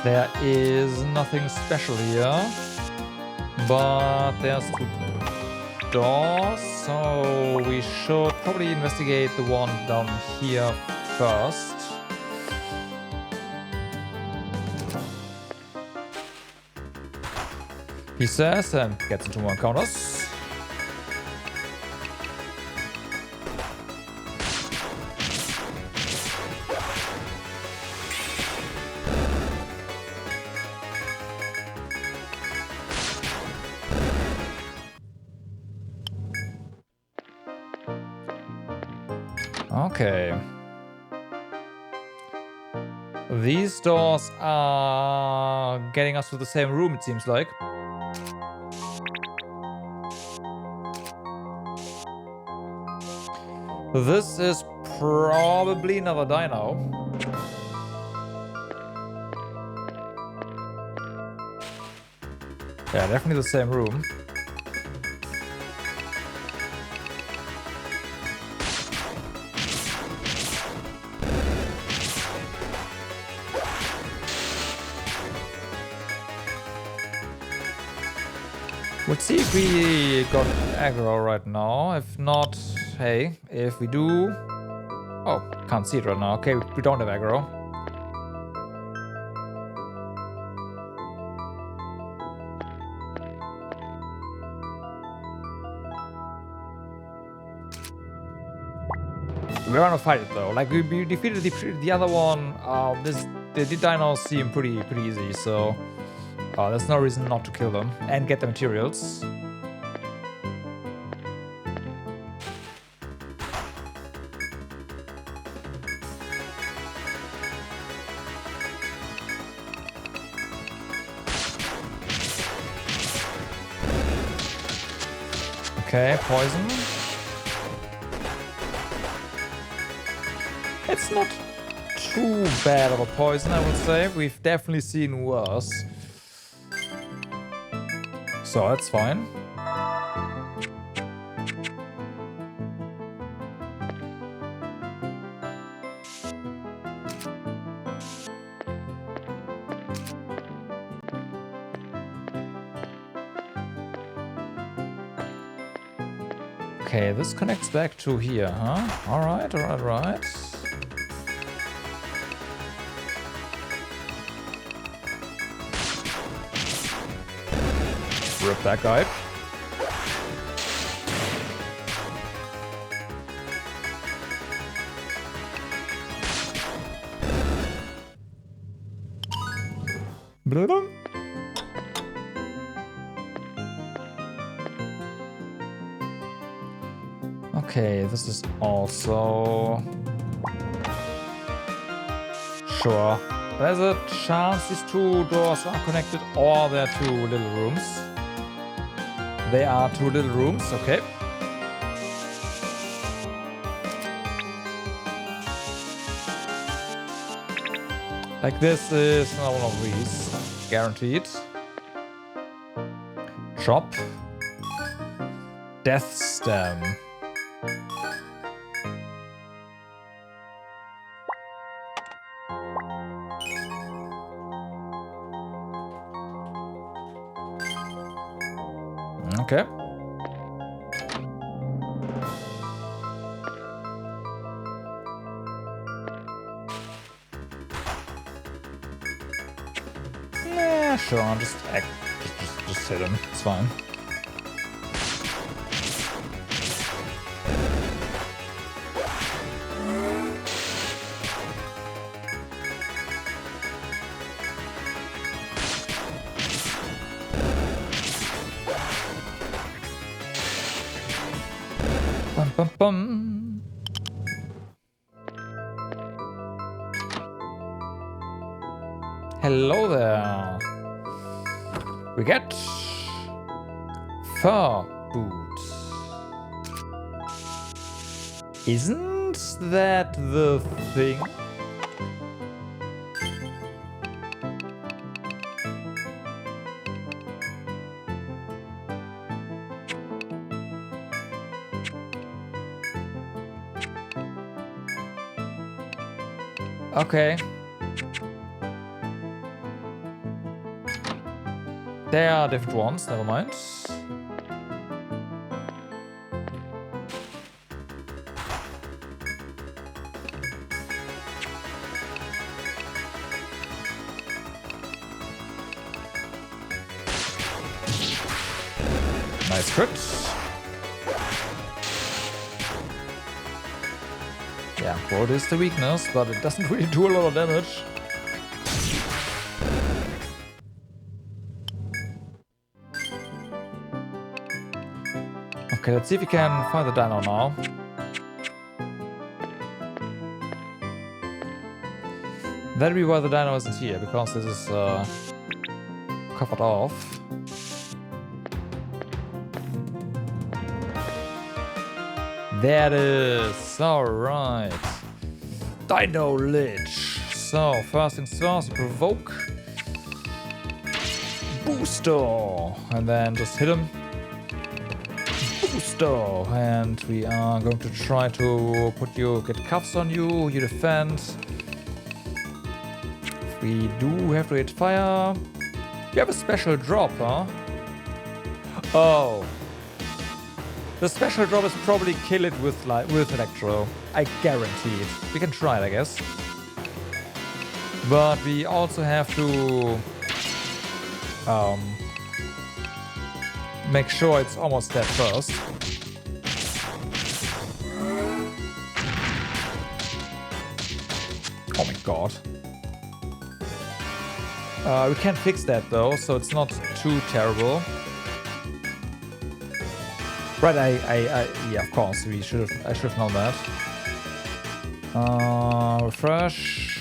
there is nothing special here, but there's two doors, so we should probably investigate the one down here first. He says and gets into more encounters. Okay. These doors are getting us to the same room, it seems like. This is probably another dino. Yeah, definitely the same room. Let's see if we got aggro right now. If not, hey, if we do... Oh, can't see it right now. Okay, we don't have aggro. We're gonna fight it though. Like, we defeated the other one. The dinos seem pretty easy, so there's no reason not to kill them and get the materials. Okay, poison. It's not too bad of a poison, I would say. We've definitely seen worse. So that's fine. Okay, this connects back to here, huh? Alright. Rip that guy. Blah. Okay, this is also... Sure. There's a chance these two doors are connected, or they're two little rooms. They are two little rooms, okay. Like, this is not one of these. Guaranteed. Chop. Death stem. Okay. Yeah, sure. I'll just hit him. It's fine. Bum. Hello there. We get fur boots. Isn't that the thing? Okay. There are different ones, never mind. Nice crit. Yeah, gold is the weakness, but it doesn't really do a lot of damage. Okay, let's see if we can find the dino now. That'll be why the dino isn't here, because this is covered off. There it is. Alright. Dino Lich. So, first things first, provoke. Booster. And then just hit him. Booster. And we are going to try to get cuffs on you. You defend. We do have to hit fire. You have a special drop, huh? Oh. The special drop is probably kill it with electro. I guarantee it. We can try it, I guess. But we also have to make sure it's almost dead first. Oh my god. We can fix that though, so it's not too terrible. Right, yeah, of course, I should have known that. Refresh.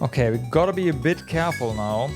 Okay, we gotta be a bit careful now.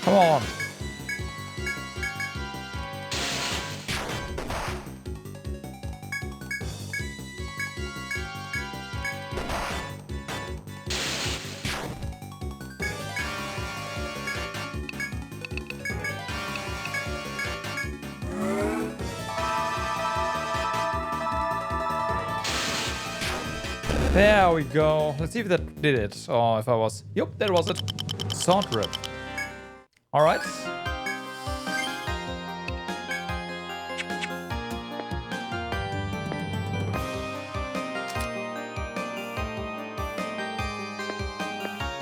Come on. There we go. Let's see if that did it. Or if I was... Yep, that was it. Sword rip. Alright.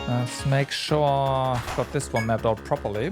Let's make sure I've got this one mapped out properly.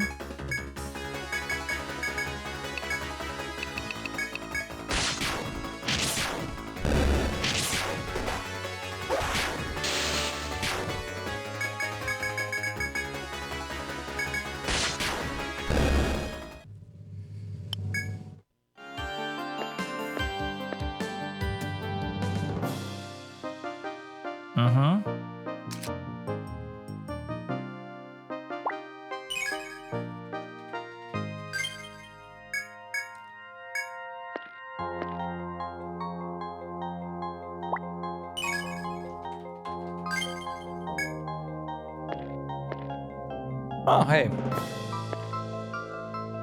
Oh, hey.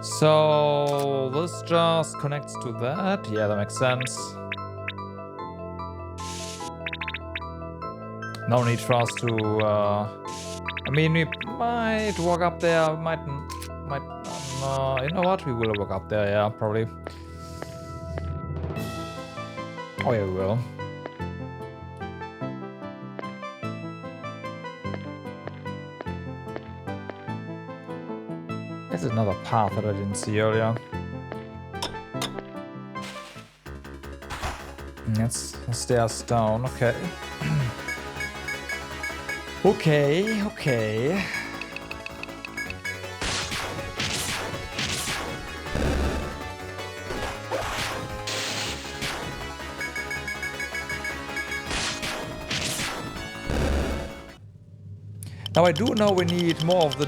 So this just connects to that. Yeah, that makes sense. No need for us to... I mean, we might walk up there, might... you know what? We will walk up there, yeah, probably. Oh yeah, we will. There's another path that I didn't see earlier. That's stairs down, okay. Okay. Now I do know we need more of the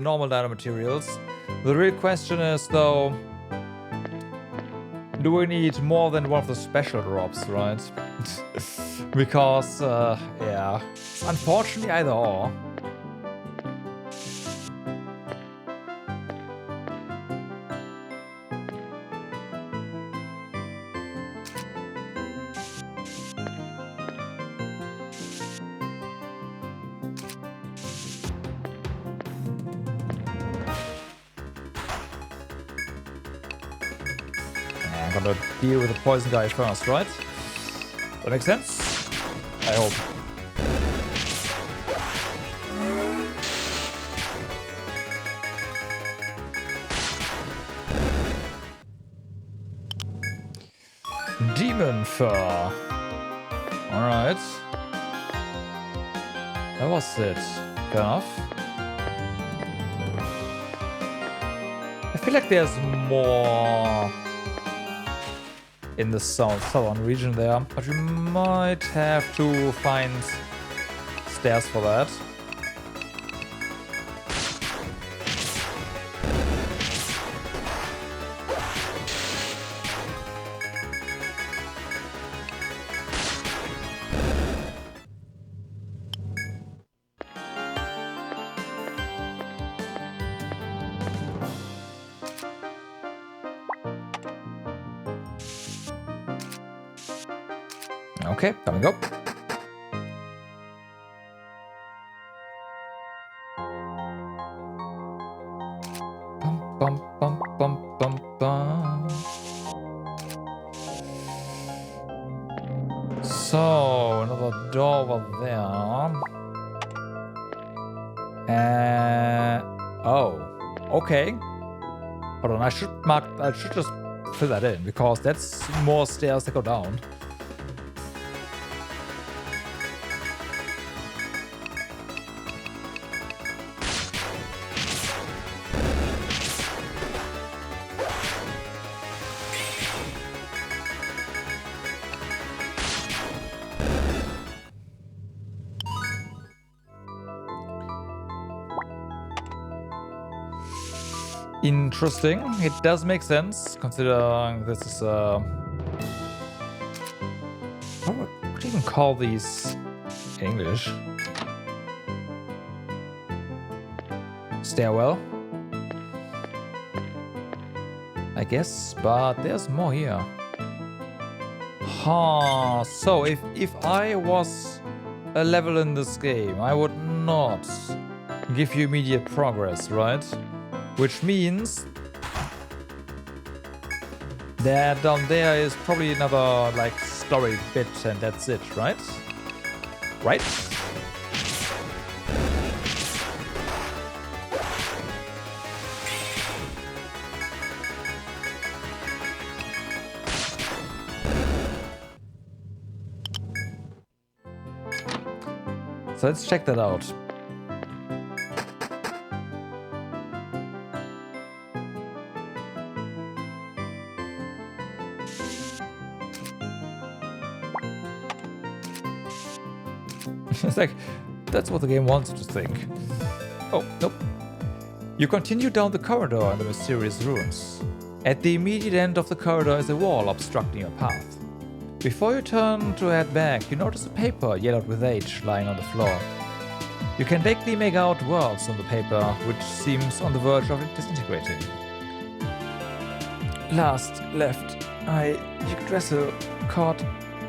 normal dino materials. The real question is though, do we need more than one of the special drops, right? Because, yeah, unfortunately either or. gonna deal with the poison guy first, right? That makes sense? I hope. Demon fur. Alright. That was it. Fair enough. I feel like there's more in the southern region there, but we might have to find stairs for that. Okay, there we go. Bum, bum, bum, bum, bum, bum. So, another door over there. Oh, okay. Hold on, I should just fill that in, because that's more stairs that go down. Interesting. It does make sense, considering this is what would you even call these in English? Stairwell, I guess, but there's more here. Huh. So if I was a level in this game, I would not give you immediate progress, right? Which means that down there is probably another, like, story bit and that's it, right? Right? So let's check that out. It's like, that's what the game wants you to think. Oh, nope. You continue down the corridor in the mysterious ruins. At the immediate end of the corridor is a wall obstructing your path. Before you turn to head back, you notice a paper yellowed with age lying on the floor. You can vaguely make out words on the paper, which seems on the verge of disintegrating. Last left, I Yggdrasil caught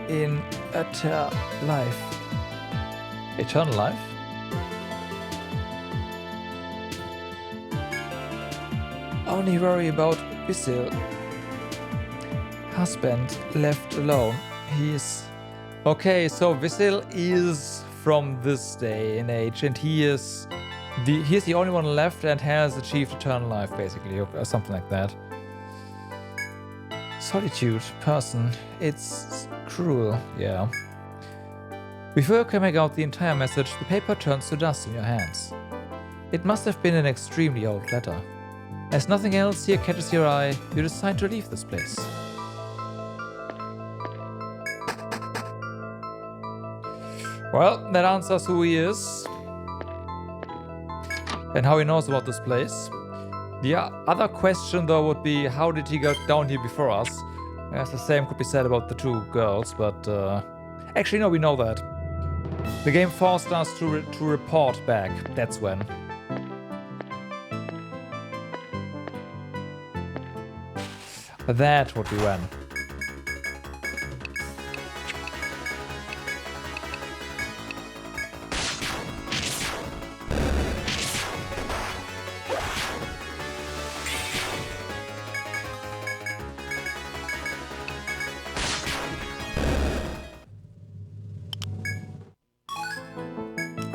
in eternal life. Eternal life? Only worry about Visil. Husband left alone. He's... Okay, so Visil is from this day and age, and he's the only one left and has achieved eternal life, basically, or something like that. Solitude, person. It's cruel, yeah. Before you can make out the entire message, the paper turns to dust in your hands. It must have been an extremely old letter. As nothing else here catches your eye, you decide to leave this place. Well, that answers who he is and how he knows about this place. The other question, though, would be how did he get down here before us? As the same could be said about the two girls, but actually, no, we know that. The game forced us to report back. That's when. That would be when.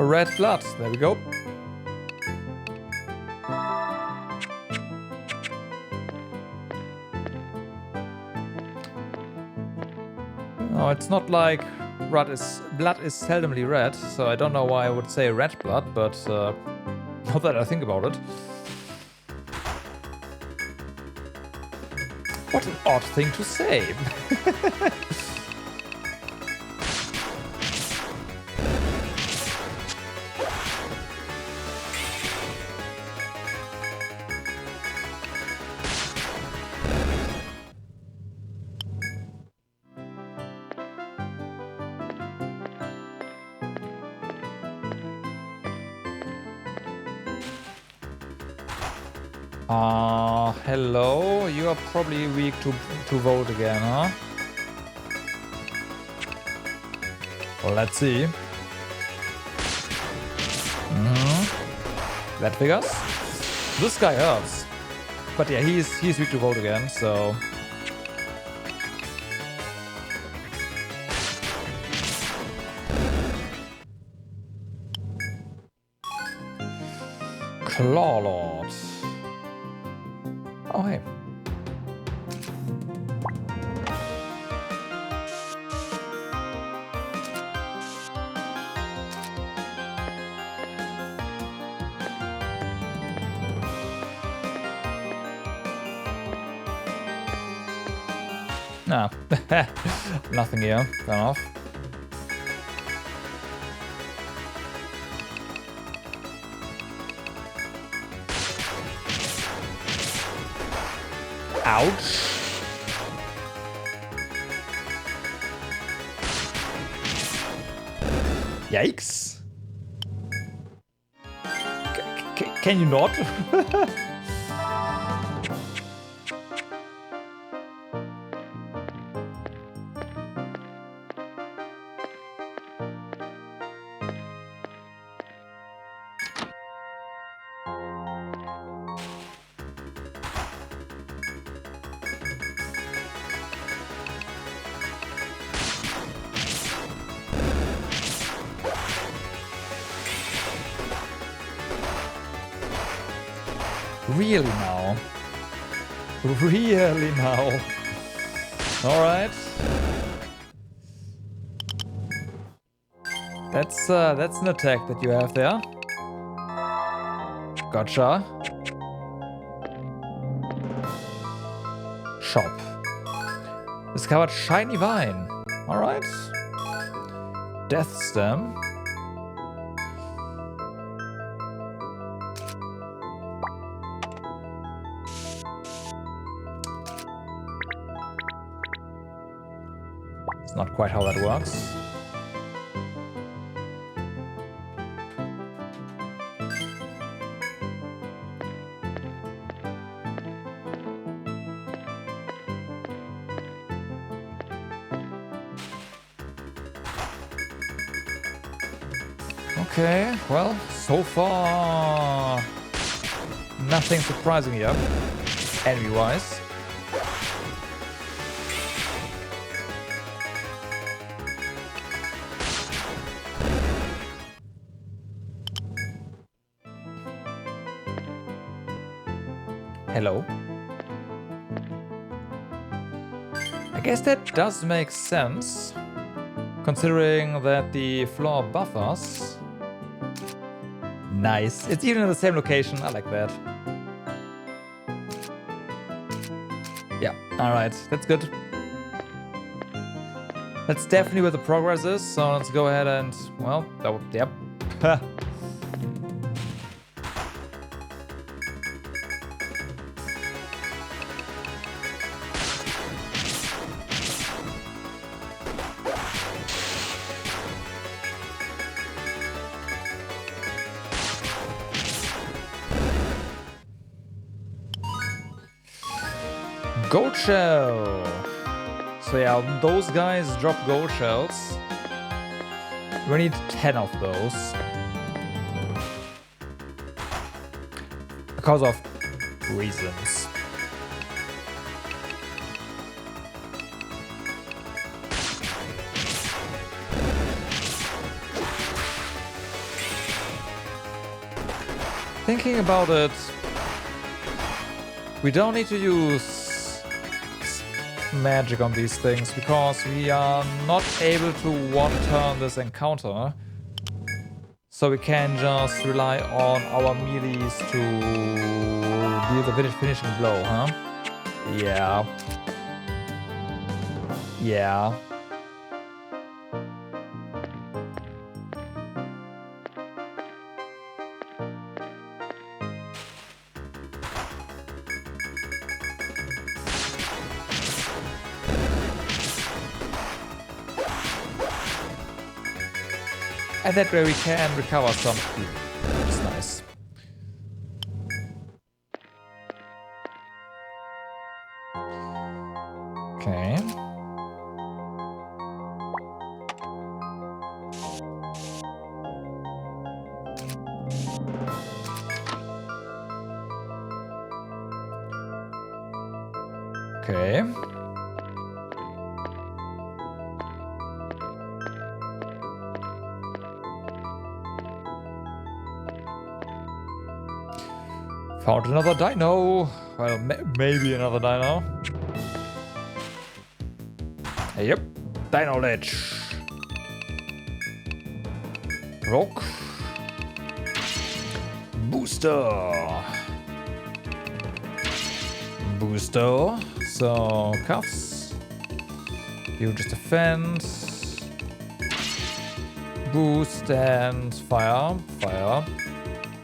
red blood. There we go. No, it's not like blood is seldomly red, so I don't know why I would say red blood, but now that I think about it. What an odd thing to say. Hello, you are probably weak to vote again, huh? Well, let's see. That figures. This guy hurts. But yeah, he's weak to vote again, so... Clawlord. Oh, hey. Nah, nothing here. Fair enough. Ouch. Yikes. Can you not? Really now? Really now? Alright. That's an attack that you have there. Gotcha. Shop. Discovered shiny vine. Alright. Death stem. Not quite how that works. Okay, well, so far nothing surprising here, enemy-wise. Hello. I guess that does make sense, considering that the floor buffers. Nice. It's even in the same location. I like that. Yeah, alright. That's good. That's definitely where the progress is, so let's go ahead and, well, that would, yep. Gold shell. So yeah, those guys drop gold shells. We need 10 of those. Because of reasons. Thinking about it, we don't need to use magic on these things because we are not able to one-turn this encounter. So we can just rely on our melees to deal the finishing blow, huh? Yeah. Yeah. And that way we can recover some speed. That's nice. Okay. Okay. Found another dino. Well, maybe another dino. Yep. Dino ledge. Rock. Booster. Booster. So, cuffs. You just defend. Boost and fire. Fire.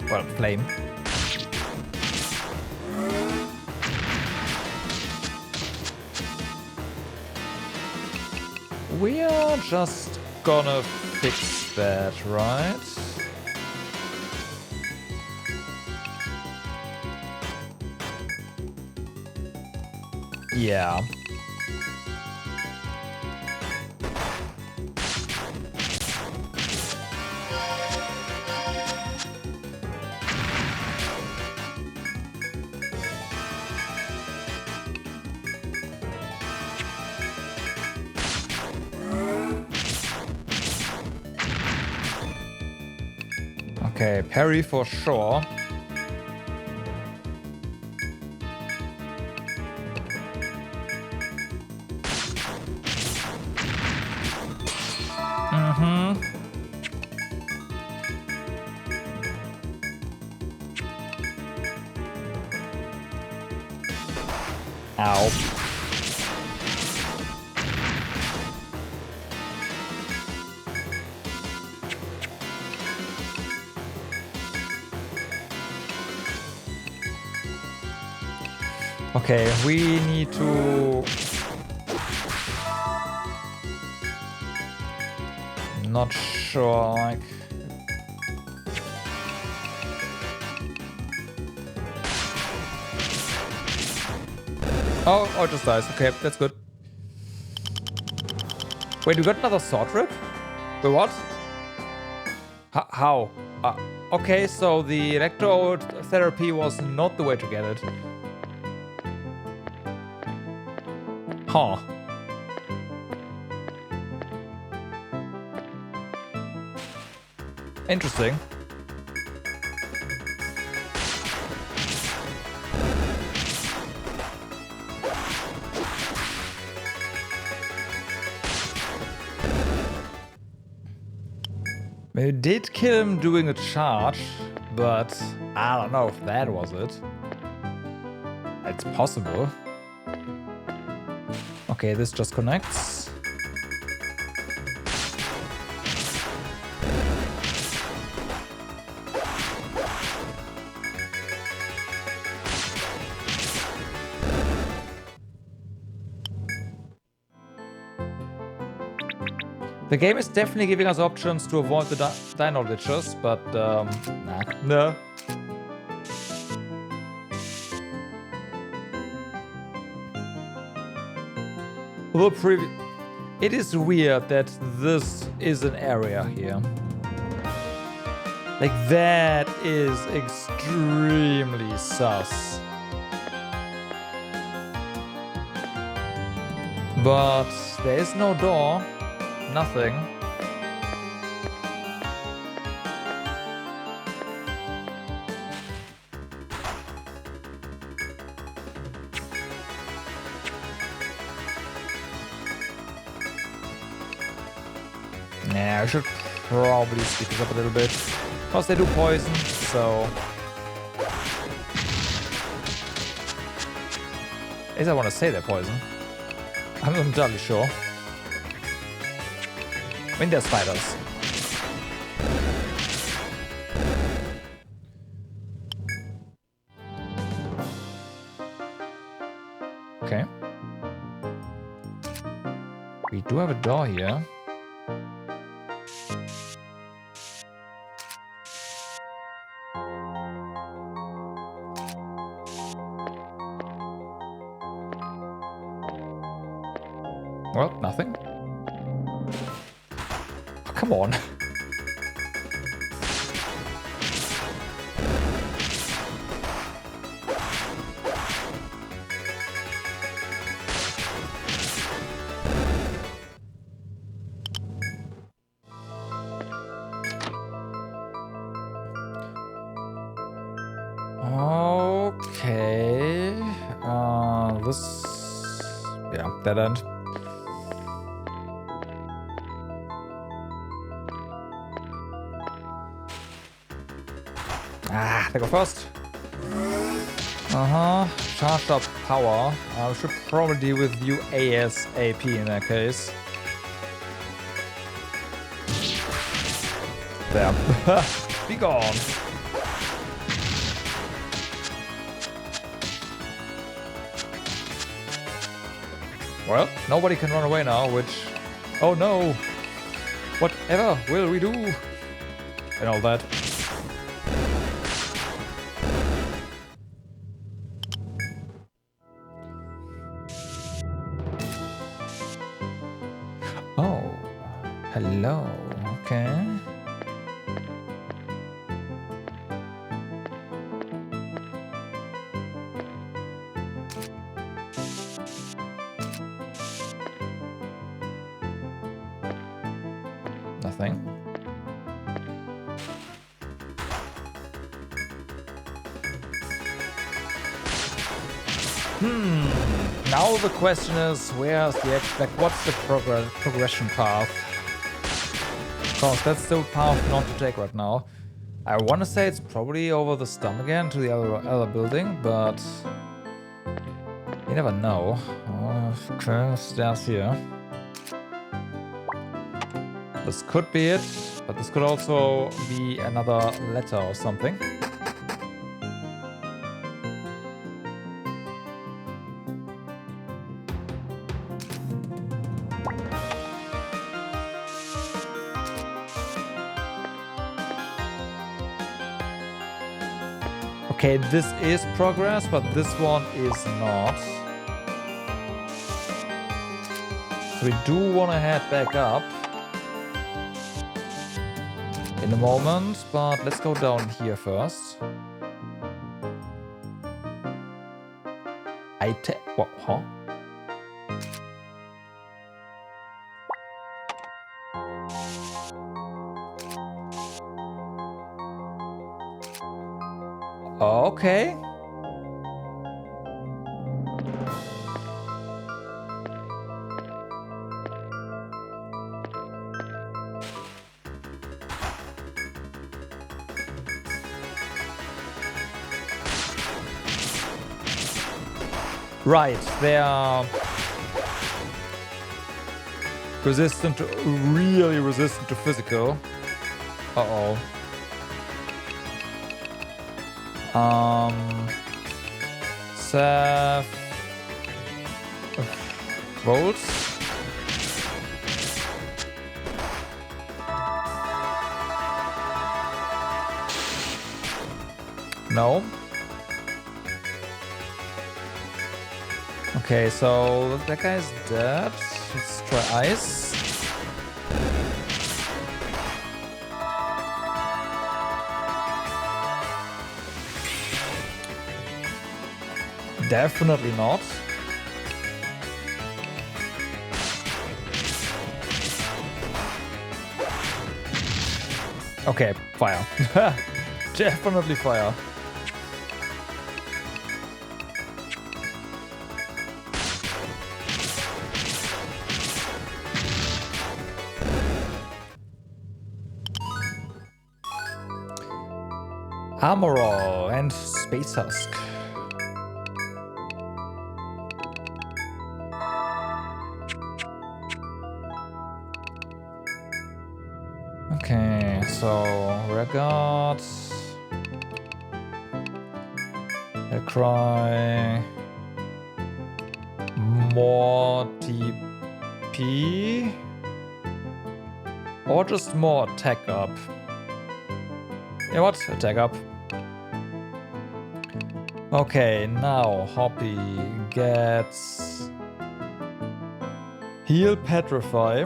Well, flame. We are just gonna fix that, right? Yeah. Okay, parry for sure. Ow. Okay, we need to... Not sure, like... Oh, it just dies. Okay, that's good. Wait, we got another sword rip? Wait, what? How? Okay, so the electrotherapy was not the way to get it. Huh. Interesting. We did kill him doing a charge, but I don't know if that was it. It's possible. Okay, this just connects. The game is definitely giving us options to avoid the dino glitches, but nah. No. It is weird that this is an area here. Like, that is extremely sus. But there is no door. Nothing. Nah, I should probably speed this up a little bit. Because they do poison, so... At least I want to say they're poison. I'm not entirely sure. I mean, they're spiders. Okay. We do have a door here. Well, nothing. Oh, come on. Okay. This... Yeah, dead end. Ah, they go first. Charged up power. I should probably deal with you ASAP in that case. There. Be gone. Well, nobody can run away now, which... Oh no! Whatever will we do? And all that. Oh. Hello. Okay. Nothing. Now the question is, where's the what's the progression path? Because that's the path not to take right now. I want to say it's probably over the stump again to the other building, but you never know. Okay, stairs here. This could be it, but this could also be another letter or something. Okay, this is progress, but this one is not. So we do want to head back up in a moment, but let's go down here first. What? Huh? Okay. Right, they are resistant to, really resistant to physical. Uh-oh. Seth volts. No. Okay, so that guy's dead. Let's try ice. Definitely not. Okay, fire. Definitely fire. Armoral and Space Husk. Okay, so Regard, Cry, more TP, or just more attack up. You know what? Attack up. Okay, now Hoppy gets Heal, Petrify.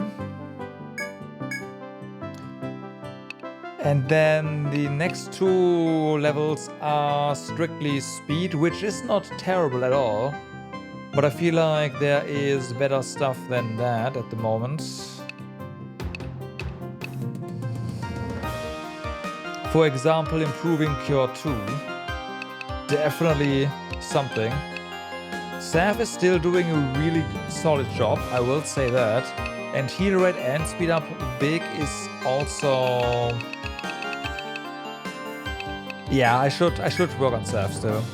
And then the next two levels are strictly speed, which is not terrible at all. But I feel like there is better stuff than that at the moment. For example, improving Cure 2. Definitely something. Saf is still doing a really solid job, I will say that. And heal rate and speed up big is also... Yeah, I should work on Saf still.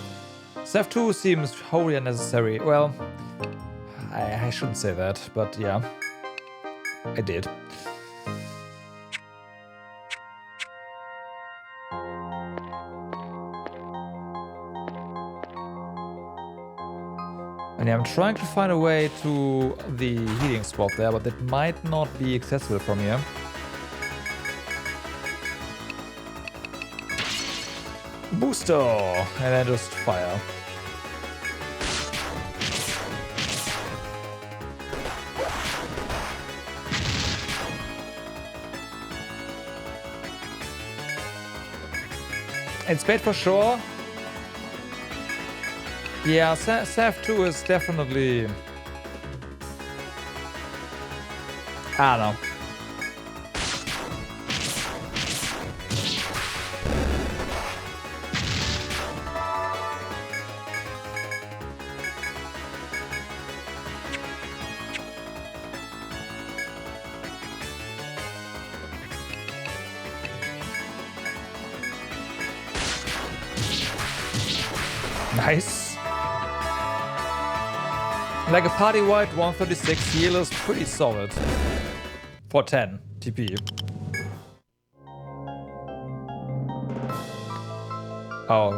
Saf 2 seems wholly unnecessary. Well, I shouldn't say that, but yeah, I did. And yeah, I'm trying to find a way to the healing spot there, but that might not be accessible from here. Booster! And then just fire. And Spade for sure. Yeah, Saf 2 is definitely... I don't know. Nice. Like a party-wide 136 heal is pretty solid. For 10 TP. Oh.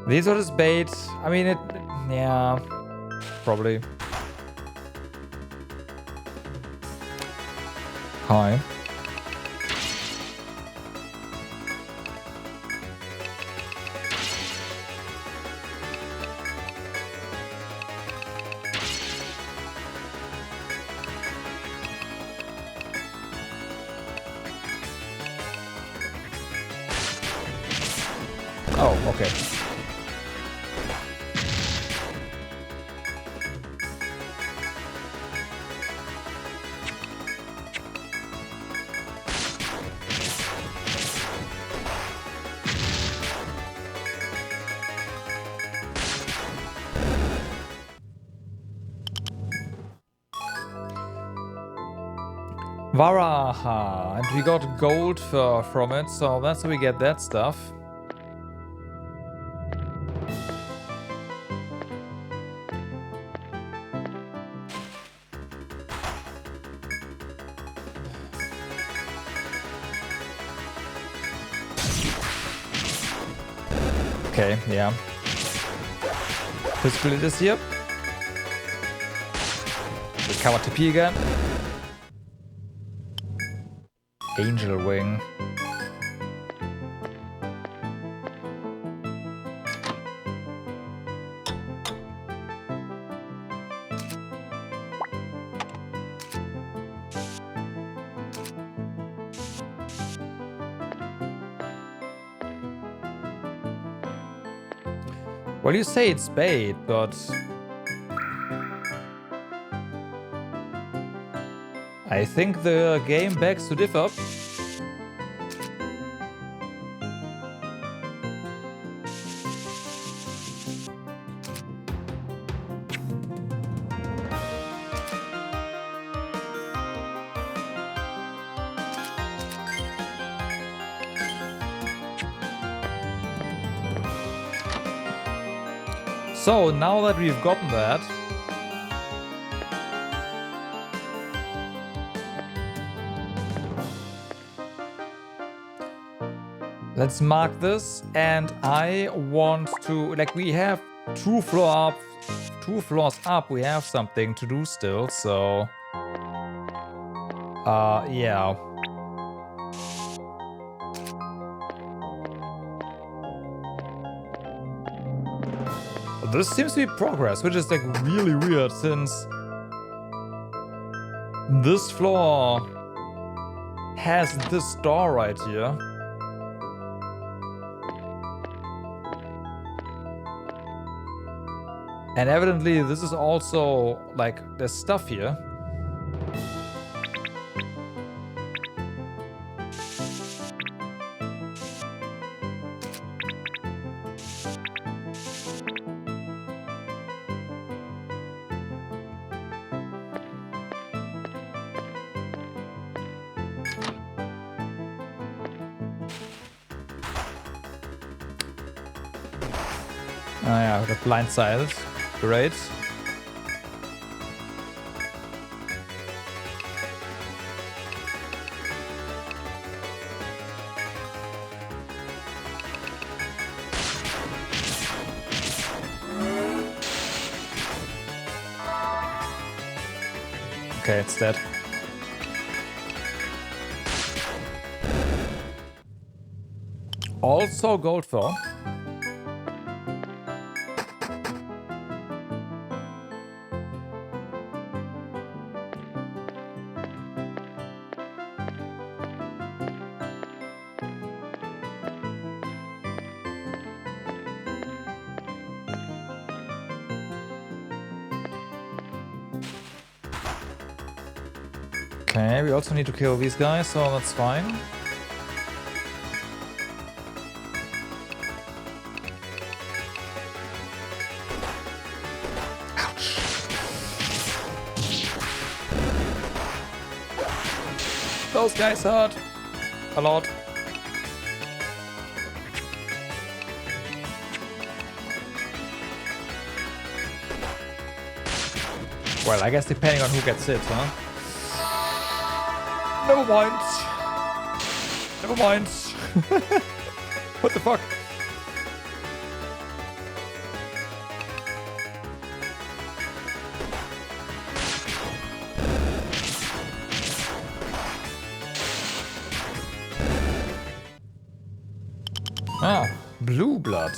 These are just bait. I mean, it... Yeah. Probably. Hi. Oh, okay. Varaha, and we got gold from it, so that's how we get that stuff. Okay, yeah. Physical it is here. Recover TP again. Angel Wing. Well, you say it's bait, but I think the game begs to differ. So now that we've gotten that, let's mark this, and I want to, like, we have two floors up, we have something to do still, so yeah. This seems to be progress, which is like really weird since this floor has this door right here. And evidently this is also, like, there's stuff here. Oh yeah, the blindsided. Great. Okay, it's dead. Also gold for. Okay, we also need to kill these guys, so that's fine. Ouch. Those guys hurt a lot. Well, I guess depending on who gets hit, huh? Never mind. Never mind. What the fuck? Ah, blue blood.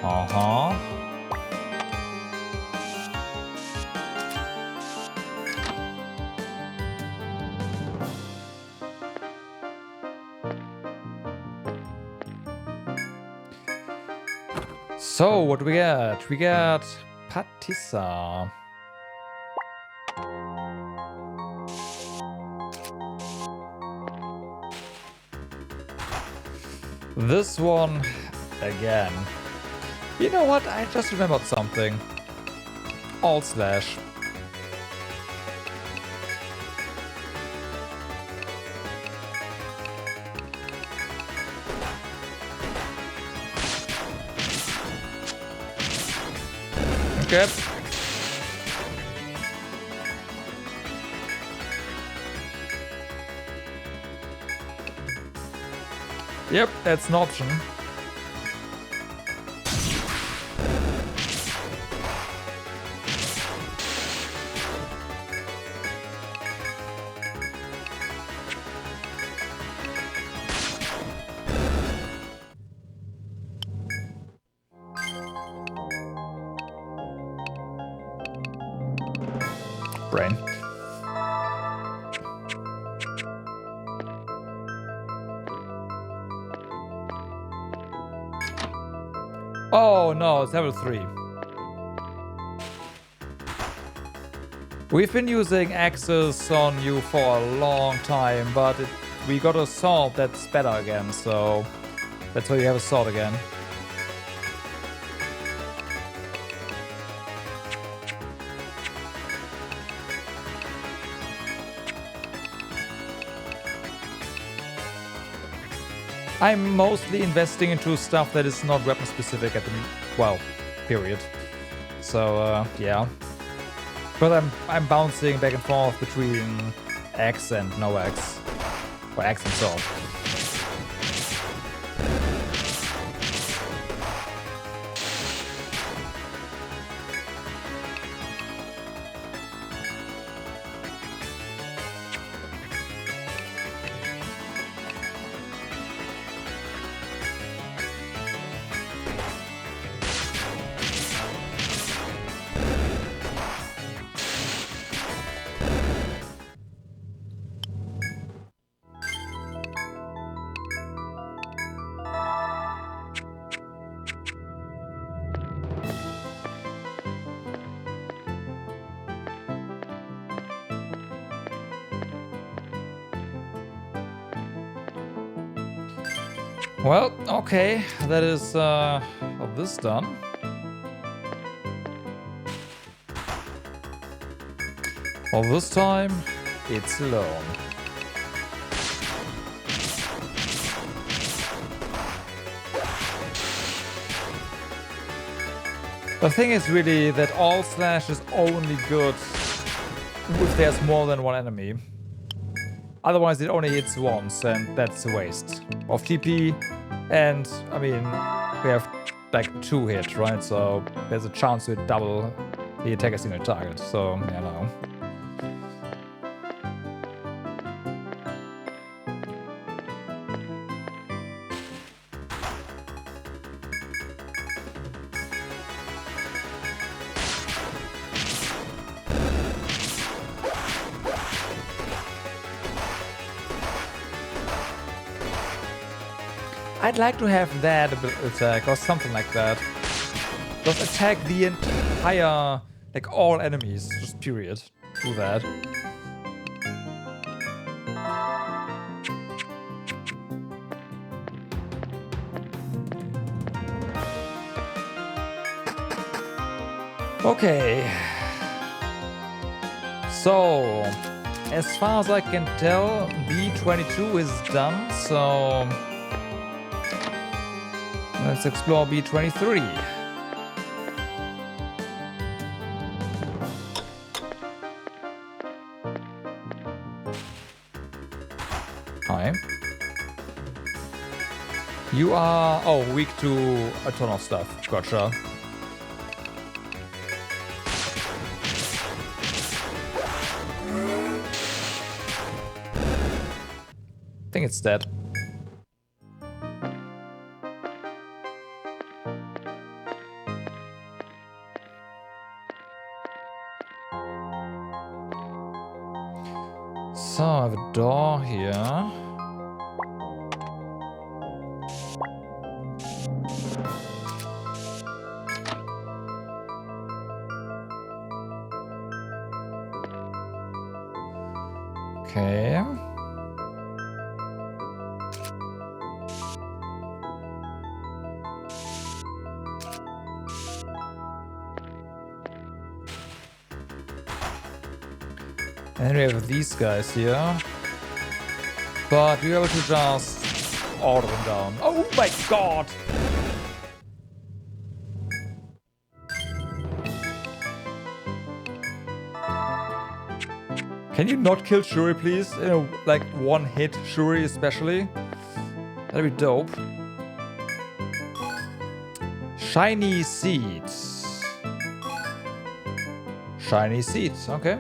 Uh-huh. So, what do we get? We get Patissa. This one again. You know what? I just remembered something. Alt slash. Okay. Yep, that's an option. Brain. Oh no, it's level 3. We've been using axes on you for a long time, but we got a sword that's better again, so that's why you have a sword again. I'm mostly investing into stuff that is not weapon specific at the period. So yeah, but I'm bouncing back and forth between X and no X, or X and soft. Well, okay, that is this done. Well, this time it's alone. The thing is really that all slash is only good if there's more than one enemy. Otherwise it only hits once, and that's a waste of TP. And I mean, we have like 2 hit, right? So there's a chance to double the attack as single target. So, you know. I'd like to have that attack or something like that. Just attack the entire, like all enemies, just period. Do that. Okay. So, as far as I can tell, B22 is done, so let's explore B23. Hi. You are, weak to a ton of stuff. Gotcha. I think it's dead. So I have a door here. Okay. And then we have these guys here. But we're able to just order them down. Oh my god! Can you not kill Shuri, please? You know, like one hit Shuri especially. That'd be dope. Shiny seeds. Shiny seeds, okay.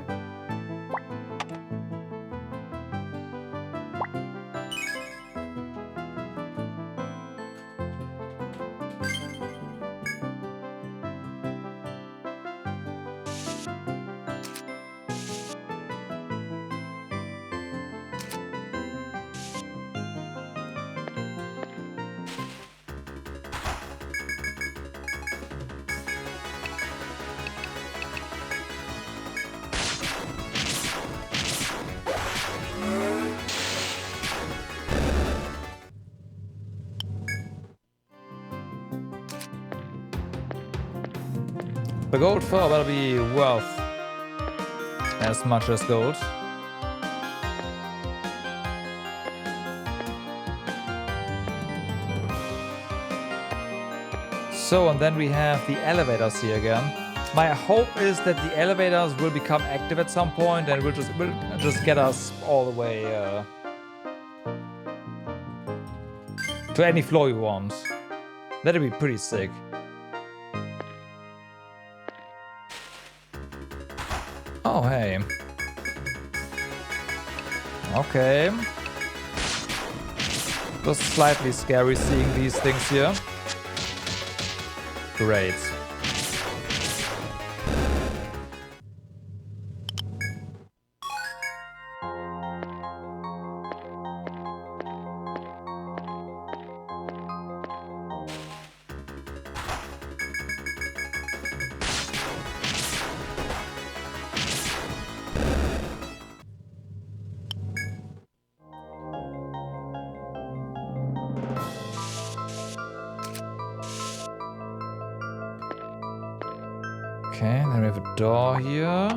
The gold fur will be worth as much as gold. So, and then we have the elevators here again. My hope is that the elevators will become active at some point and will just get us all the way to any floor you want. That'd be pretty sick. Oh, hey. Okay. Just slightly scary seeing these things here. Great. Okay, then we have a door here.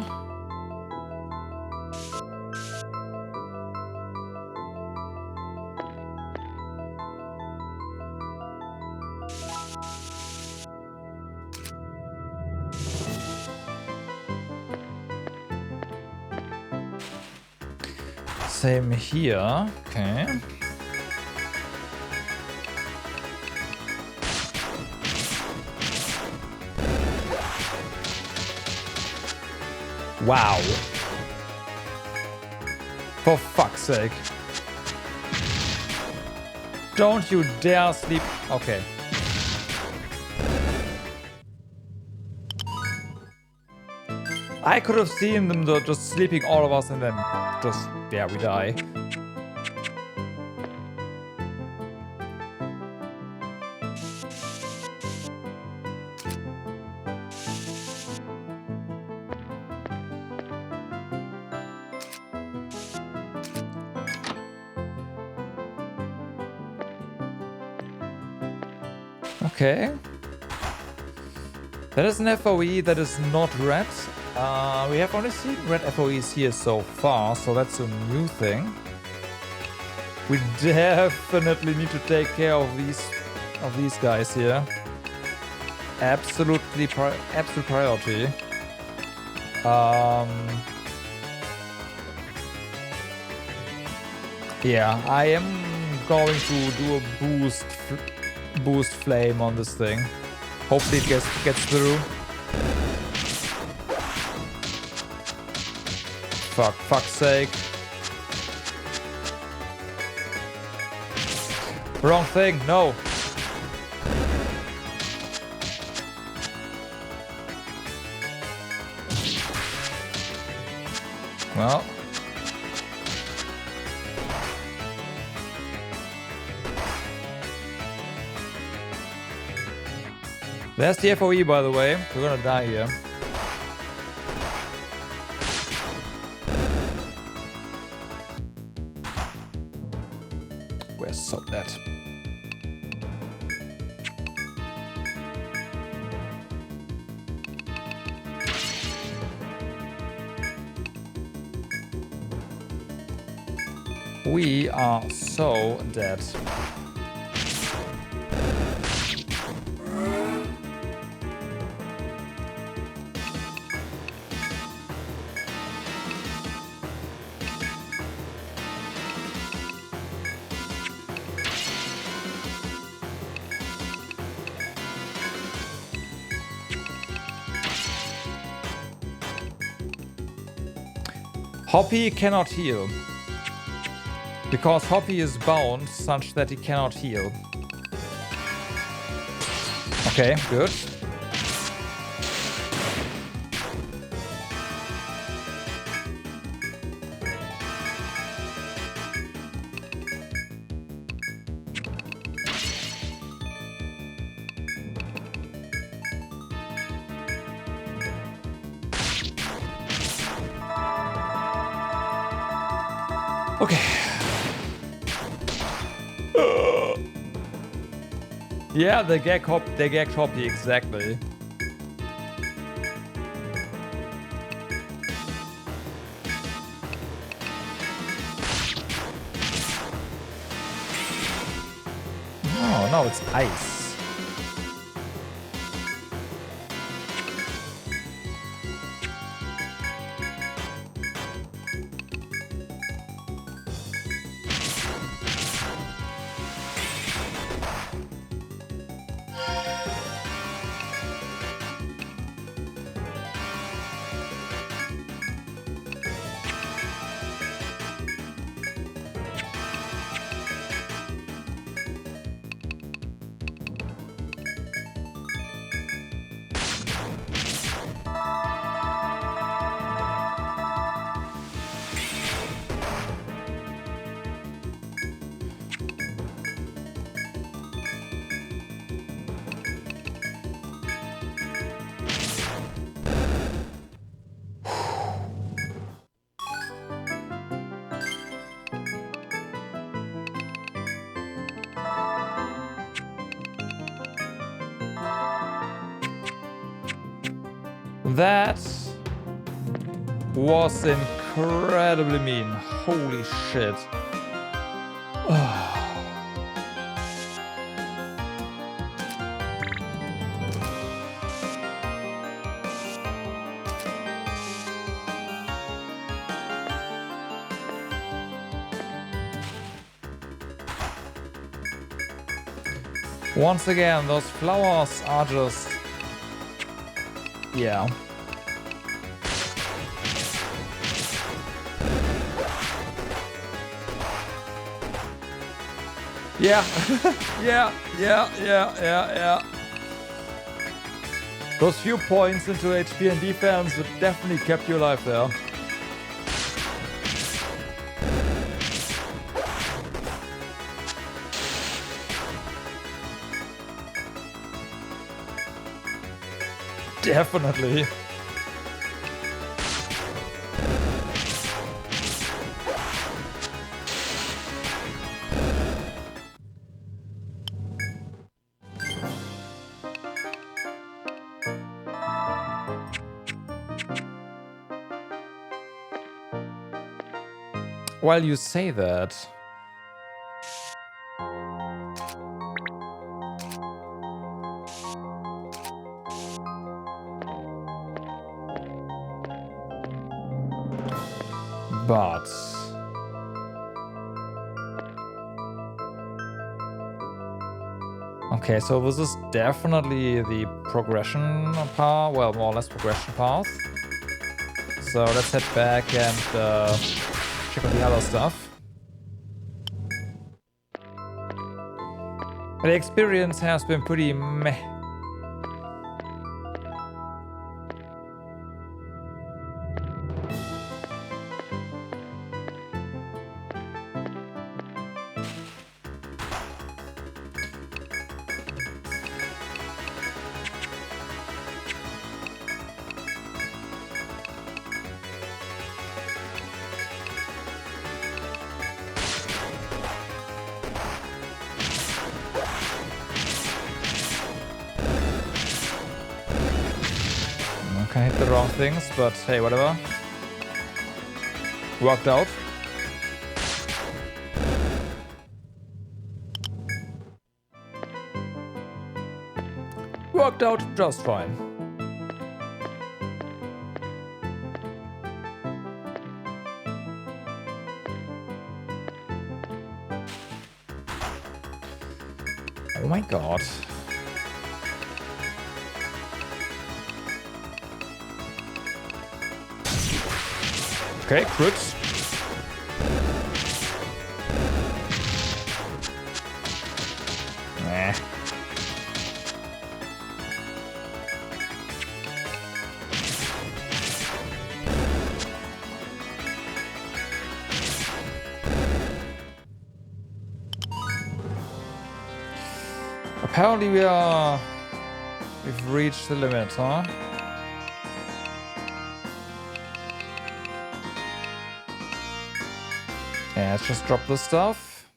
Same here. Okay. Wow. For fuck's sake. Don't you dare sleep. Okay. I could have seen them though, just sleeping all of us and then just, yeah, we die. Okay. That is an FOE that is not red. We have only seen red FOEs here so far, so that's a new thing. We definitely need to take care of these guys here. Absolute priority. Yeah, I am going to do a boost flame on this thing. Hopefully it gets through. Fuck's sake. Wrong thing, no. Well. There's the FOE, by the way. We're gonna die here. We're so dead. We are so dead. Hoppy cannot heal. Because Hoppy is bound such that he cannot heal. Okay, good. Okay. Yeah, they gagged Hoppy, exactly. Oh, no, it's ice. That was incredibly mean. Holy shit. Once again, those flowers are just... yeah. Yeah. Yeah. Those few points into HP and defense would definitely kept you alive there. Definitely. While you say that, but okay, so this is definitely the progression path, well, more or less progression path. So let's head back and check out the other stuff. The experience has been pretty meh. I hit the wrong things, but hey, whatever. Worked out. Worked out just fine. Oh my god. Okay, crits. Nah. Apparently we've reached the limit, huh? Yeah, let's just drop this stuff.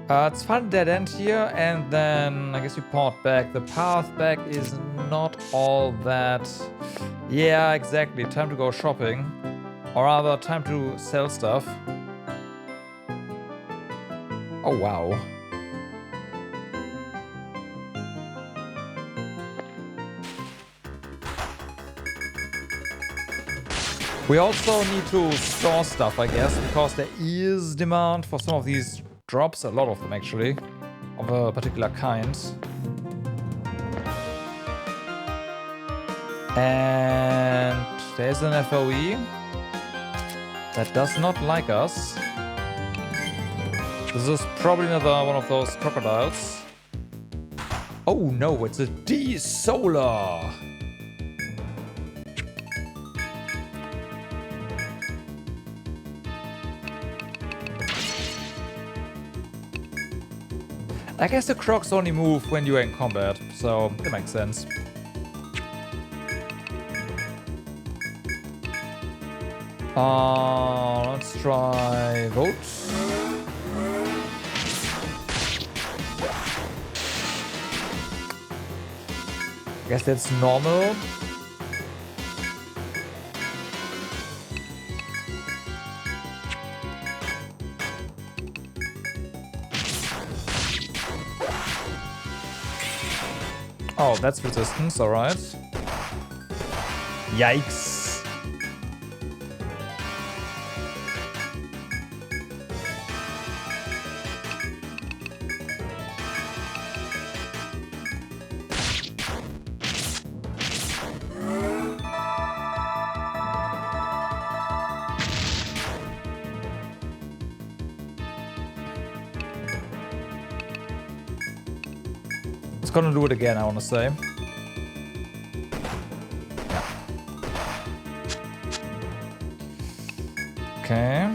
It's fun dead end here, and then I guess we port back. The path back is not all that... Yeah, exactly. Time to go shopping. Or rather, time to sell stuff. Oh, wow. We also need to store stuff, I guess, because there is demand for some of these drops, a lot of them actually, of a particular kind. And there's an FOE that does not like us. This is probably another one of those crocodiles. Oh no, it's a D-Solar! I guess the crocs only move when you're in combat, so that makes sense. Let's try Vote. I guess that's normal. Oh, that's resistance, alright. Yikes. It's gonna do it again, I wanna say. Yeah. Okay.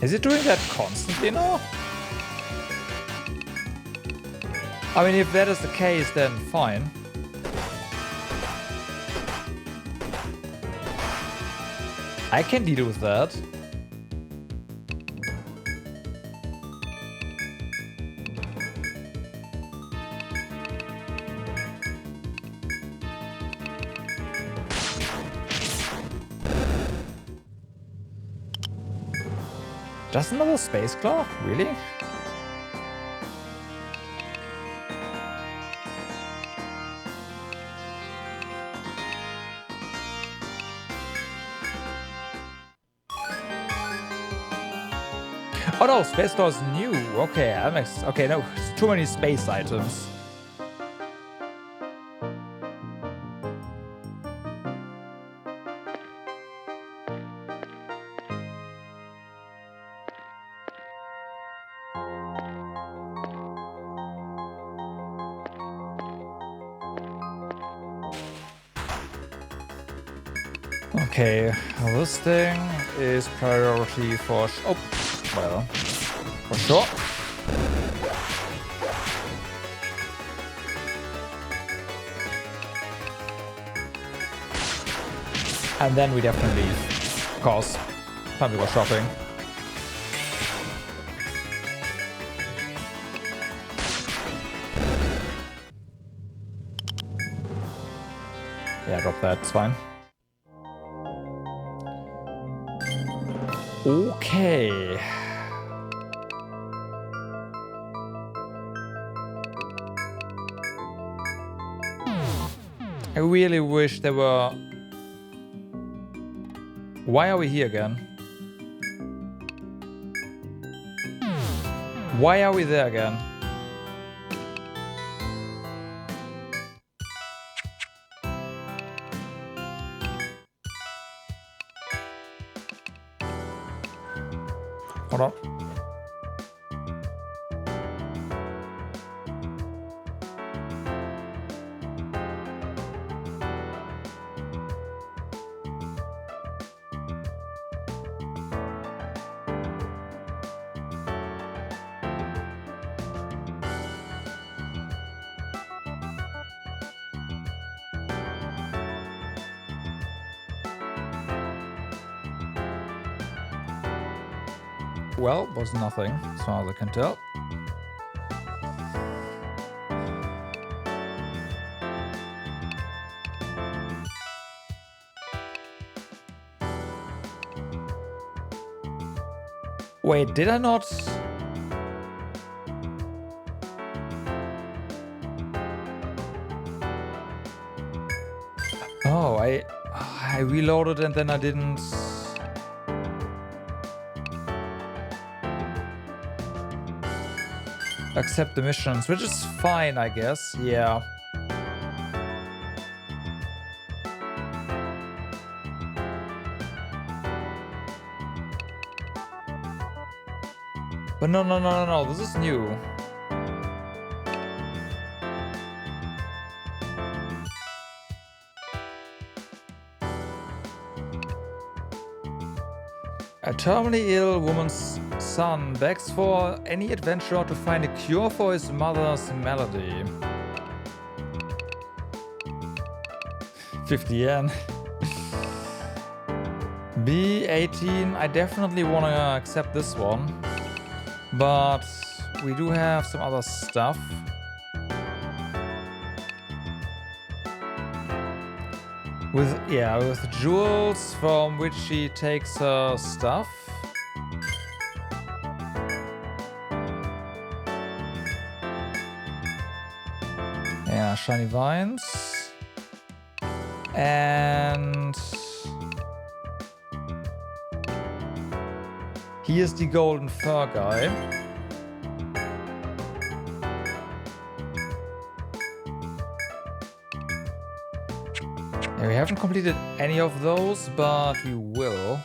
Is it doing that constantly now? I mean, if that is the case, then fine. I can deal with that. Just another space claw? Really? Oh no, space claw is new. Okay, that makes... Okay, no, it's too many space items. Okay, this thing is priority for... Oh, well, for sure. And then we definitely leave. Of course, time to go shopping. Yeah, drop that, it's fine. Okay. I really wish there were... Why are we here again? Why are we there again? Hold on. Well, was nothing, as far as I can tell. Wait, did I not? Oh, I reloaded and then I didn't. Accept the missions, which is fine, I guess. Yeah. But no, this is new. A terminally ill woman's son begs for any adventurer to find a cure for his mother's malady. 50 yen. B18, I definitely want to accept this one. But we do have some other stuff. With jewels from which she takes her stuff. Yeah, shiny vines. And he is the golden fur guy. Yeah, we haven't completed any of those, but we will.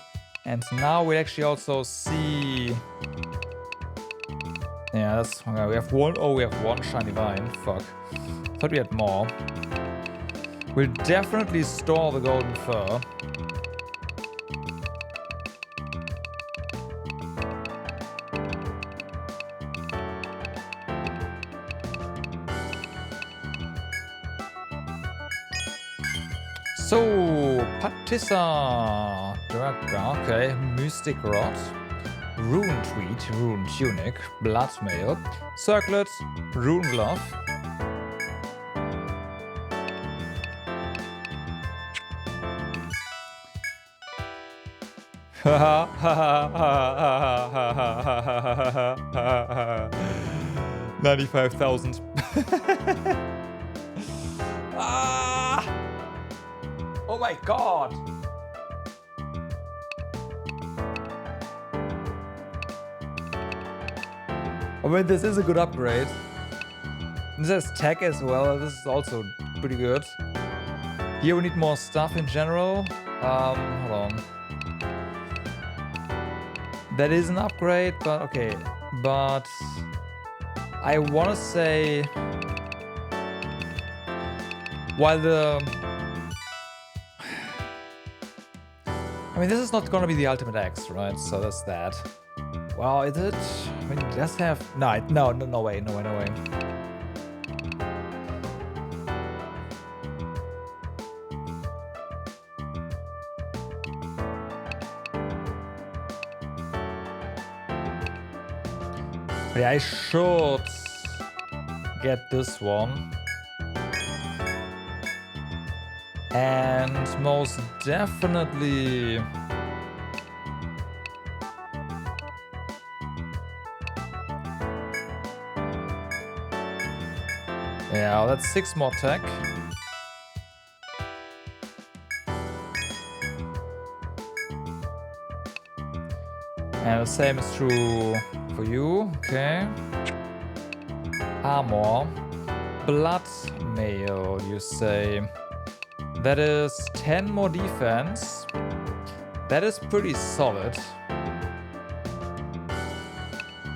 And now we actually also see... Yeah, that's... Okay, we have one... Oh, we have one shiny vine. Fuck. Thought we had more. We'll definitely store the golden fur. So, Patissa, okay, Mystic Rod, Rune Tweed, Rune Tunic, Bloodmail, Circlet, Rune Glove. Haha, 95,000. Oh my god! I mean, this is a good upgrade. This has tech as well. This is also pretty good. Here we need more stuff in general. Hold on. That is an upgrade, but okay. But I want to say, while the... I mean, this is not gonna be the ultimate X, right? So that's that. Well, is it? I mean, it does have... No way. Yeah, I should get this one. And most definitely... Yeah, that's 6 more tech. And the same is true for you, okay. Armor. Blood mail, you say. That is 10 more defense. That is pretty solid.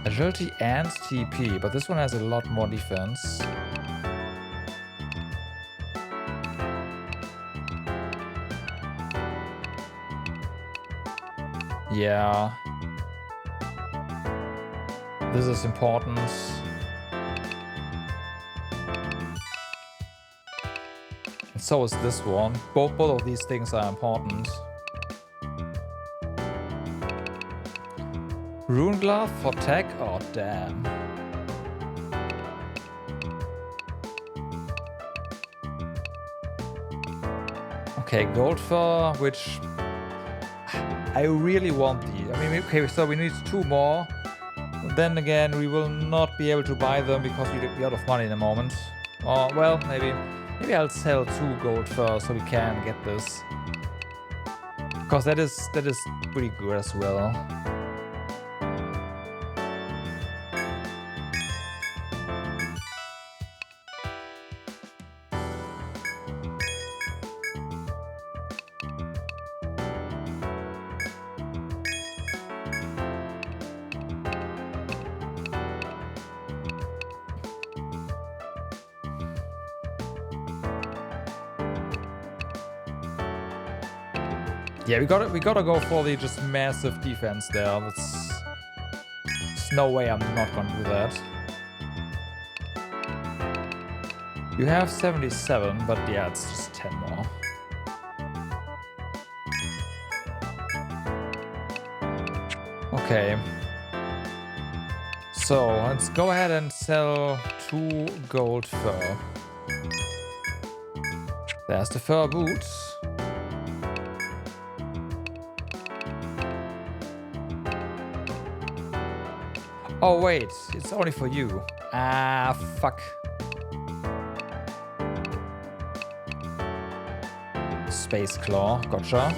Agility and TP, but this one has a lot more defense. Yeah. This is important. And so is this one. Both of these things are important. Rune Glove for tech? Oh, damn. Okay, Gold Fur, which I really want the... I mean, okay, so we need 2 more. Then again, we will not be able to buy them because we'll be out of money in a moment. Or, well, maybe I'll sell 2 Gold Fur so we can get this. Because that is pretty good as well. Yeah, we gotta go for the just massive defense there. There's no way I'm not gonna do that. You have 77, but yeah, it's just 10 more. Okay. So let's go ahead and sell 2 gold fur. There's the fur boots. Oh wait, it's only for you. Ah, fuck. Space Claw, gotcha.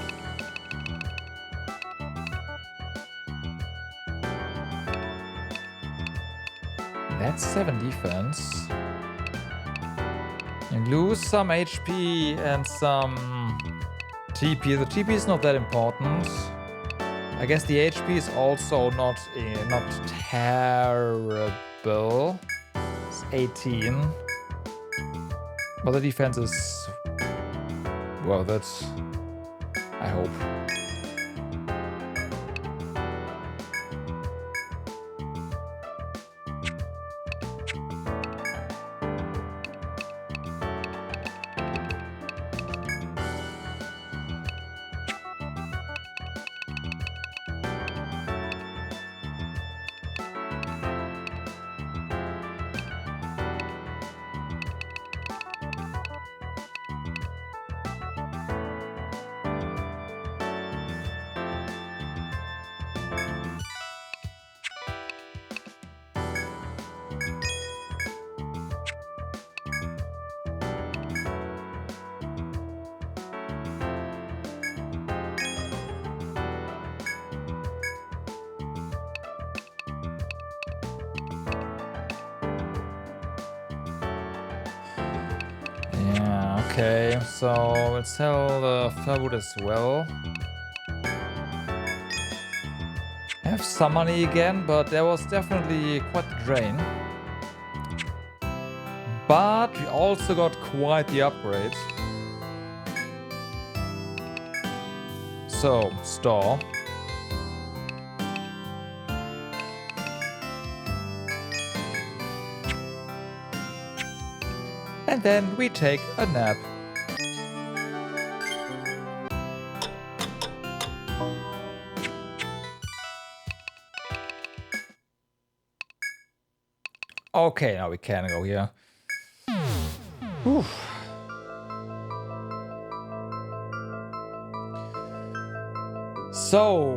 That's 7 defense. You lose some HP and some TP. The TP is not that important. I guess the HP is also not terrible. It's 18. But the defense is... well, that's... I hope. Okay, so let's sell the firewood as well. I have some money again, but there was definitely quite the drain. But we also got quite the upgrade. So, store. And then we take a nap. Okay, now we can go here. Whew. So,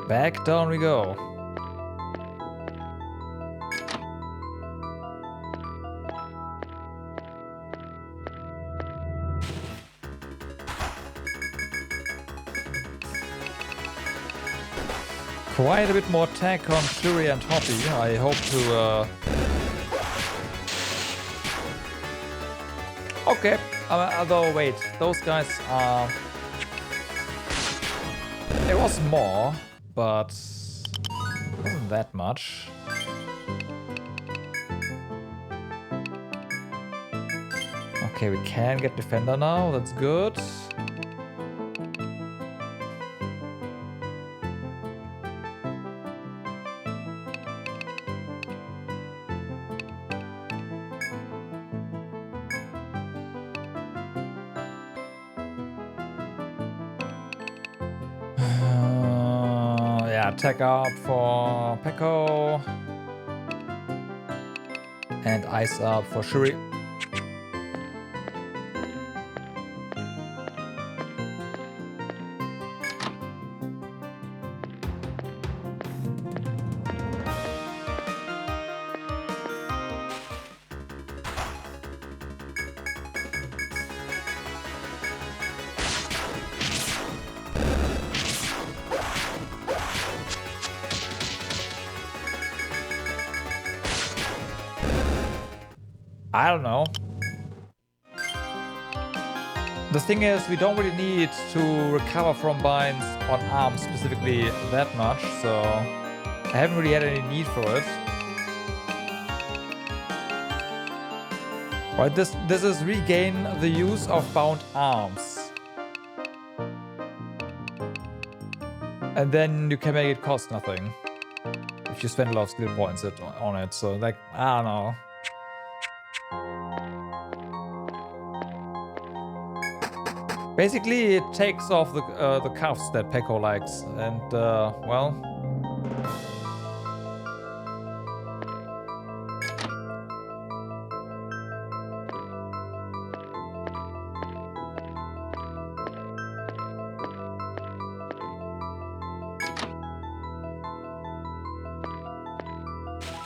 back down we go. Quite a bit more tech on Shuri and Hoppy. I hope to... Okay, although wait, those guys are... It was more, but it wasn't that much. Okay, we can get Defender now, that's good. Attack up for Pekko. And ice up for Shuri. I don't know. The thing is, we don't really need to recover from binds on arms specifically that much, so I haven't really had any need for it. Right, this is regain the use of bound arms. And then you can make it cost nothing. If you spend a lot of skill points on it, so like, I don't know. Basically, it takes off the cuffs that Peko likes, and well.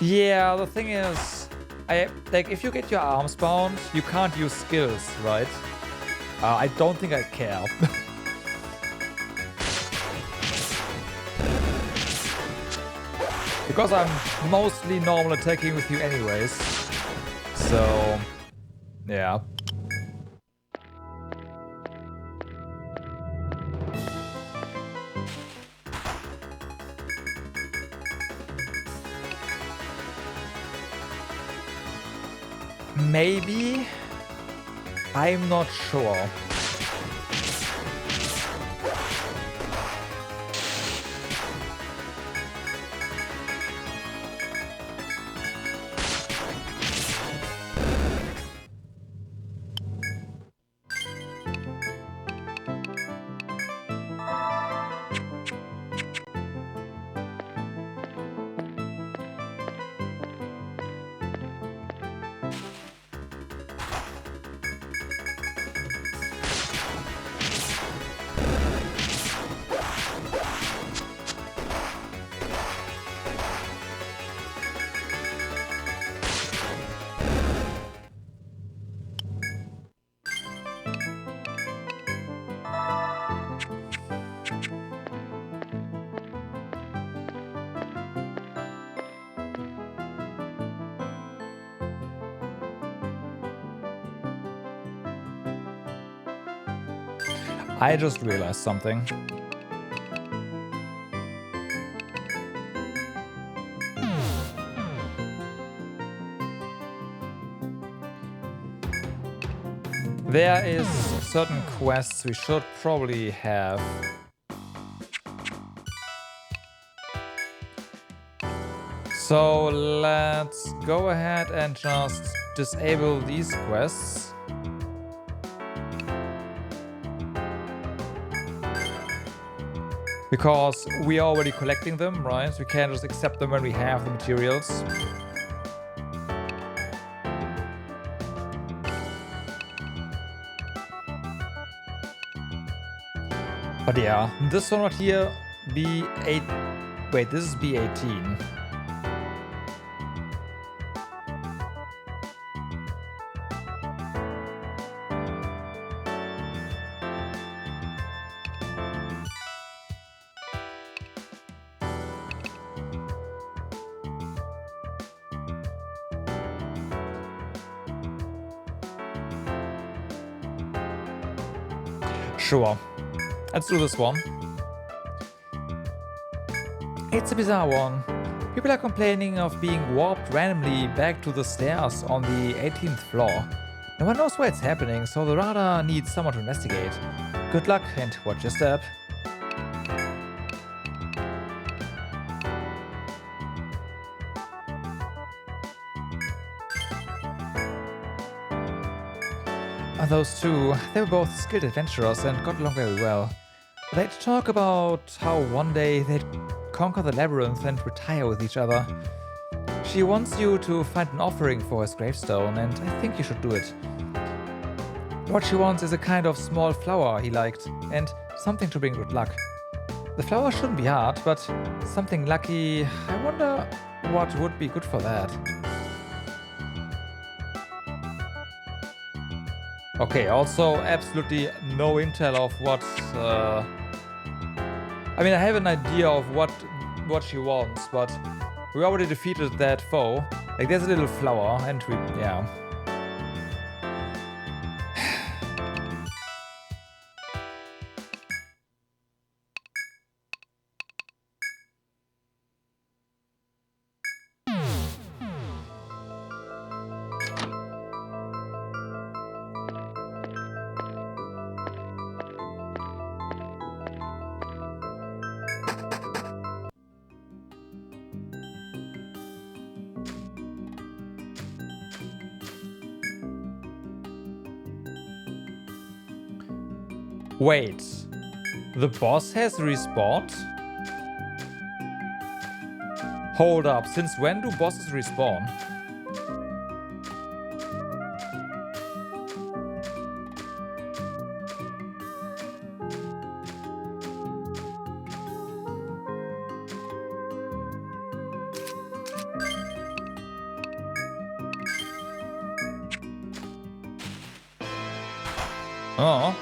Yeah, the thing is, like if you get your arms bound, you can't use skills, right? I don't think I care. Because I'm mostly normal attacking with you anyways. So, yeah. Maybe? I'm not sure. I just realized something. There is certain quests we should probably have. So let's go ahead and just disable these quests. Because we are already collecting them, right? We can't just accept them when we have the materials. But yeah, this one right here, B8. Wait, this is B18. Sure. Let's do this one. It's a bizarre one. People are complaining of being warped randomly back to the stairs on the 18th floor. No one knows where it's happening, so the radar needs someone to investigate. Good luck and watch your step. Those two, they were both skilled adventurers and got along very well. They'd talk about how one day they'd conquer the labyrinth and retire with each other. She wants you to find an offering for his gravestone, and I think you should do it. What she wants is a kind of small flower he liked, and something to bring good luck. The flower shouldn't be hard, but something lucky. I wonder what would be good for that. Okay, also absolutely no intel of what... I mean, I have an idea of what she wants, but we already defeated that foe. Like, there's a little flower, and we... yeah. Wait. The boss has respawned? Hold up. Since when do bosses respawn? Oh.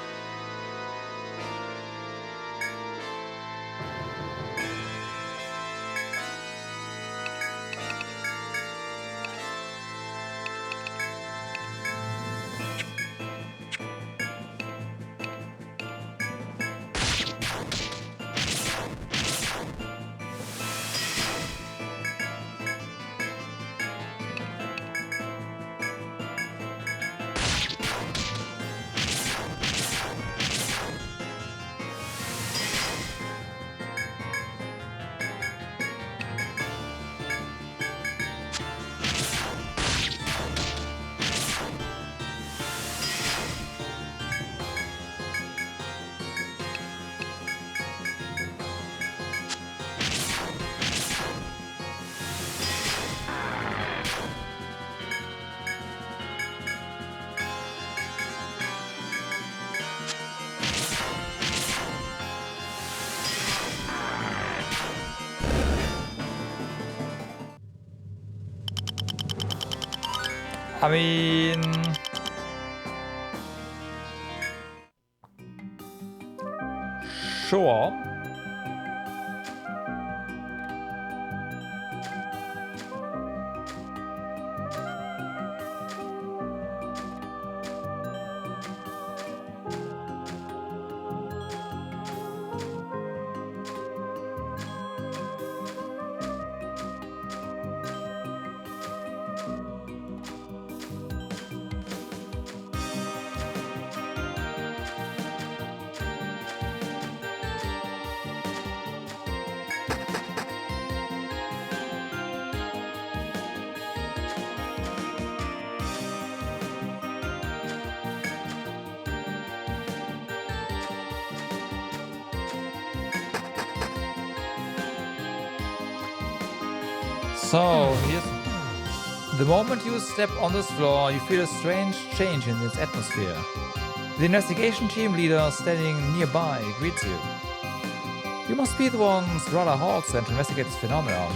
I mean... Sure. So, here's... The moment you step on this floor, you feel a strange change in its atmosphere. The investigation team leader standing nearby greets you. You must be the ones Radar Hall sent to investigate this phenomenon.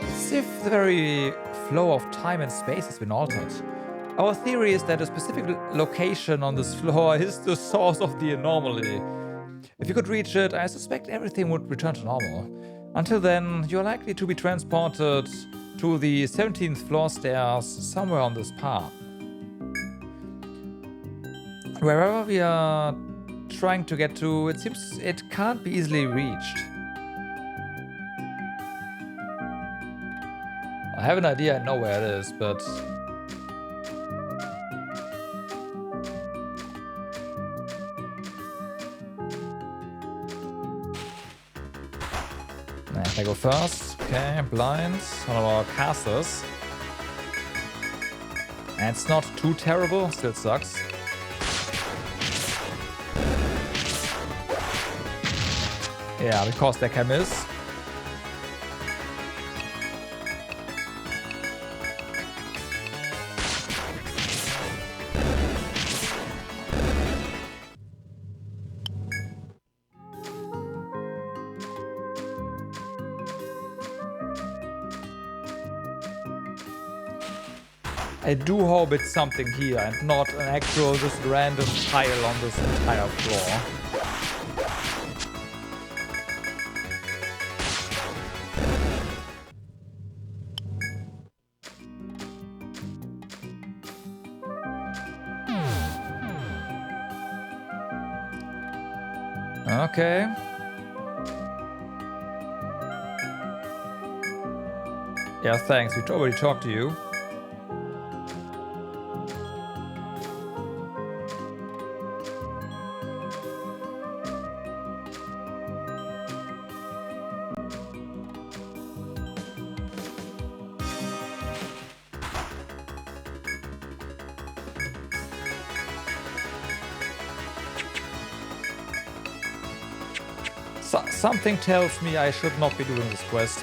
It's as if the very flow of time and space has been altered. Our theory is that a specific location on this floor is the source of the anomaly. If you could reach it, I suspect everything would return to normal. Until then, you're likely to be transported to the 17th floor stairs somewhere on this path. Wherever we are trying to get to, it seems it can't be easily reached. I have an idea, I know where it is, but... I go first. Okay, blinds. One of our casters. And it's not too terrible, still sucks. Yeah, because they can miss. I do hope it's something here and not an actual just random tile on this entire floor. Okay. Yeah, thanks. We already talked to you. Something tells me I should not be doing this quest.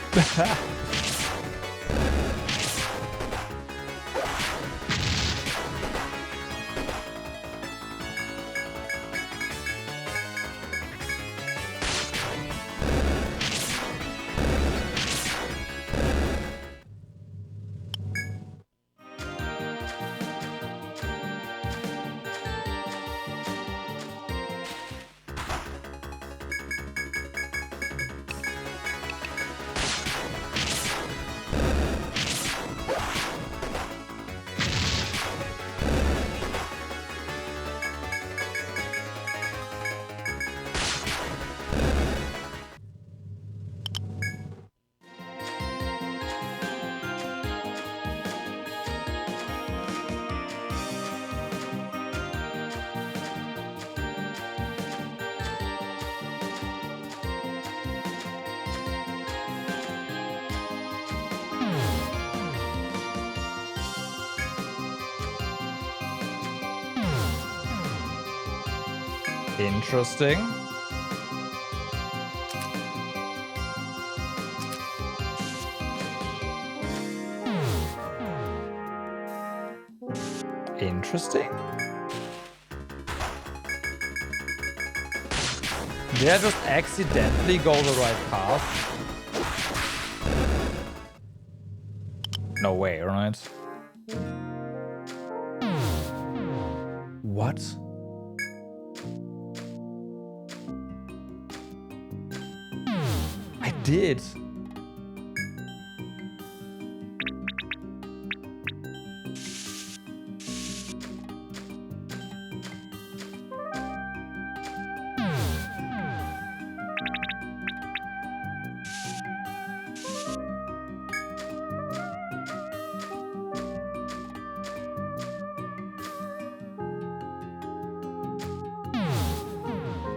Interesting. Interesting. Did I just accidentally go the right path? No way, right? What? I did.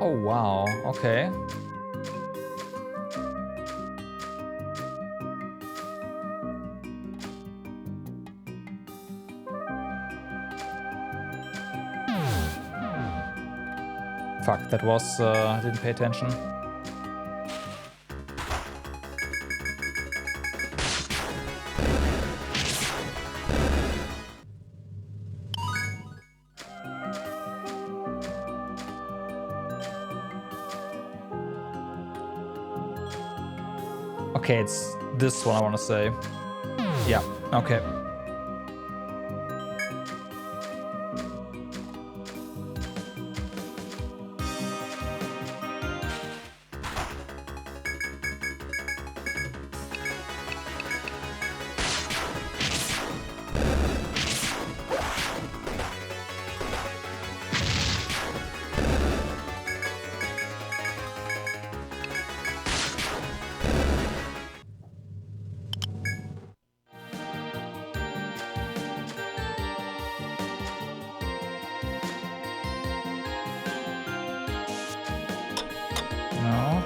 Oh wow, okay. Fuck, that was, I didn't pay attention. Okay, it's this one I want to say. Yeah, okay.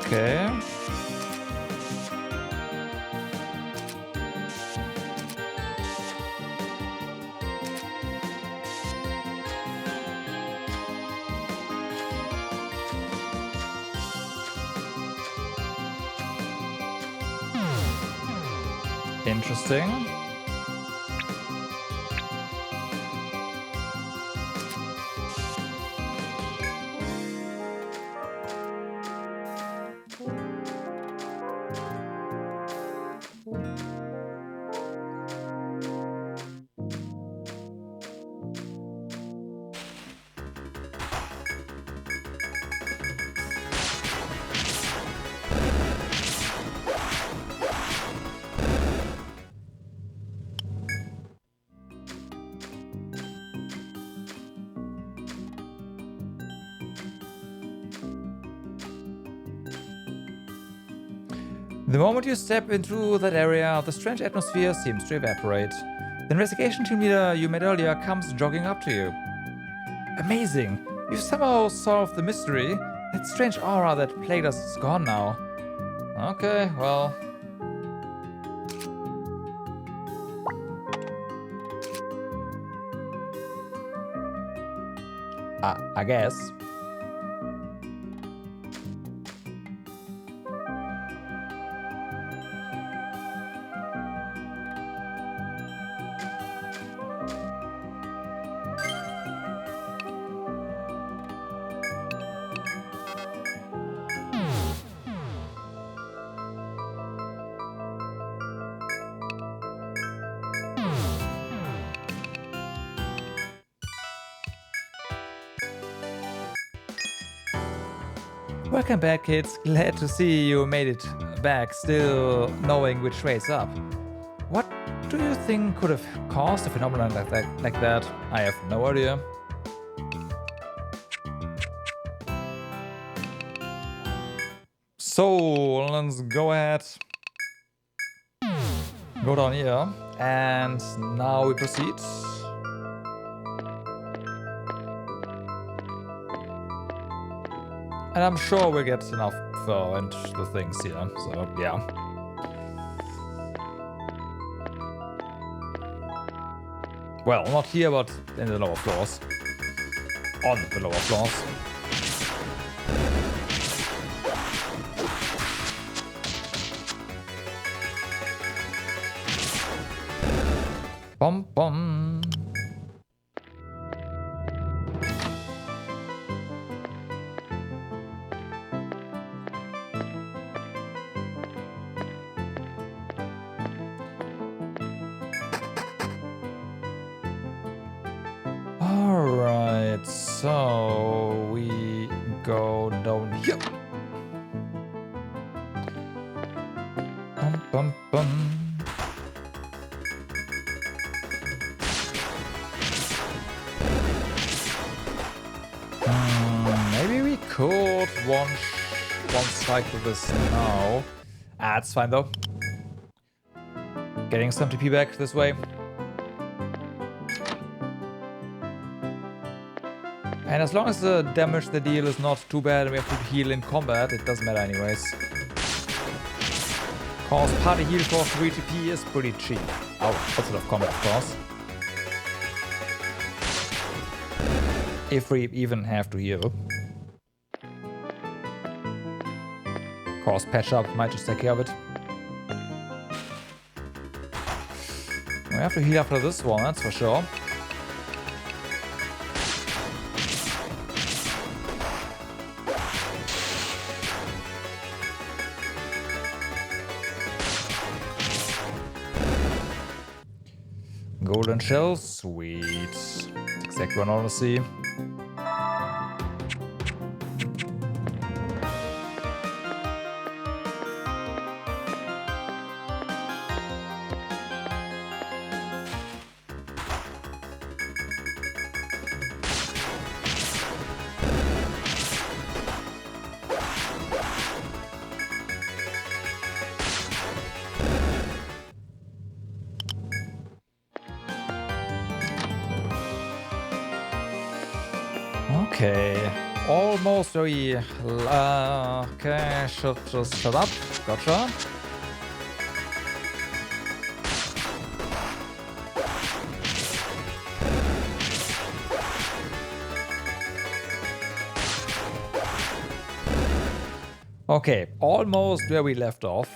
Okay. Interesting. The moment you step into that area, the strange atmosphere seems to evaporate. The investigation team leader you met earlier comes jogging up to you. Amazing! You've somehow solved the mystery. That strange aura that plagued us is gone now. Okay, well... I guess. Welcome back, kids. Glad to see you made it back, still knowing which way's up. What do you think could have caused a phenomenon like that? I have no idea. So, let's go ahead. Go down here. And now we proceed. And I'm sure we'll get enough fur and the things here, so yeah. Well, not here, but in the lower floors. On the lower floors. Bum bum. Alright, so we go down here. Bum bum bum. Maybe we could one cycle this now. Ah, it's fine though. Getting some TP back this way. And as long as the damage they deal is not too bad and we have to heal in combat, it doesn't matter anyways. Cause party heal for 3 TP is pretty cheap. Outside of combat, of course. If we even have to heal. Cause patch up might just take care of it. We have to heal after this one, that's for sure. Golden shell, sweet. That's exactly what I want to see. Okay, almost very. Okay, should just shut up. Gotcha. Okay, almost where we left off.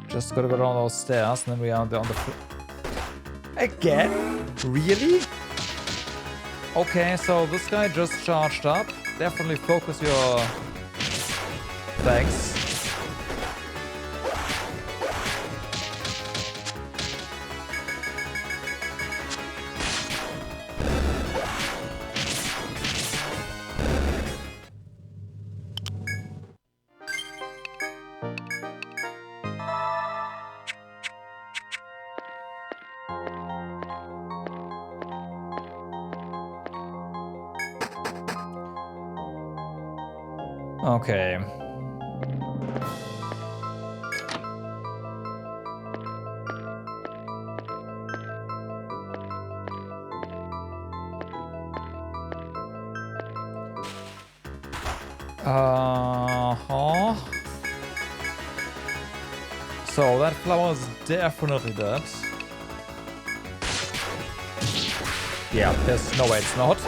Just gotta go down those stairs and then we are on the floor. Again? Really? Okay, so this guy just charged up. Definitely focus your... Thanks. Okay. Uh-huh. So that flower is definitely dead. Yeah, there's no way it's not.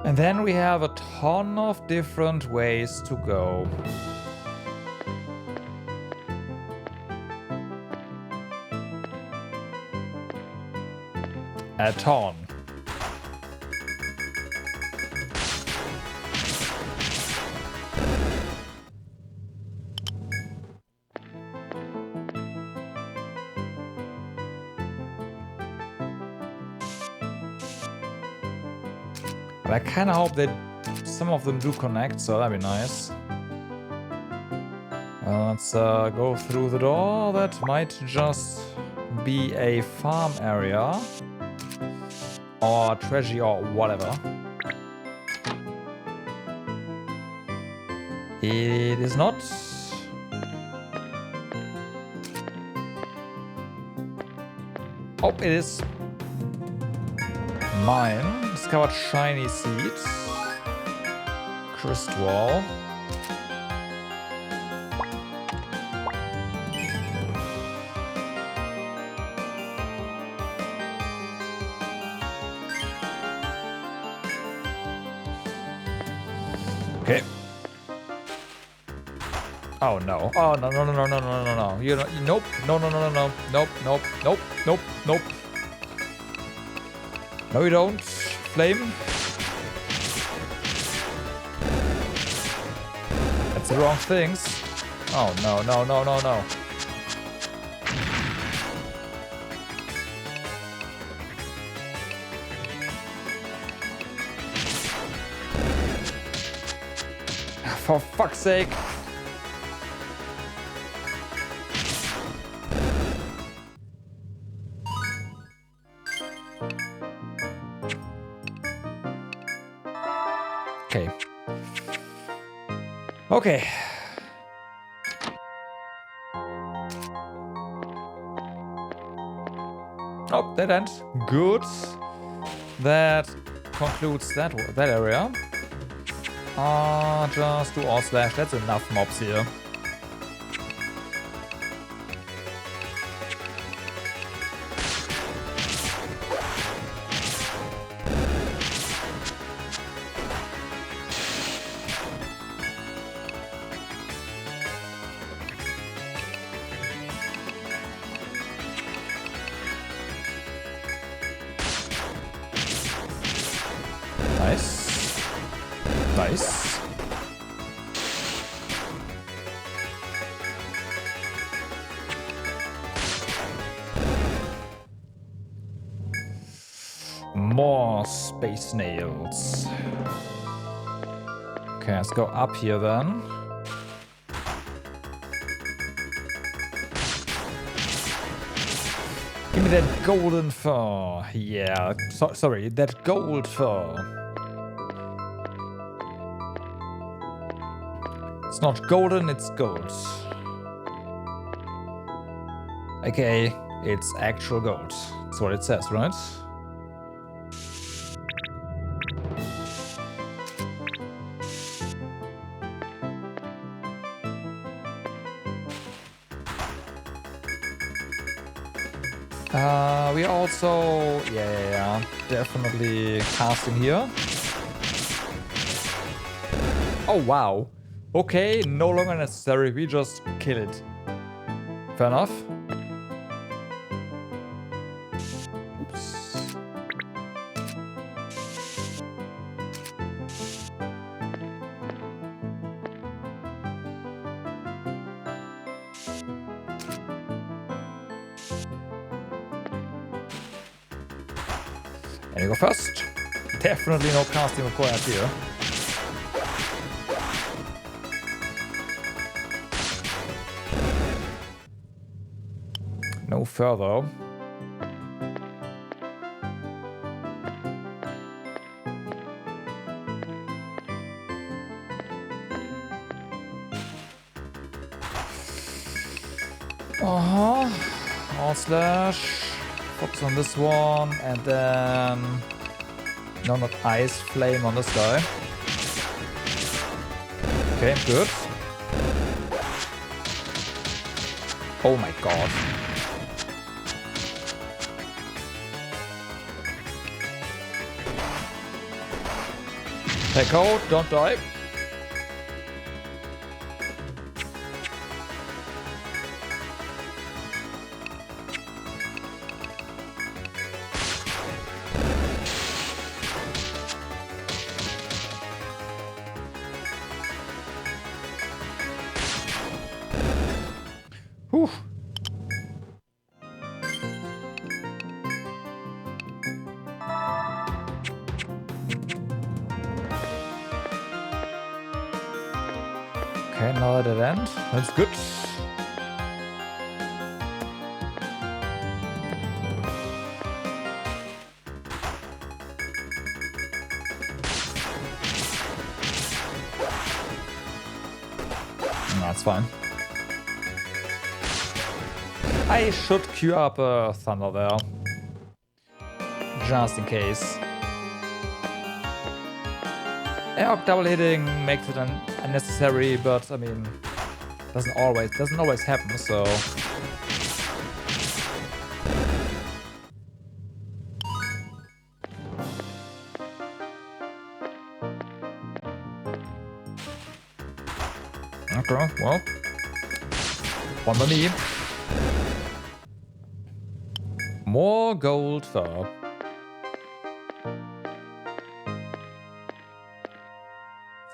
And then we have a ton of different ways to go. A ton. But I kind of hope that some of them do connect, so that'd be nice. Let's go through the door. That might just be a farm area. Or treasure or whatever. It is not. Oh, it is mine. Discovered shiny seeds. Crystal. Okay. Oh no. Oh no no no no no no no no. You know, nope. No no no no no. Nope nope nope nope nope. No you don't. Flame. That's the wrong things. Oh no no no no no. For fuck's sake. Okay. Okay. Oh, dead end. Good. That concludes that area. Just do all slash. That's enough mobs here. Nice. Nice. More space nails. Okay, let's go up here then. Give me that golden fur. Yeah, sorry, that gold fur. It's not golden, it's gold. Okay, it's actual gold. That's what it says, right? We also, yeah, definitely casting here. Oh, wow. Okay, no longer necessary. We just kill it. Fair enough. Oops. And you go first. Definitely no casting required here. No further. All slash. Focus on this one, and then no, not ice flame on this guy. Okay, good. Oh my god. Take out, don't die. Whew. Okay, now at that end. That's good. That's fine. I should queue up a Thunder there. Just in case. Yeah, double hitting makes it unnecessary, but I mean, doesn't always happen, so. Okay, well. One by me. More gold fur.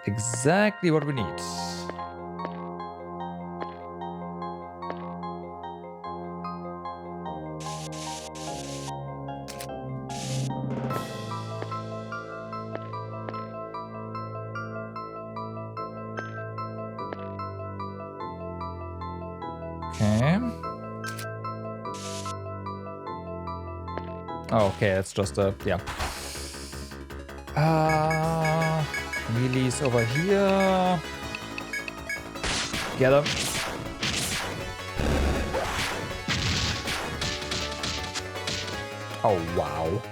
Exactly what we need. Okay. Oh, okay, it's just a, yeah. Meelee's over here. Get him. Oh, wow.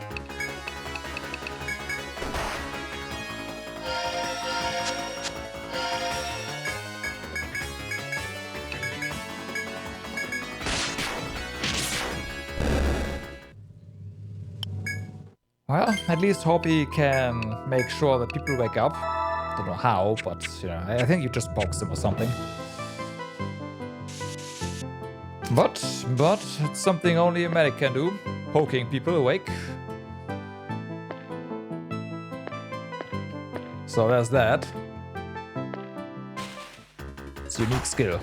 Well, at least hope he can make sure that people wake up. Don't know how, but you know, I think you just box him or something. But it's something only a medic can do, poking people awake. So there's that. It's a unique skill.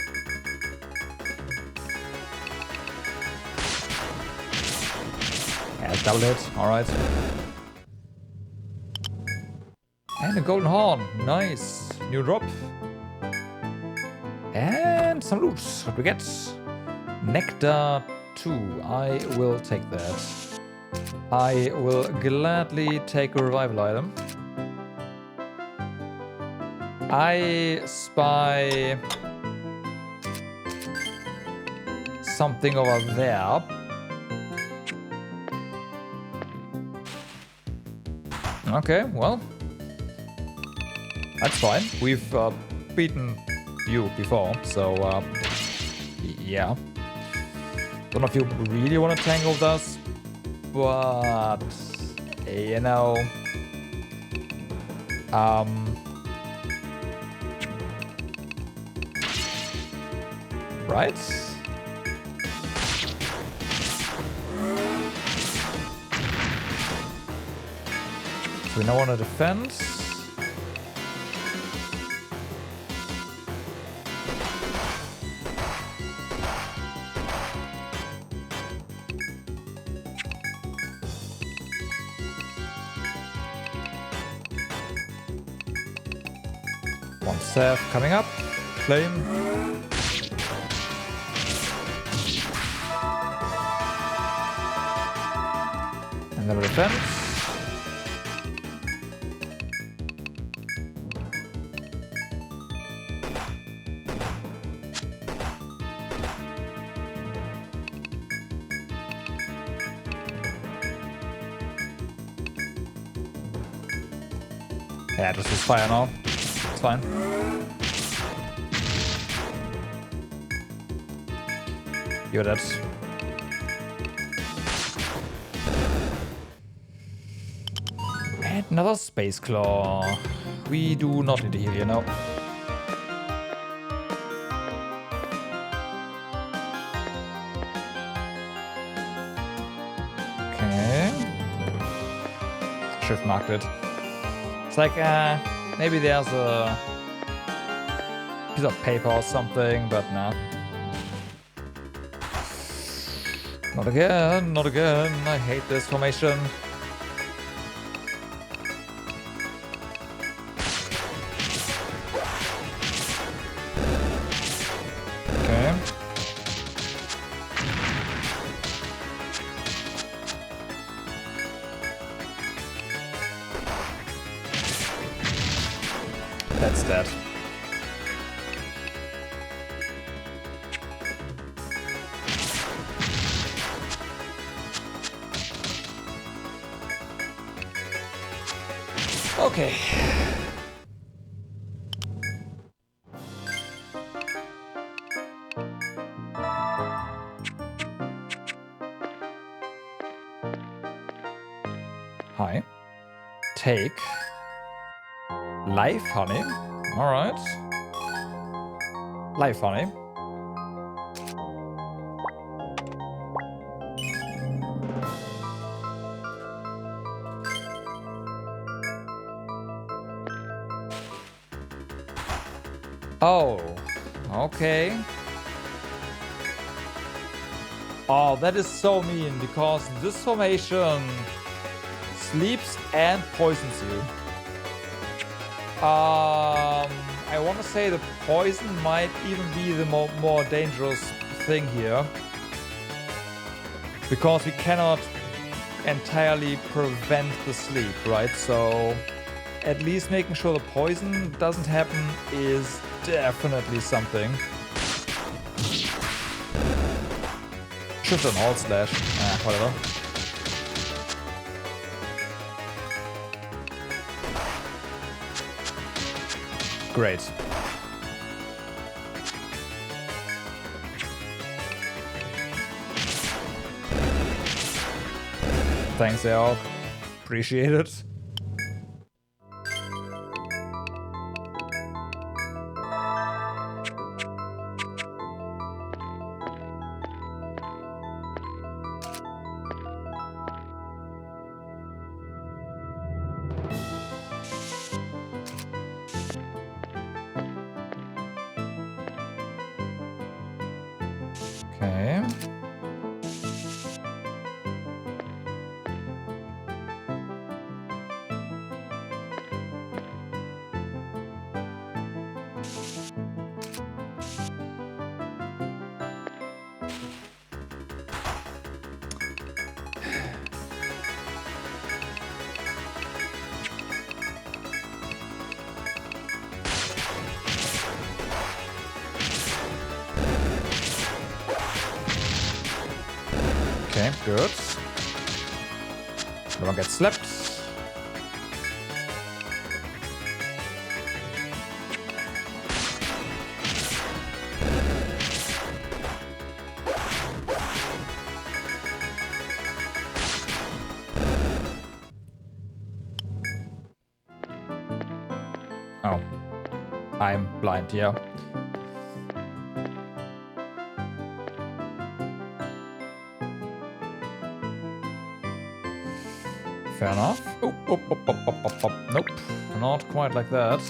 Yeah, double hit, alright. And a golden horn, nice. New drop. And some loot. What we get? Nectar 2. I will take that. I will gladly take a revival item. I spy something over there. Okay, well, that's fine. We've beaten you before, so yeah. Don't know if you really want to tangle with us, but you know, right? So we now want to defend. One staff coming up. Flame. And then defense. Yeah, just use fire now. It's fine. You're dead. And another space claw. We do not need a heal here, no. Okay. Shift marked it. It's like, maybe there's a piece of paper or something, but nah. Not again, not again. I hate this formation. Okay. That's that. Okay. Hi. Take live honey. All right. Live honey. Oh, okay. Oh, that is so mean because this formation sleeps and poisons you. I want to say the poison might even be the more dangerous thing here. Because we cannot entirely prevent the sleep, right? So at least making sure the poison doesn't happen is definitely something. Shift and alt slash. Whatever. Great. Thanks, Al. Appreciate it. Okay. Okay, good. No one gets slapped. Oh. I'm blind, yeah. Fair enough. Oh, oh, oh, oh, oh, oh, oh. Nope, not quite like that.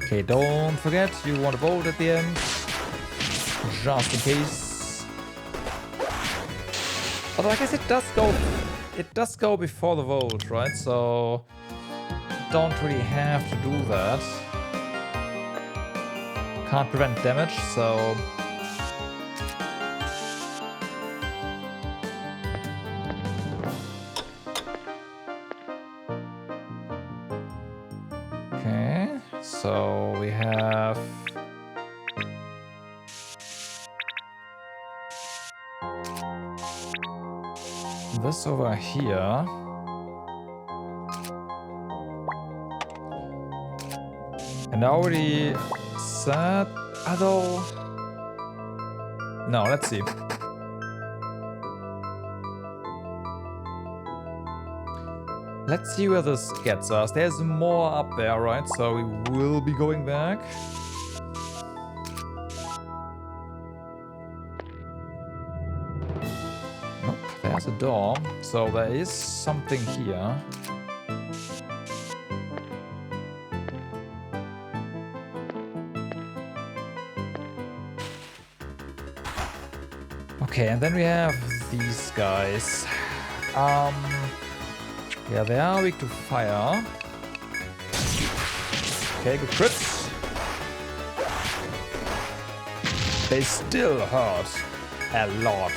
Okay, don't forget you want to vote at the end, just in case. Although I guess it does go. It does go before the vote, right? So don't really have to do that. Can't prevent damage, so okay. So we have this over here. And I already said, although... No, let's see. Let's see where this gets us. There's more up there, right? So we will be going back. Nope, there's a door. So there is something here. Okay, and then we have these guys. Yeah, they are weak to fire. Okay, good crits. They still hurt a lot.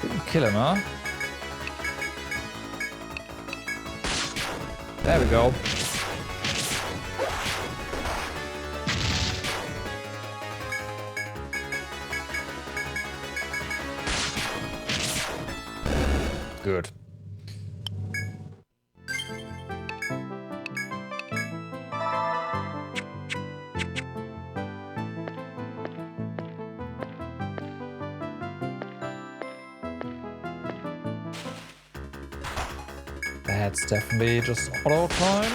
Didn't kill him, huh? There we go. Good. That's definitely just auto time.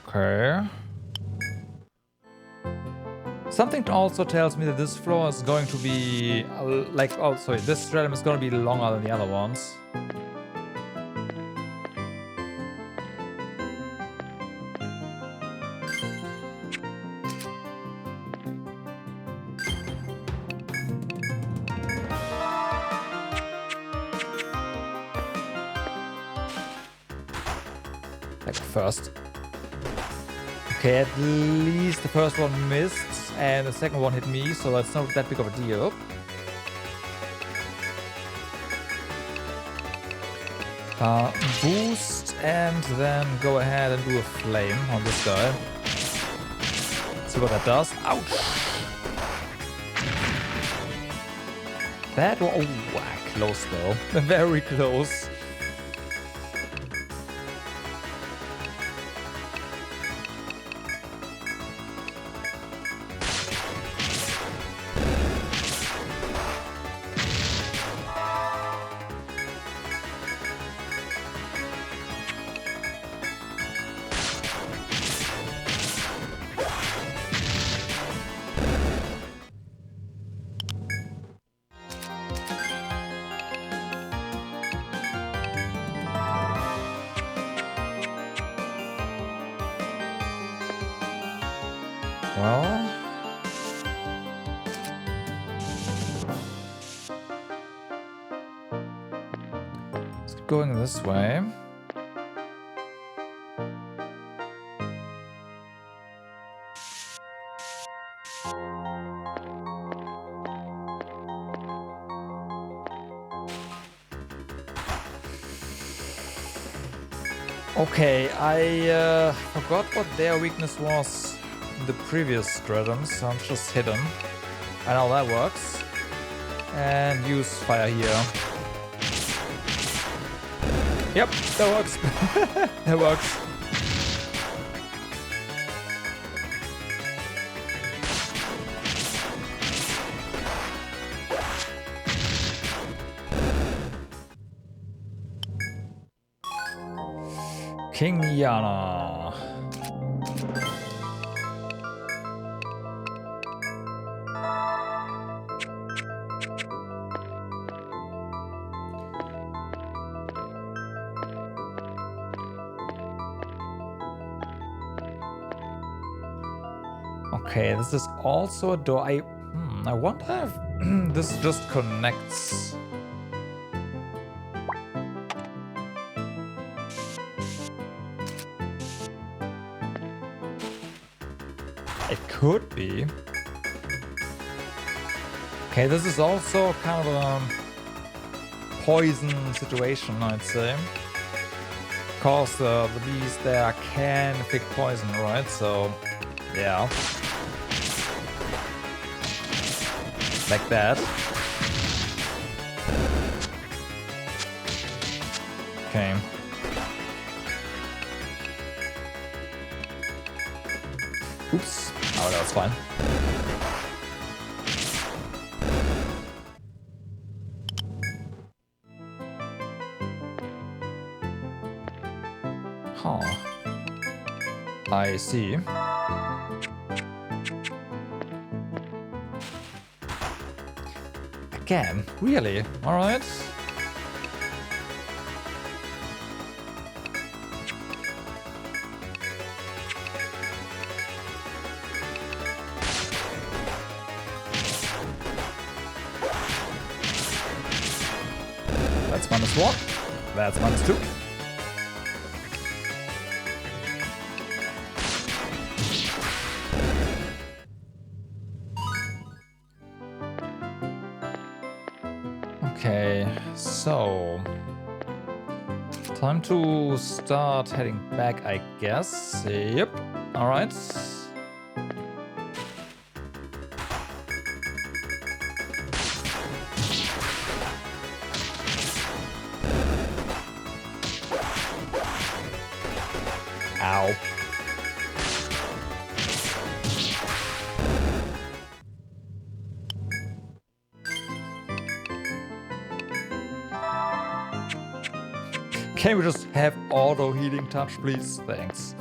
Okay. Something also tells me that this floor is going to be like, oh sorry, this stratum is going to be longer than the other ones. Like first. Okay, at least the first one missed and the second one hit me, so that's not that big of a deal. Boost and then go ahead and do a flame on this guy. See what that does. Ouch! That one, oh, close though. Very close. Well, let's keep going this way. Okay, I forgot what their weakness was in the previous stratum, so I'm just hit them. I know that works. And use fire here. Yep, that works. That works. King Yana. Okay, this is also a door. I wonder if this just connects. It could be. Okay, this is also kind of a poison situation, I'd say. Because the bees there can pick poison, right? So, yeah. Like that. Okay. Oops. Oh, that was fine. Huh. I see. Again? Really? Alright. That's -1. That's -2. Okay, so time to start heading back, I guess. Yep. All right. Ow. Can we just have auto healing touch, please? Thanks.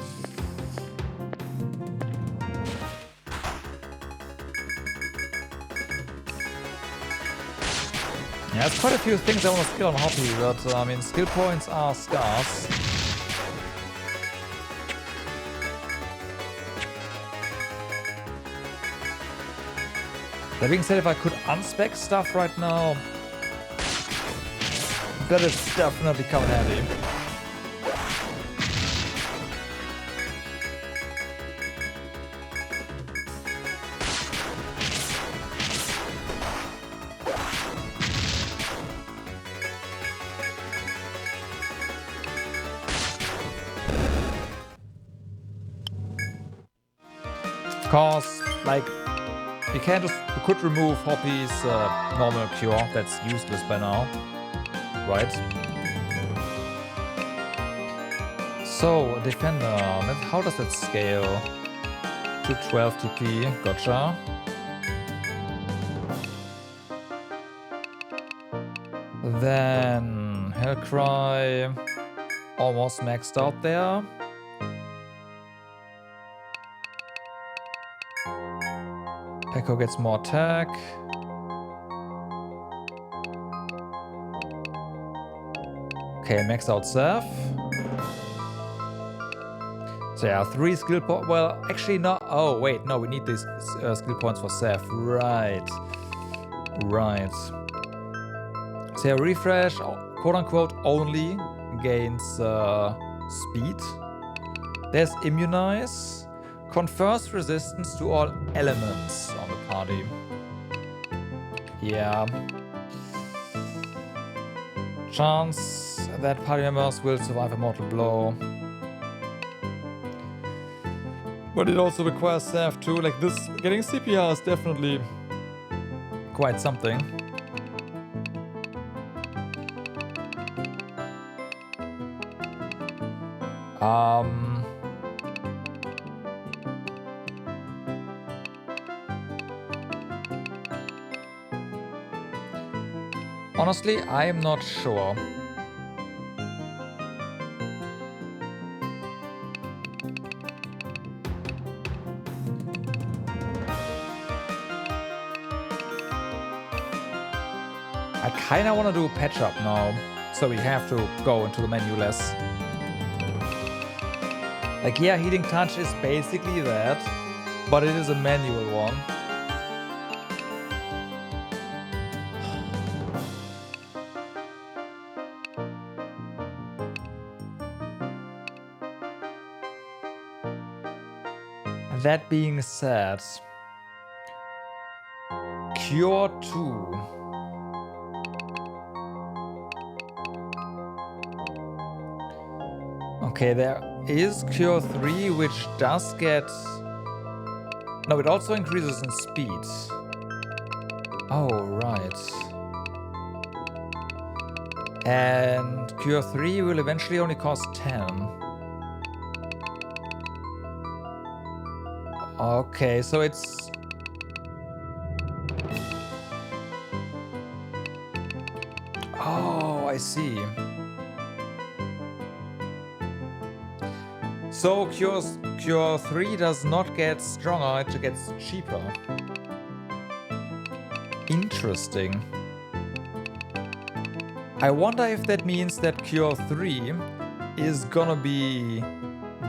Yeah, there's quite a few things I want to skill on Hoppy, but I mean, skill points are scarce. That being said, if I could unspec stuff right now, that is definitely coming handy. Cause, like, you can't just, you could remove Hoppy's normal cure, that's useless by now, right? So, Defender, how does that scale? To 12 TP, gotcha. Then, Hellcry, almost maxed out there. Echo gets more attack. Okay, max out Seth. So yeah, 3 skill points. Well, actually not. Oh, wait. No, we need these skill points for Seth. Right. Right. So yeah, refresh, quote unquote, only gains speed. There's immunize. Confers resistance to all elements on the party. Yeah. Chance that party members will survive a mortal blow. But it also requires staff too. Like this, getting CPR is definitely quite something. Honestly, I am not sure. I kinda wanna do a patch up now, so we have to go into the menu less. Like, yeah, healing touch is basically that, but it is a manual one. That being said, Cure 2. Okay, there is Cure 3, which does get... No, it also increases in speed. Oh, right. And Cure 3 will eventually only cost 10. Okay, so it's... Oh, I see. So Cure 3 does not get stronger, it gets cheaper. Interesting. I wonder if that means that Cure 3 is gonna be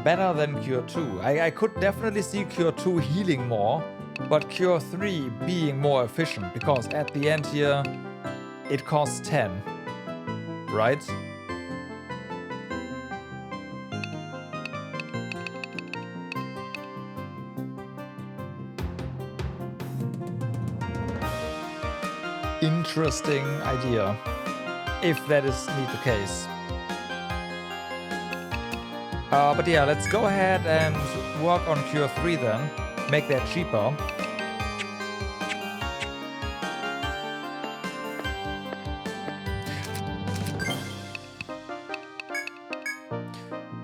better than Cure 2. I could definitely see Cure 2 healing more, but Cure 3 being more efficient, because at the end here, it costs 10, right? Interesting idea, if that is indeed the case. But yeah, let's go ahead and work on Cure 3 then, make that cheaper.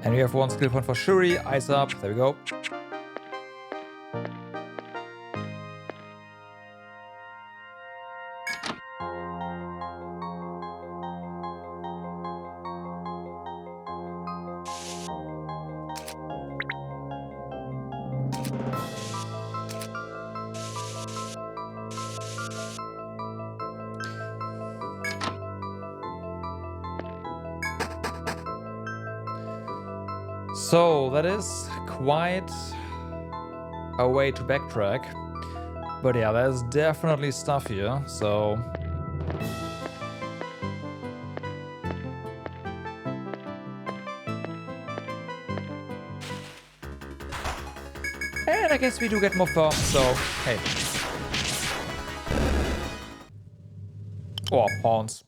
And we have one skill point for Shuri, Ice Up, there we go. So that is quite a way to backtrack, but yeah, there's definitely stuff here, so... And I guess we do get more fur, so hey. Or pawns.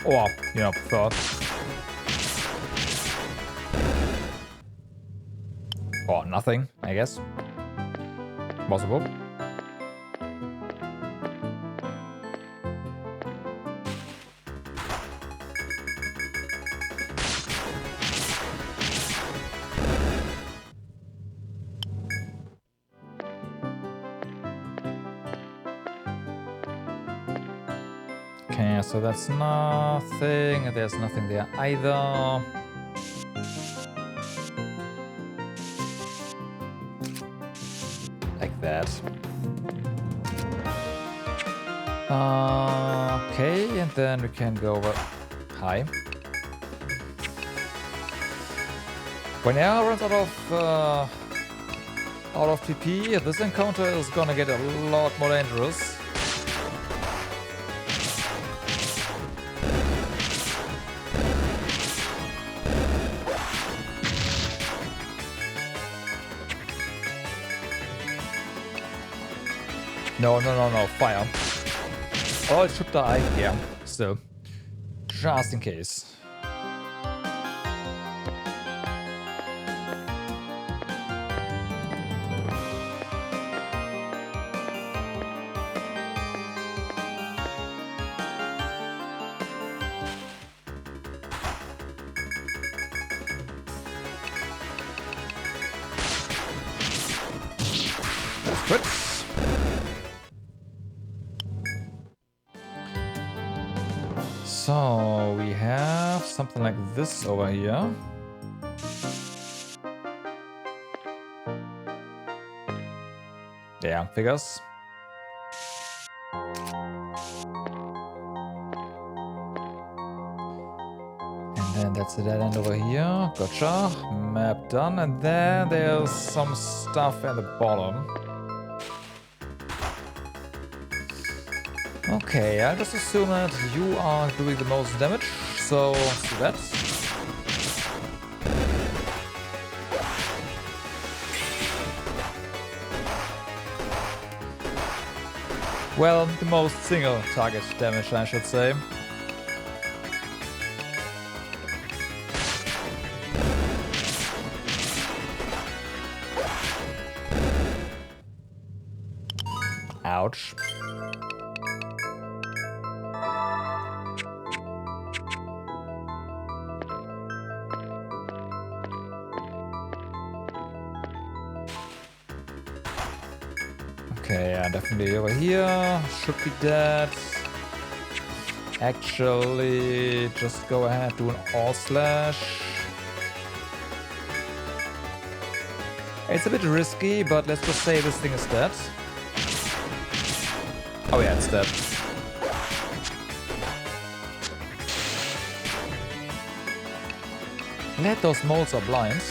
Or, you know, third. Or nothing, I guess. Possible. Okay, so that's nothing. There's nothing there either. Like that. Okay, and then we can go over high. When air runs out of TP, this encounter is gonna get a lot more dangerous. No, fire. Oh, it should die. Yeah, still. Just in case. That's good. So we have something like this over here. Yeah, figures. And then that's the dead end over here. Gotcha. Map done. And then there's some stuff at the bottom. Okay, I'll just assume that you are doing the most damage, so let's do that. Well, the most single target damage, I should say. Ouch. Okay, yeah, definitely over here. Should be dead. Actually, just go ahead, do an all slash. It's a bit risky, but let's just say this thing is dead. Oh yeah, it's dead. Let those moles are blind.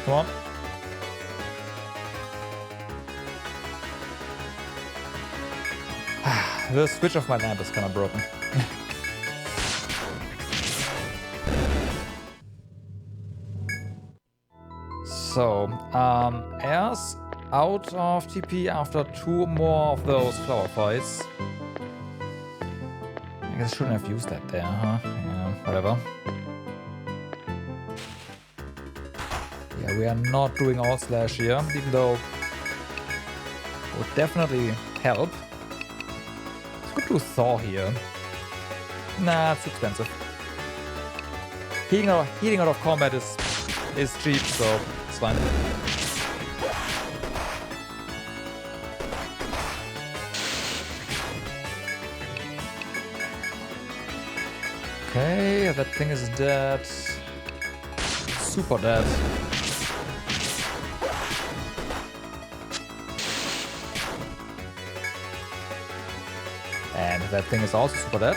Come on. The switch of my lamp is kind of broken. So, Air's out of TP after 2 more of those flower fights. I guess I shouldn't have used that there, huh? Yeah, whatever. Yeah, we are not doing all slash here, even though it would definitely help. It's good to thaw here. Nah, it's expensive. Heating out of combat is cheap, so it's fine. Okay, that thing is dead. Super dead. And that thing is also super dead.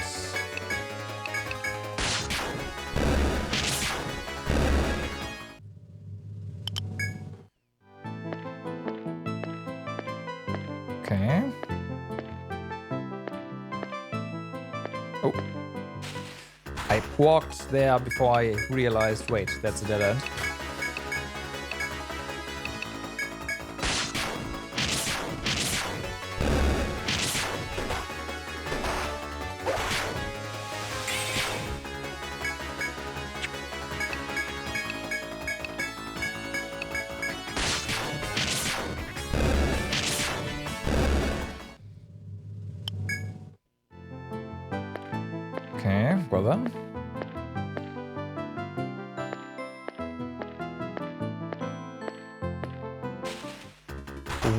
Okay. Oh. I walked there before I realized, wait, that's a dead end. Okay, well then.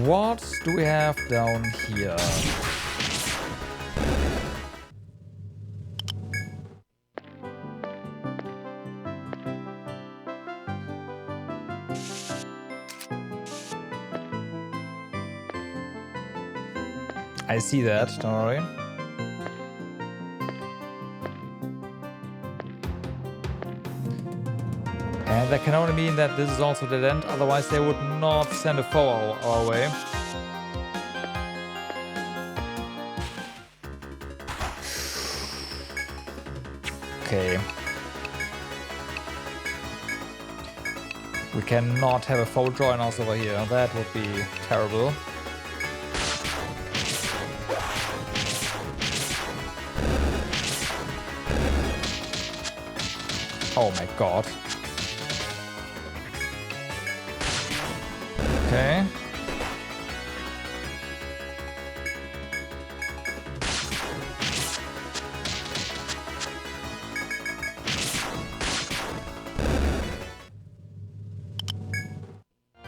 What do we have down here? I see that, don't worry. And that can only mean that this is also dead end, otherwise they would not send a foe our way. Okay. We cannot have a foe join us over here, that would be terrible. Oh my god. Okay.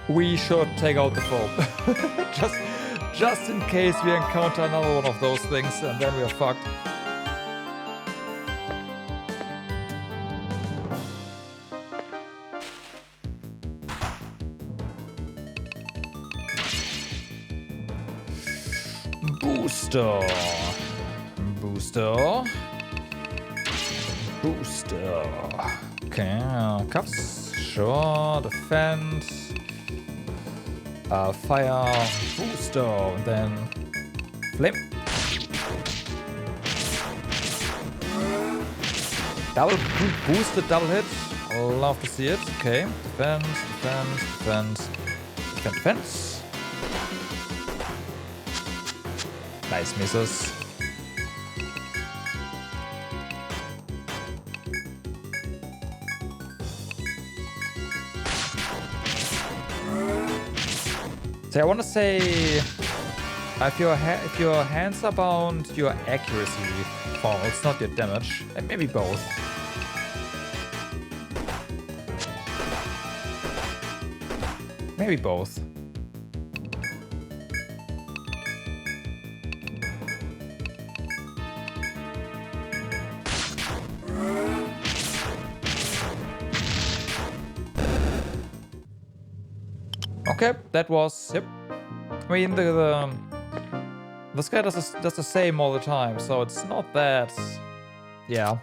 We should take out the foe. just in case we encounter another one of those things and then we are fucked. Booster. Booster. booster. Okay, cuffs, sure, defend. Fire, booster, then flame. Double boosted double hit. I love to see it. Okay, defend, defend, defend, defend, defense. Nice misses. So I want to say, if your hands are bound, your accuracy falls, not your damage, and maybe both. Maybe both. Okay, that was, yep. I mean, this guy does the same all the time, so it's not that, yeah,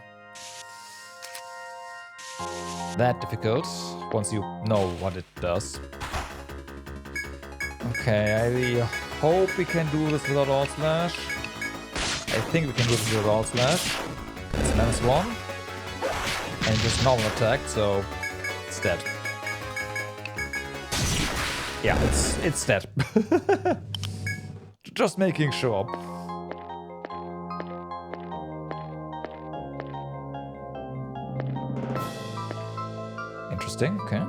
that difficult once you know what it does. Okay, I hope we can do this without all slash. I think we can do this without all slash. It's -1, and just normal attack, so it's dead. Yeah, it's dead. Just making sure. Interesting, okay.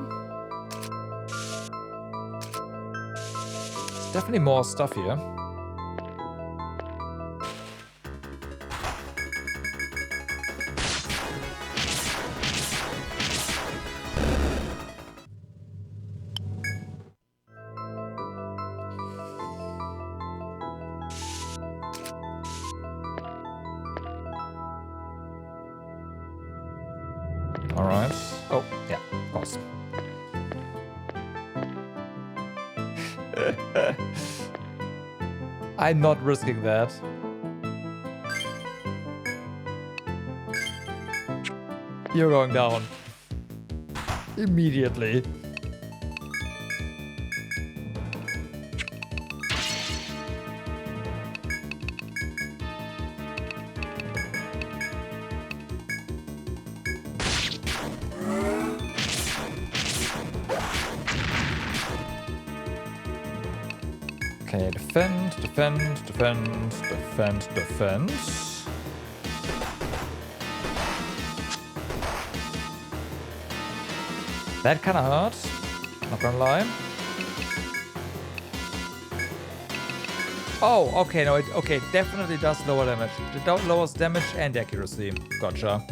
There's definitely more stuff here. Alright. Oh, yeah, of course. I'm not risking that. You're going down. Immediately. Okay, defend, defend, defend, defend, defend. That kinda hurts, not gonna lie. Oh, okay, no, okay, definitely does lower damage. It lowers damage and accuracy. Gotcha.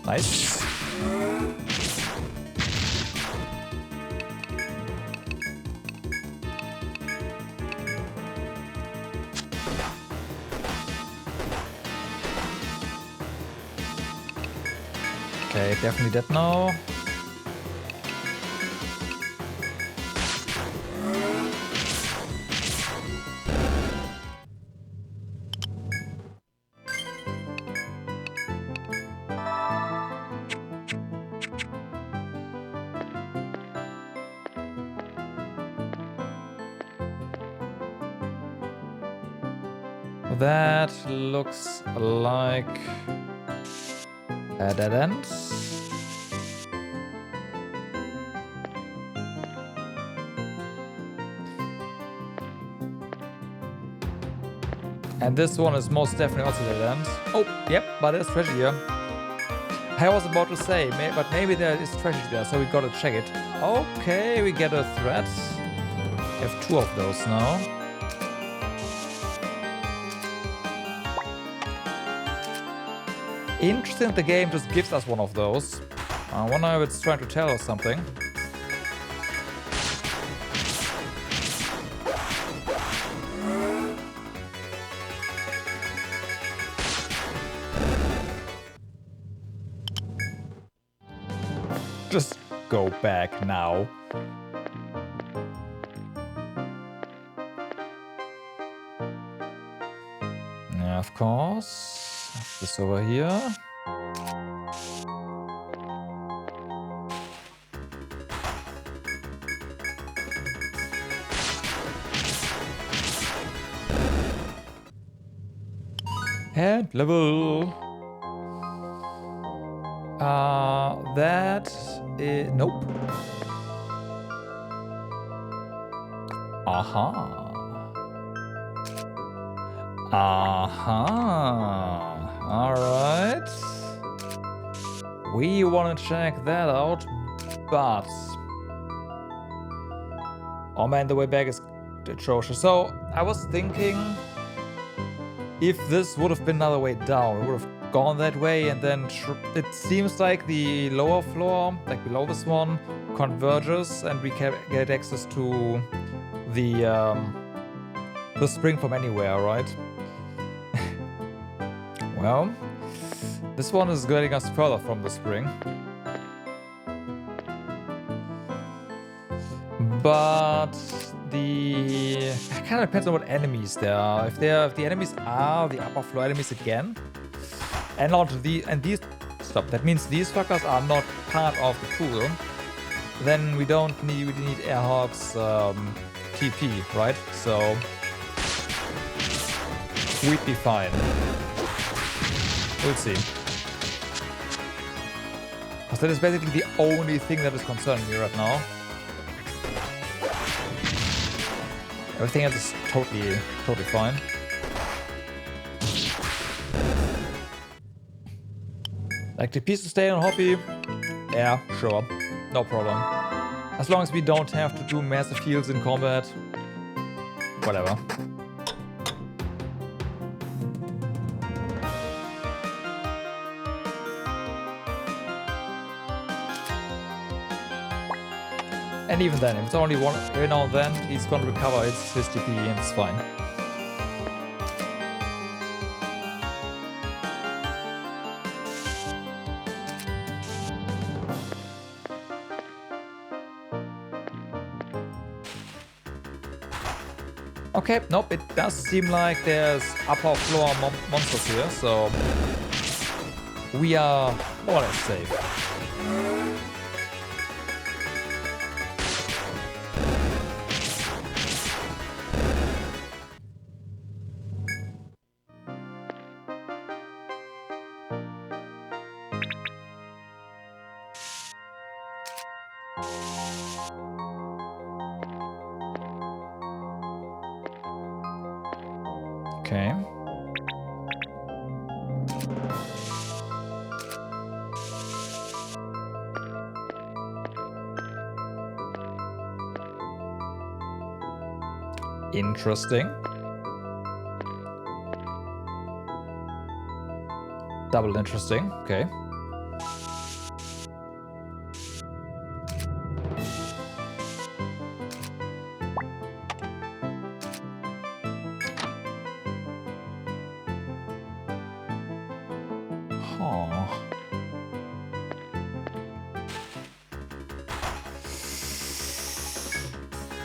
Nice. Okay, definitely dead now. That looks like a dead end. And this one is most definitely also dead end. Oh, yep, but there's treasure here. I was about to say, but maybe there is treasure there, so we gotta check it. Okay, we get a threat. We have 2 of those now. Interesting, the game just gives us one of those. I wonder if it's trying to tell us something. Just go back now. Yeah, of course. This over here. Head level. That is... Nope. Aha. Alright. We want to check that out, but... Oh man, the way back is atrocious. So, I was thinking... If this would have been another way down, it would have gone that way, and then it seems like the lower floor, like below this one, converges, and we can get access to the spring from anywhere, right? Well, this one is getting us further from the spring. But it kind of depends on what enemies there are. If the enemies are the upper floor enemies again, and these stop. That means these fuckers are not part of the pool. Then we need Airhawk's TP, right? So we'd be fine. We'll see. Because that is basically the only thing that is concerning me right now. Everything else is totally fine. Like the piece to stay on hobby? Yeah, sure. No problem. As long as we don't have to do massive heals in combat. Whatever. And even then, if it's only one every now and then, he's gonna recover his TP and it's fine. Okay, nope, it does seem like there's upper floor monsters here, so we are more or less safe. Okay. Interesting. Double interesting. Okay.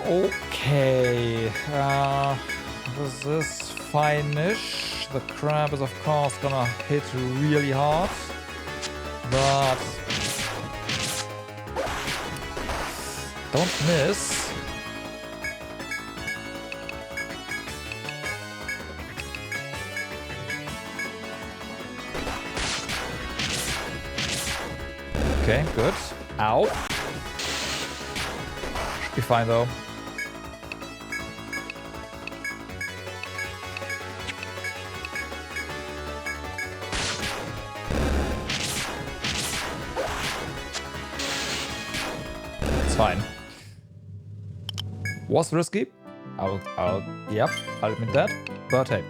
Okay, this is fine-ish. The crab is of course gonna hit really hard, but don't miss. Okay, good. Ow. Should be fine though. Fine. Was risky. I'll admit that. But hey.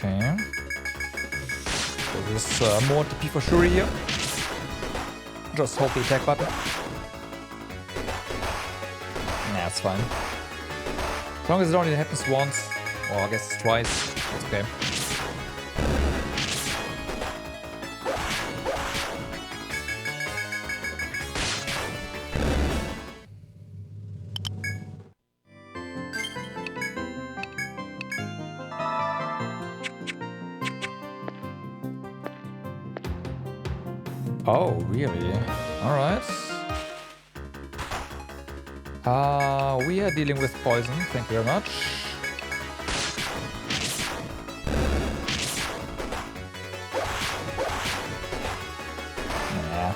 Okay. So this is more TP for sure here. Just hold the attack button. Nah, it's fine. As long as it only happens once, or I guess twice, it's okay. Oh, really? Alright. We are dealing with poison, thank you very much. Yeah.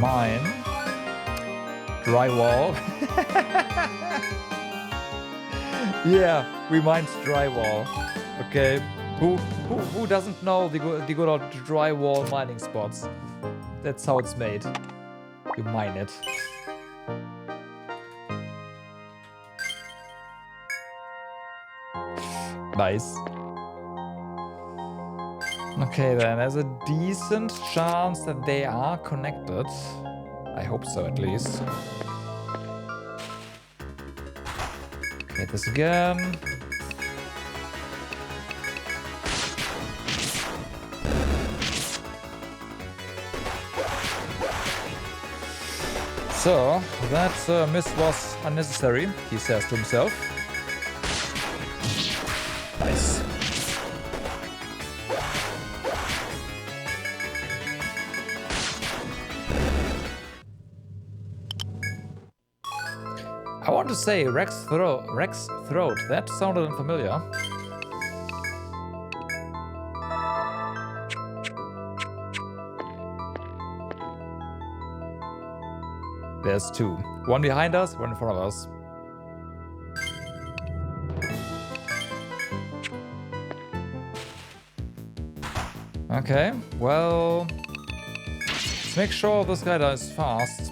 Mine. Drywall. Yeah, we mined drywall. Okay. Who doesn't know the good old drywall mining spots? That's how it's made. You mine it. Nice. Okay then, there's a decent chance that they are connected. I hope so at least. Okay, this again. So, that miss was unnecessary, he says to himself. Nice. I want to say Rex Throat. That sounded unfamiliar. There's two. One behind us, one in front of us. Okay, well... let's make sure this guy dies fast.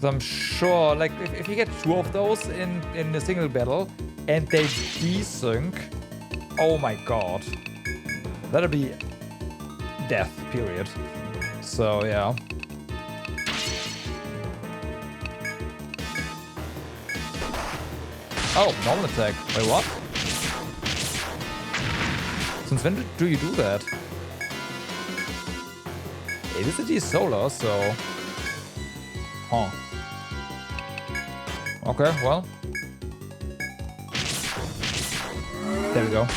I'm sure, like, if you get two of those in a single battle and they desync, oh my god, that'll be death, period. So, yeah. Oh, normal attack. Wait, what? Since when do you do that? It is a D-Solar, so... huh. Okay, well. There we go.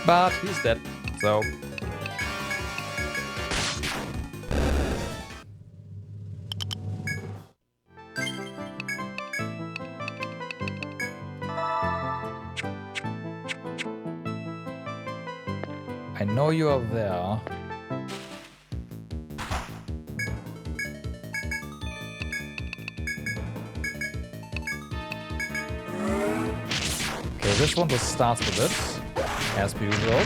But he's dead, so... I know you are there. Okay, this one just starts with it, as per usual.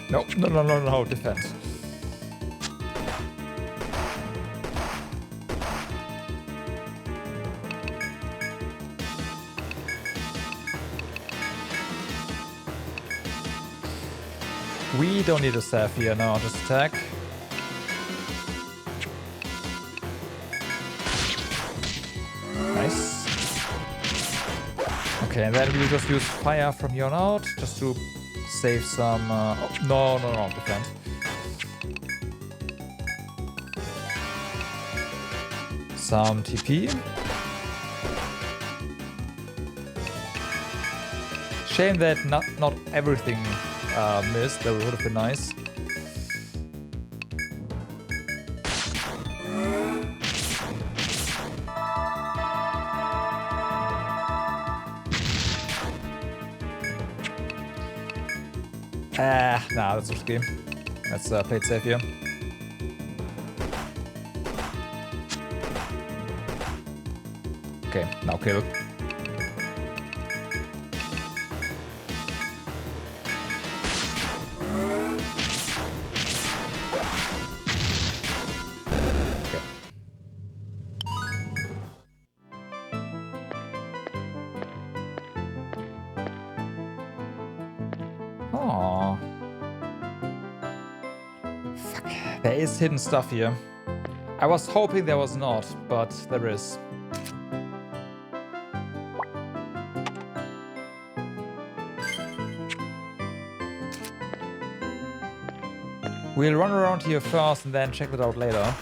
No, defend. We don't need a staff here now, just attack. Nice. Okay, and then we'll just use fire from here on out, just to save some... oh, no, defend. Some TP. Shame that not everything missed, that would have been nice. Nah, that's risky. Let's play it safe here. Okay, now kill. Oh. Fuck. There is hidden stuff here. I was hoping there was not, but there is. We'll run around here first and then check it out later.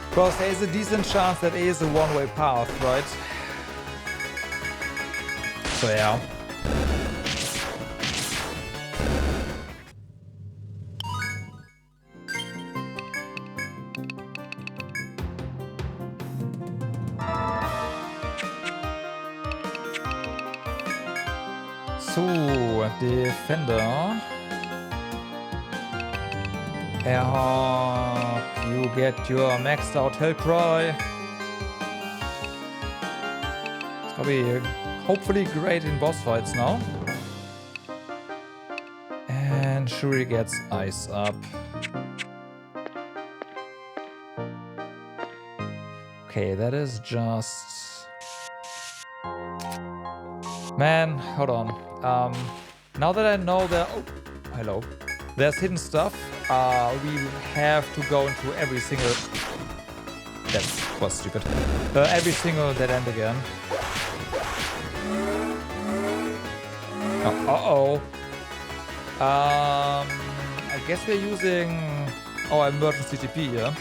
Because there is a decent chance that it is a one-way path, right? So yeah. So, Defender. I hope you get your maxed out hell cry. It's gonna be hopefully great in boss fights now. And Shuri gets ice up. Okay, that is just... Man, hold on. Now that I know that... Oh, hello. There's hidden stuff. We have to go into every single... That was stupid. Every single dead end again. Oh, uh-oh. I guess we're using our emergency TP here.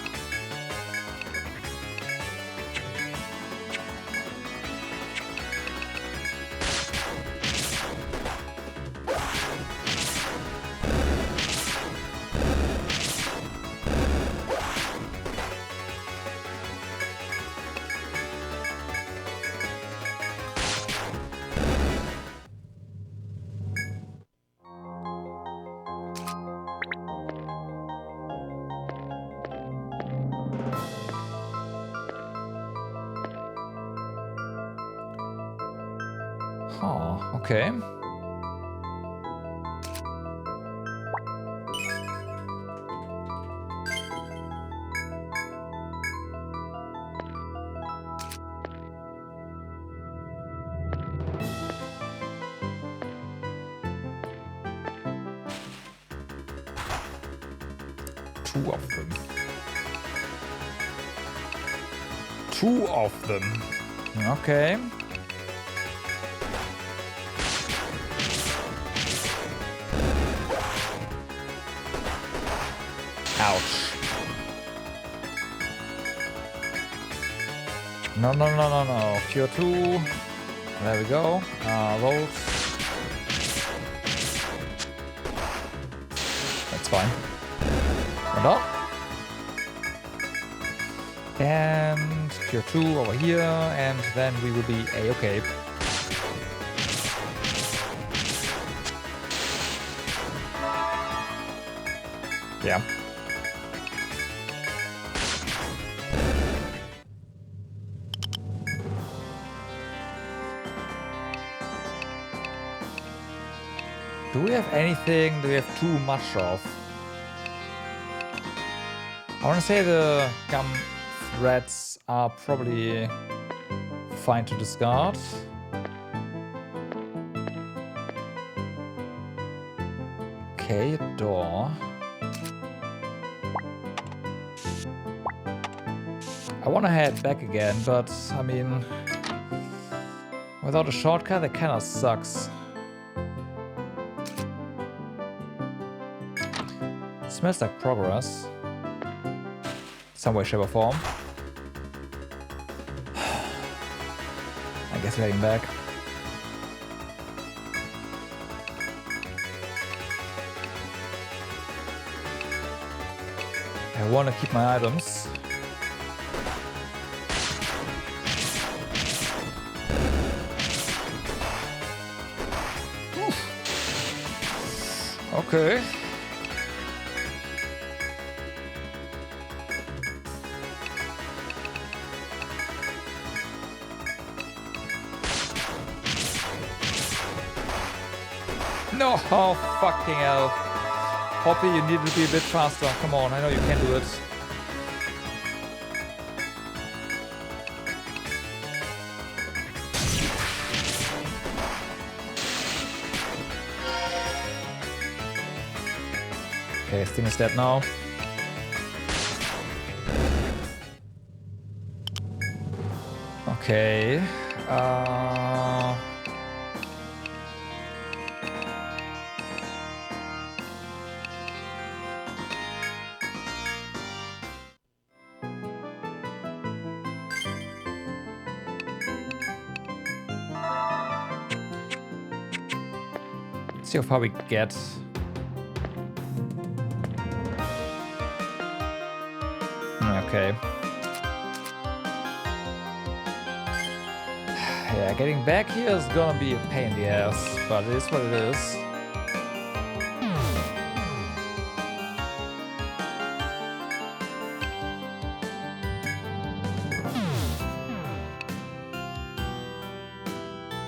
Oh, okay. Two of them. Two of them. Okay. Ouch. No, no, no, no, no. Cure 2. There we go. Volts. That's fine. And up. And Cure 2 over here. And then we will be A-okay. Yeah. Do we have anything do we have too much of? I want to say the gum threads are probably fine to discard. Okay, a door. I want to head back again, but I mean, without a shortcut, that kind of sucks. Smells like progress. Some way, shape, or form. I guess we're heading back. I want to keep my items. Okay. No, oh, fucking hell. Poppy, you need to be a bit faster. Come on, I know you can do it. Okay, this thing is dead now. Okay. Let's see how far we get. Okay. Yeah, getting back here is gonna be a pain in the ass, but it is what it is.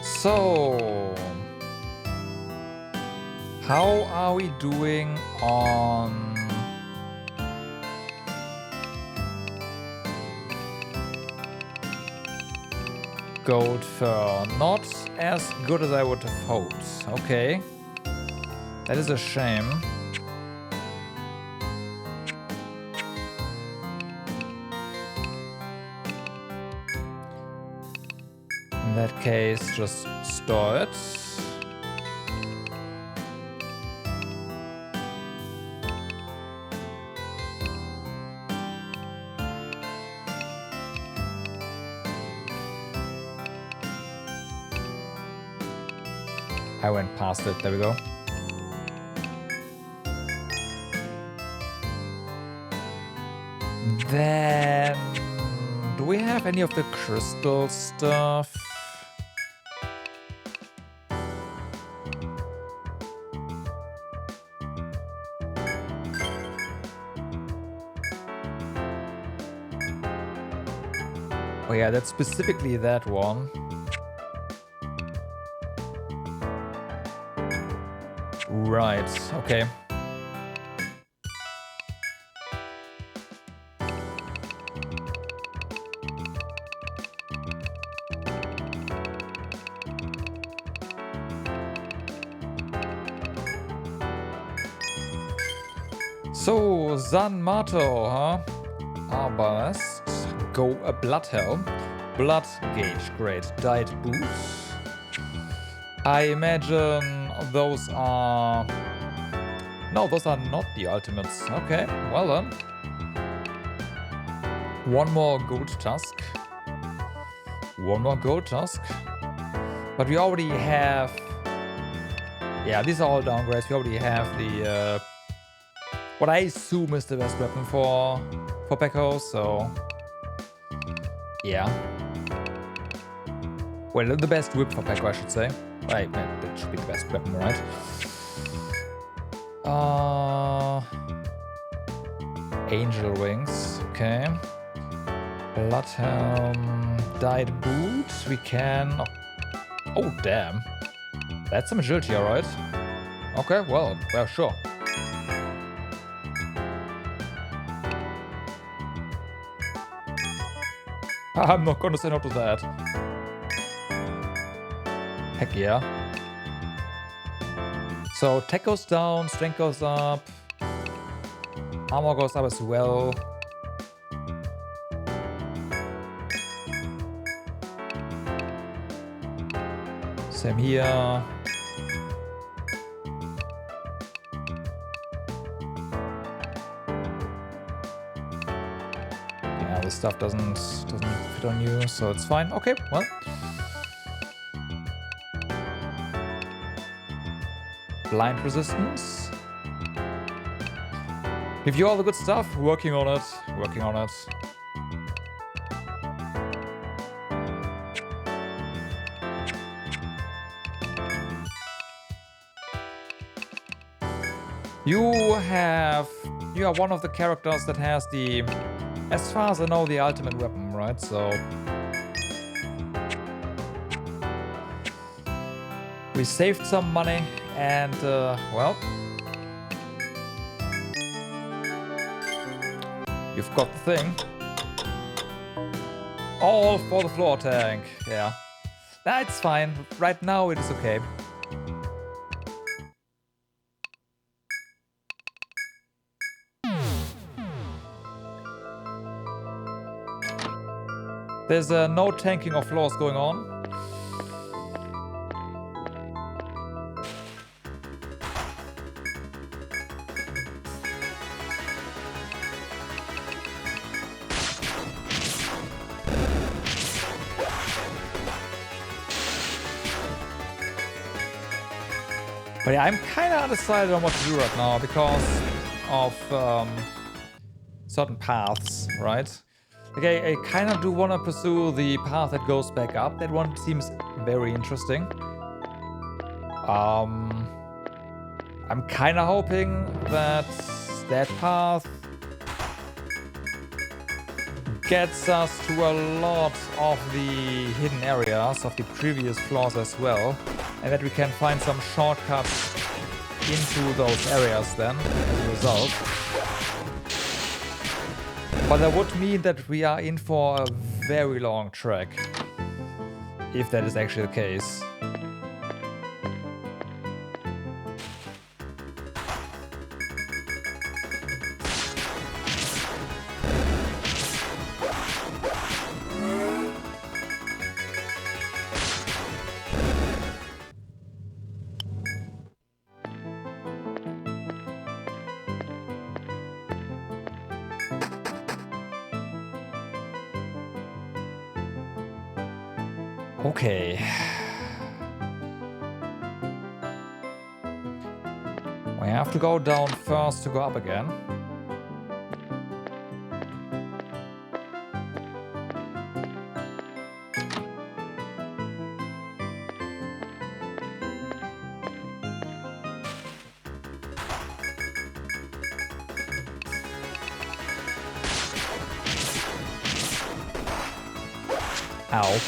So, how are we doing on gold fur? Not as good as I would have hoped. Okay. That is a shame. In that case, just store it. I went past it, there we go. Then, do we have any of the crystal stuff? Oh yeah, that's specifically that one. Right, okay. So, San Mato, huh? Arbalest. Go a blood helm. Blood gauge, great. Dyed boots. I imagine those are... No, those are not the ultimates. Okay, well then. One more gold tusk. One more gold tusk. But we already have... Yeah, these are all downgrades. We already have the... what I assume is the best weapon for Pekko, so... Yeah. Well, the best whip for Pekko, I should say. Right, that should be the best weapon, right? Angel wings, okay. Blood helm, dyed boots, we can... Oh, damn. That's some agility, alright. Okay, well, sure. I'm not gonna say no to that. Heck yeah. So tech goes down, strength goes up, armor goes up as well. Same here. Yeah, this stuff doesn't fit on you, so it's fine. Okay, well. Blind resistance. Give you all the good stuff. Working on it. Working on it. You are one of the characters that has the, as far as I know, the ultimate weapon, right? So we saved some money and, well, you've got the thing. All for the floor tank, yeah. That's fine. Right now it is okay. There's no tanking of floors going on. But yeah, I'm kind of undecided on what to do right now because of certain paths, right? Okay, I kind of do want to pursue the path that goes back up. That one seems very interesting. I'm kind of hoping that that path gets us to a lot of the hidden areas of the previous floors as well, and that we can find some shortcuts into those areas then as a result. But that would mean that we are in for a very long trek, if that is actually the case. Okay. We have to go down first to go up again. Ow.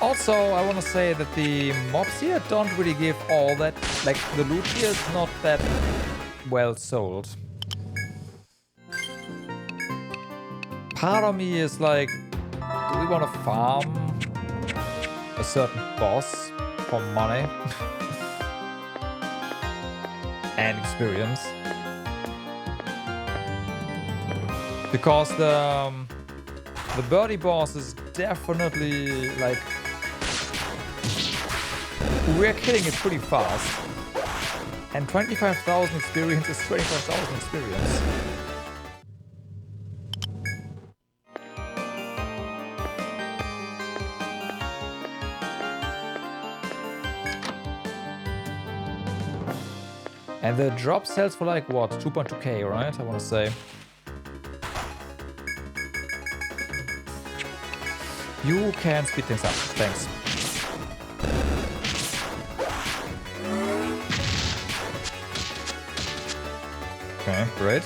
Also, I want to say that the mobs here don't really give all that, like the loot here is not that well sold. Part of me is like, do we want to farm a certain boss for money and experience? Because the birdie boss is definitely like, we're killing it pretty fast. And 25,000 experience is 25,000 experience. And the drop sells for like what? 2.2k, right? I want to say. You can speed things up. Thanks. Okay, great.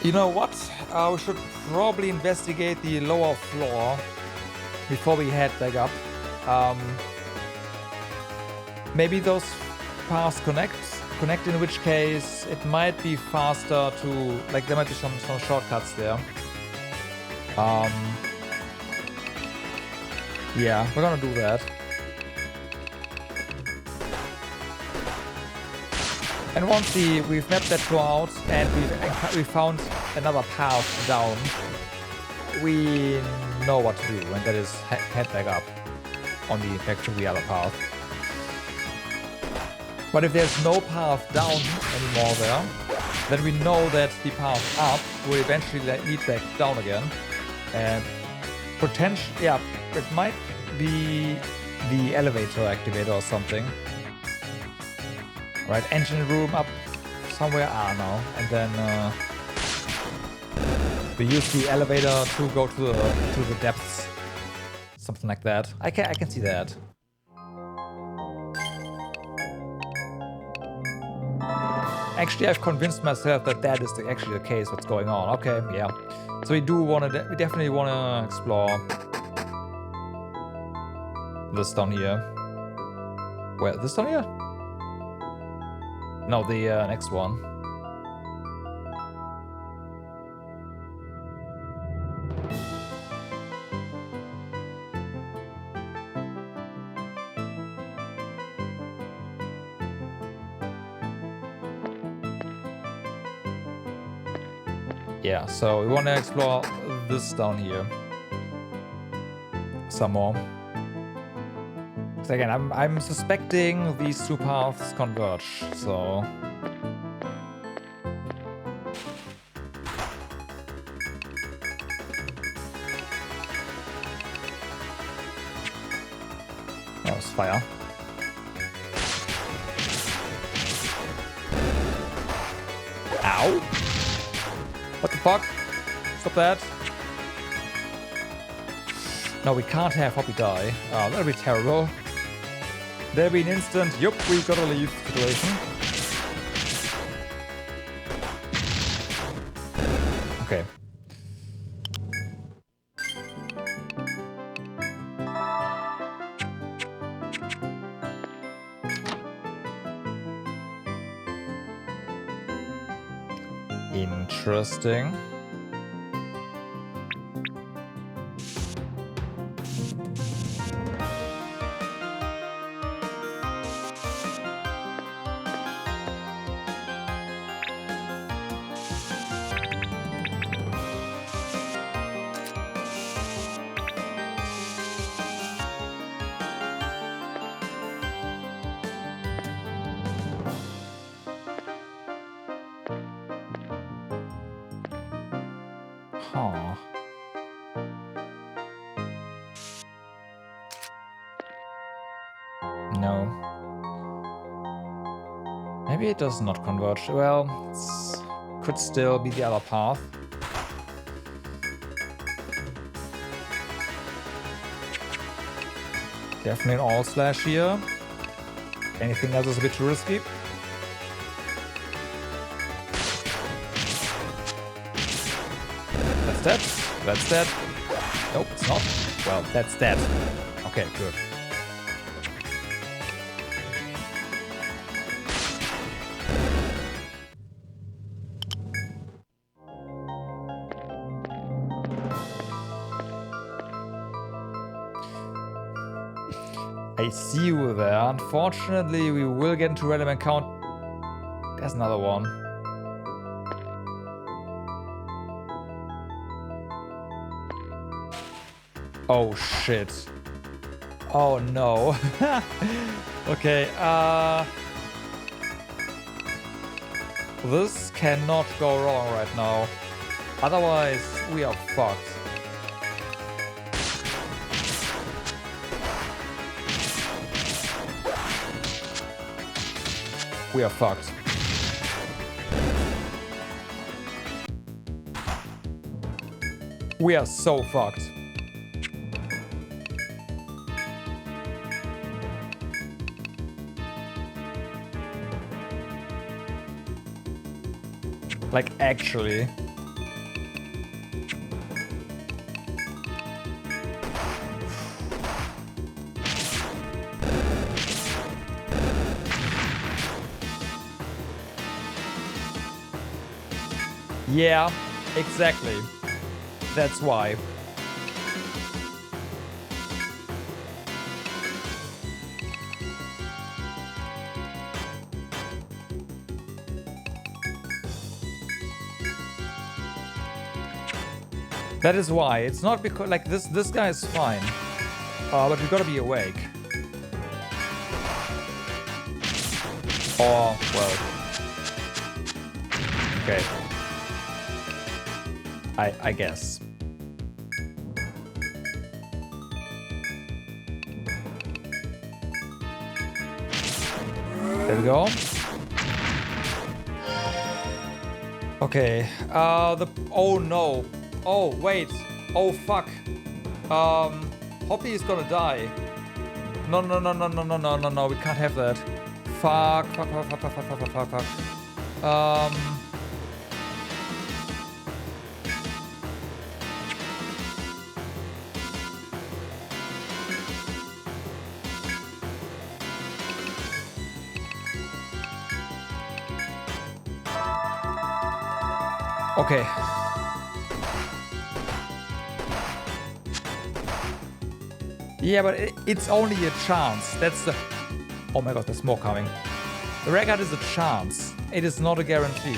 You know what? We should probably investigate the lower floor before we head back up. Maybe those paths connect, in which case it might be faster to, like there might be some shortcuts there. Yeah, we're gonna do that. And once we've mapped that floor out and we found another path down, we know what to do, and that is head back up on back to the other path. But if there's no path down anymore there, then we know that the path up will eventually lead back down again. And potentially, yeah, it might be the elevator activator or something. Right, engine room up somewhere, I don't know. And then we use the elevator to go to the depths. Something like that. I can see that. Actually, I've convinced myself that that is actually the case. What's going on? Okay, yeah. So we definitely wanna explore this down here. Where? This down here? No, the next one. Yeah, so we want to explore this down here some more. So again, I'm suspecting these two paths converge, so that was fire. Ow! What the fuck? Stop that. No, we can't have Hoppy die. Oh, that'll be terrible. There'll be an instant, yup, we gotta leave situation. Okay. Interesting. Huh. No. Maybe it does not converge. Well, it could still be the other path. Definitely an all slash here. Anything else is a bit too risky. That. That's that. Nope, it's not. Well, that's that. Okay, good. I see you there. Unfortunately, we will get into random encounter. There's another one. Oh shit. Oh no. Okay, this cannot go wrong right now. Otherwise, we are fucked. We are fucked. We are so fucked. Like, actually. Yeah, exactly. That's why. That is why. It's not because, like, this guy is fine. But we gotta be awake. Or, well. Okay. I guess. There we go. Okay. Oh no. Oh wait. Oh fuck. Hoppy is gonna die. No. We can't have that. Fuck. Okay. Yeah, but it's only a chance. That's the... Oh my god, there's more coming. The record is a chance. It is not a guarantee.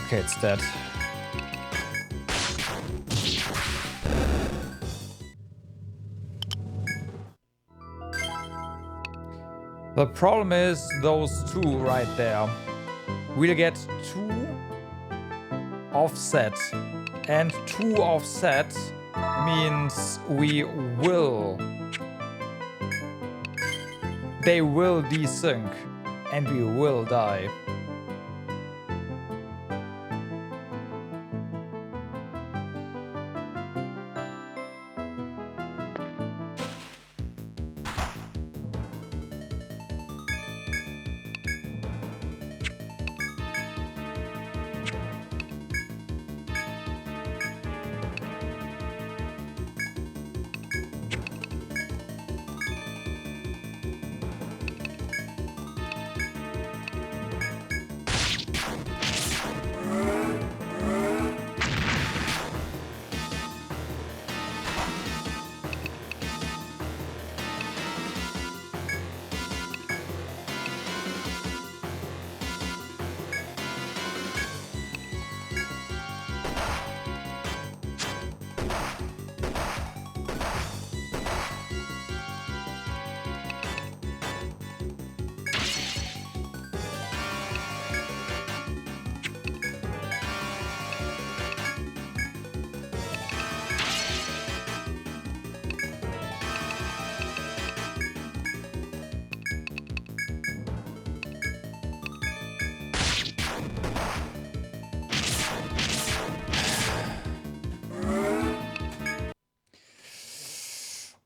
Okay, it's dead. The problem is those two right there. We'll get 2 offset. And 2 offset means we will... They will desync. And we will die.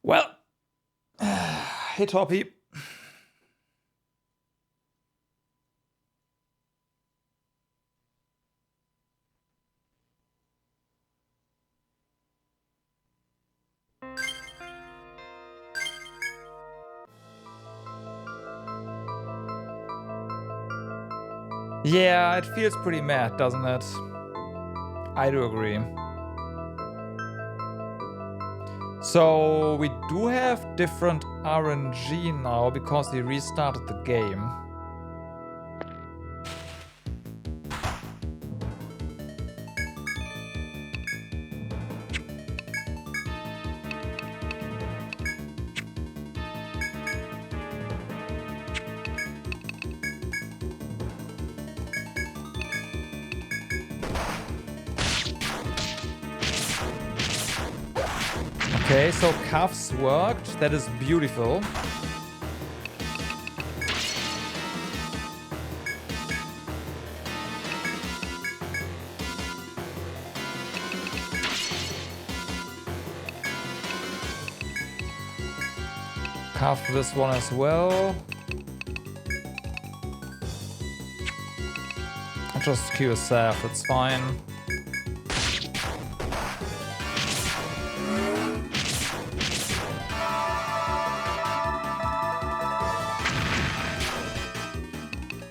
Well, hit Hoppy. Yeah, it feels pretty mad, doesn't it? I do agree. So we do have different RNG now because we restarted the game. Okay, so cuffs worked. That is beautiful. Cuff this one as well. Just QSF, it's fine.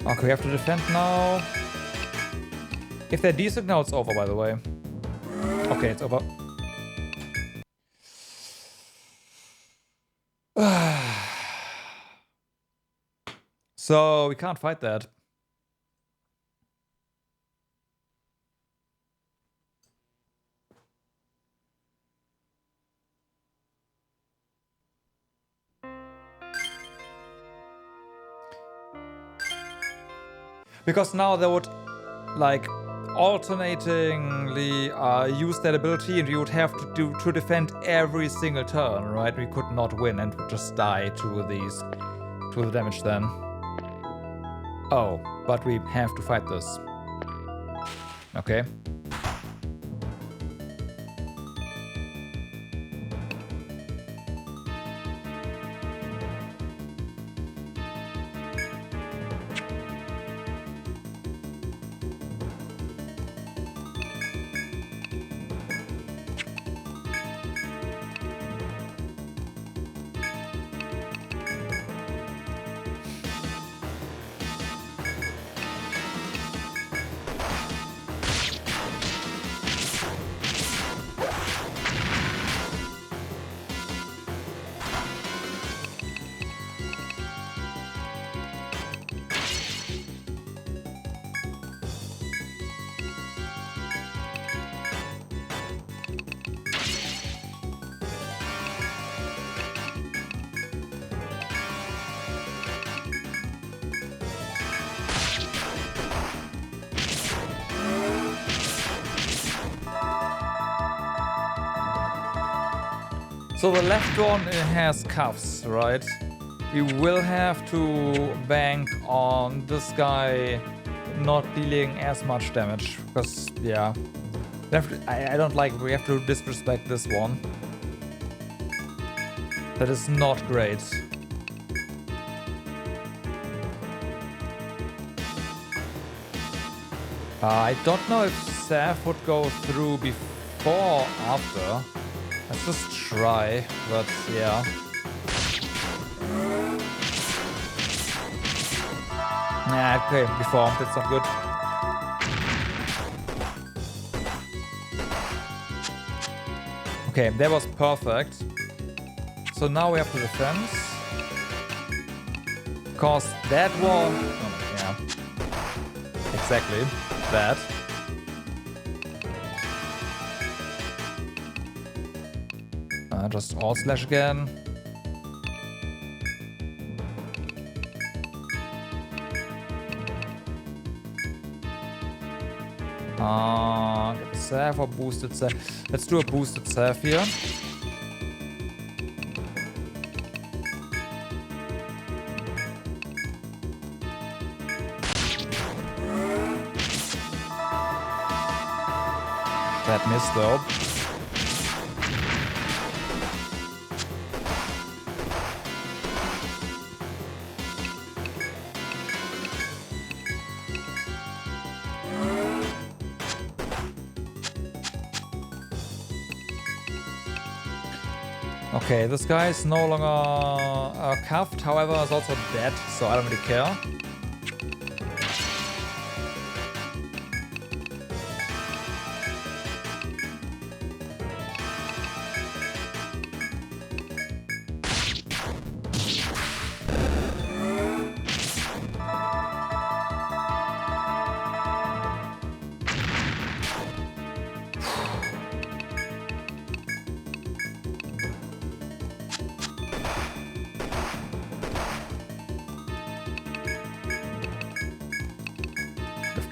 Okay, we have to defend now. If they're decent, now it's over, by the way. Okay, it's over. So we can't fight that. Because now they would, like, alternatingly use that ability, and we would have to defend every single turn, right? We could not win and would just die to the damage then. Oh, but we have to fight this. Okay. So the left one has cuffs, right? We will have to bank on this guy not dealing as much damage, because, yeah. I don't like, we have to disrespect this one. That is not great. I don't know if Seth would go through before or after. Let's just try, but yeah. Nah, okay, before, that's not good. Okay, that was perfect. So now we have to defend. Cause that one... Oh, yeah. Exactly, that. Just all slash again. Get the Seth or boosted Seth. Let's do a boosted Seth here. That missed though. Okay, this guy is no longer cuffed, however, is also dead, so I don't really care.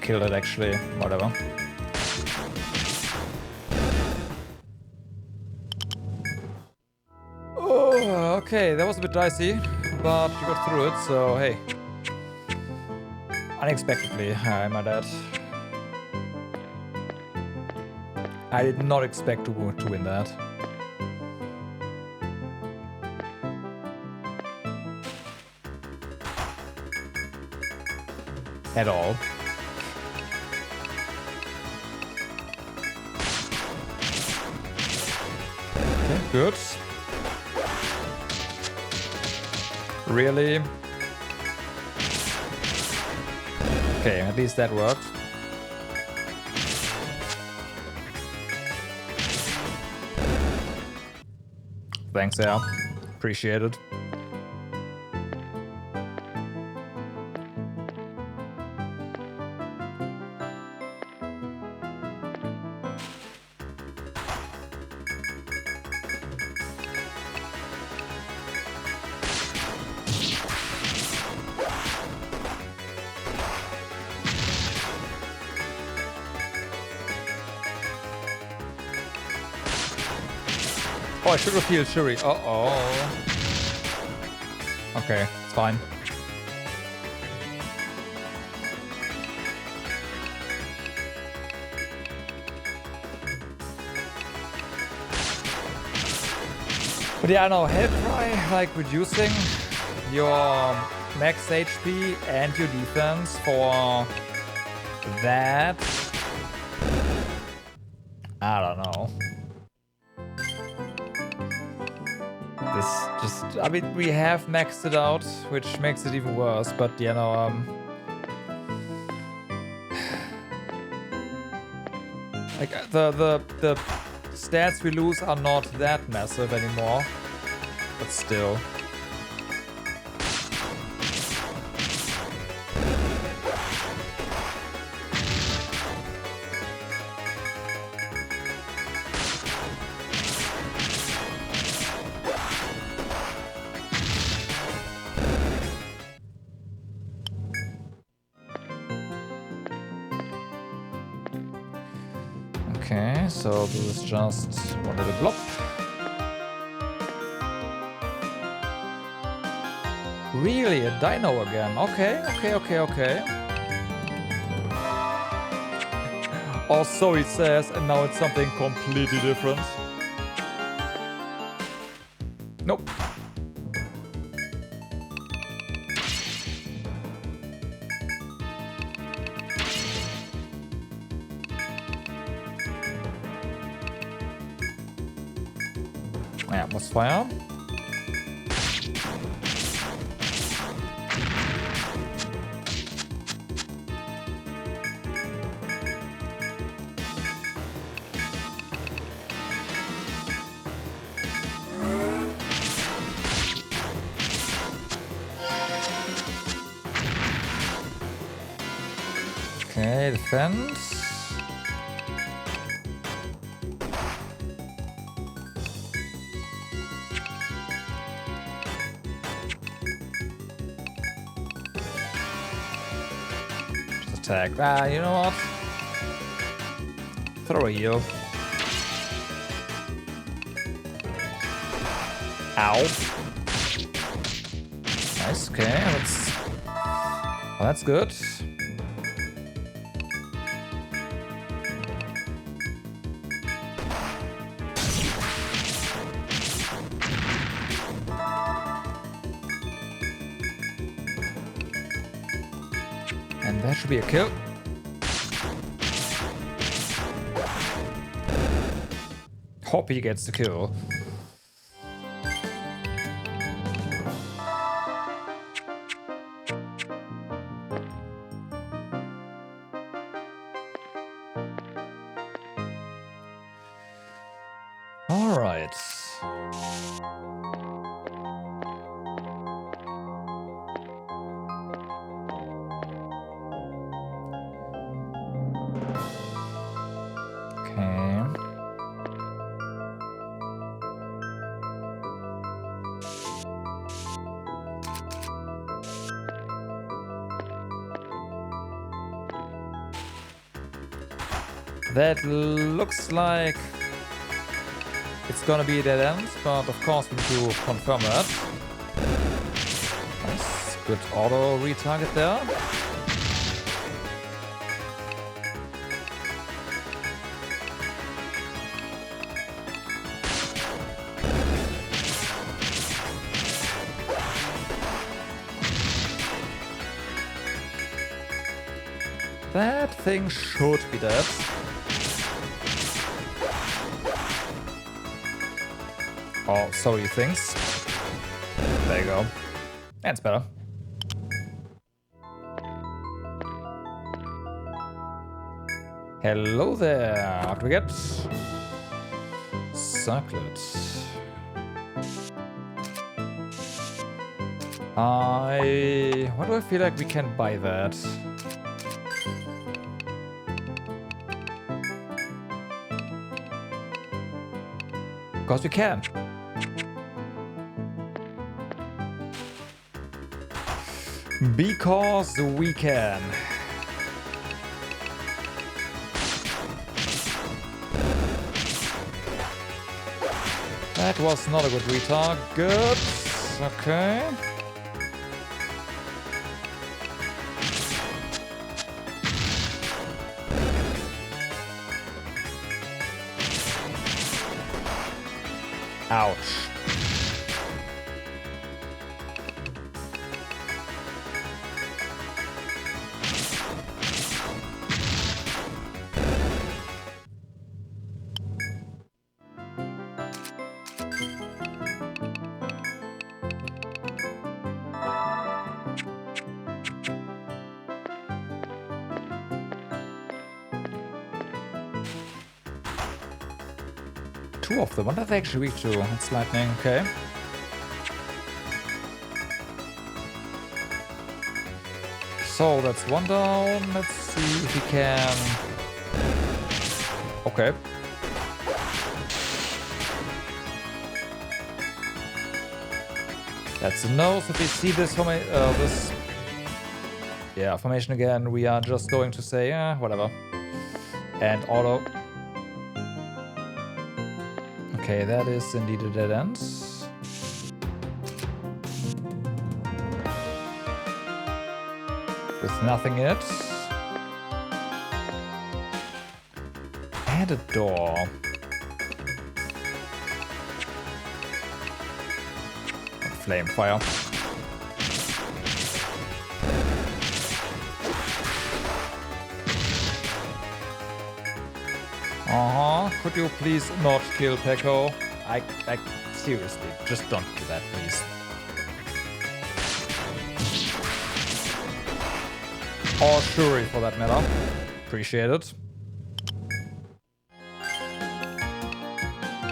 Killed it actually, whatever. Oh, okay, that was a bit dicey, but we got through it, so hey. Unexpectedly, my bad. I did not expect to win that. At all. Good. Really? Okay, at least that worked. Thanks, yeah. Appreciate it. Oh, I should have healed Shuri. Uh-oh. Okay, it's fine. But yeah, no, help try like reducing your max HP and your defense for that. I don't know. This just, I mean, we have maxed it out, which makes it even worse, but you know, like the stats we lose are not that massive anymore, but still. Okay, so this is just one little blob. Really, a dino again? Okay. Oh, so it says, and now it's something completely different. Nope. Atmosphere. Okay, defense. Attack. Ah, you know what? Throw a heal. Ow. Nice, okay, that's good. And that should be a kill. Hope he gets the kill. All right. That looks like it's gonna be a dead end, but of course we need to confirm that. Nice, good auto retarget there. That thing should be dead. Oh, so he thinks. There you go. That's better. Hello there. What do we get? Circlet. Why do I feel like we can buy that? Because we can. Because we can. That was not a good retard. Good. Okay. Ouch. Two of them. What are they actually weak to? It's lightning, okay. So that's one down. Let's see if we can. Okay. That's a no. So if we see this formation again, we are just going to say, whatever. And auto. Okay, that is indeed a dead end. With nothing in it. And a door. Flame fire. Could you please not kill Peko? I seriously, just don't do that, please. Or Shuri, for that matter. Appreciate it.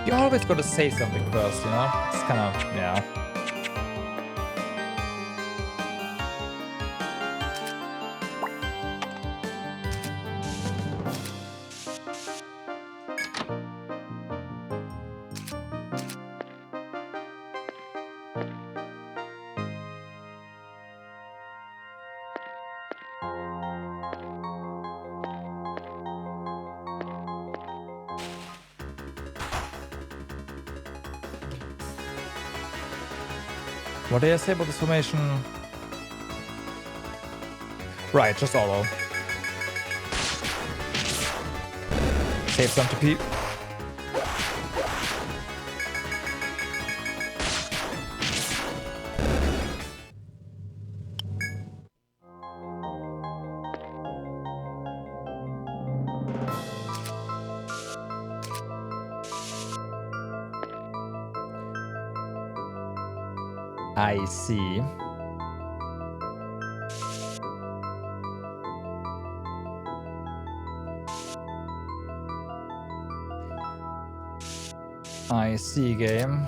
You always gotta say something first, you know? It's kind of, yeah. What did I say about this formation? Right, just auto. Save some TP. I see. I see, game.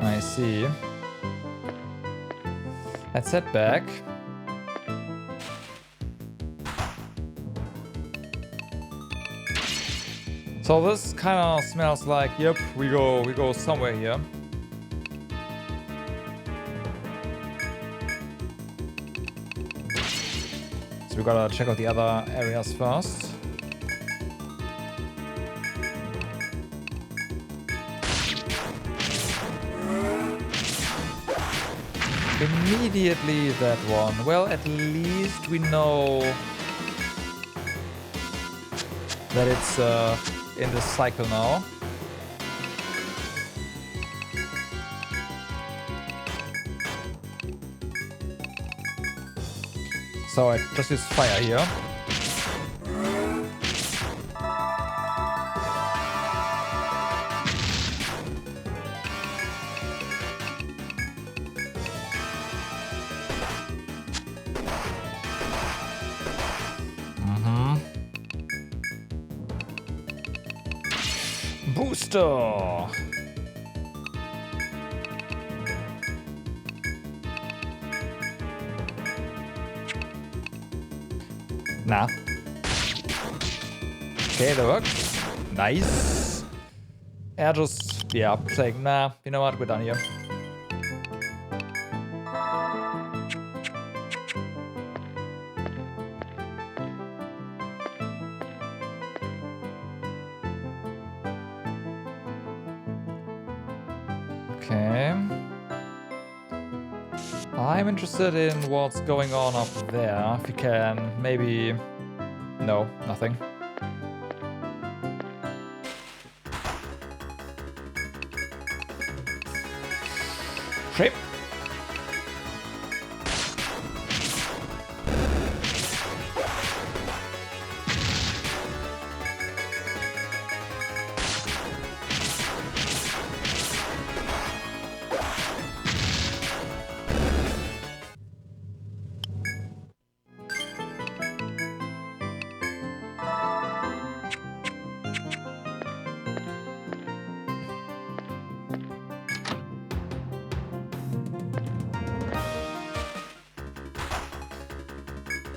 I see. Let's head back. So this kind of smells like, yep, we go somewhere here. So we gotta check out the other areas first. Immediately that one. Well, at least we know that it's in the cycle now. So I just use fire here. Booster! Na. Okay, that works. Nice. Air just, yeah, saying, nah, you know what, we're done here. Okay. I'm interested in what's going on up there. If you can, maybe... No, nothing. Shape.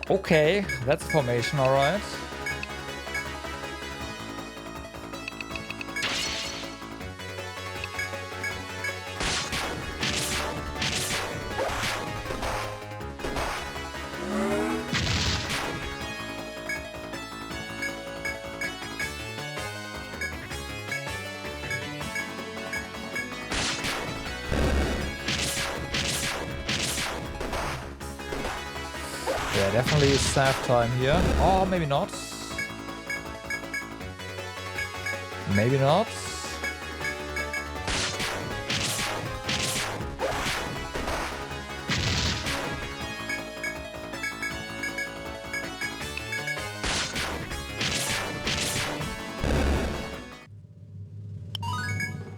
Okay, that's formation, alright. Yeah, definitely save time here. Or maybe not. Maybe not.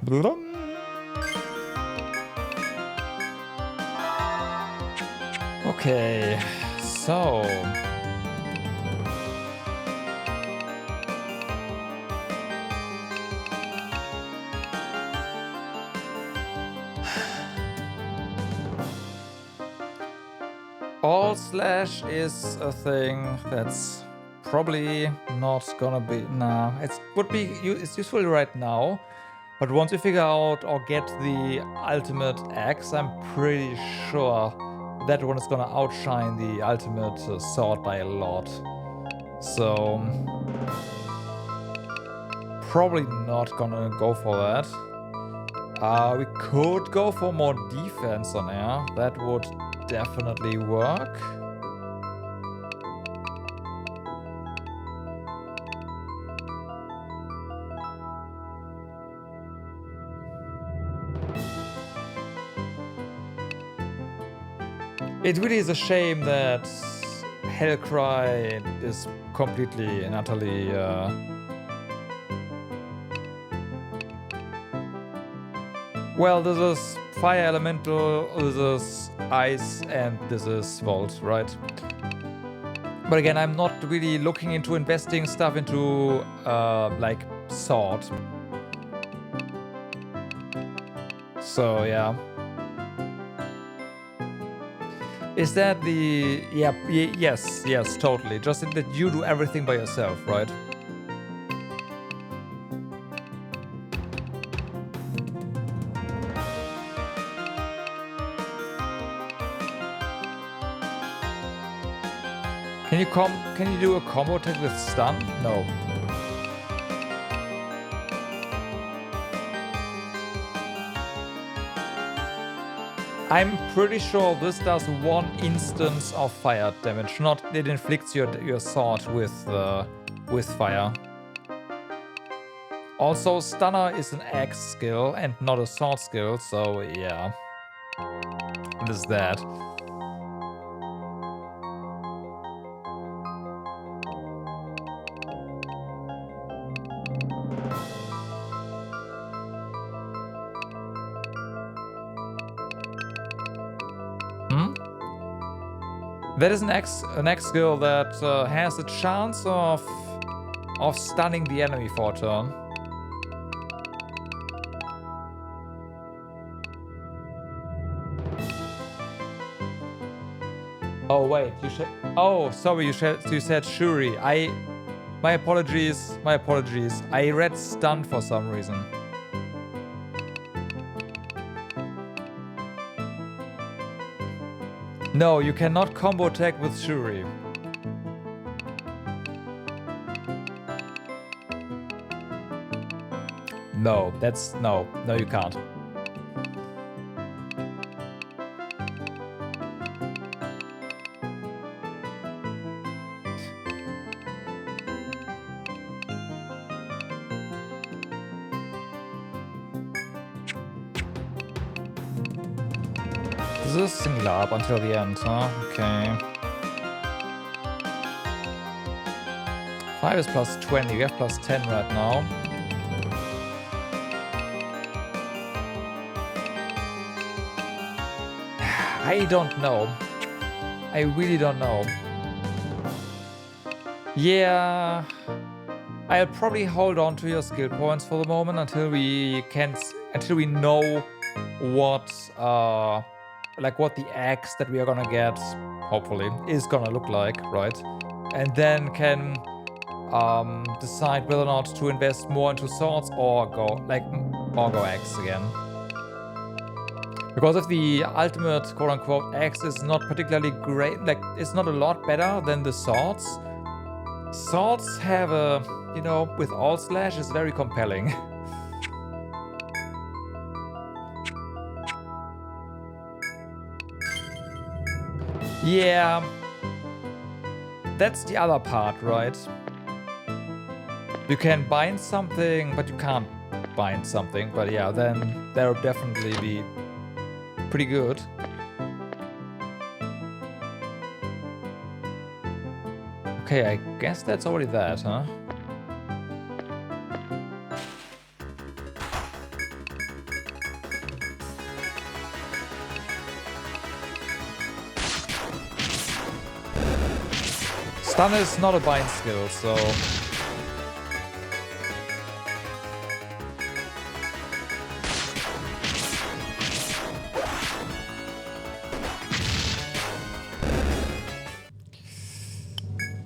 Blum. Okay, so all slash is a thing that's probably not gonna be, nah, it's useful right now, but once you figure out or get the ultimate axe, I'm pretty sure that one is gonna outshine the ultimate sword by a lot. So probably not gonna go for that. We could go for more defense on air. That would definitely work. It really is a shame that Hellcry is completely and utterly well, this is fire elemental, this is ice, and this is vault, right? But again, I'm not really looking into investing stuff into like sword. So yeah. Is that the... Yeah, yes, totally. Just that you do everything by yourself, right? Can you do a combo attack with stun? No. I'm pretty sure this does one instance of fire damage, not it inflicts your sword with fire. Also, stunner is an axe skill and not a sword skill, so yeah. There's that. That is an axe skill that has a chance of stunning the enemy for a turn. Oh wait, you should. Oh, sorry, you said Shuri. My apologies. My apologies. I read stun for some reason. No, you cannot combo attack with Shuri. No, no, you can't. This is single up until the end, huh? Okay. 5 is plus 20, we have plus 10 right now. I don't know. I really don't know. Yeah, I'll probably hold on to your skill points for the moment until we know what what the axe that we are gonna get, hopefully, is gonna look like, right? And then can decide whether or not to invest more into swords or go axe again. Because if the ultimate quote-unquote axe is not particularly great, it's not a lot better than the swords. Swords have a, with all slash is very compelling. Yeah, that's the other part, right? You can bind something, but you can't bind something. But yeah, then that'll definitely be pretty good. Okay, I guess that's already that, huh? Stun is not a bind skill, so...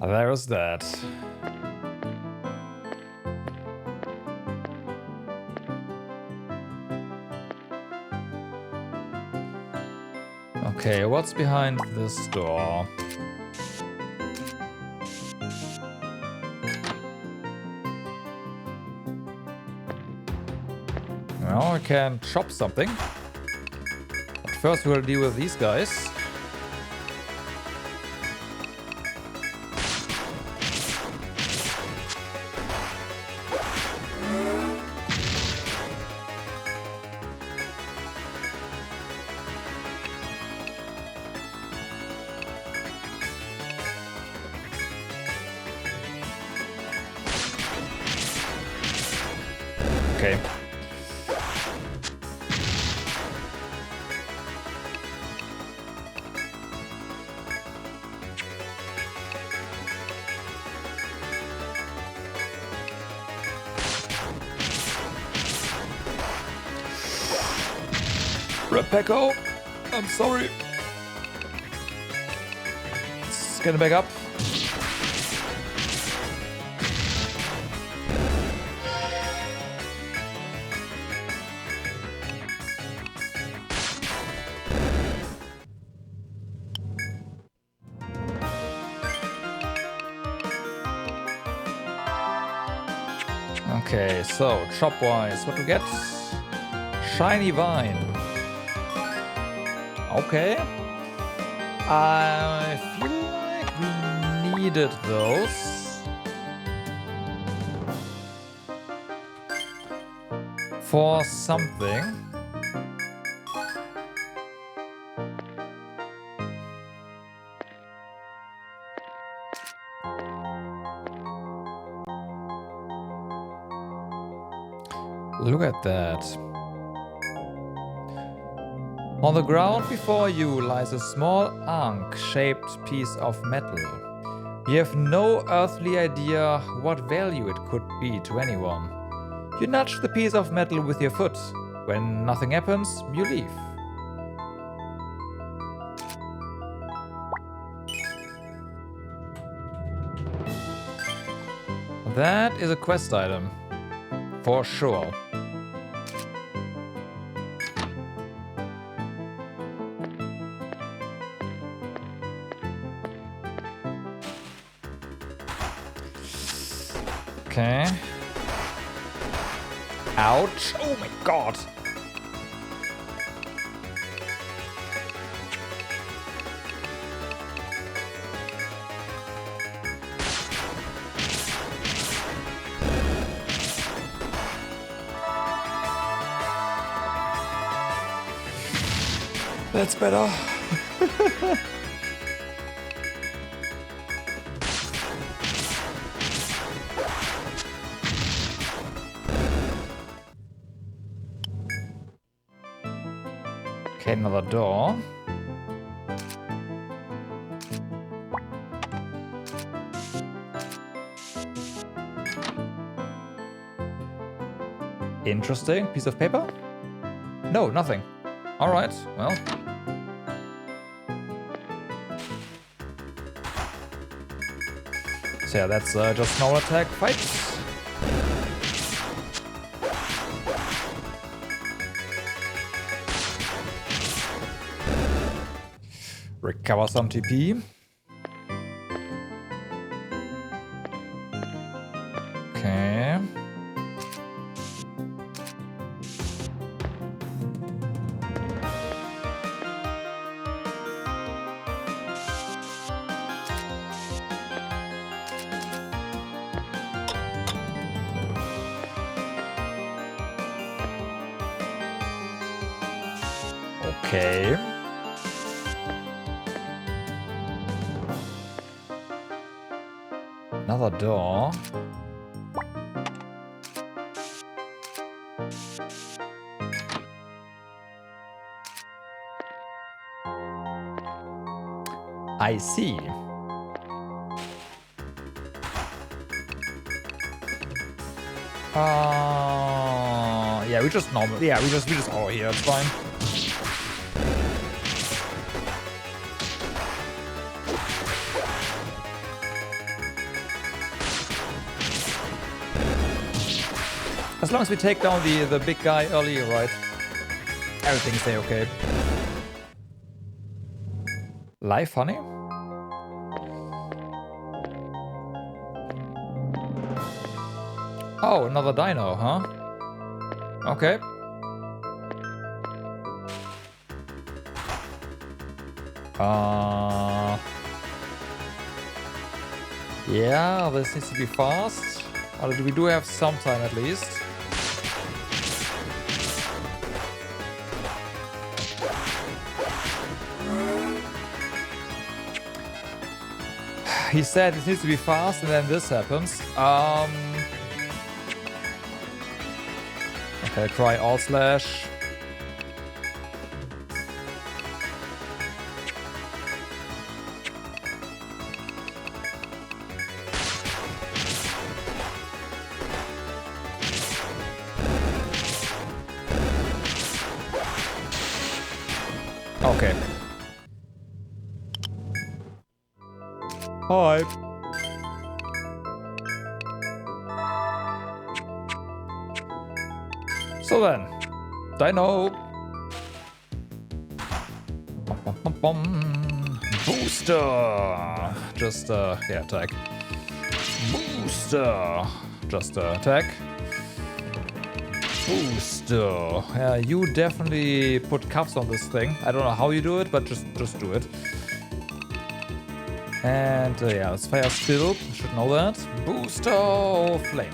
There's that. Okay, what's behind this door? Well, I can chop something. But first we'll deal with these guys. Okay. Repecco, I'm sorry. Let's get it back up. Okay, so chop-wise, what do we get? Shiny vine. Okay. I feel like we needed those for something. Look at that. On the ground before you lies a small ankh-shaped piece of metal. You have no earthly idea what value it could be to anyone. You nudge the piece of metal with your foot. When nothing happens, you leave. That is a quest item. For sure. Okay. Ouch. Oh my god. That's better. Okay, another door. Interesting. Piece of paper? No, nothing. All right, well. So yeah, that's just normal attack fights. Recover some TP. Okay. Okay. Another door. I see. Yeah, we just normal. Yeah, we just all here. It's fine. As long as we take down the big guy early, right? Everything's okay. Live honey? Oh, another dino, huh? Okay. Yeah, this needs to be fast. We do have some time at least. He said it needs to be fast, and then this happens. Okay, try alt slash. Okay. Hi. So then, Dino. Booster. Just yeah, attack. Booster. Just attack. Booster. Yeah, you definitely put cuffs on this thing. I don't know how you do it, but just do it. And yeah, let's fire still. Should know that. Booster flame.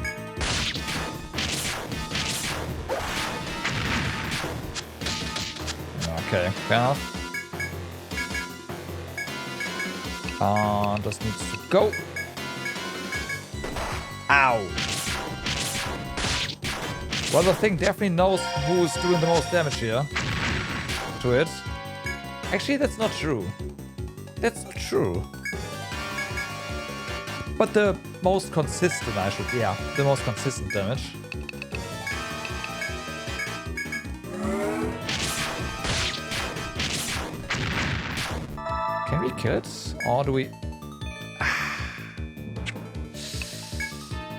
Okay, fair enough. Just needs to go. Ow. Well, the thing definitely knows who's doing the most damage here to it. Actually, that's not true. That's not true. But the most consistent, yeah, the most consistent damage. Can we kill it? Or do we...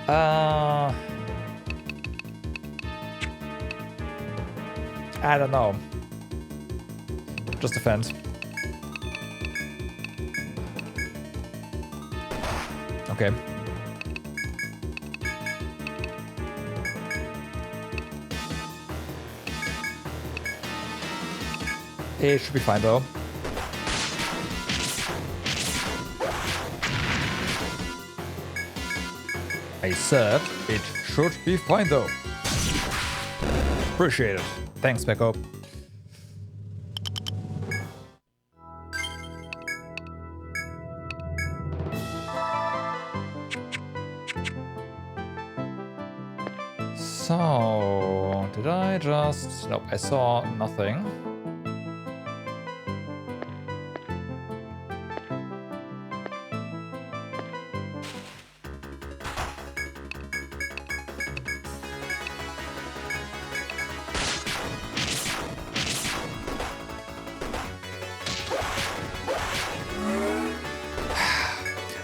I don't know. Just defend. Okay. It should be fine though. I said it should be fine though. Appreciate it. Thanks, Pekko. So, did I just... Nope, I saw nothing.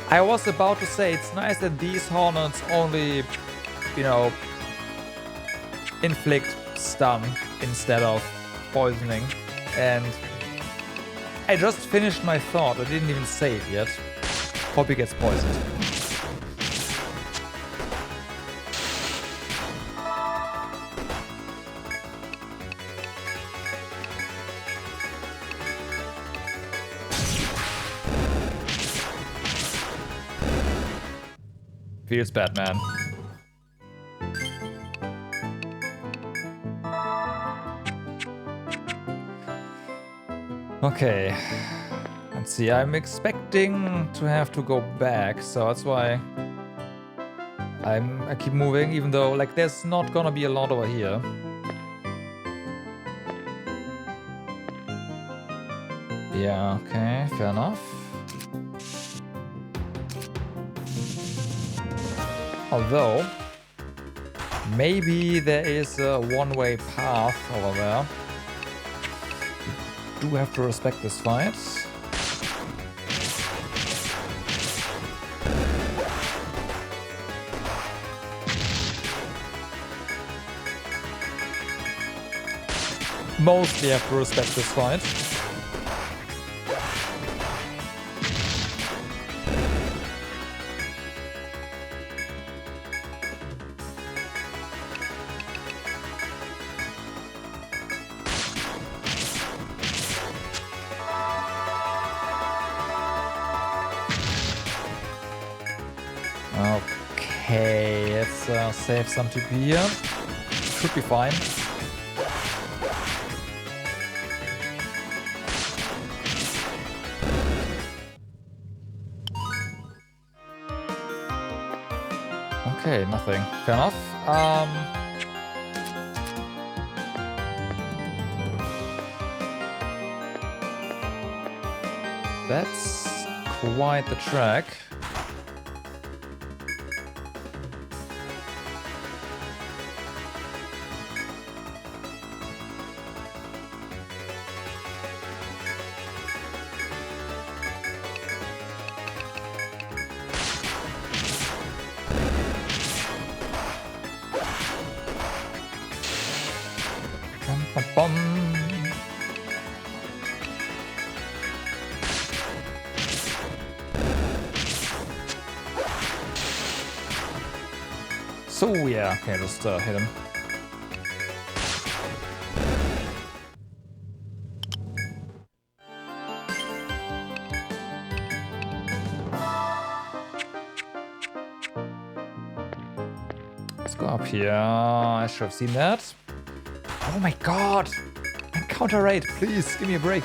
I was about to say, it's nice that these hornets only, you know, inflict stun instead of poisoning. And I just finished my thought. I didn't even say it yet. Hope he gets poisoned. Feels bad, man. Okay. Let's see. I'm expecting to have to go back, so that's why I keep moving, even though like there's not gonna be a lot over here. Yeah, okay, fair enough. Although, maybe there is a one-way path over there. We do have to respect this fight. Mostly have to respect this fight. Okay, let's save some TP here. Should be fine. Okay, nothing. Fair enough. That's quite the track. So yeah, okay, just hit him. Let's go up here. I should have seen that. Oh my god! Encounter rate, please give me a break.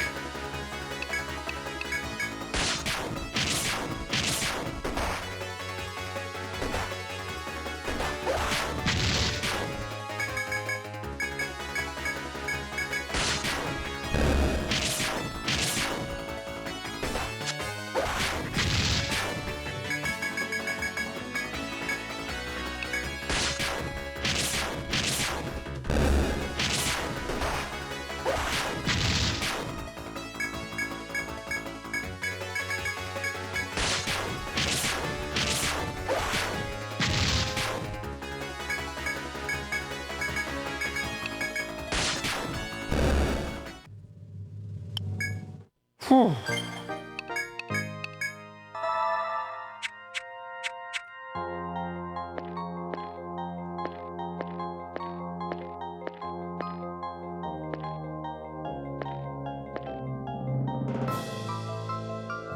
Whew.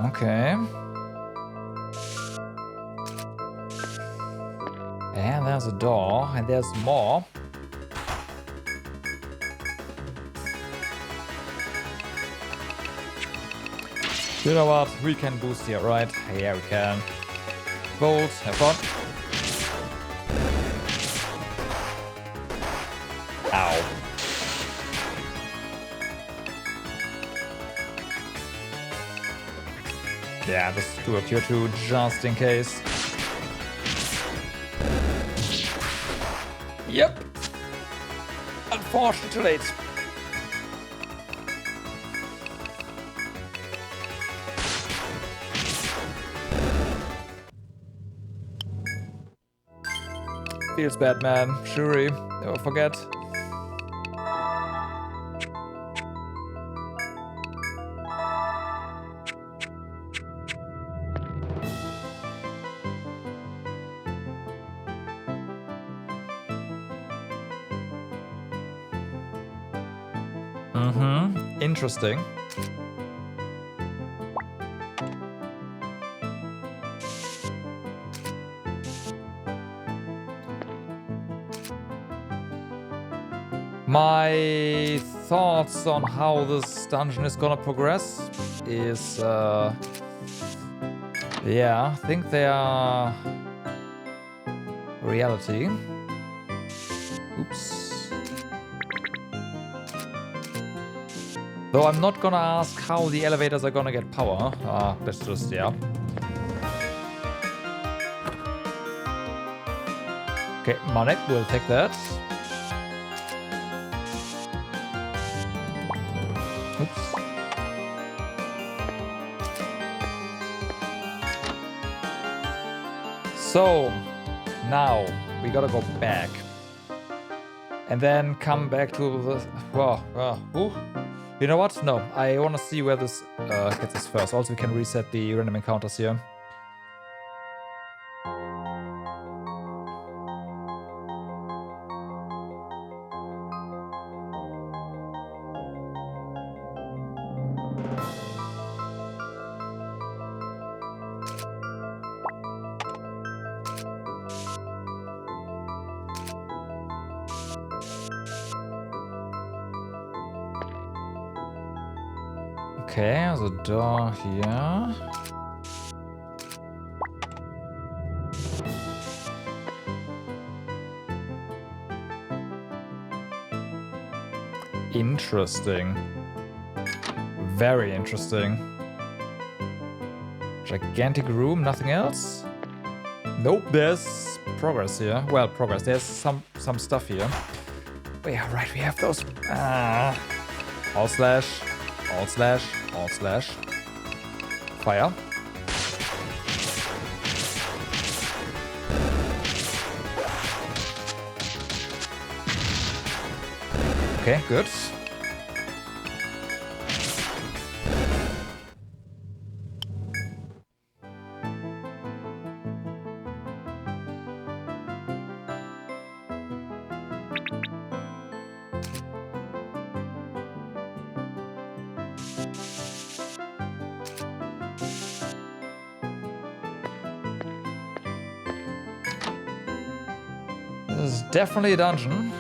Okay. And there's a door, and there's more. You know what? We can boost here, right? Yeah, we can. Bolt, have fun. Ow. Yeah, just do a tier 2 just in case. Yep. Unfortunately too late. Feels bad, man. Shuri, never forget. Interesting. My thoughts on how this dungeon is gonna progress is, yeah, I think they are reality. Oops. Though I'm not gonna ask how the elevators are gonna get power. That's just, yeah. Okay, Manek will take that. Oops. So, now we gotta go back. And then come back to the... You know what? No, I want to see where this gets us first. Also, we can reset the random encounters here. Okay, there's a door here. Interesting. Very interesting. Gigantic room, nothing else? Nope, there's progress here. Well, progress. There's some stuff here. Oh yeah, right, we have those. Alt slash. Alt slash, alt slash, fire. Okay, good. This is definitely a dungeon.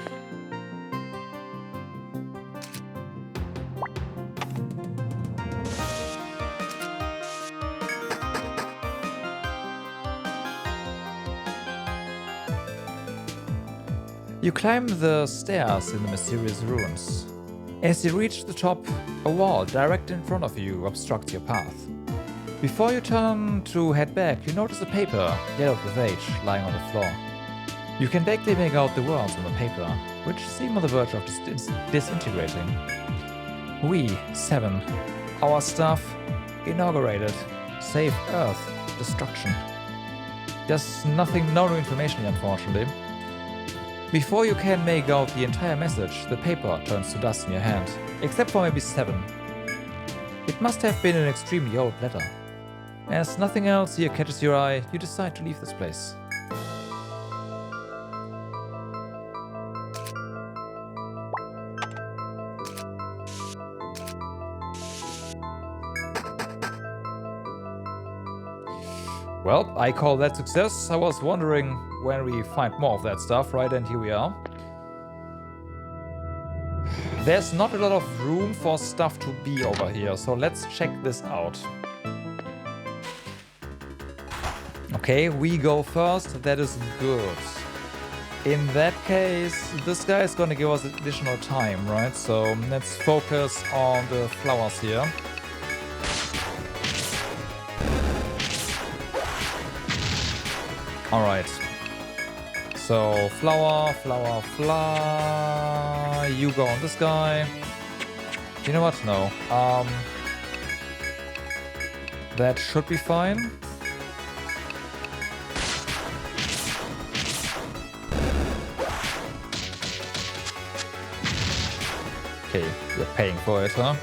You climb the stairs in the mysterious ruins. As you reach the top, a wall direct in front of you obstructs your path. Before you turn to head back, you notice a paper, yellowed with age, lying on the floor. You can vaguely make out the words on the paper, which seem on the verge of disintegrating. We, 7. Our staff, inaugurated. Save Earth. Destruction. There's no new information here, unfortunately. Before you can make out the entire message, the paper turns to dust in your hand. Except for maybe 7. It must have been an extremely old letter. As nothing else here catches your eye, you decide to leave this place. Well, I call that success. I was wondering when we find more of that stuff, right? And here we are. There's not a lot of room for stuff to be over here, so let's check this out. Okay, we go first. That is good. In that case, this guy is gonna give us additional time, right? So let's focus on the flowers here. Alright. So, flower, flower, flower. You go on this guy. You know what? No. That should be fine. Okay, you're paying for it, huh?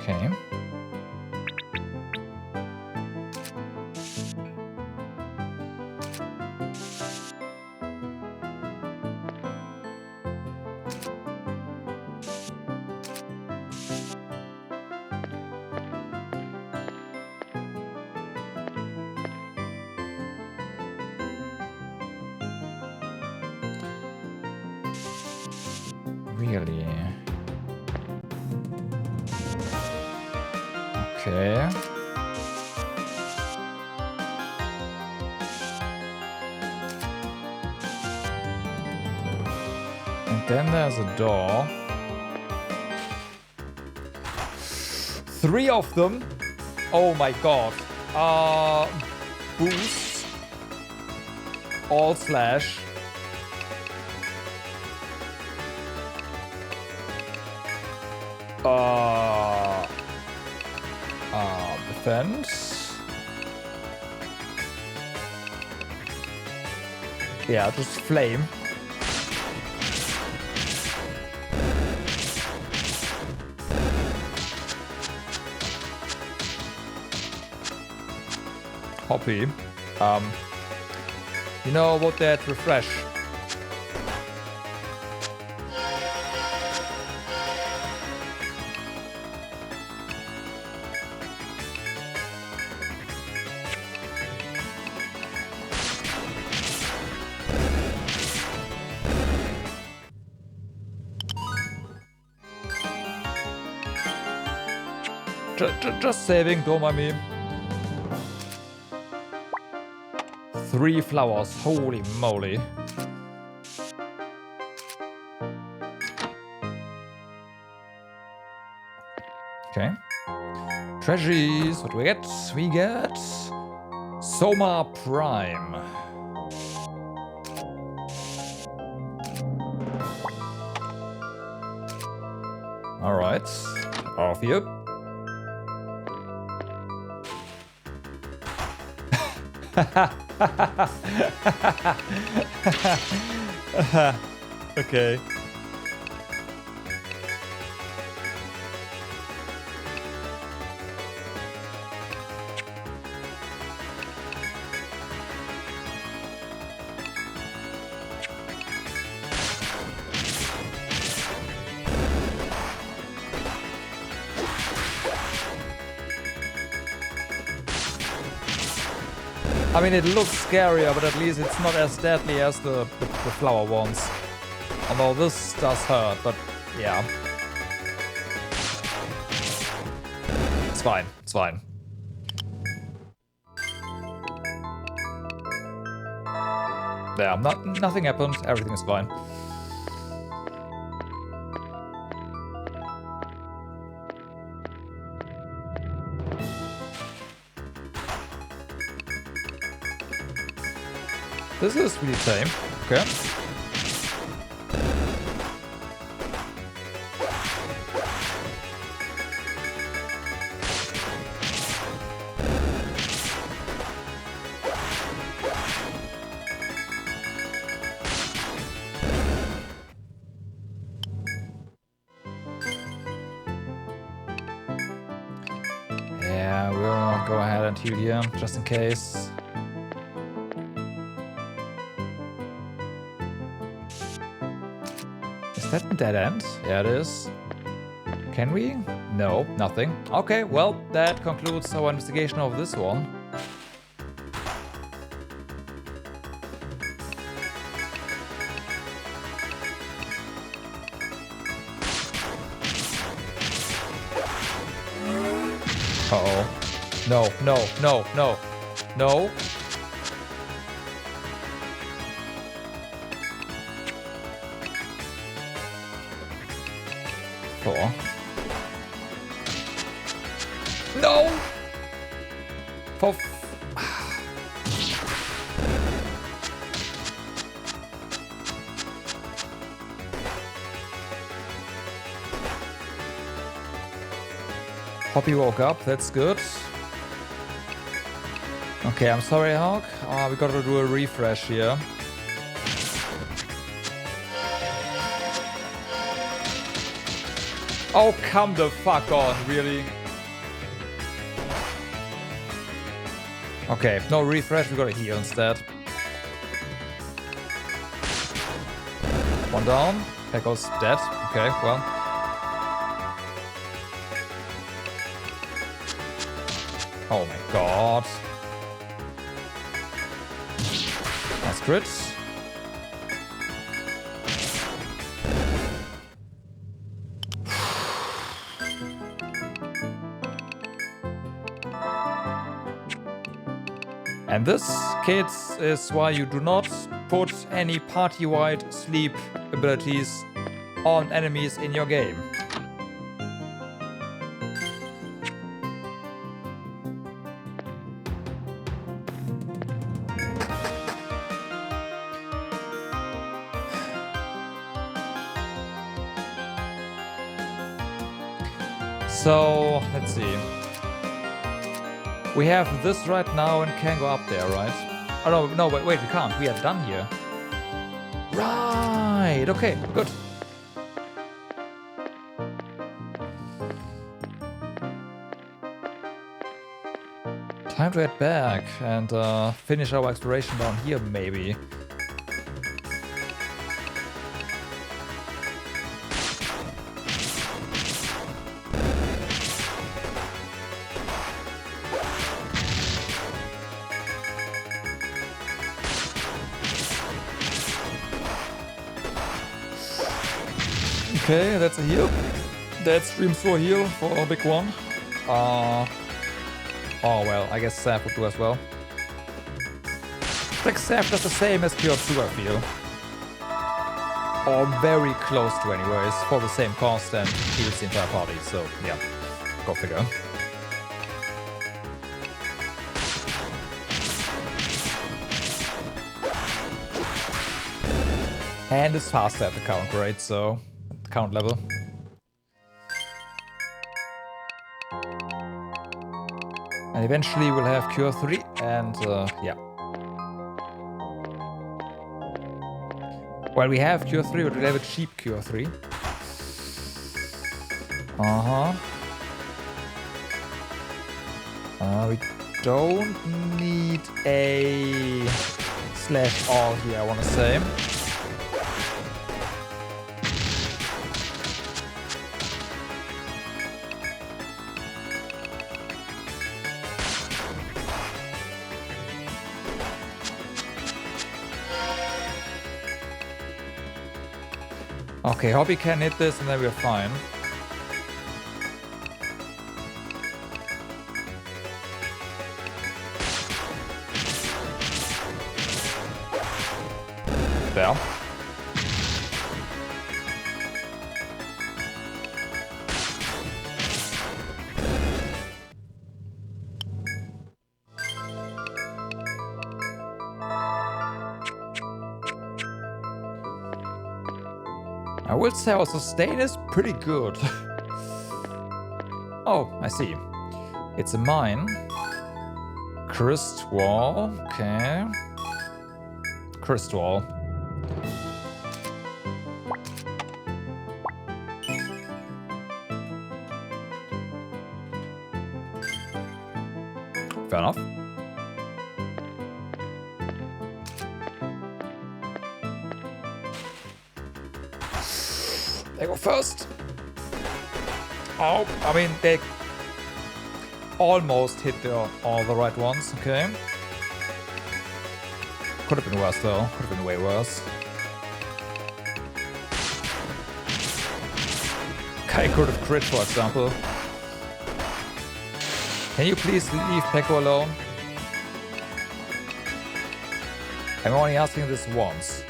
Okay. Really? Okay. And then there's a door. 3 of them. Oh my god. Boost. All slash. Defense. Yeah, just flame. Hoppy. You know about that refresh? Just saving, don't mind me. 3 flowers, holy moly. Okay. Treasuries, what do we get? We get Soma Prime. Alright, off you. Okay. I mean, it looks scarier, but at least it's not as deadly as the flower ones. Although this does hurt, but yeah. It's fine, it's fine. There, nothing happened, everything is fine. This is really tame. Okay. Yeah, we'll go ahead and heal here, just in case. Is that a dead end? Yeah, it is. Can we? No, nothing. Okay, well, that concludes our investigation of this one. Uh-oh. No, no, no, no, no. Four. No! For Poppy woke up, that's good. Okay, I'm sorry, Hawk. We gotta do a refresh here. Oh, come the fuck on, really? Okay, no refresh, we gotta heal instead. One down, Pecco's dead. Okay, well. Oh my god. Nice crit. And this, kids, is why you do not put any party-wide sleep abilities on enemies in your game. So, let's see. We have this right now and can go up there, right? Oh no, no, wait, we can't. We are done here. Right, okay, good. Time to head back and finish our exploration down here, maybe. Okay, that's a heal. That streams for a heal for a big one. Oh well, I guess Saf would do as well. I think Saf does the same as Cure 2, I feel. Or very close to anyways, for the same cost and heals the entire party, so yeah, go figure. And it's faster at the count rate, so count level. And eventually we'll have Cure 3 and yeah. While we have Cure 3, we'll have a cheap Cure 3. We don't need a slash all here, I want to say. Okay, Hobby can hit this and then we're fine. There. I will say our sustain is pretty good. Oh, I see. It's a mine. Crystal wall, okay. Crystal wall. Fair enough. They go first. Oh, I mean, they almost hit all the right ones, okay. Could have been worse though, could have been way worse. Kai could have crit, for example. Can you please leave Pekko alone? I'm only asking this once.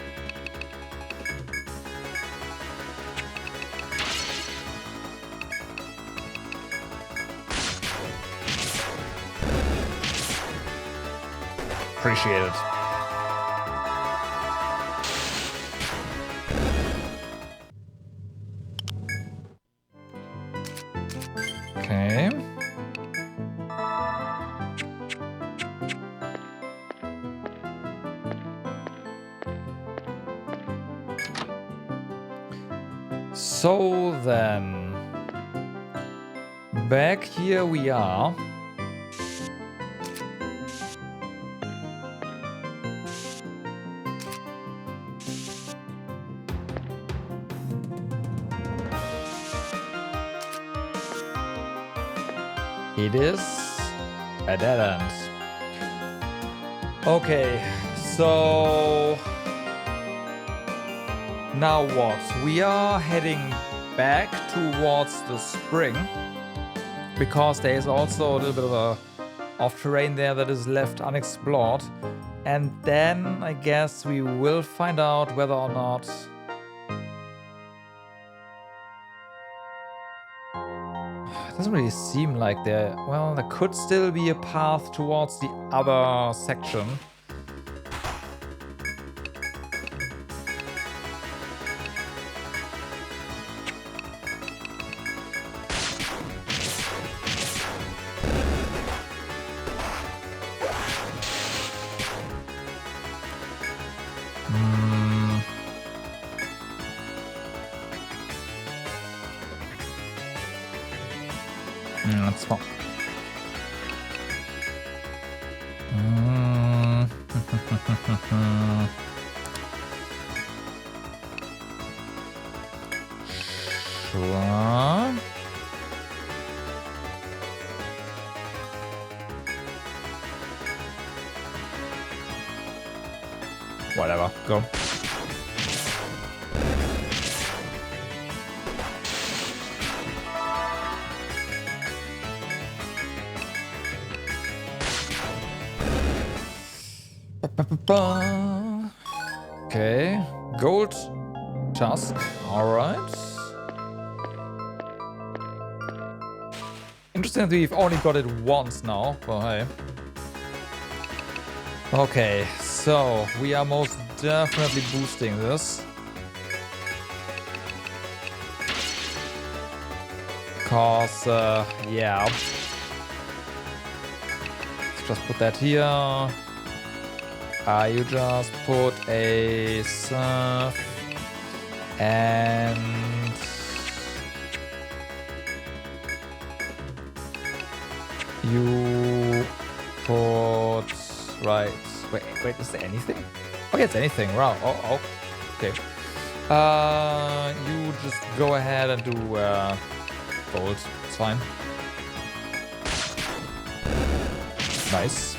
Appreciate it. Okay. So then, back here we are. It is a dead end. Okay, so now what? We are heading back towards the spring because there is also a little bit of a off-terrain there that is left unexplored. And then I guess we will find out whether or not doesn't really seem like there. Well, there could still be a path towards the other section. That's fine. Sure. Whatever, go. Okay, gold tusk, alright. Interesting that we've only got it once now, but hey. Okay, so we are most definitely boosting this. Cause, yeah. Let's just put that here. You just put a surf and you put right. Wait, is there anything? Oh, yeah, it's anything. Wow. Oh, okay. You just go ahead and do gold. It's fine. Nice.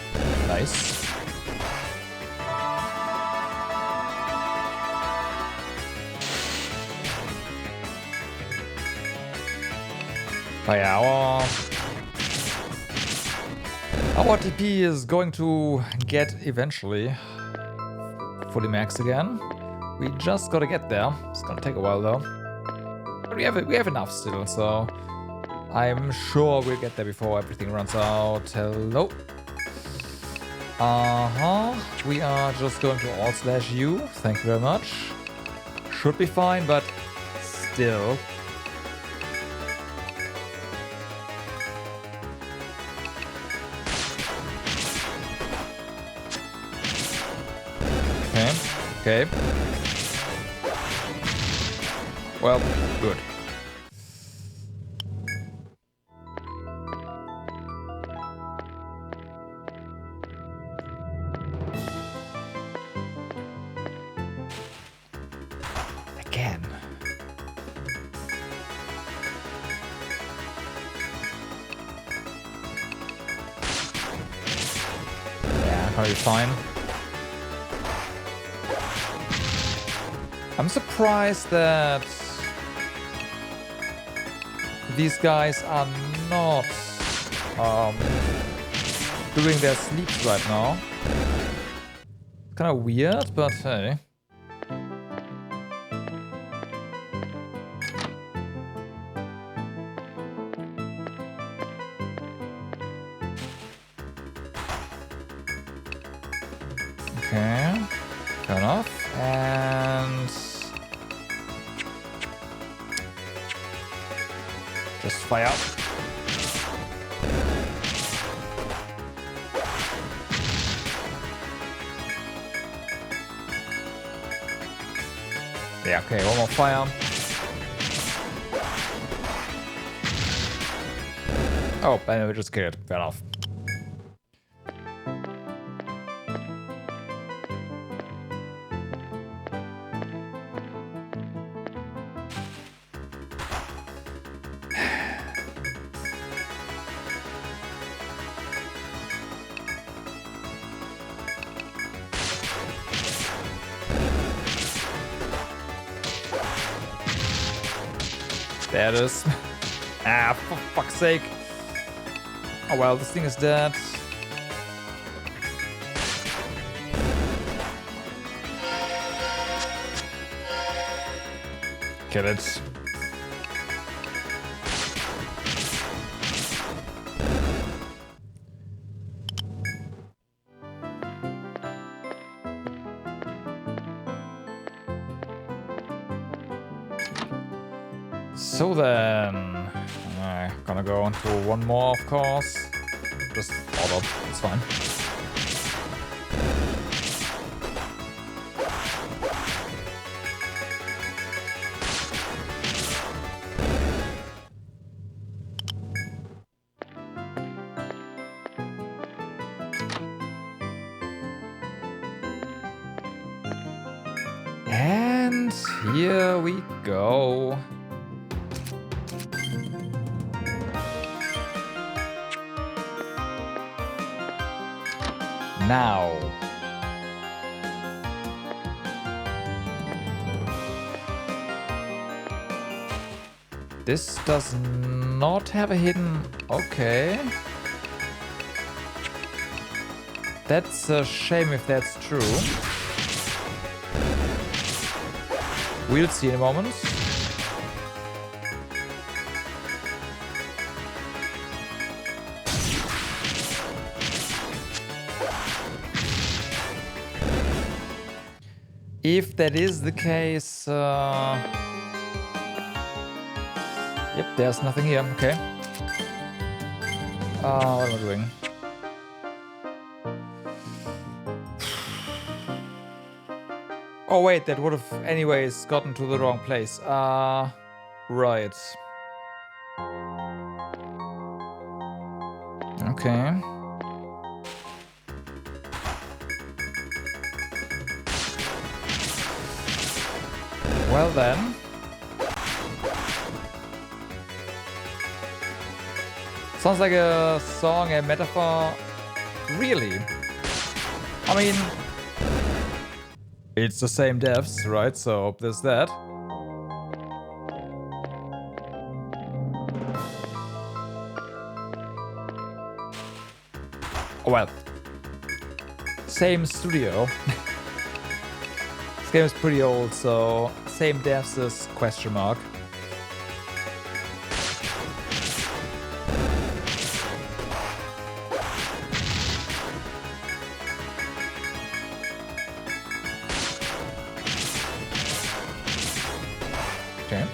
Oh yeah, our TP is going to get eventually fully maxed again. We just gotta get there. It's gonna take a while though. But we have enough still, so I'm sure we'll get there before everything runs out. Hello. We are just going to alt/U. Thank you very much. Should be fine, but still. Okay. Well, good. gonna be fine. I'm surprised that these guys are not doing their sleeps right now. Kind of weird, but hey. Okay, fair enough. And just fire. Yeah, okay, one more fire. Oh, and we just killed it. Fair enough. There it is. Ah, for fuck's sake. Oh well, this thing is dead. Kill it. So then, I'm gonna go on to one more, of course. Just auto, it's fine. And here we go. Now. This does not have a hidden... Okay. That's a shame if that's true. We'll see in a moment. If that is the case, yep, there's nothing here. Okay. What am I doing? Oh wait, that would have anyways gotten to the wrong place. Right. Okay. Well then. Sounds like a song, a metaphor. Really? I mean, it's the same devs, right? So there's that. Oh well. Same studio. This game is pretty old, so same devs as question mark. Okay.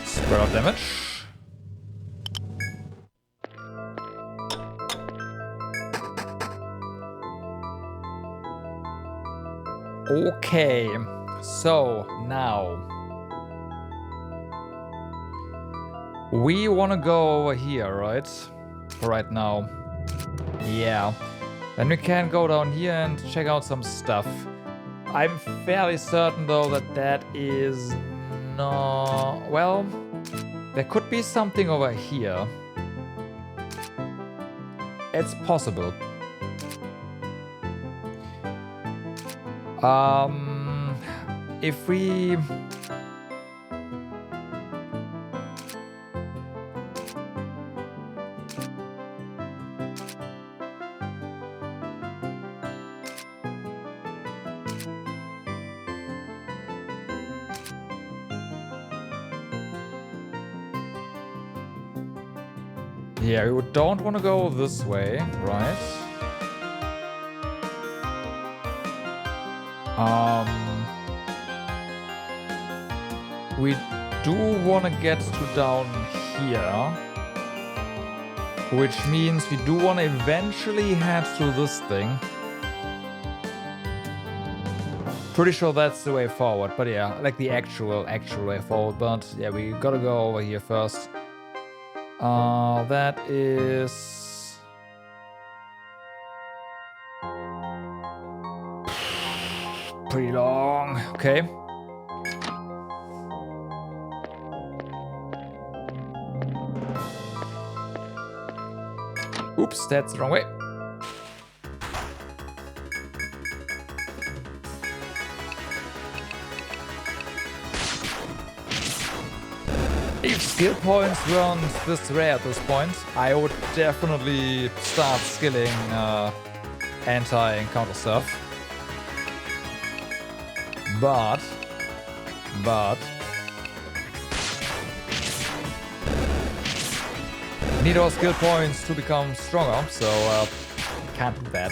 Spread out damage. Okay, so now we want to go over here, right? Right now. Yeah. Then we can go down here and check out some stuff. I'm fairly certain though that that is no... Well, there could be something over here. It's possible. If we... Yeah, we don't want to go this way, right? We do want to get to down here, which means we do want to eventually head to this thing. Pretty sure that's the way forward, but yeah, like the actual way forward. But yeah, we gotta go over here first. That is... pretty long. Okay. Oops, that's the wrong way. If skill points weren't this rare at this point, I would definitely start skilling anti-encounter stuff. But need all skill points to become stronger, so can't do that.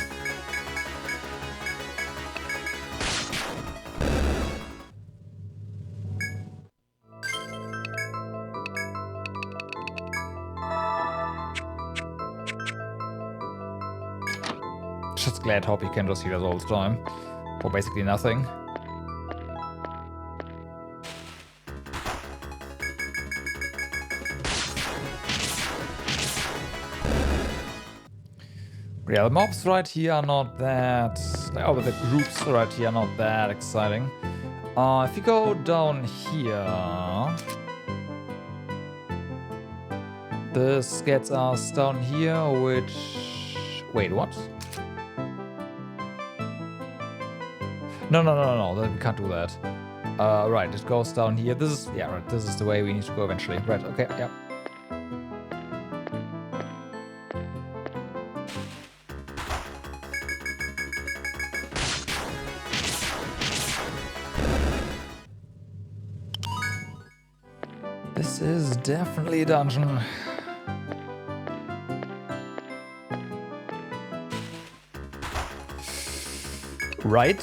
Just glad hope you can just heal us all the time for basically nothing. Yeah, the mobs right here are not that... oh, but the groups right here are not that exciting. If you go down here... this gets us down here, which... wait, what? No, we can't do that. Right, it goes down here. This is... yeah, right, this is the way we need to go eventually. Right, okay, yeah. This is definitely a dungeon. Right.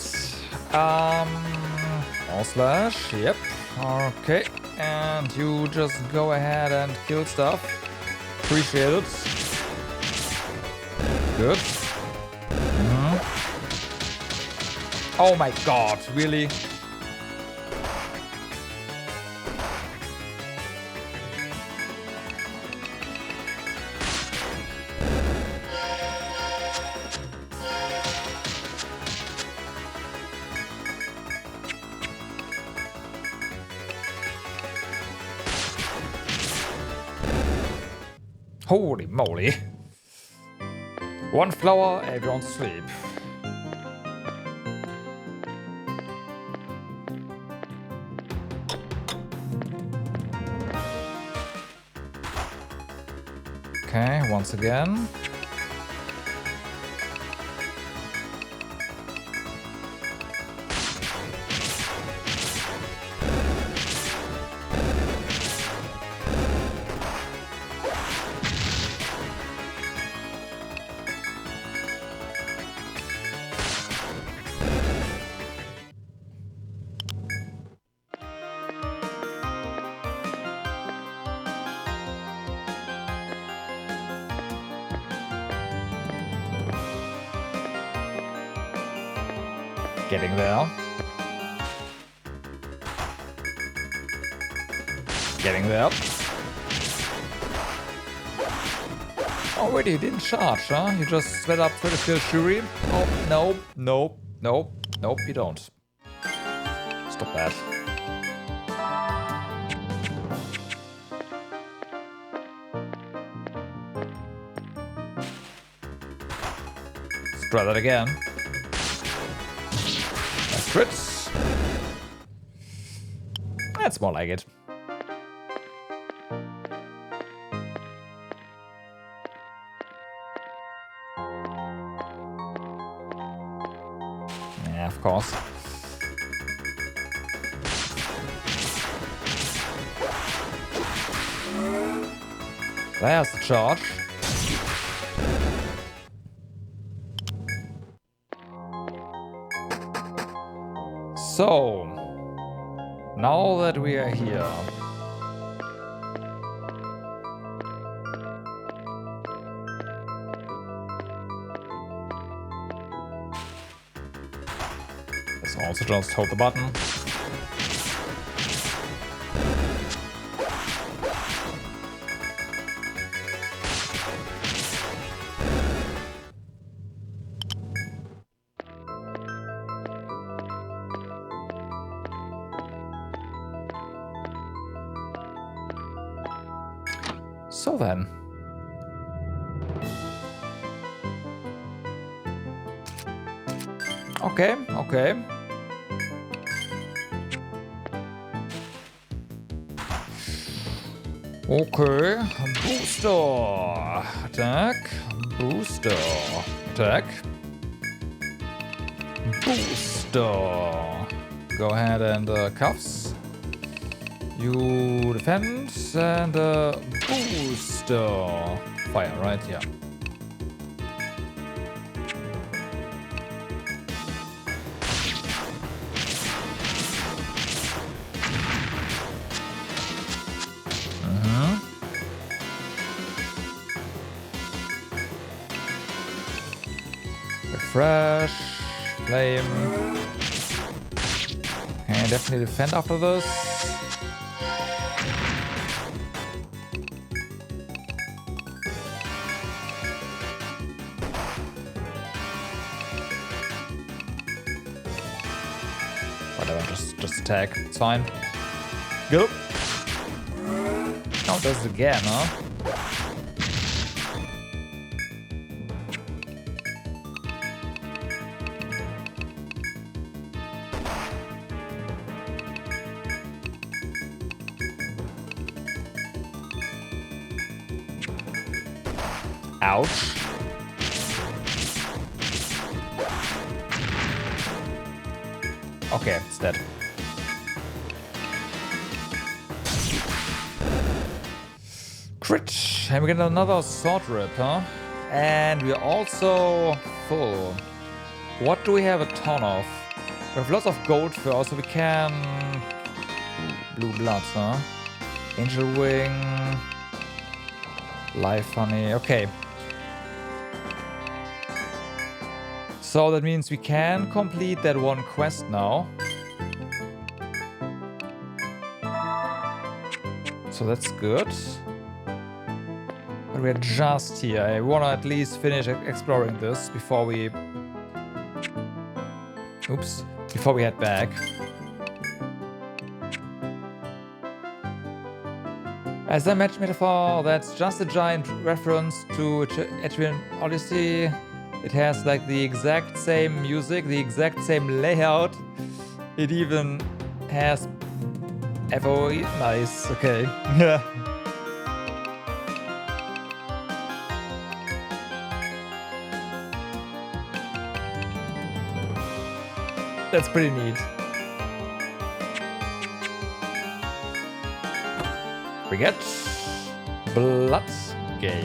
All slash, yep. Okay. And you just go ahead and kill stuff. Appreciate it. Good. Oh my god, really? Holy moly. One flower, everyone's asleep. Okay, once again. Getting there. Getting there. Oh wait, you didn't charge, huh? You just sped up for the kill Shuri? Oh, nope, you don't. Stop that. Let's try that again. Crits. That's more like it. Yeah, of course. There's the charge. So, now that we are here, let's also just hold the button. So then. Okay, okay. Okay, booster attack, booster attack, booster. Go ahead and cuffs. You defend and booster fire, right? Yeah. Refresh, flame. And definitely defend after this. Whatever, just attack. It's fine. Go. Oh, it does it again, huh? Ouch. Okay, it's dead. Crit. And we get another sword rip, huh? And we're also full. What do we have a ton of? We have lots of gold first, so we can... Blue blood, huh? Angel wing... Life honey, okay. So that means we can complete that one quest now. So that's good. But we're just here. I want to at least finish exploring this before we... Oops. Before we head back. As I mentioned before, that's just a giant reference to Etrian Odyssey. It has like the exact same music, the exact same layout. It even has FOE. Nice, okay. Yeah. That's pretty neat. We get blood gauge.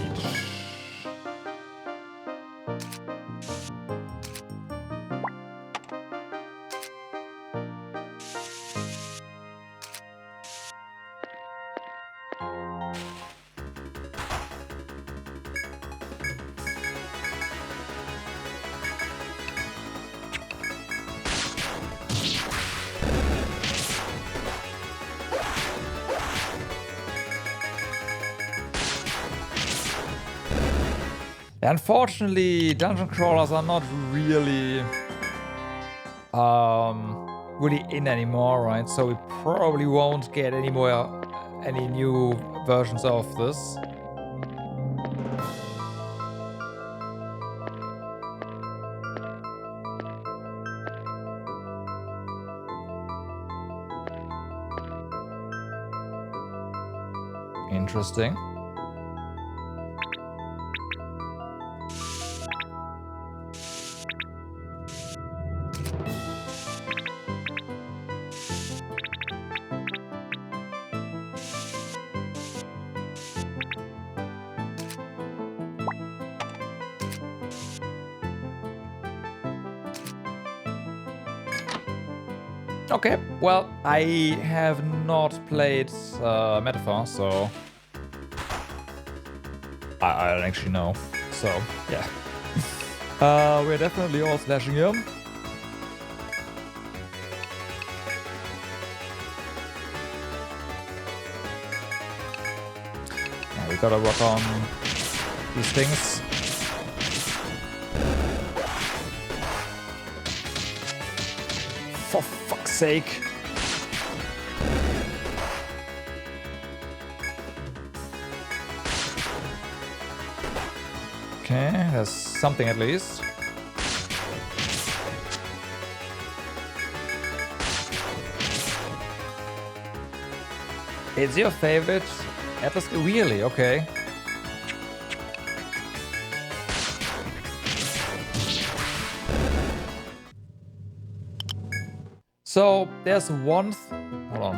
Unfortunately, dungeon crawlers are not really really in anymore, right? So we probably won't get any new versions of this. Interesting. Okay, well, I have not played Metaphor, so I don't actually know. So, yeah. We're definitely all slashing him. Yeah, we gotta work on these things. For fuck's sake. Okay, there's something at least. It's your favorite Atlas? Really? Okay. So there's one. Hold on.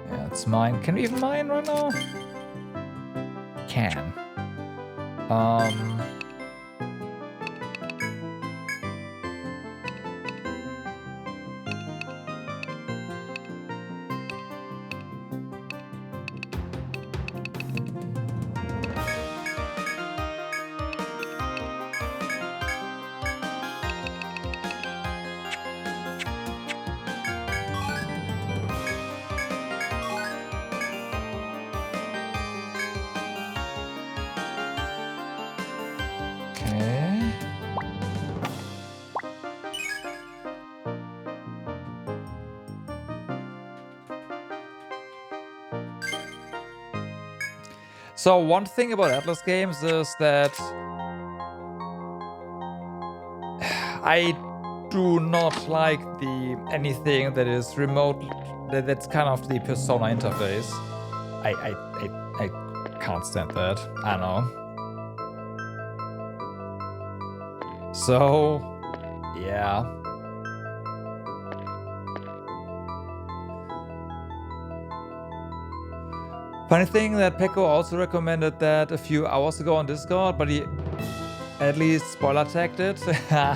Yeah, it's mine. Can we even mine right now? Can. So one thing about Atlas games is that I do not like anything that is remote, that's kind of the Persona interface. I can't stand that. I don't know. So yeah. Funny thing that Pekko also recommended that a few hours ago on Discord, but he at least spoiler tagged it. Okay,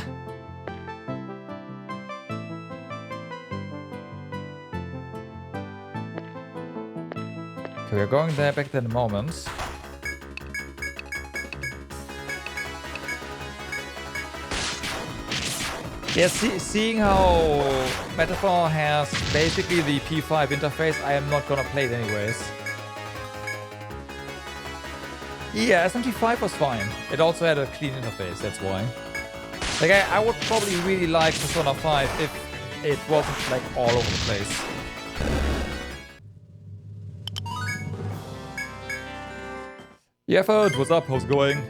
we're going there back in a moment. Yeah, seeing how Metaphor has basically the P5 interface, I am not gonna play it anyways. Yeah, SMT5 was fine. It also had a clean interface, that's why. Like, I would probably really like Persona 5 if it wasn't, like, all over the place. Yeah, Ferd, what's up? How's it going?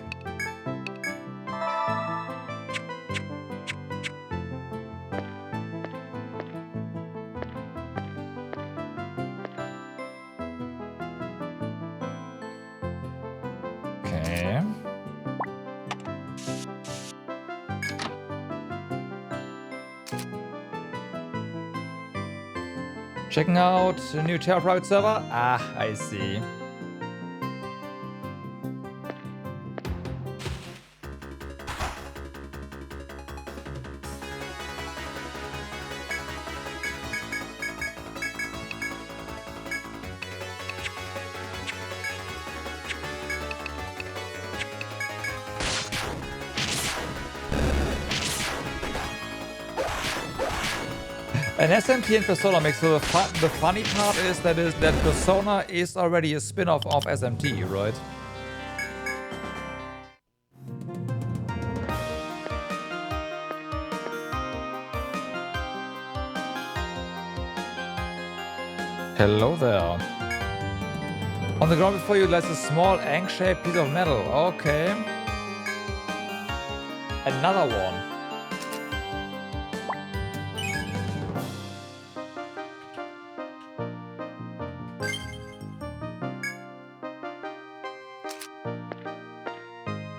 Checking out a new Terra private server? Ah, I see. An SMT and Persona mix. So the funny part is that Persona is already a spin-off of SMT, right? Hello there. On the ground before you lies a small egg-shaped piece of metal. Okay. Another one.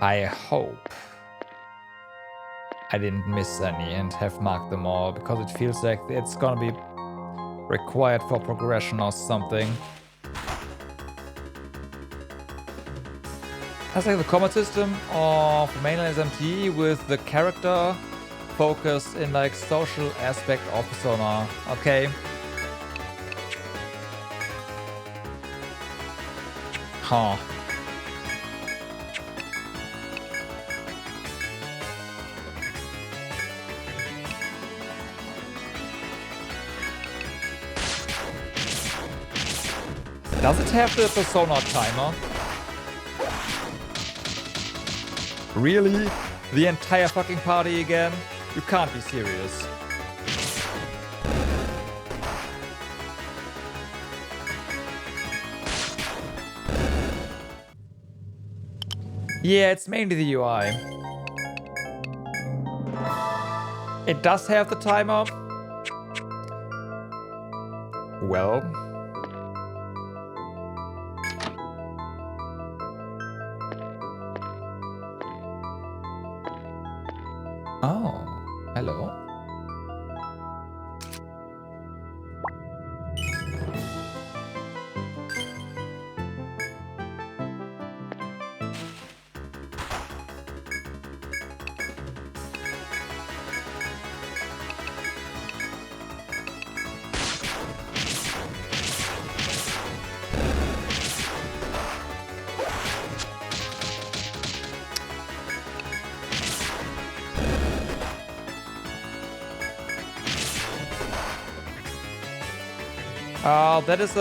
I hope I didn't miss any and have marked them all, because it feels like it's gonna be required for progression or something. That's like the combat system of mainline SMT with the character focus in like social aspect of Persona. Okay. Huh. Does it have the Persona timer? Really? The entire fucking party again? You can't be serious. Yeah, it's mainly the UI. It does have the timer. Well. Oh, hello. That is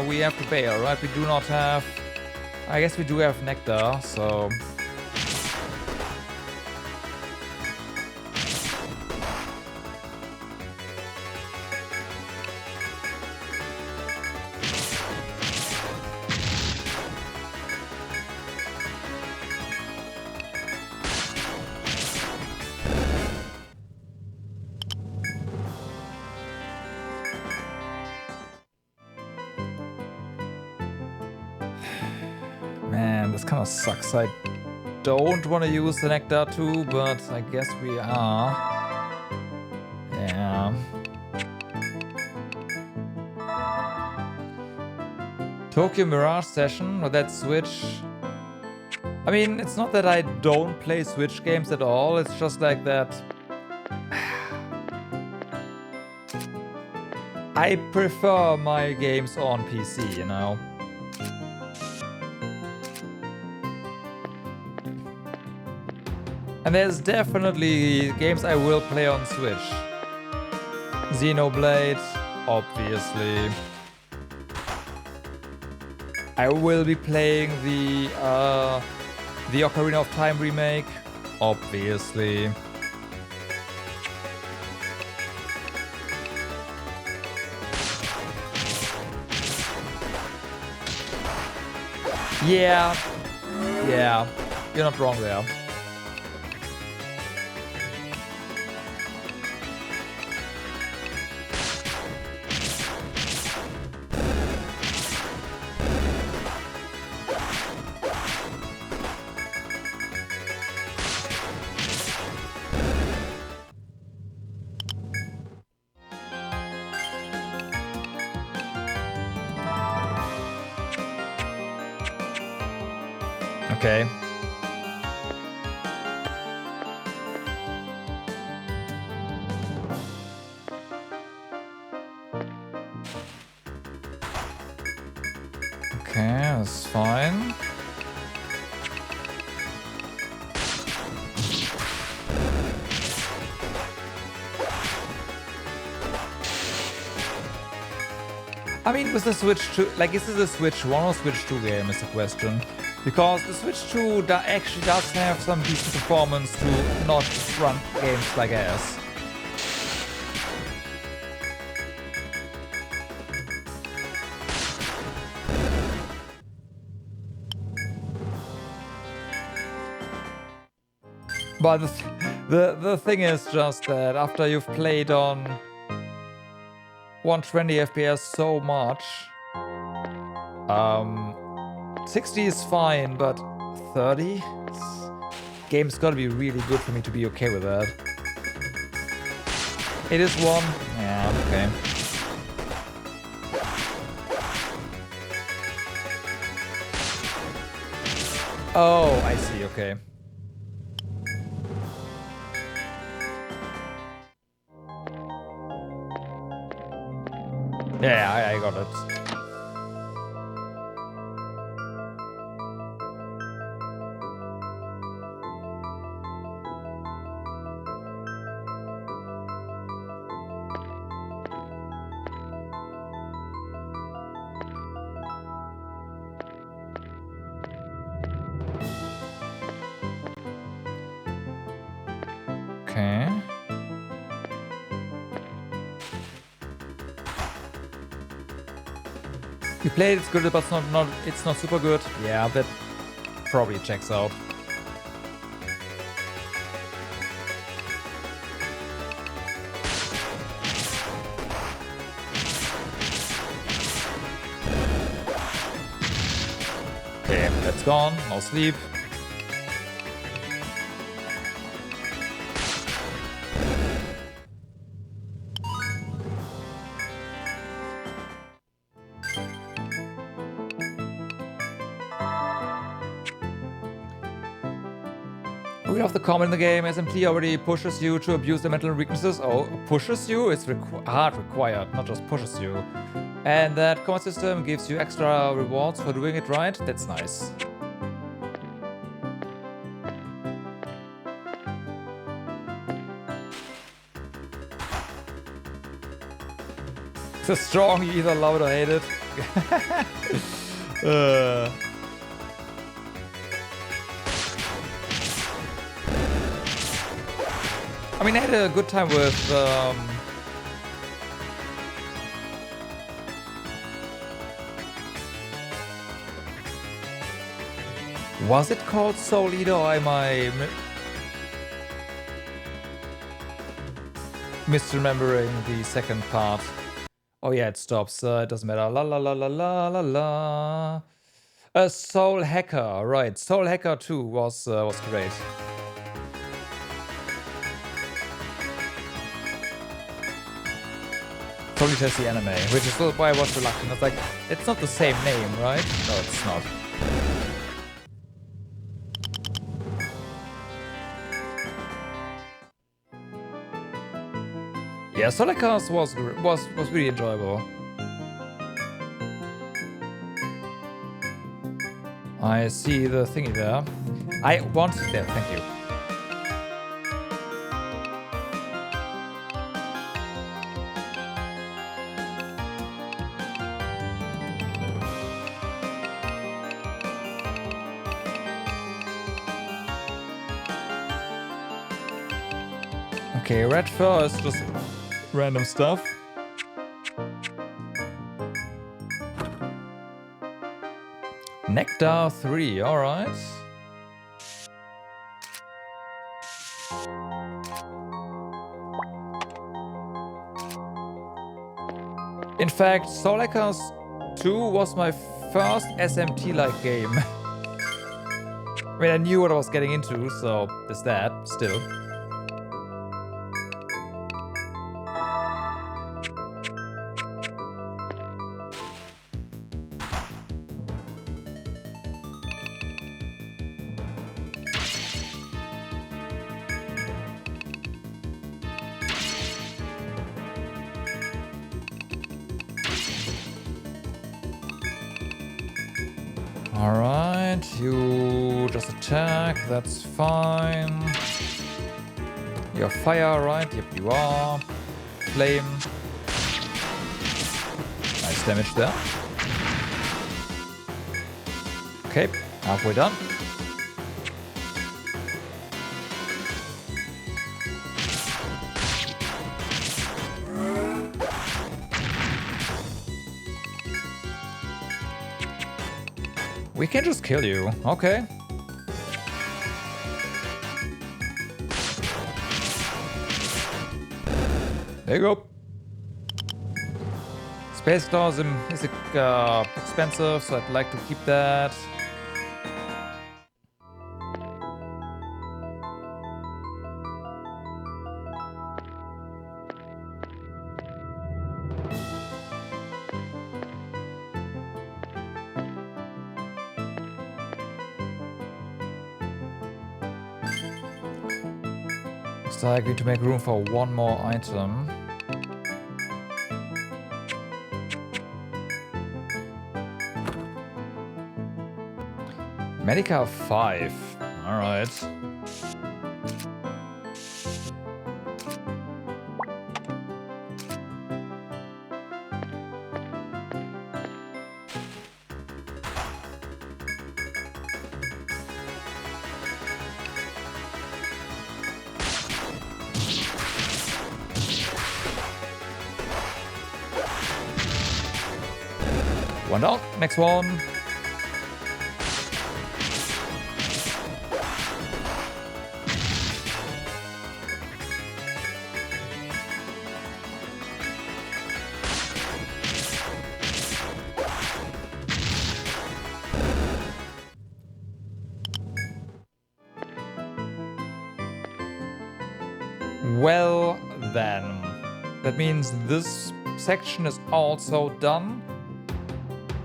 we have to bail, right? We do not have... I guess we do have nectar, so... Man, this kind of sucks. I don't want to use the nectar too, but I guess we are. Yeah. Tokyo Mirage Session with that Switch. I mean, it's not that I don't play Switch games at all. It's just like that. I prefer my games on PC, you know. And there's definitely games I will play on Switch. Xenoblade, obviously. I will be playing the Ocarina of Time remake, obviously. Yeah, you're not wrong there. Okay. Okay, that's fine. I mean, with the Switch 2, like, is this a Switch 1 or Switch 2 game is the question. Because the Switch 2 actually does have some decent performance to not run games like ass. But the thing is just that after you've played on 120 FPS so much, 60 is fine, but 30? game's gotta be really good for me to be okay with that. It is one. Yeah, okay. Oh, I see, okay. Yeah, I got it. Okay. You played, it's good, but it's not super good. Yeah, that probably checks out. Okay, that's gone. No sleep. We have the comment in the game, SMT already pushes you to abuse the mental weaknesses. Oh, pushes you? It's hard required, not just pushes you. And that command system gives you extra rewards for doing it right. That's nice. It's strong, you either love it or hate it. I mean, I had a good time with was it called Soul Eater, or am I misremembering the second part? Oh yeah, it stops. It doesn't matter. La la la la la la la. Soul Hacker, right? Soul Hacker 2 was great. Probably just the anime, which is why I was reluctant. I was like, it's not the same name, right? No, it's not. Yeah, Soul Hackers was really enjoyable. I see the thingy there. I want there. Thank you. Okay, red fur is just random stuff. Nectar 3, alright. In fact, Soul Hackers 2 was my first SMT-like game. I mean, I knew what I was getting into, so there's that, still. Alright, you just attack, that's fine. You're fire, right? Yep, you are. Flame. Nice damage there. Okay, halfway done. We can just kill you. Okay. There you go. Space Claw is expensive, so I'd like to keep that. Looks like we need to make room for one more item. Medica 5. Alright. One down, next one. Well then, that means this section is also done.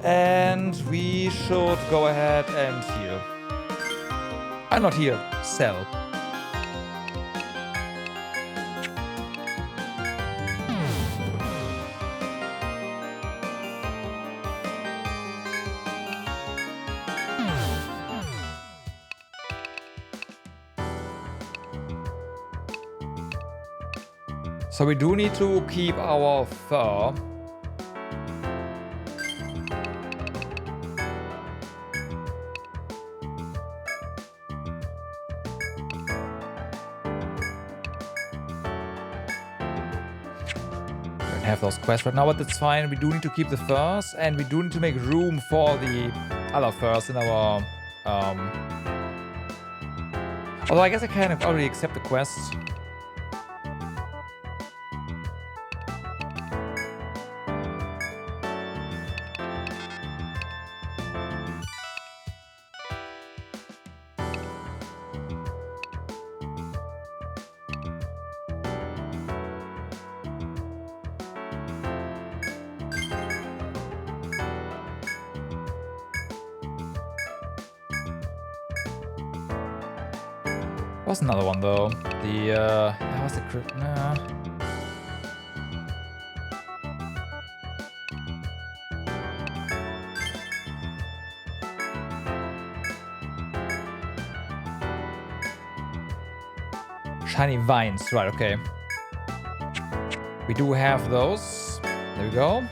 And we should go ahead and heal. Not heal, sell. So we do need to keep our fur. Have those quests right now, but that's fine. We do need to keep the furs, and we do need to make room for the other furs in our although I guess I kind of already accept the quest. Was another one though. The that was the crit. Nah. Shiny vines, right? Okay. We do have those. There we go.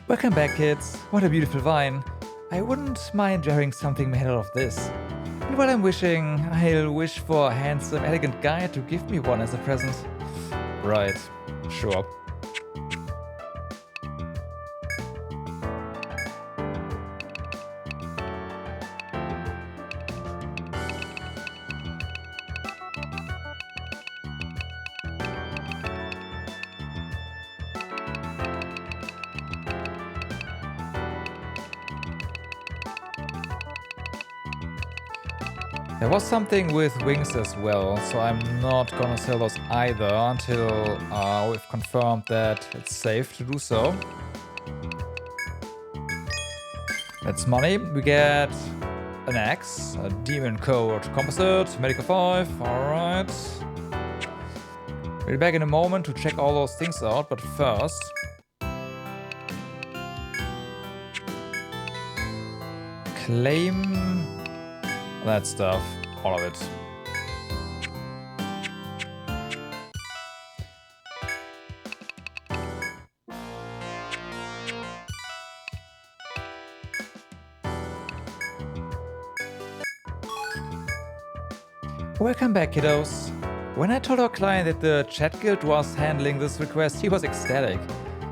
Welcome back, kids. What a beautiful vine. I wouldn't mind wearing something made out of this. And while I'm wishing, I'll wish for a handsome, elegant guy to give me one as a present. Right, sure. There was something with wings as well, so I'm not gonna sell those either until we've confirmed that it's safe to do so. That's money. We get an axe, a demon coat composite, medical 5, alright. We'll be back in a moment to check all those things out, but first... claim that stuff, all of it. Welcome back, kiddos. When I told our client that the chat guild was handling this request, he was ecstatic.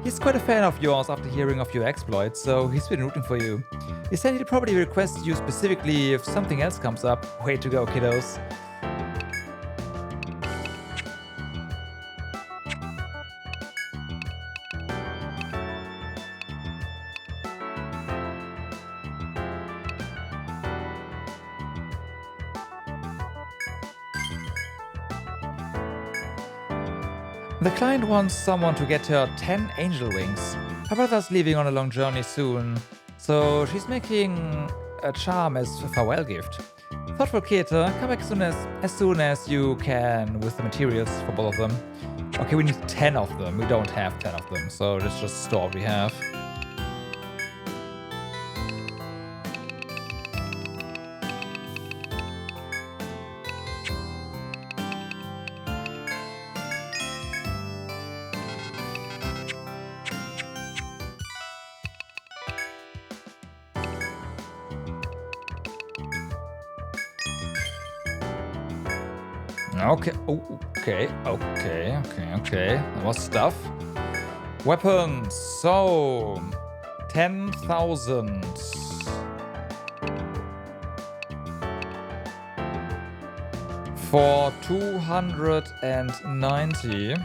He's quite a fan of yours after hearing of your exploits, so he's been rooting for you. He said he'd probably request you specifically if something else comes up. Way to go, kiddos. The client wants someone to get her 10 angel wings. Her brother's leaving on a long journey soon, so she's making a charm as a farewell gift. Thoughtful kid, come back as soon as you can with the materials for both of them. Okay, we need 10 of them. We don't have 10 of them, so let's just store what we have. Okay, oh, okay. That was stuff. Weapons, so 10,000. For 290.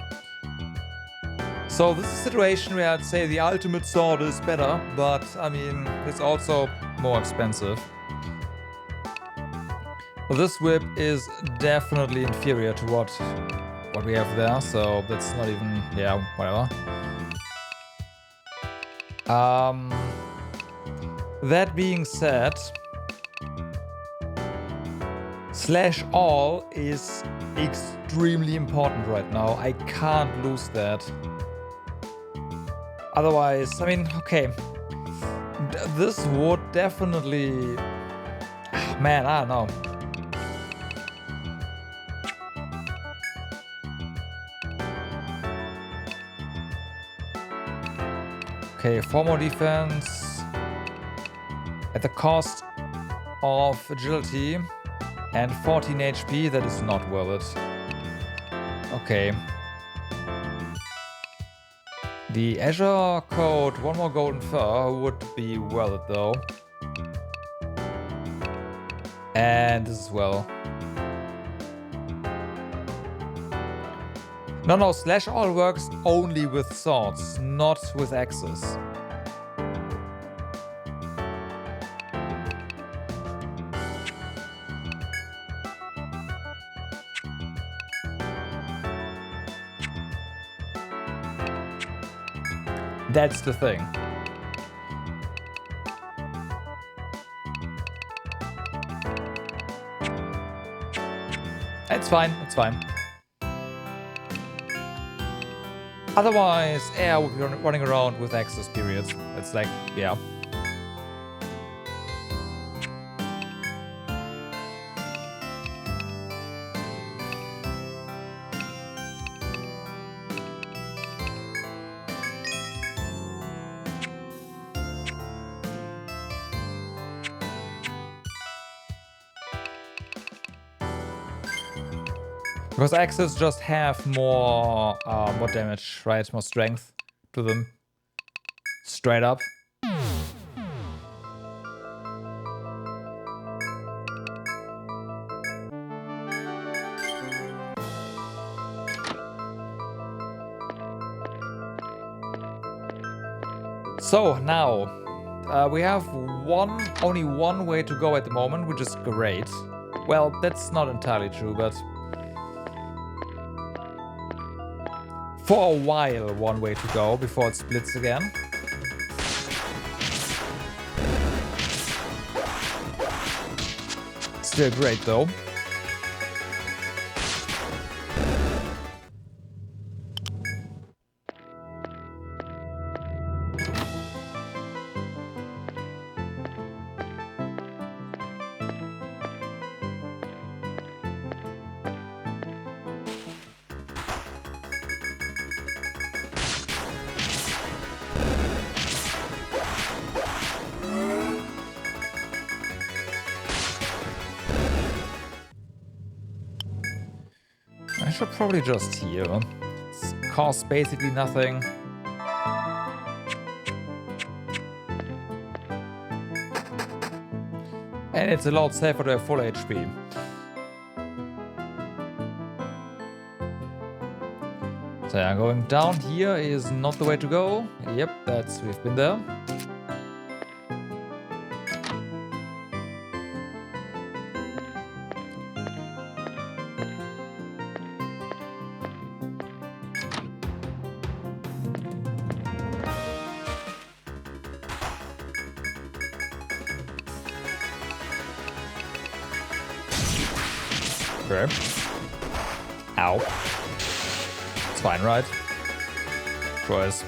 So this is a situation where I'd say the ultimate sword is better, but I mean, it's also more expensive. Well, this whip is definitely inferior to what we have there, so that's not even, yeah, whatever. That being said, slash all is extremely important right now. I can't lose that. Otherwise, I mean, okay, this would definitely, man, I don't know. Okay, 4 more defense at the cost of agility and 14 HP. That is not worth it. Okay. The Azure Code, 1 more golden fur would be worth it though. And this as well. No, slash all works only with swords, not with axes. That's the thing. It's fine, it's fine. Otherwise, yeah, we'll be running around with access periods. It's like, yeah. Because axes just have more damage, right? More strength to them. Straight up. So now we have only one way to go at the moment, which is great. Well, that's not entirely true, but for a while, one way to go before it splits again. Still great though. I should probably just heal. It costs basically nothing. And it's a lot safer to have full HP. So yeah, going down here is not the way to go. Yep, we've been there. Okay. Ow. It's fine, right? Choice.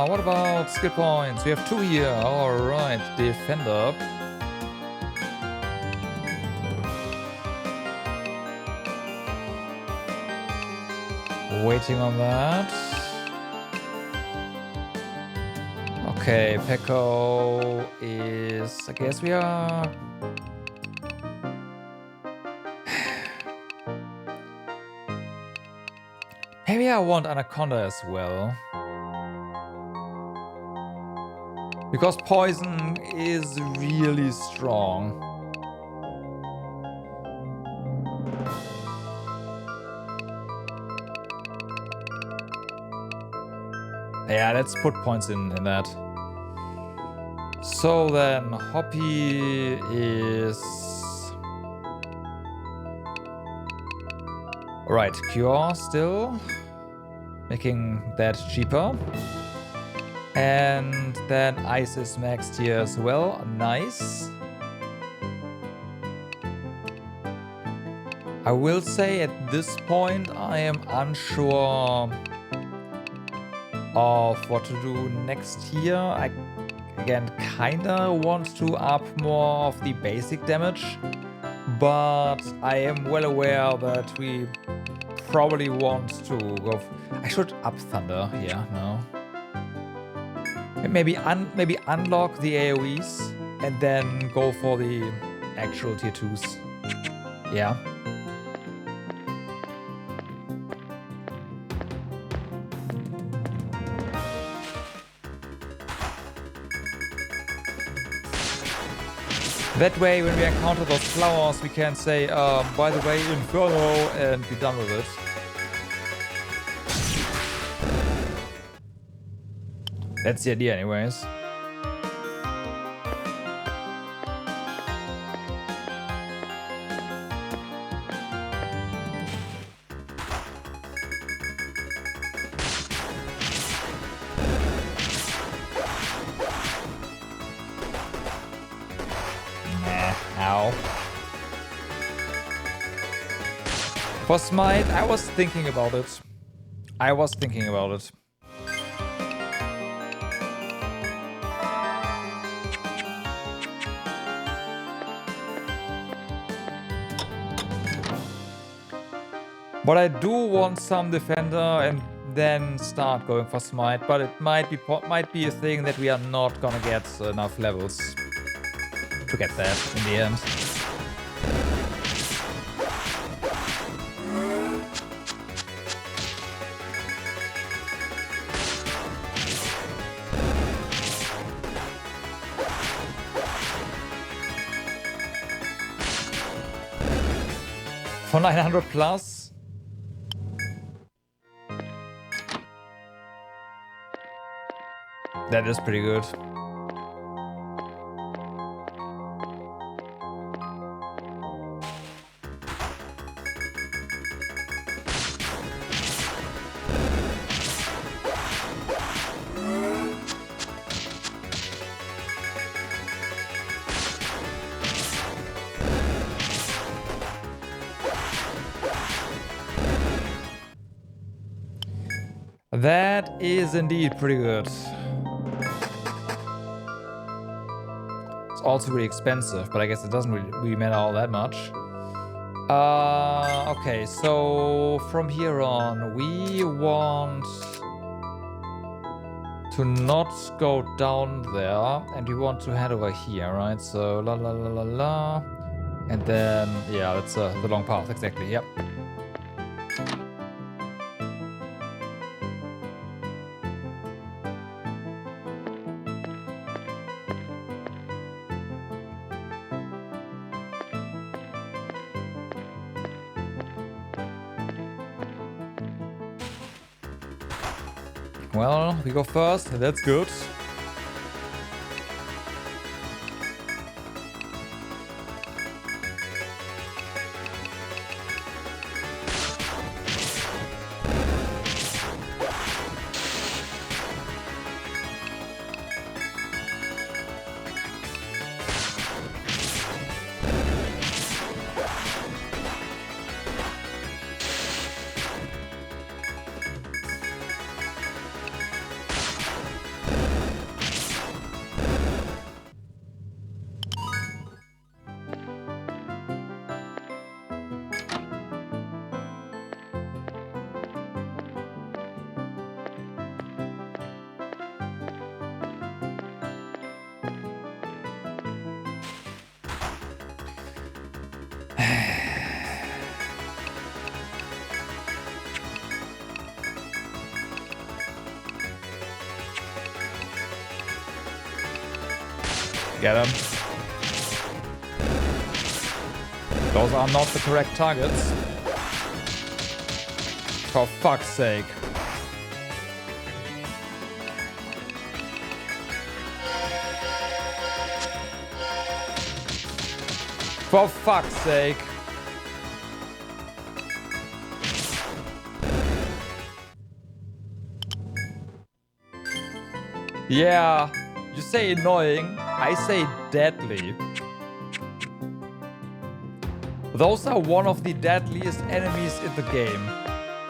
What about skill points? We have 2 here. Alright, defender. Waiting on that. Okay, Pekko is... I guess we are... Maybe I want Anaconda as well. Because poison is really strong. Yeah, let's put points in that. So then, Hoppy is... Alright, Cure still. Making that cheaper. And then Ice is maxed here as well. Nice. I will say at this point I am unsure of what to do next here. I again kinda want to up more of the basic damage, but I am well aware that we probably want to go... I should up Thunder here, no? Maybe unlock the AoEs and then go for the actual tier 2s. Yeah. That way, when we encounter those flowers, we can say, by the way, Inferno, and be done with it. That's the idea anyways. Ow. For Smite, I was thinking about it. But I do want some defender and then start going for Smite, but it might be a thing that we are not gonna get enough levels to get that in the end. For 900 plus. That is pretty good. That is indeed pretty good. It's also really expensive, but I guess it doesn't really matter all that much. Okay, so from here on, we want to not go down there, and we want to head over here, right? So la la la la la, and then yeah, that's the long path exactly. Yep. Well, we go first, that's good. Get him. Those are not the correct targets. For fuck's sake. For fuck's sake. Yeah, you say annoying, I say deadly. Those are one of the deadliest enemies in the game.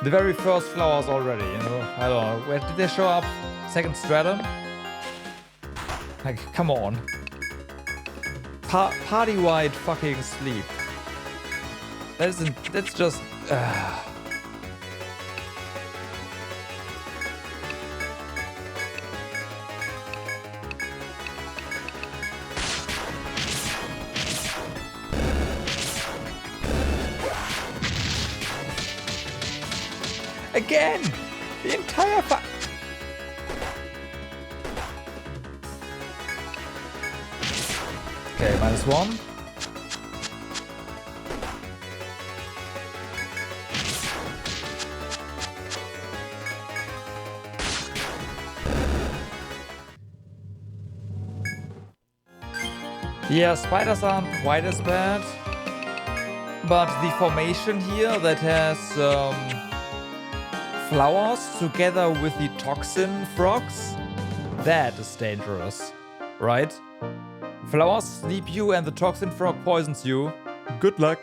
The very first flowers already, you know? I don't know. Where did they show up? Second Stratum? Like, come on. Party-wide fucking sleep. That's just... Again! The entire Okay, -1. Yeah, spiders aren't quite as bad. But the formation here that has flowers together with the toxin frogs, that is dangerous, right? Flowers sleep you and the toxin frog poisons you. Good luck.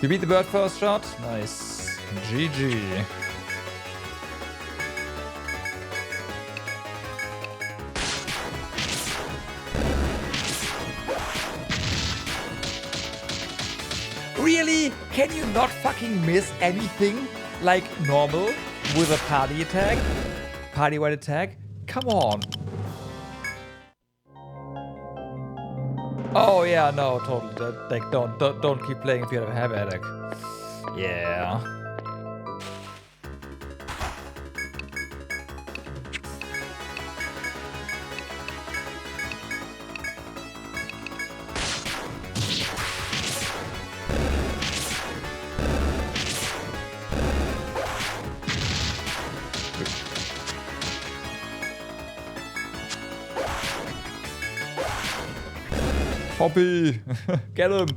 You beat the bird first shot? Nice. GG. Really? Can you not fucking miss anything like normal with a party attack? Party-wide attack? Come on. Oh yeah, no, totally. Like, don't keep playing if you have a headache. Yeah. Poppy! Get him!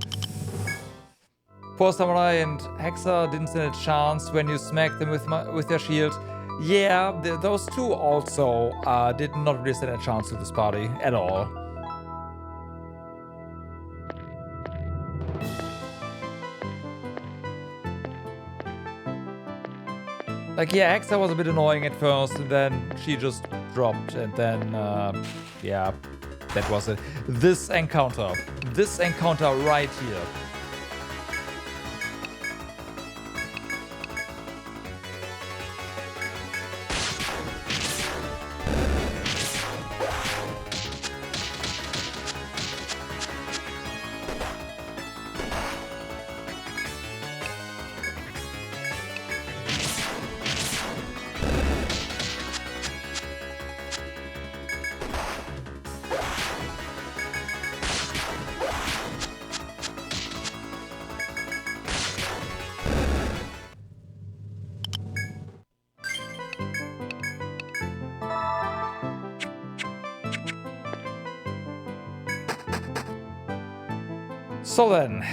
Poor Samurai and Hexa didn't stand a chance when you smacked them with their shield. Yeah, those two also did not really stand a chance to this party at all. Like, yeah, Hexa was a bit annoying at first, and then she just dropped, and then, yeah. That was it. This encounter right here. So then.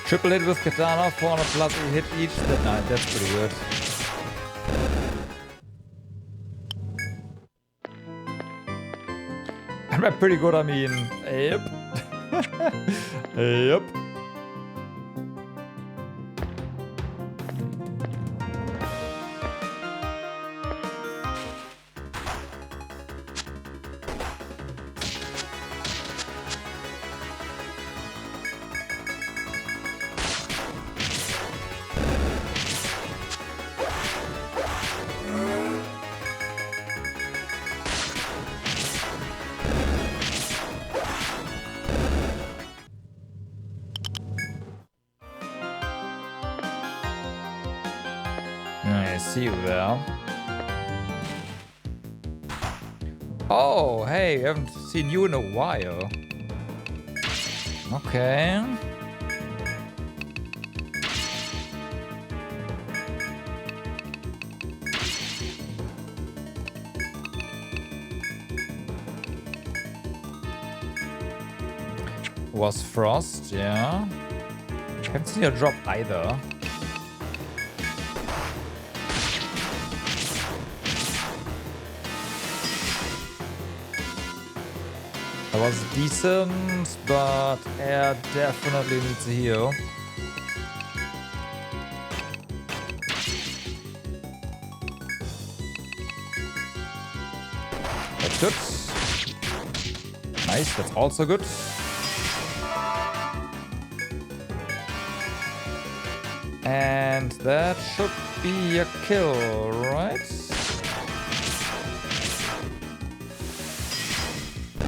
Triple hit with katana, 400 plus hit each. That's pretty good. And by pretty good, I mean, yep. Yep. I see you there. Oh, hey, I haven't seen you in a while. Okay. Was Frost, yeah. Haven't seen your drop either. That was decent, but air definitely needs a heal. That's good. Nice, that's also good. And that should be a kill, right?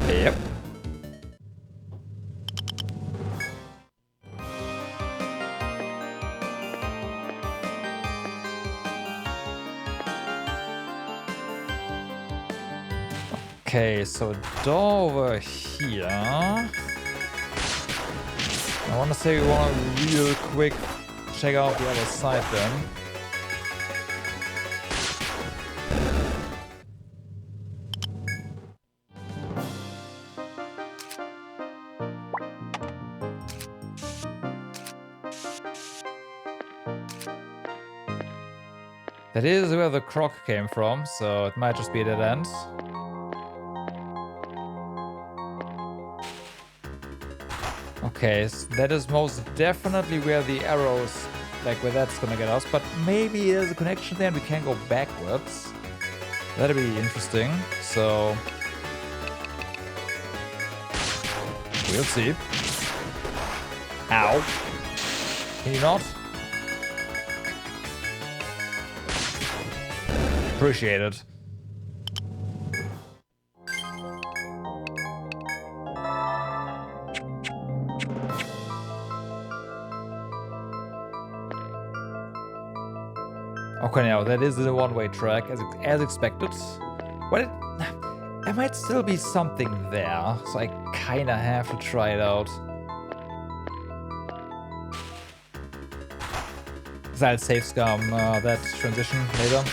Yep. Okay, so door over here. I want to say we want to real quick check out the other side then. That is where the croc came from, so it might just be a dead end. Okay, so that is most definitely where the arrows, like where that's gonna get us, but maybe there's a connection there and we can go backwards. That'd be interesting, so we'll see. Ow. Can you not? Appreciate it. Okay, now that is the one-way track as expected. But there might still be something there, so I kind of have to try it out. So I'll save scum that transition later.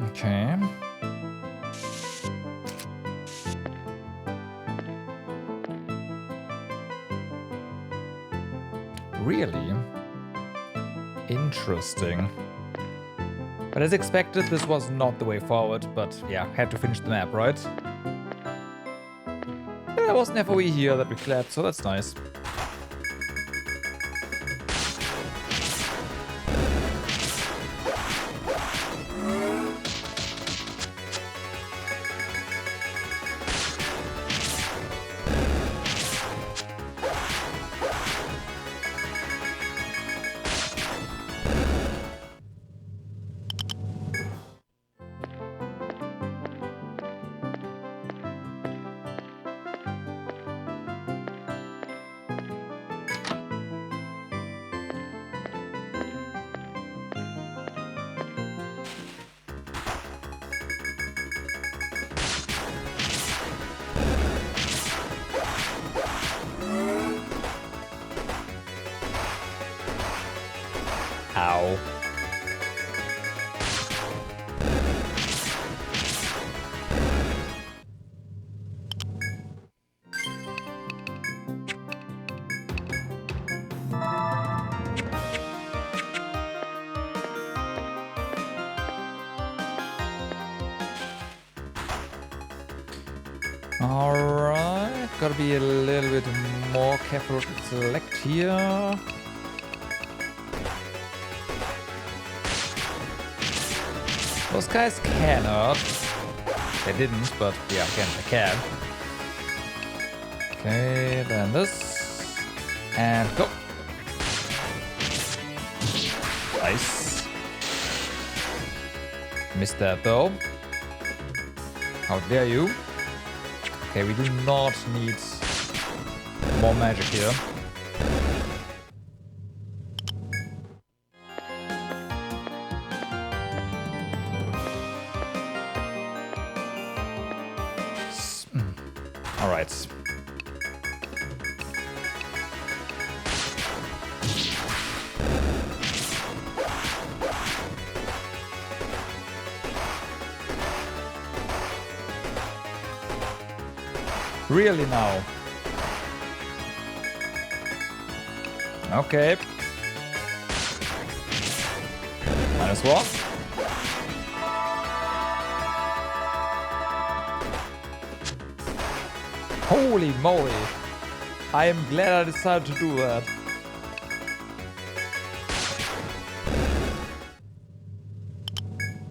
Okay. Really? Interesting. But as expected, this was not the way forward, but yeah, had to finish the map, right? Yeah, there was an FOE here that we cleared, so that's nice. Ow. Alright, gotta be a little bit more careful to select here. Those guys cannot. They didn't, but yeah, again, they can. Okay, then this. And go. Nice. Missed that though. How dare you? Okay, we do not need more magic here. All right. Really now? Okay. -1. Holy moly. I am glad I decided to do that.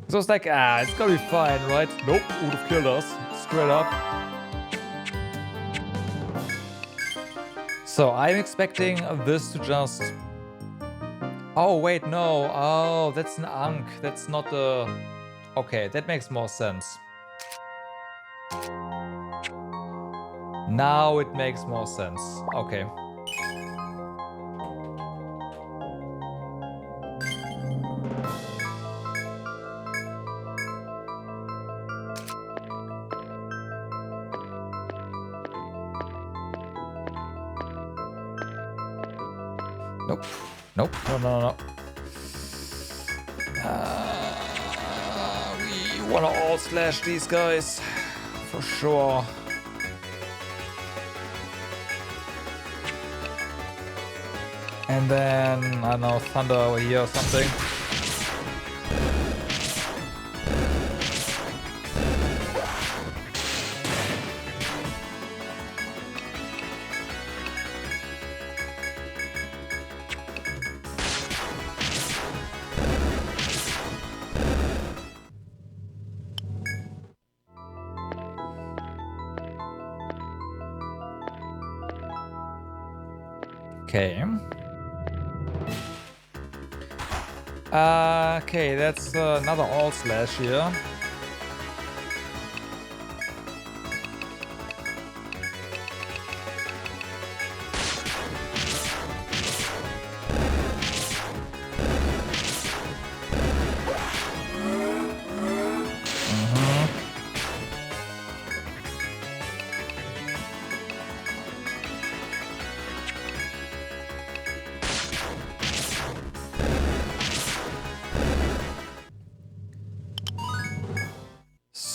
So it's like, it's gonna be fine, right? Nope, would have killed us. Straight up. So I'm expecting this to just... Oh, wait, no. Oh, that's an Ankh. That's not the... Okay, that makes more sense. Now it makes more sense. Okay. Nope. Nope. No, no, no. We wanna all slash these guys. For sure. And then, I don't know, thunder over here or something. Okay. Okay, that's another all slash here.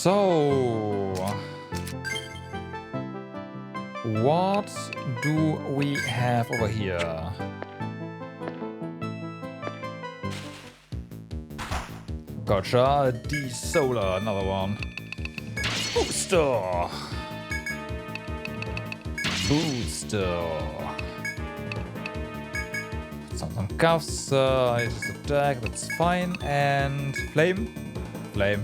So, what do we have over here? Gotcha, D-Solar, another one. Booster! Booster! Some cuffs, just attack, that's fine. And flame? Flame.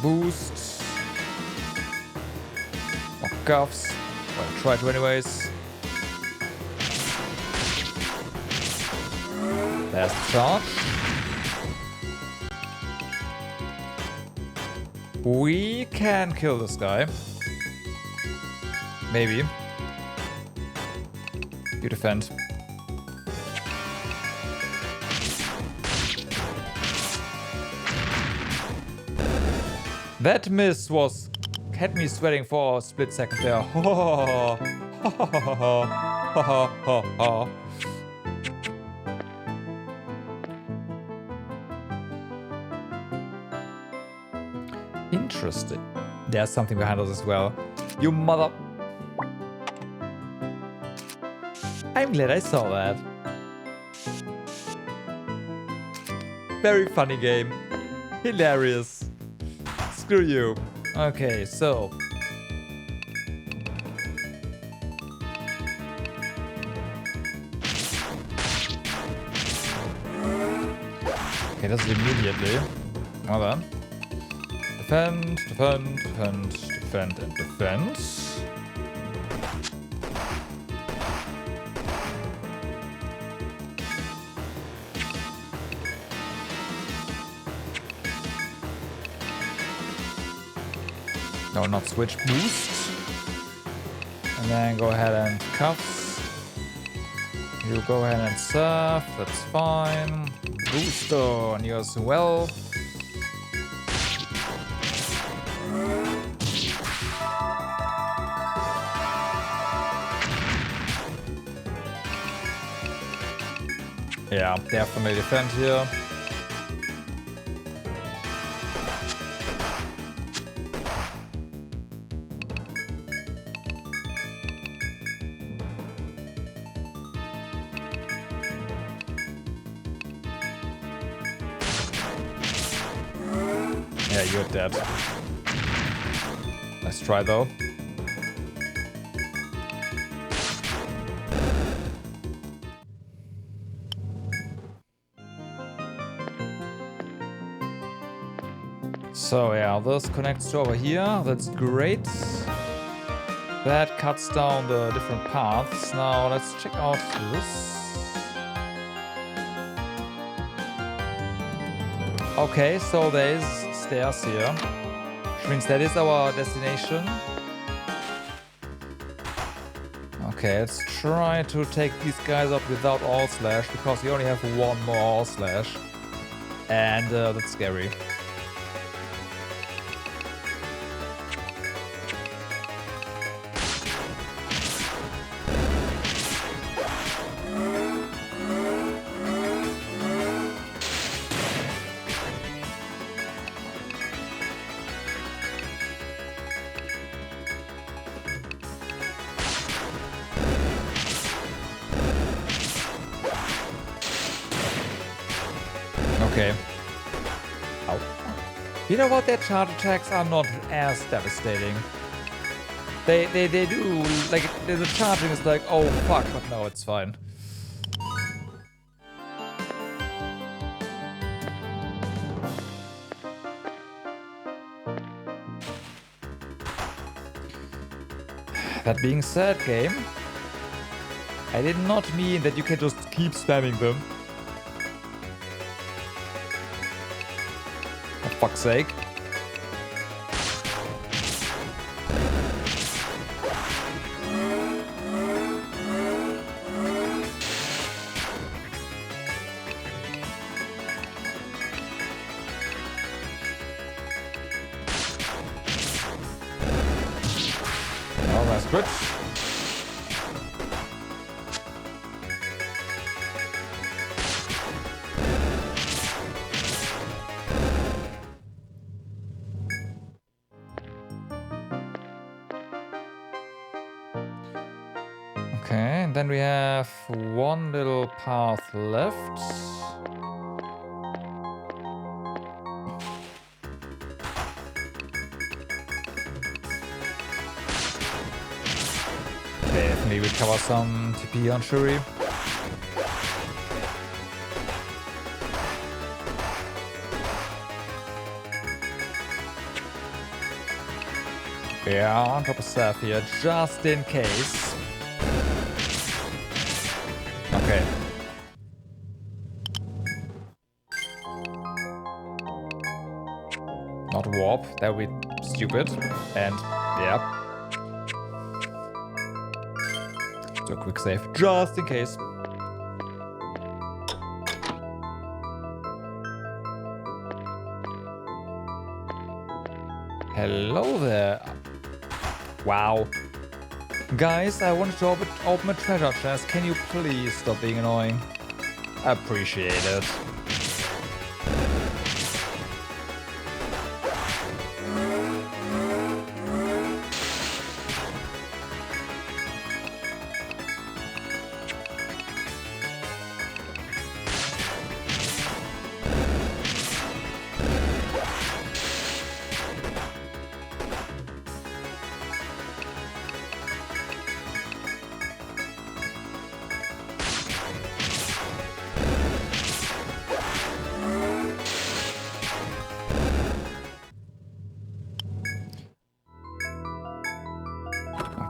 Boost. More cuffs. I'll try to anyways. There's the charge. We can kill this guy. Maybe. You defend. That miss had me sweating for a split second there. Interesting. There's something behind us as well. You mother... I'm glad I saw that. Very funny game. Hilarious. Screw you. Okay, so. Okay, das ist immediately. Well then. Defend, defend, defend, defend, and defend. No, not switch, boost. And then go ahead and cuffs. You go ahead and surf, that's fine. Booster on you as well. Yeah, definitely defend here. Yeah, you're dead. Nice try though. So yeah, this connects to over here. That's great. That cuts down the different paths. Now let's check out this. Okay, so there's stairs here, which means that is our destination. Okay, let's try to take these guys up without all slash, because we only have one more all slash, and that's scary. Okay. Ow. You know what? Their charge attacks are not as devastating. They do, like, the charging is like, oh fuck, but no, it's fine. That being said, game, I did not mean that you can just keep spamming them. For fuck's sake. Oh, that's good. Okay, and then we have one little path left. Definitely recover some TP on Shuri. Yeah, on top of stuff here, just in case. Okay. Not warp, that would be stupid. And yeah. So quick save, just in case. Hello there. Wow. Guys, I wanted to open a treasure chest. Can you please stop being annoying? I appreciate it.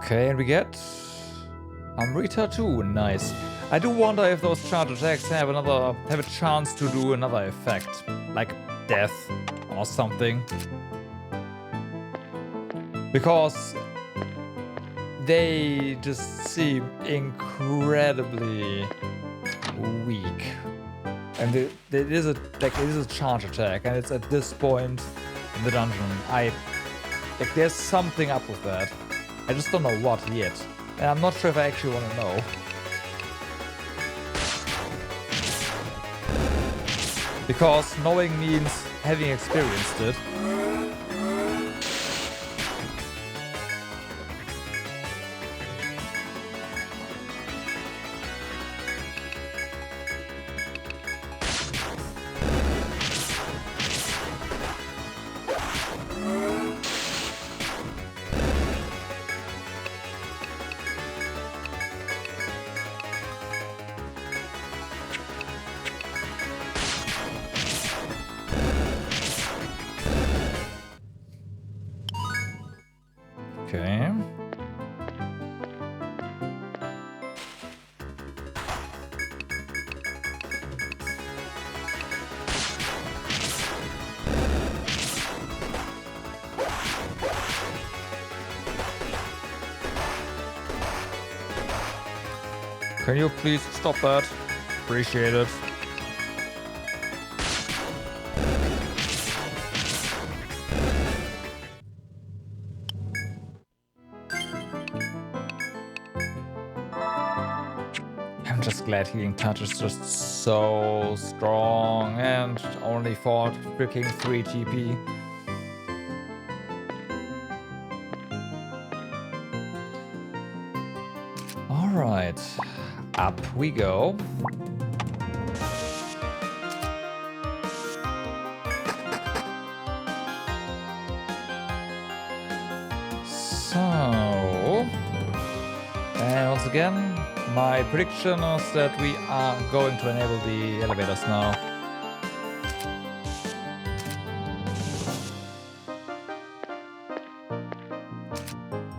Okay, and we get Amrita too. Nice. I do wonder if those charge attacks have a chance to do another effect, like death or something, because they just seem incredibly weak. And it is a charge attack, and it's at this point in the dungeon. There's something up with that. I just don't know what yet, and I'm not sure if I actually want to know. Because knowing means having experienced it. Okay. Can you please stop that? Appreciate it. I'm just glad Healing Touch is just so strong and only for freaking 3 TP. Alright, up we go. So, and once again, my prediction is that we are going to enable the elevators now.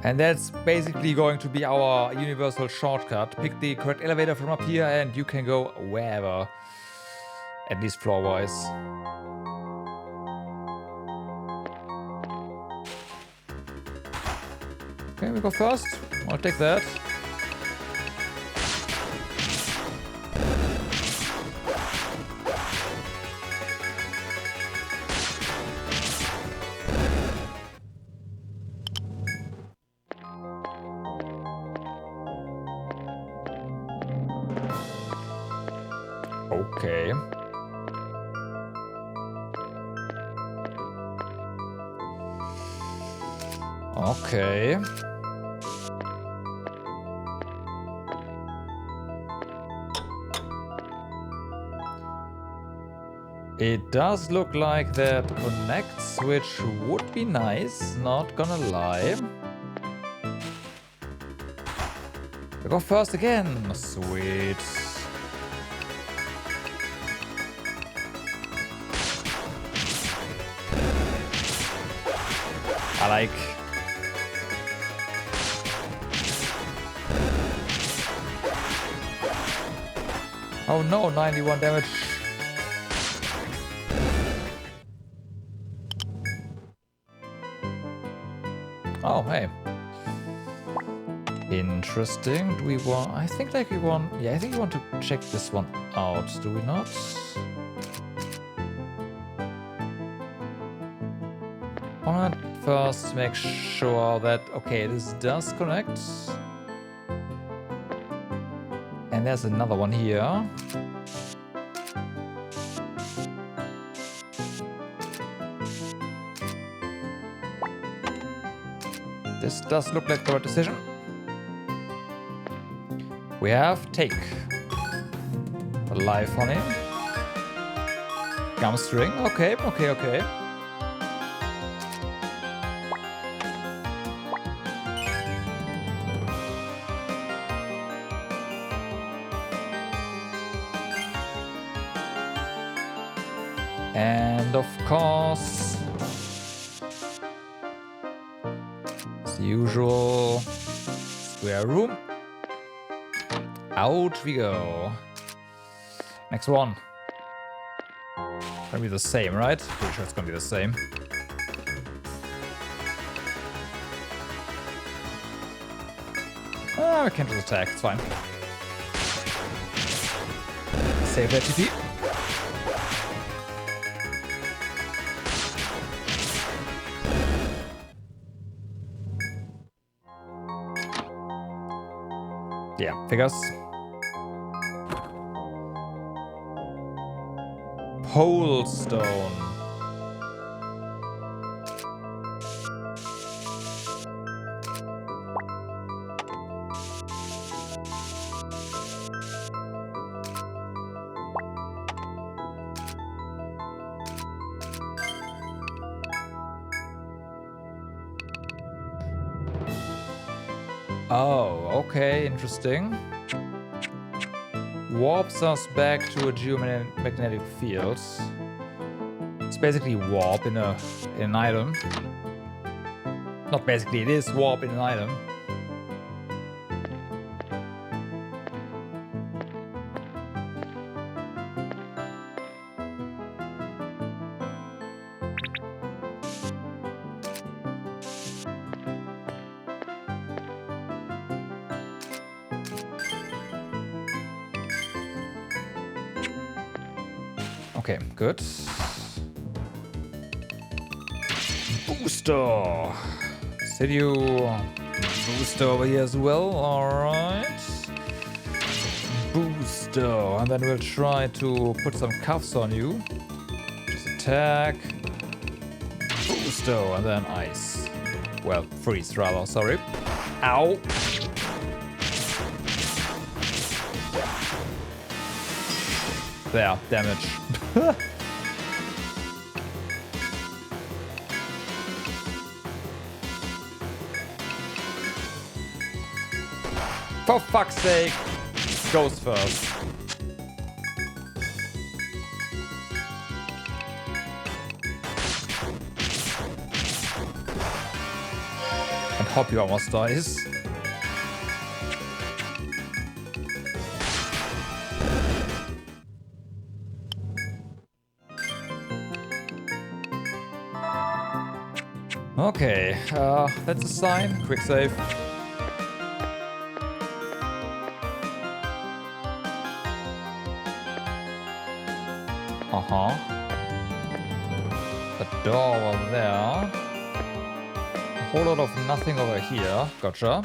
And that's basically going to be our universal shortcut. Pick the correct elevator from up here and you can go wherever. At least floor-wise. Okay, we go first. I'll take that. Okay. Okay. It does look like that connects, which would be nice, not gonna lie. We go first again. Sweet. I like. Oh no, 91 damage. Oh, hey. Interesting. Do we want... I think like we want... Yeah, I think we want to check this one out, do we not? I want to first make sure that... Okay, this does connect. And there's another one here. This does look like the right decision. We have Take. Life on him. Gum string. Okay, okay, okay. And of course, Usual square room. Out we go. Next one. Gonna be the same, right? Pretty sure it's gonna be the same. Ah, we can just attack, it's fine. Save that TP. Yeah, figures. Pole stone. Oh, okay, interesting. Warps us back to a geomagnetic field. It's basically warp in an item. Not basically, it is warp in an item. Okay, good. Booster. Set you booster over here as well. Alright. Booster. And then we'll try to put some cuffs on you. Just attack. Booster. And then ice. Well, freeze rather, sorry. Ow. There, damage. For fuck's sake, goes first. And Hoppy almost dies. Okay, that's a sign. Quick save. Uh-huh. A door over there. A whole lot of nothing over here. Gotcha.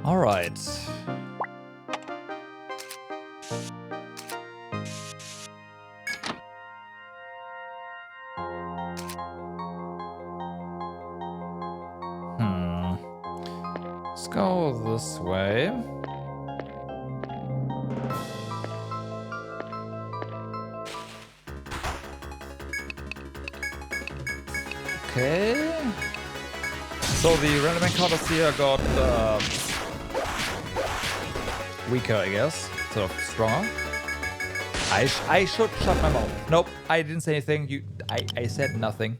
All right. Let's go this way. Okay. So the random encounters here got weaker, I guess. Sort of stronger. I should shut my mouth. Nope, I didn't say anything. I said nothing.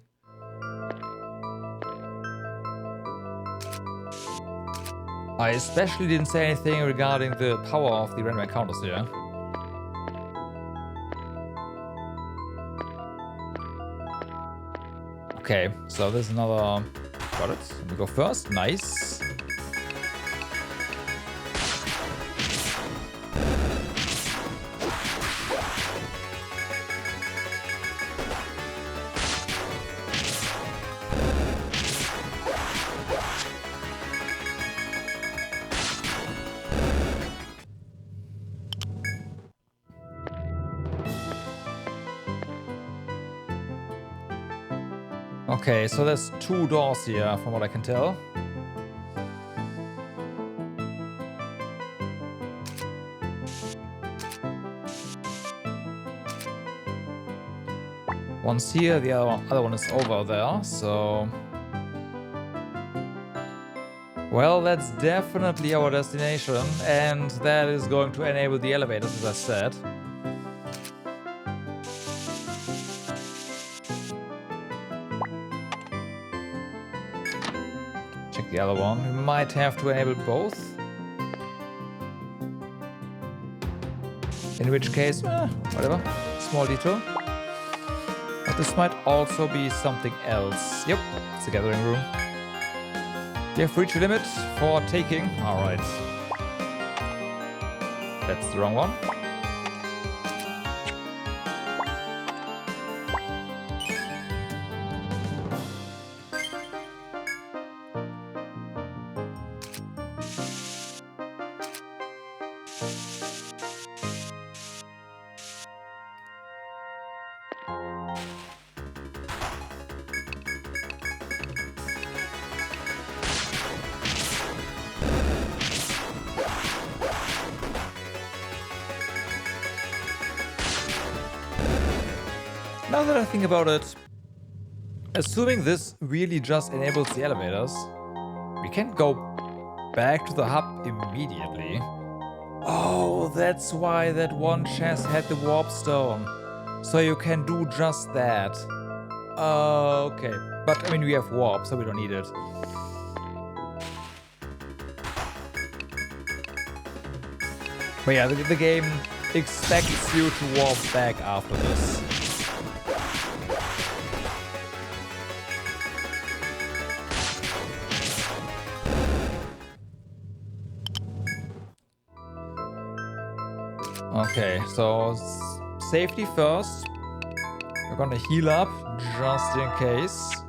I especially didn't say anything regarding the power of the random encounters here. Okay, so there's another... Got it. Let me go first. Nice. Okay, so there's 2 doors here, from what I can tell. One's here, the other one is over there, so... Well, that's definitely our destination, and that is going to enable the elevators, as I said. Check the other one. We might have to enable both. In which case, whatever. Small detour. But this might also be something else. Yep, it's a gathering room. You have reached your limit for taking. Alright. That's the wrong one. Now that I think about it, assuming this really just enables the elevators, we can't go back to the hub immediately. Oh, that's why that one chest had the warp stone. So you can do just that. Okay. But I mean, we have warp, so we don't need it. But yeah, the game expects you to warp back after this. Okay, so safety first. We're gonna heal up just in case.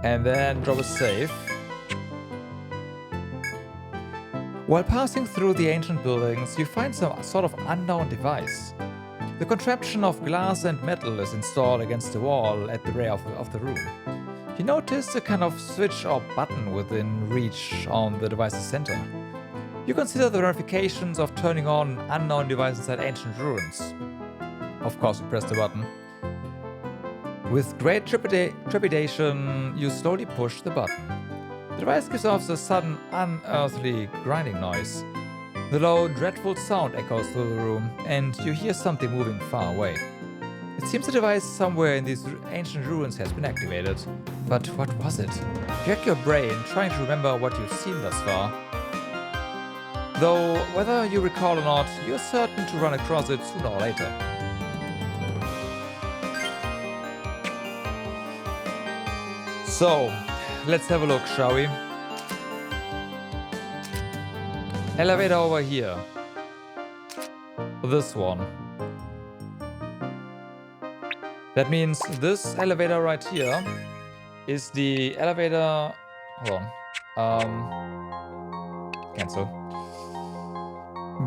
And then drop a save. While passing through the ancient buildings, you find some sort of unknown device. The contraption of glass and metal is installed against the wall at the rear of the room. You notice a kind of switch or button within reach on the device's center. You consider the ramifications of turning on unknown devices at ancient ruins. Of course, you press the button. With great trepidation, you slowly push the button. The device gives off a sudden, unearthly grinding noise. The low, dreadful sound echoes through the room, and you hear something moving far away. It seems the device somewhere in these ancient ruins has been activated. But what was it? You rack your brain, trying to remember what you've seen thus far. Though, whether you recall or not, you're certain to run across it sooner or later. So, let's have a look, shall we? Elevator over here. This one. That means this elevator right here is the elevator... Hold on. Cancel.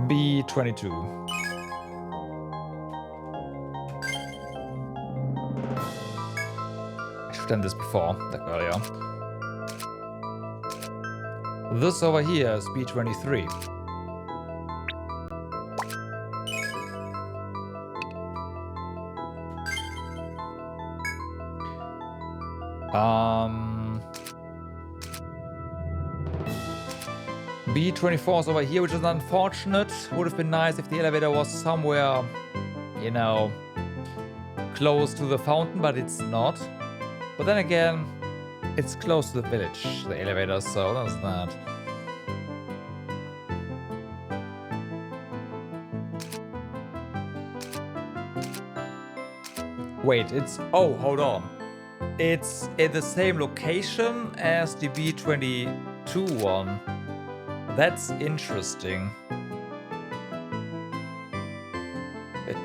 B22. I should have done this before, like earlier. This over here is B23. B24 is over here, which is unfortunate. Would have been nice if the elevator was somewhere, you know, close to the fountain, but it's not. But then again, it's close to the village, the elevator, so that's that. Wait, it's... Oh, hold on. It's in the same location as the B22 one. That's interesting. It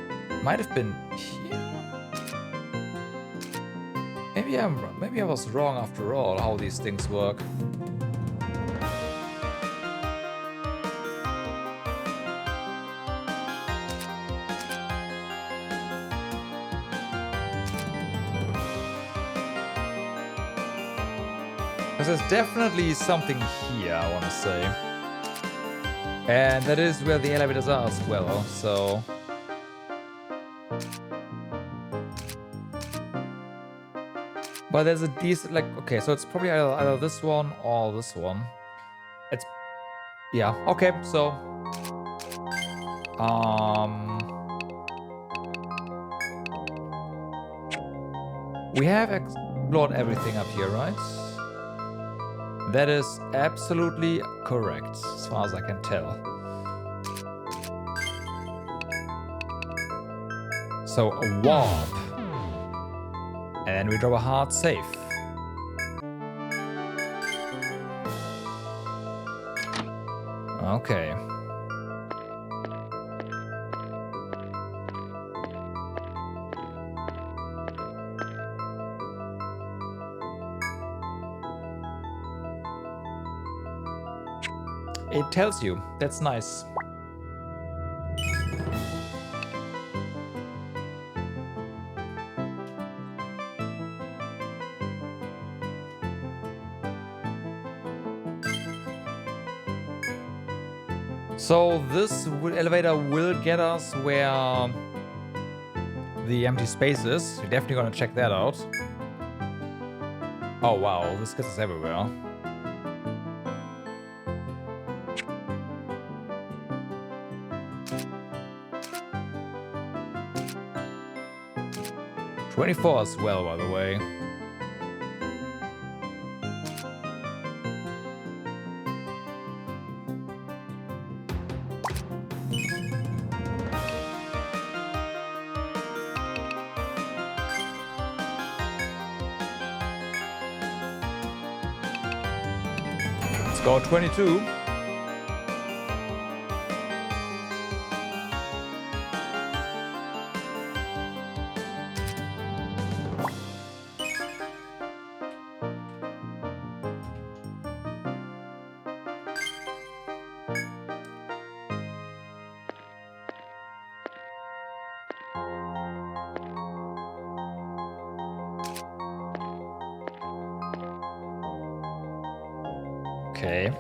might have been here. Maybe I was wrong after all, how these things work. Because there's definitely something here, I want to say. And that is where the elevators are as well, so... But there's a decent, like, okay, so it's probably either this one or this one. It's, yeah, okay, so... We have explored everything up here, right? That is absolutely correct, as far as I can tell. So, a warp. And then we drop a hard save. Okay. It tells you. That's nice. So this elevator will get us where the empty space is. We're definitely gonna check that out. Oh wow, this gets us everywhere. '24 as well, by the way. Let's go 22. Okay.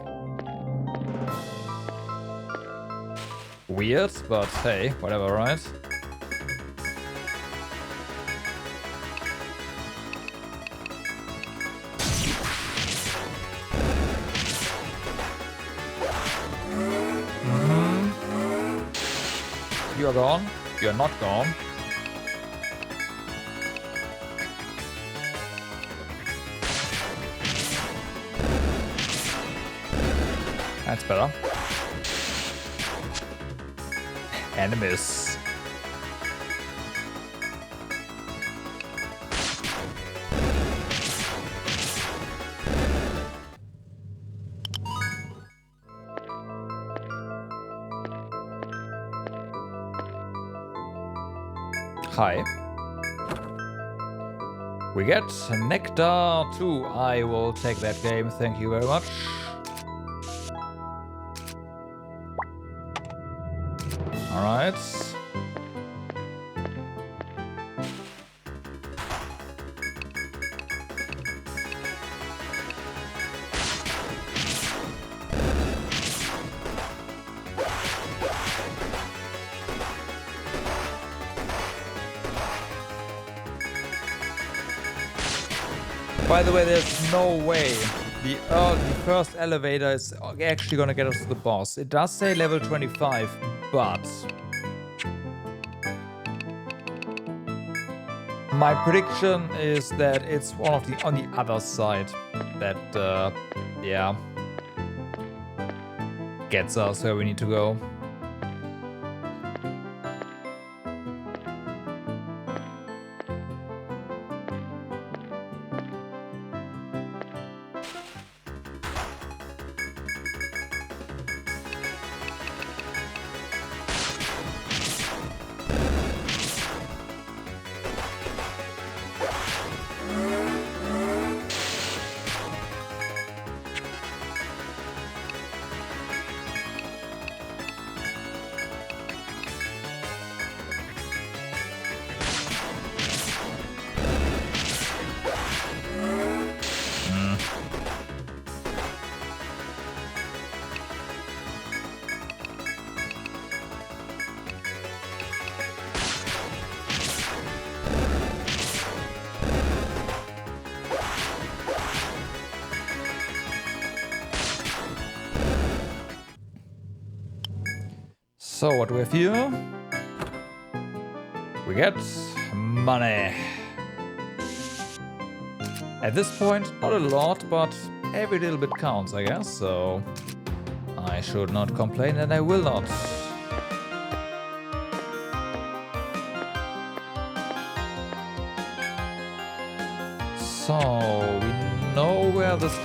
Weird, but hey, whatever, right? You are gone. You are not gone. That's better. And a miss. Hi. We get Nectar 2. I will take that game. Thank you very much. Alright. By the way, there's no way the first elevator is actually gonna get us to the boss. It does say level 25, but my prediction is that it's one of the on the other side that yeah, gets us where we need to go. So what do we have here? We get money. At this point, not a lot, but every little bit counts, I guess, so I should not complain, and I will not. So, we know where this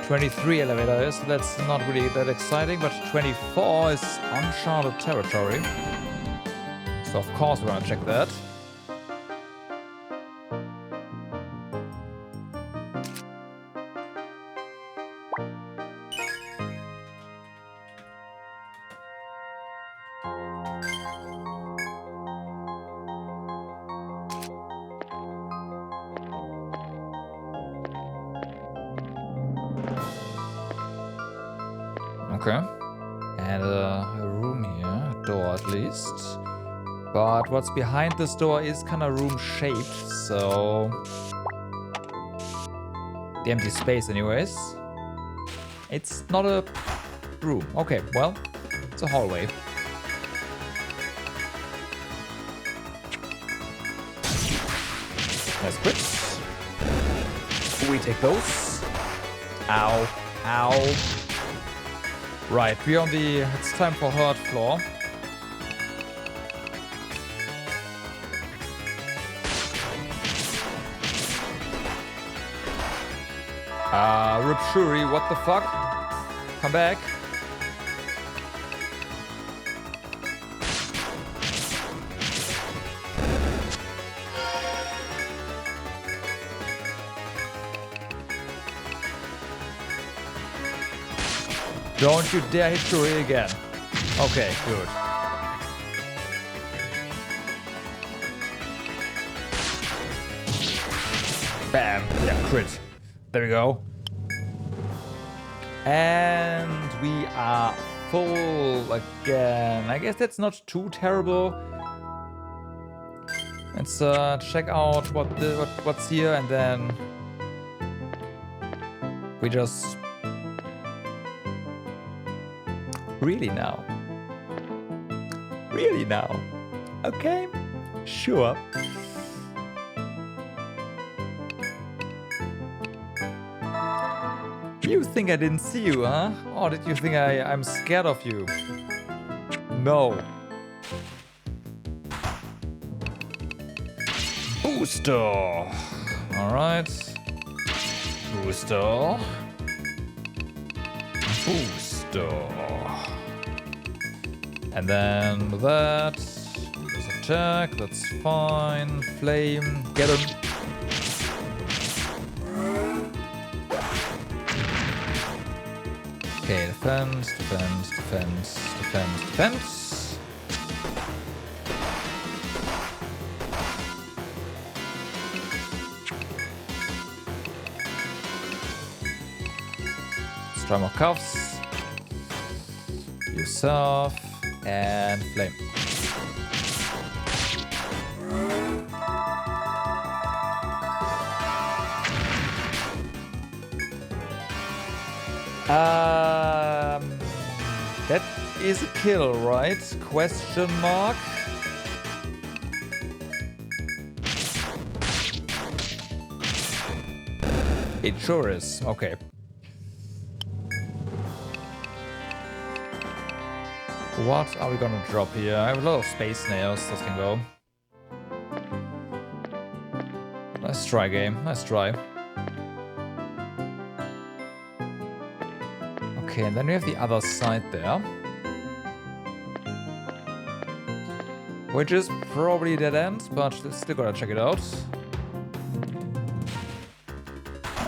23 elevator is, so that's not really that exciting, but 24 is uncharted territory. So of course we're gonna check that. Okay. And a room here, a door at least. But what's behind this door is kind of room-shaped, so... The empty space anyways. It's not a room. Okay, well, it's a hallway. Nice crits. We take those. Ow. Ow. Right, we're on the... It's time for third floor. Rupturi, what the fuck? Come back. Don't you dare hit Shuri again. Okay, good. Bam. Yeah, crit. There we go. And we are full again. I guess that's not too terrible. Let's check out what's here, and then we just really now. Really now. Okay, sure. You think I didn't see you, huh? Or did you think I'm scared of you? No. Booster. Alright. Booster. Booster. And then that. Just attack, that's fine. Flame, get him. Okay, defense, defense, defense, defense, defense. Let's try more cuffs. Yourself and flame. That is a kill, right? Question mark. It sure is. Okay. What are we gonna drop here? I have a lot of space snails that can go. Nice try, game. Nice try. Okay, and then we have the other side there. Which is probably dead end, but still gotta check it out.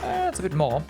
It's a bit more.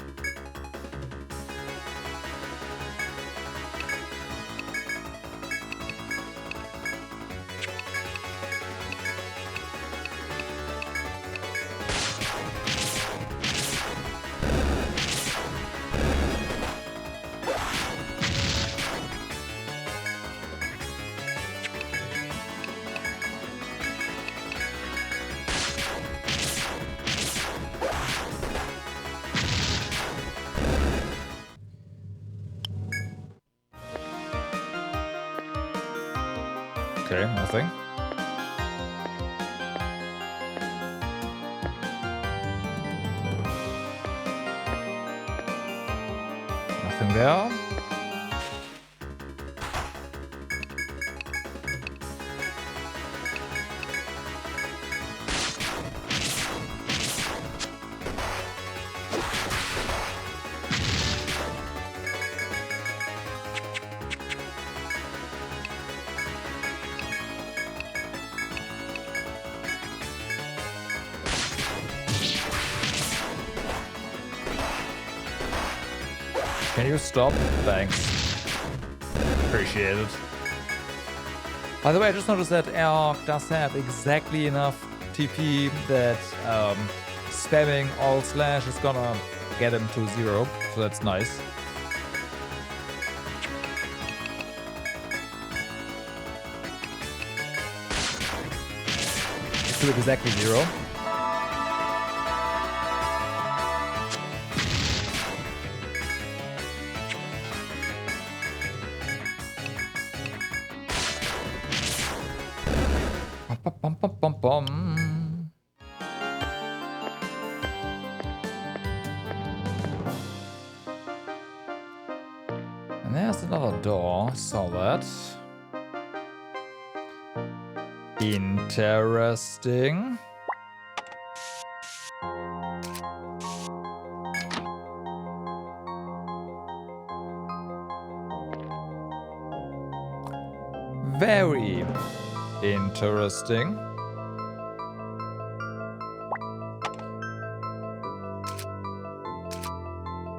Okay, nothing. Nothing there. Can you stop? Thanks. Appreciate it. By the way, I just noticed that Air does have exactly enough TP that spamming all slash is gonna get him to 0, so that's nice. To exactly 0. Bum, bum, bum, bum. And there's another door. Saw that. Interesting. Very interesting.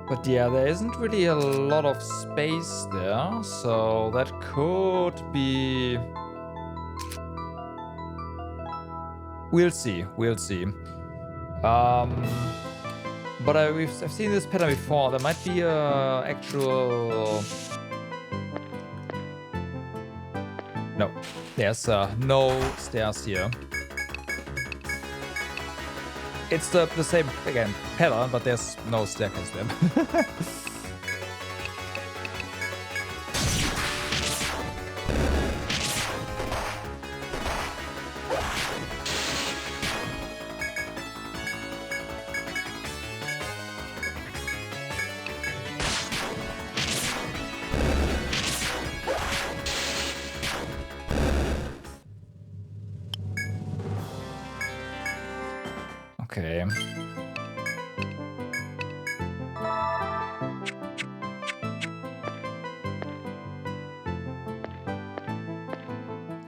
But yeah, there isn't really a lot of space there, so that could be... We'll see, we'll see. But I've seen this pattern before. There might be a actual... No, there's no stairs here. It's the same, again, pattern, but there's no staircase there. Okay.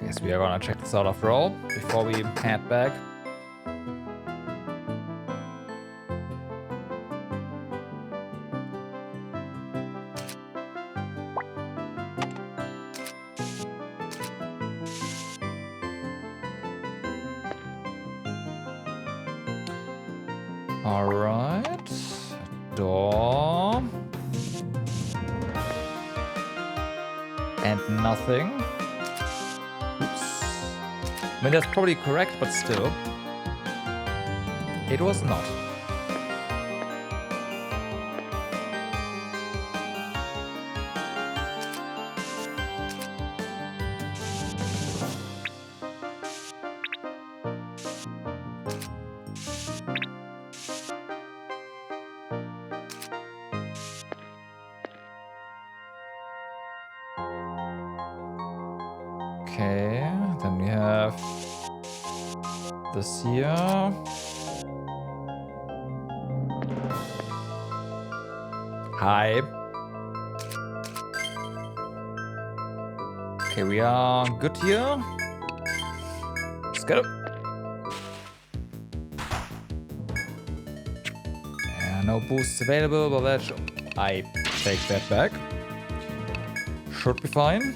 Guess we are gonna check this out after all before we head back. Alright, door, and nothing. Oops. I mean, that's probably correct, but still, it was not. Okay, then we have this here. Hi. Okay, we are good here. Let's go. No boosts available, but that I take that back. Should be fine.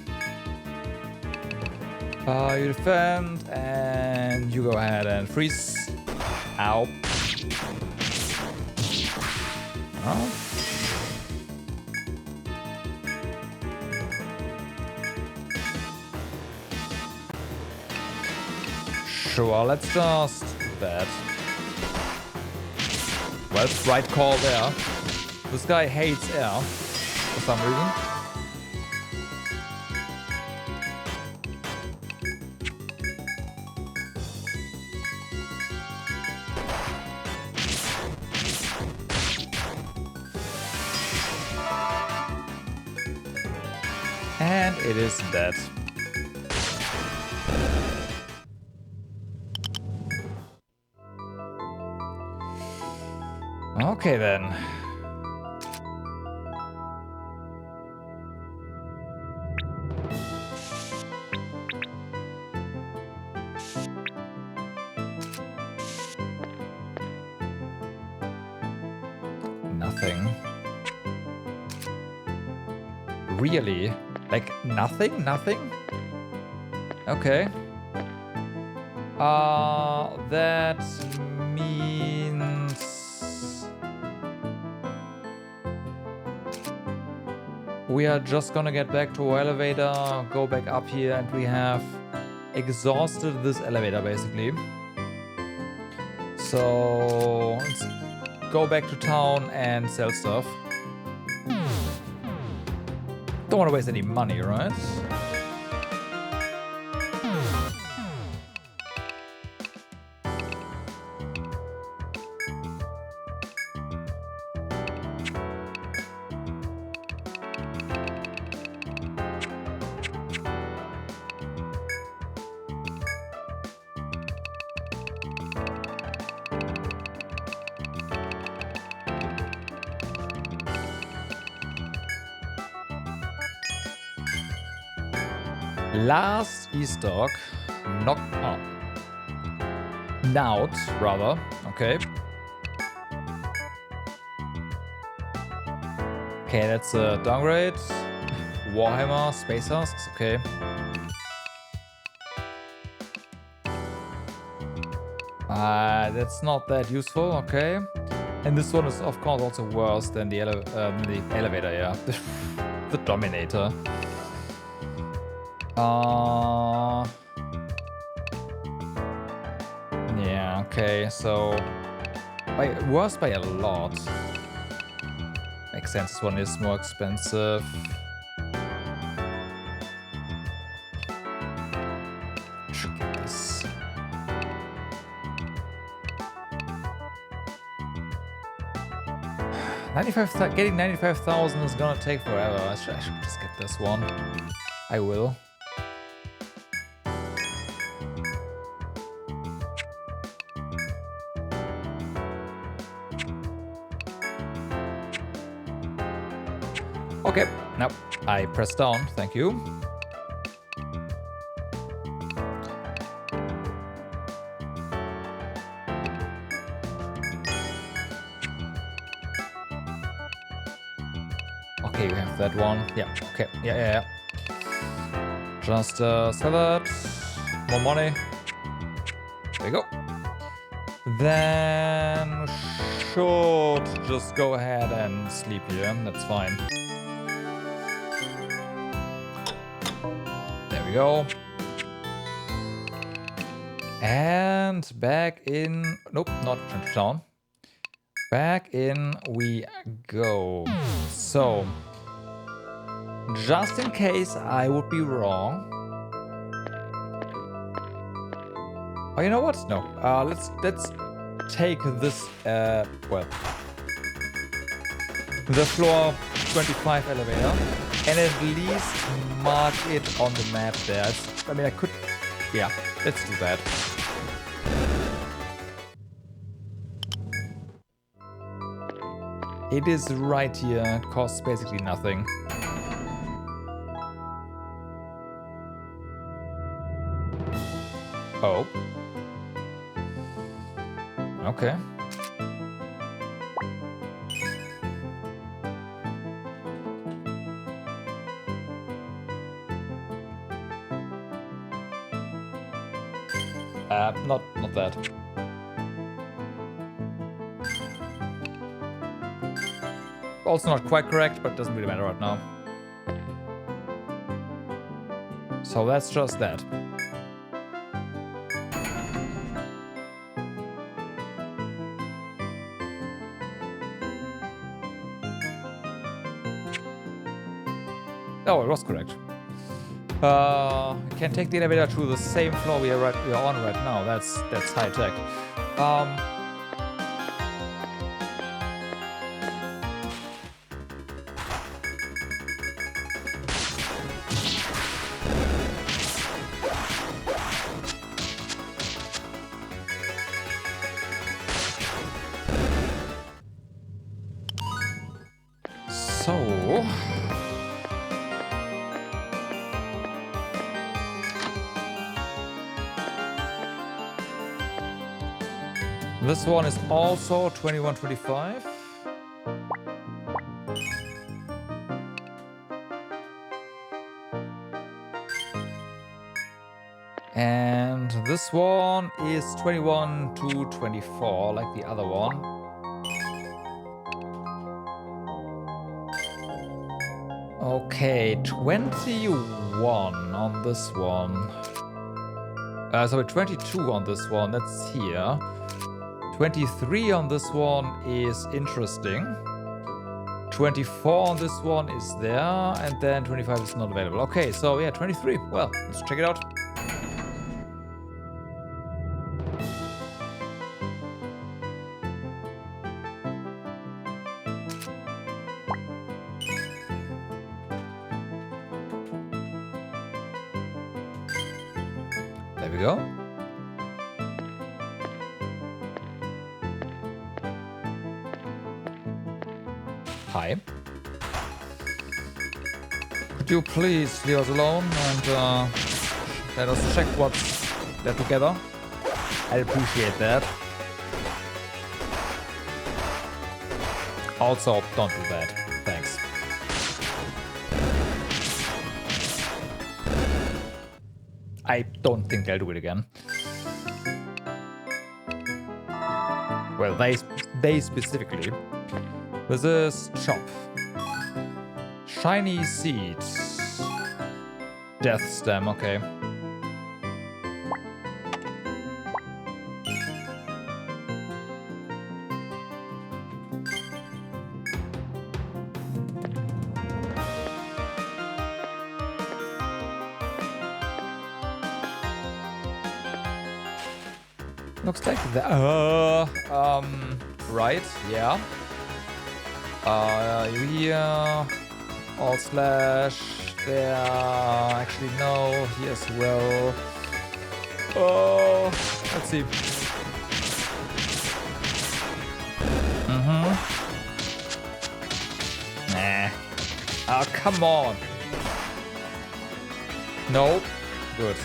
You defend, and you go ahead and freeze. Ow. Oh. Sure, let's just do that. Well, right call there. This guy hates air for some reason. And it is dead. Okay then. Nothing. Really? Like nothing? Nothing? Okay. That means we are just gonna get back to our elevator, go back up here, and we have exhausted this elevator basically. So let's go back to town and sell stuff. Don't want to waste any money, right? Last E-stock, knocked up. Nout, rather. Okay. Okay, that's a downgrade. Warhammer, Space Husks, okay. That's not that useful, okay. And this one is, of course, also worse than the elevator, yeah. The Dominator. Yeah, okay, so worse by a lot. Makes sense, this one is more expensive. Should get this. Getting 95,000 is gonna take forever. I should just get this one. I will. Okay, now I press down, thank you. Okay, we have that one. Yeah, okay, yeah. Just sell that. More money. There you go. Then should just go ahead and sleep here. That's fine. Go. And back in, nope, not down. Back in we go. So, just in case I would be wrong. Oh, you know what? No. Let's take this. Well, the floor 25 elevator. And at least mark it on the map there. I mean, I could... Yeah, let's do that. It is right here. It costs basically nothing. Oh. Okay. Not that. Also not quite correct, but it doesn't really matter right now. So that's just that. Oh, it was correct. Can take the elevator to the same floor we are on right now. That's high tech. This one is also 21 25. And this one is 21 to 24, like the other one. Okay, 21 on this one. Sorry, 22 on this one, that's here. 23 on this one is interesting. 24 on this one is there, and then 25 is not available. Okay, so yeah, 23. Well, let's check it out. There we go. Hi. Could you please leave us alone and let us check what's there together? I'd appreciate that. Also, don't do that. Thanks. I don't think they'll do it again. Well, they specifically. This is Chop. Shiny Seeds. Death Stem, okay. Looks like that. Right, yeah. Here, all slash, there, actually no, here as well. Oh, let's see. Nah. Oh, come on. Nope. Good.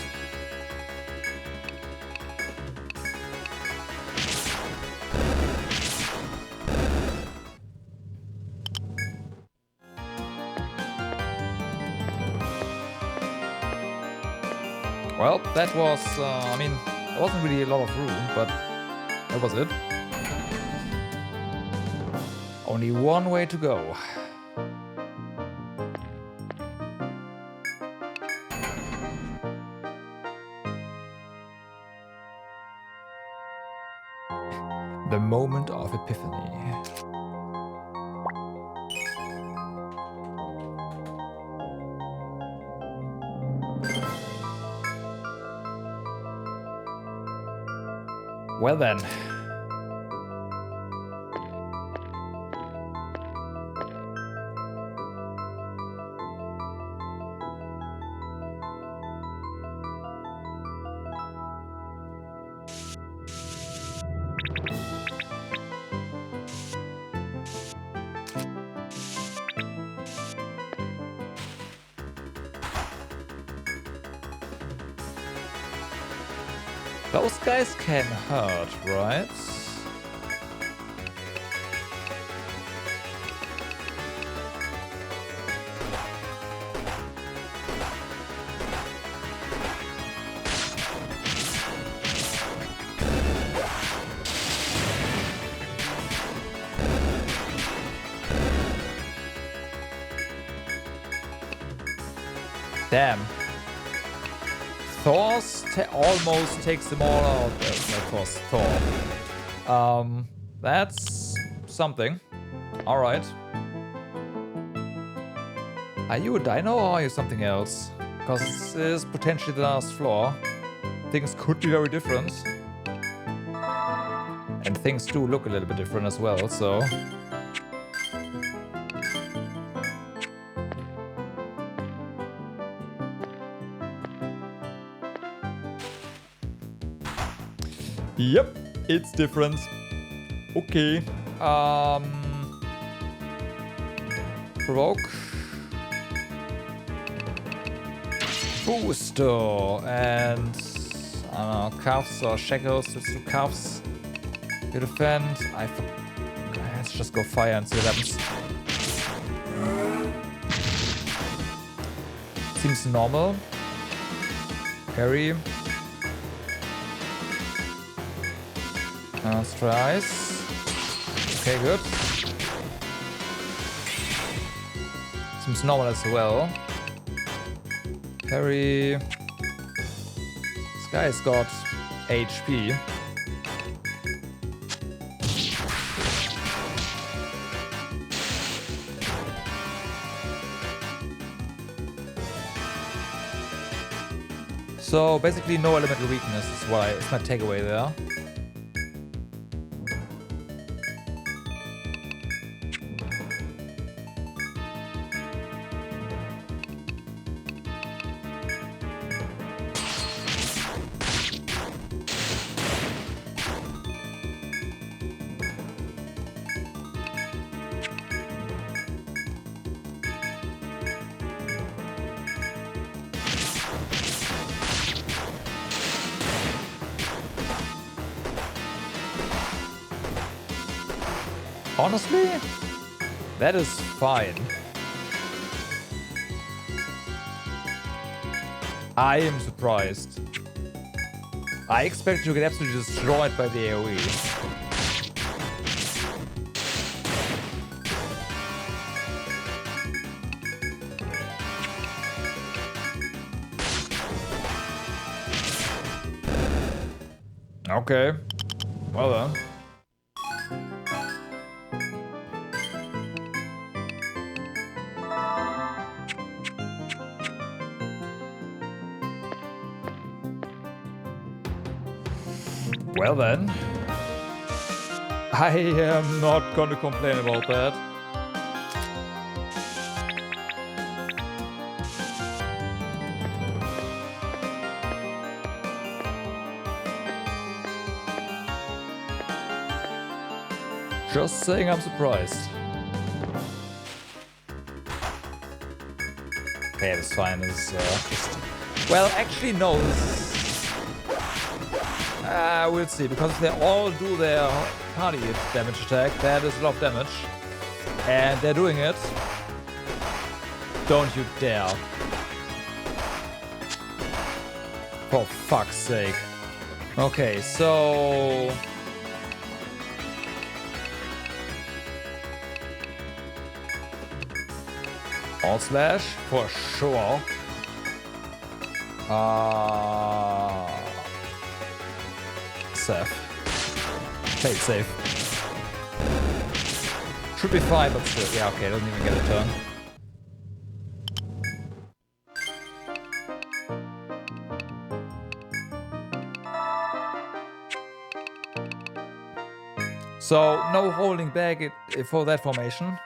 Well, that was, I mean, there wasn't really a lot of room, but that was it. Only one way to go. The moment of epiphany. Well then. Those guys can hurt, right? Damn. Thor's almost takes them all out. Thor. That's something. Alright. Are you a dino or are you something else? Because this is potentially the last floor. Things could be very different. And things do look a little bit different as well, so... Yep, it's different. Okay. Provoke. Booster. And I don't know, cuffs or shackles. Let's do cuffs. You defend. Let's just go fire and see what happens. Seems normal. Carry. Suprise. Okay, good. Seems normal as well. Carry. This guy's got HP. So basically no elemental weakness is my takeaway there. Honestly, that is fine. I am surprised. I expect to get absolutely destroyed by the AoE. Okay. Well then. Well then, I am not gonna complain about that. Just saying I'm surprised. Okay, that's fine. Well, actually no. We'll see, because if they all do their party damage attack, that is a lot of damage. And they're doing it. Don't you dare. For fuck's sake. Okay, so... All slash, for sure. Safe. Play it safe. Should be fine, but still. Yeah, okay, doesn't even get a turn. So, no holding back for that formation.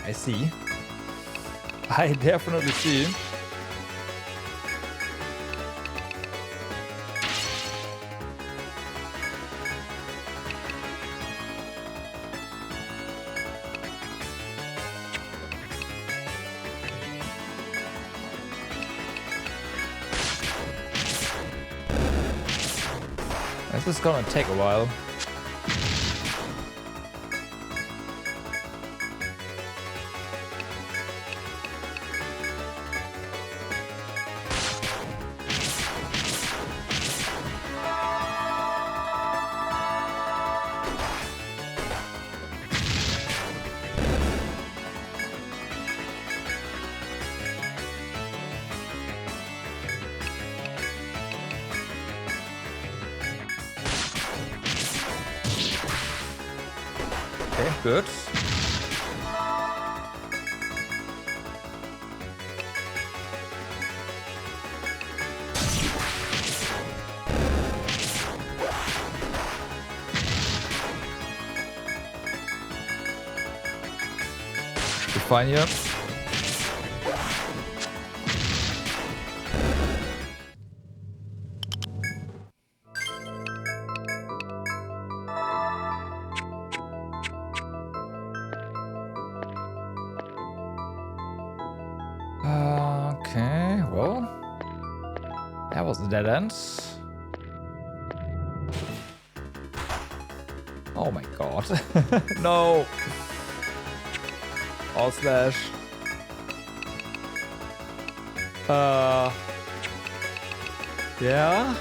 I see. I definitely see. This is gonna take a while. Okay, good. Should be fine here. Okay, well, that was a dead end. Oh my god. No. All slash. Yeah.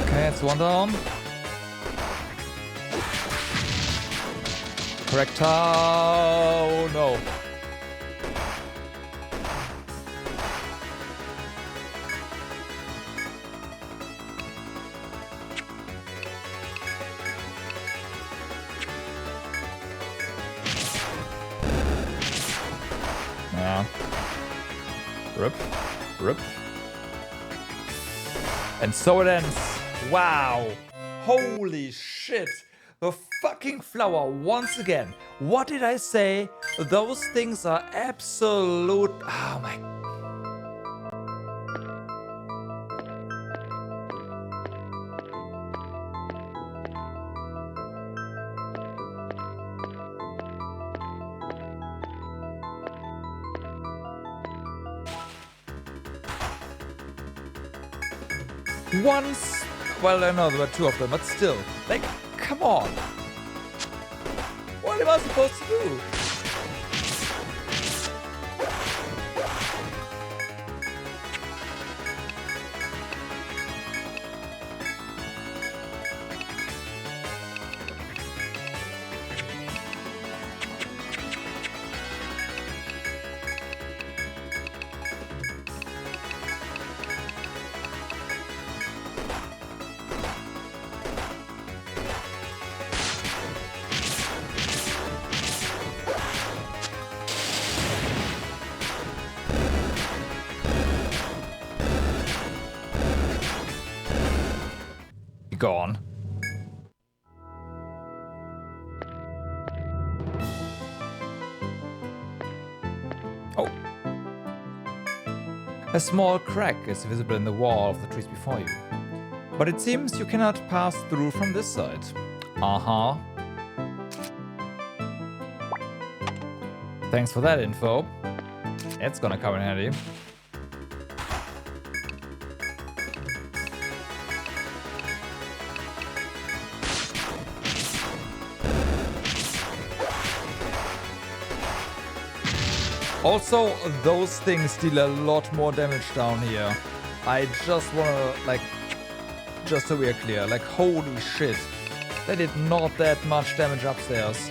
Okay, it's one down. Correct. Oh no. Yeah. Rip. Rip. And so it ends. Wow. Holy shit. The fucking flower once again. What did I say? Those things are absolute... Oh my... Once... Well, I know there were two of them, but still. Like, come on. What am I supposed to do? Gone. Oh. A small crack is visible in the wall of the trees before you. But it seems you cannot pass through from this side. Uh-huh. Thanks for that info. It's gonna come in handy. Also, those things deal a lot more damage down here. I just wanna, like, just so we're clear, like, holy shit. They did not that much damage upstairs.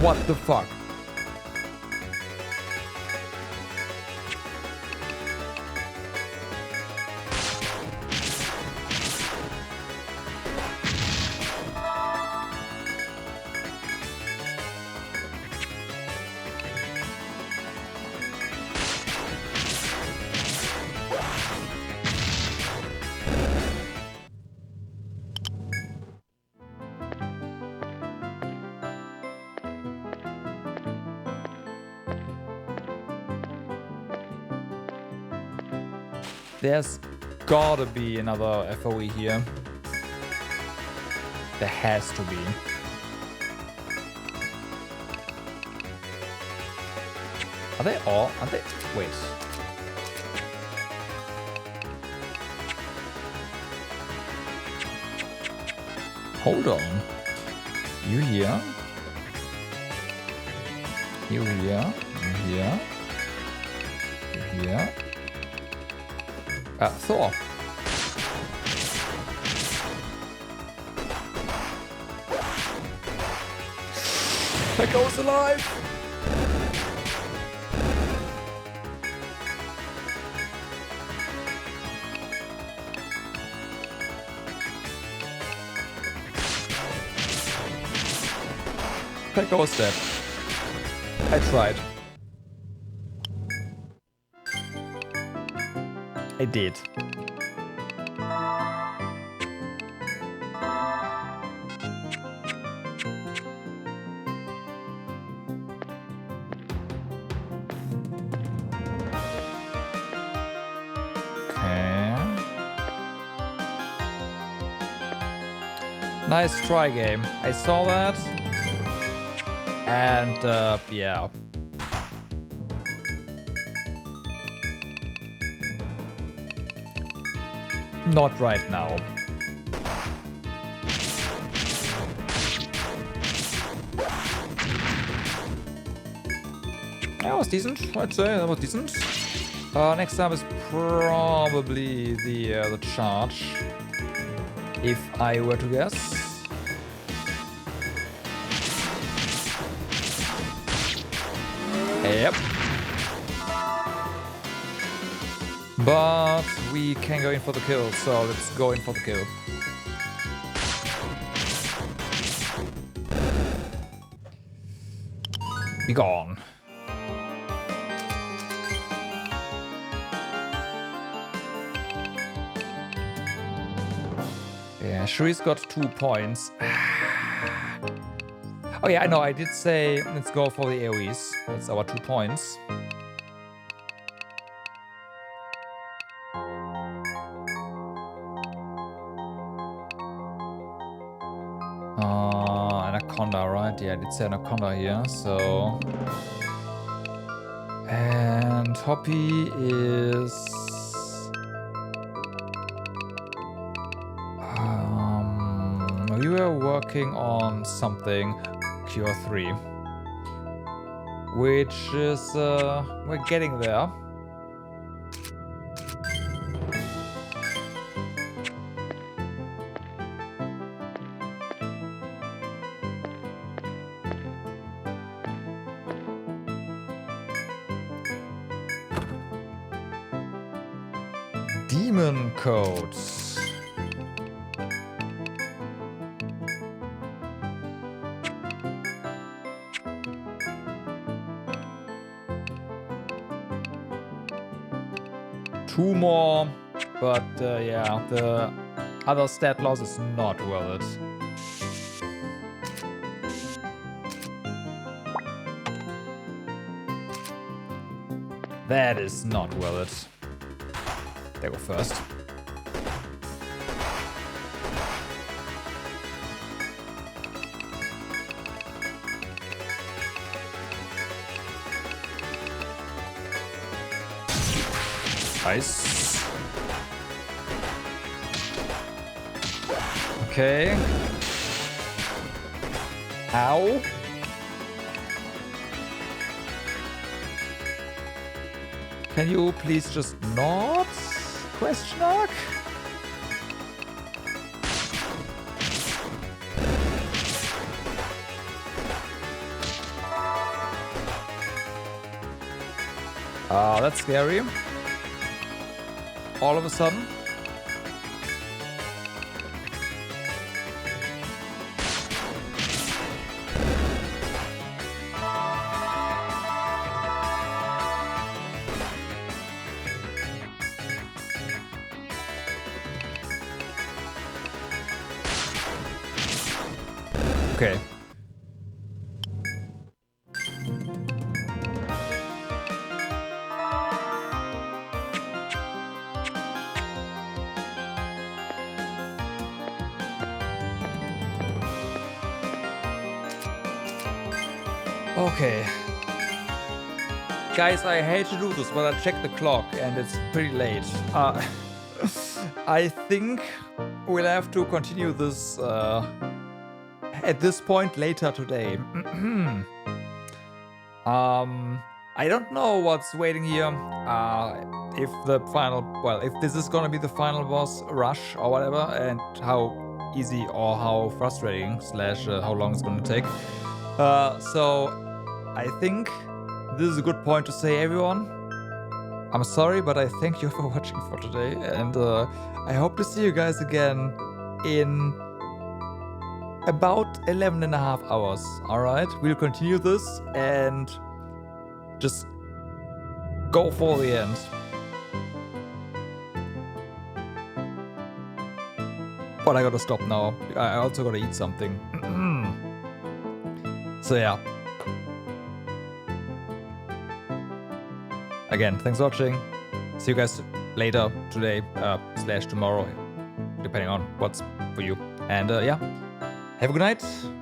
What the fuck? There's gotta be another FOE here. There has to be. Are they all? Are they? Wait. Hold on. You here? You here? You here? You here? Thor. That goes alive. That goes dead. I tried. I did. Nice try, game. I saw that. And, yeah. Not right now. That was decent, I'd say. That was decent. Next up is probably the charge, if I were to guess. Yep. But we can go in for the kill, so let's go in for the kill. Be gone. Yeah, Shuri's got 2 points. Oh yeah, I know, I did say let's go for the AoEs. That's our 2 points. Anaconda, right? Yeah, I did say Anaconda here, so... And Hoppy is... We were working on something, Cure 3. Which is... we're getting there. Demon codes. Two more, but yeah, the other stat loss is not worth it. That is not worth it. They go first. Nice. Okay. Ow. Can you please just not? Question mark? Ah, that's scary. All of a sudden. Okay. Okay. Guys, I hate to do this, but I checked the clock and it's pretty late. I think we'll have to continue this at this point later today. I don't know what's waiting here. If the final, well, if this is gonna be the final boss rush or whatever, and how easy or how frustrating slash how long it's gonna take. So I think this is a good point to say, everyone, I'm sorry, but I thank you for watching for today, and I hope to see you guys again in about 11.5 hours. Alright, we'll continue this and just go for the end. But I gotta stop now. I also gotta eat something. So yeah. Again, thanks for watching. See you guys later today, slash tomorrow, depending on what's for you. And yeah, Have a good night.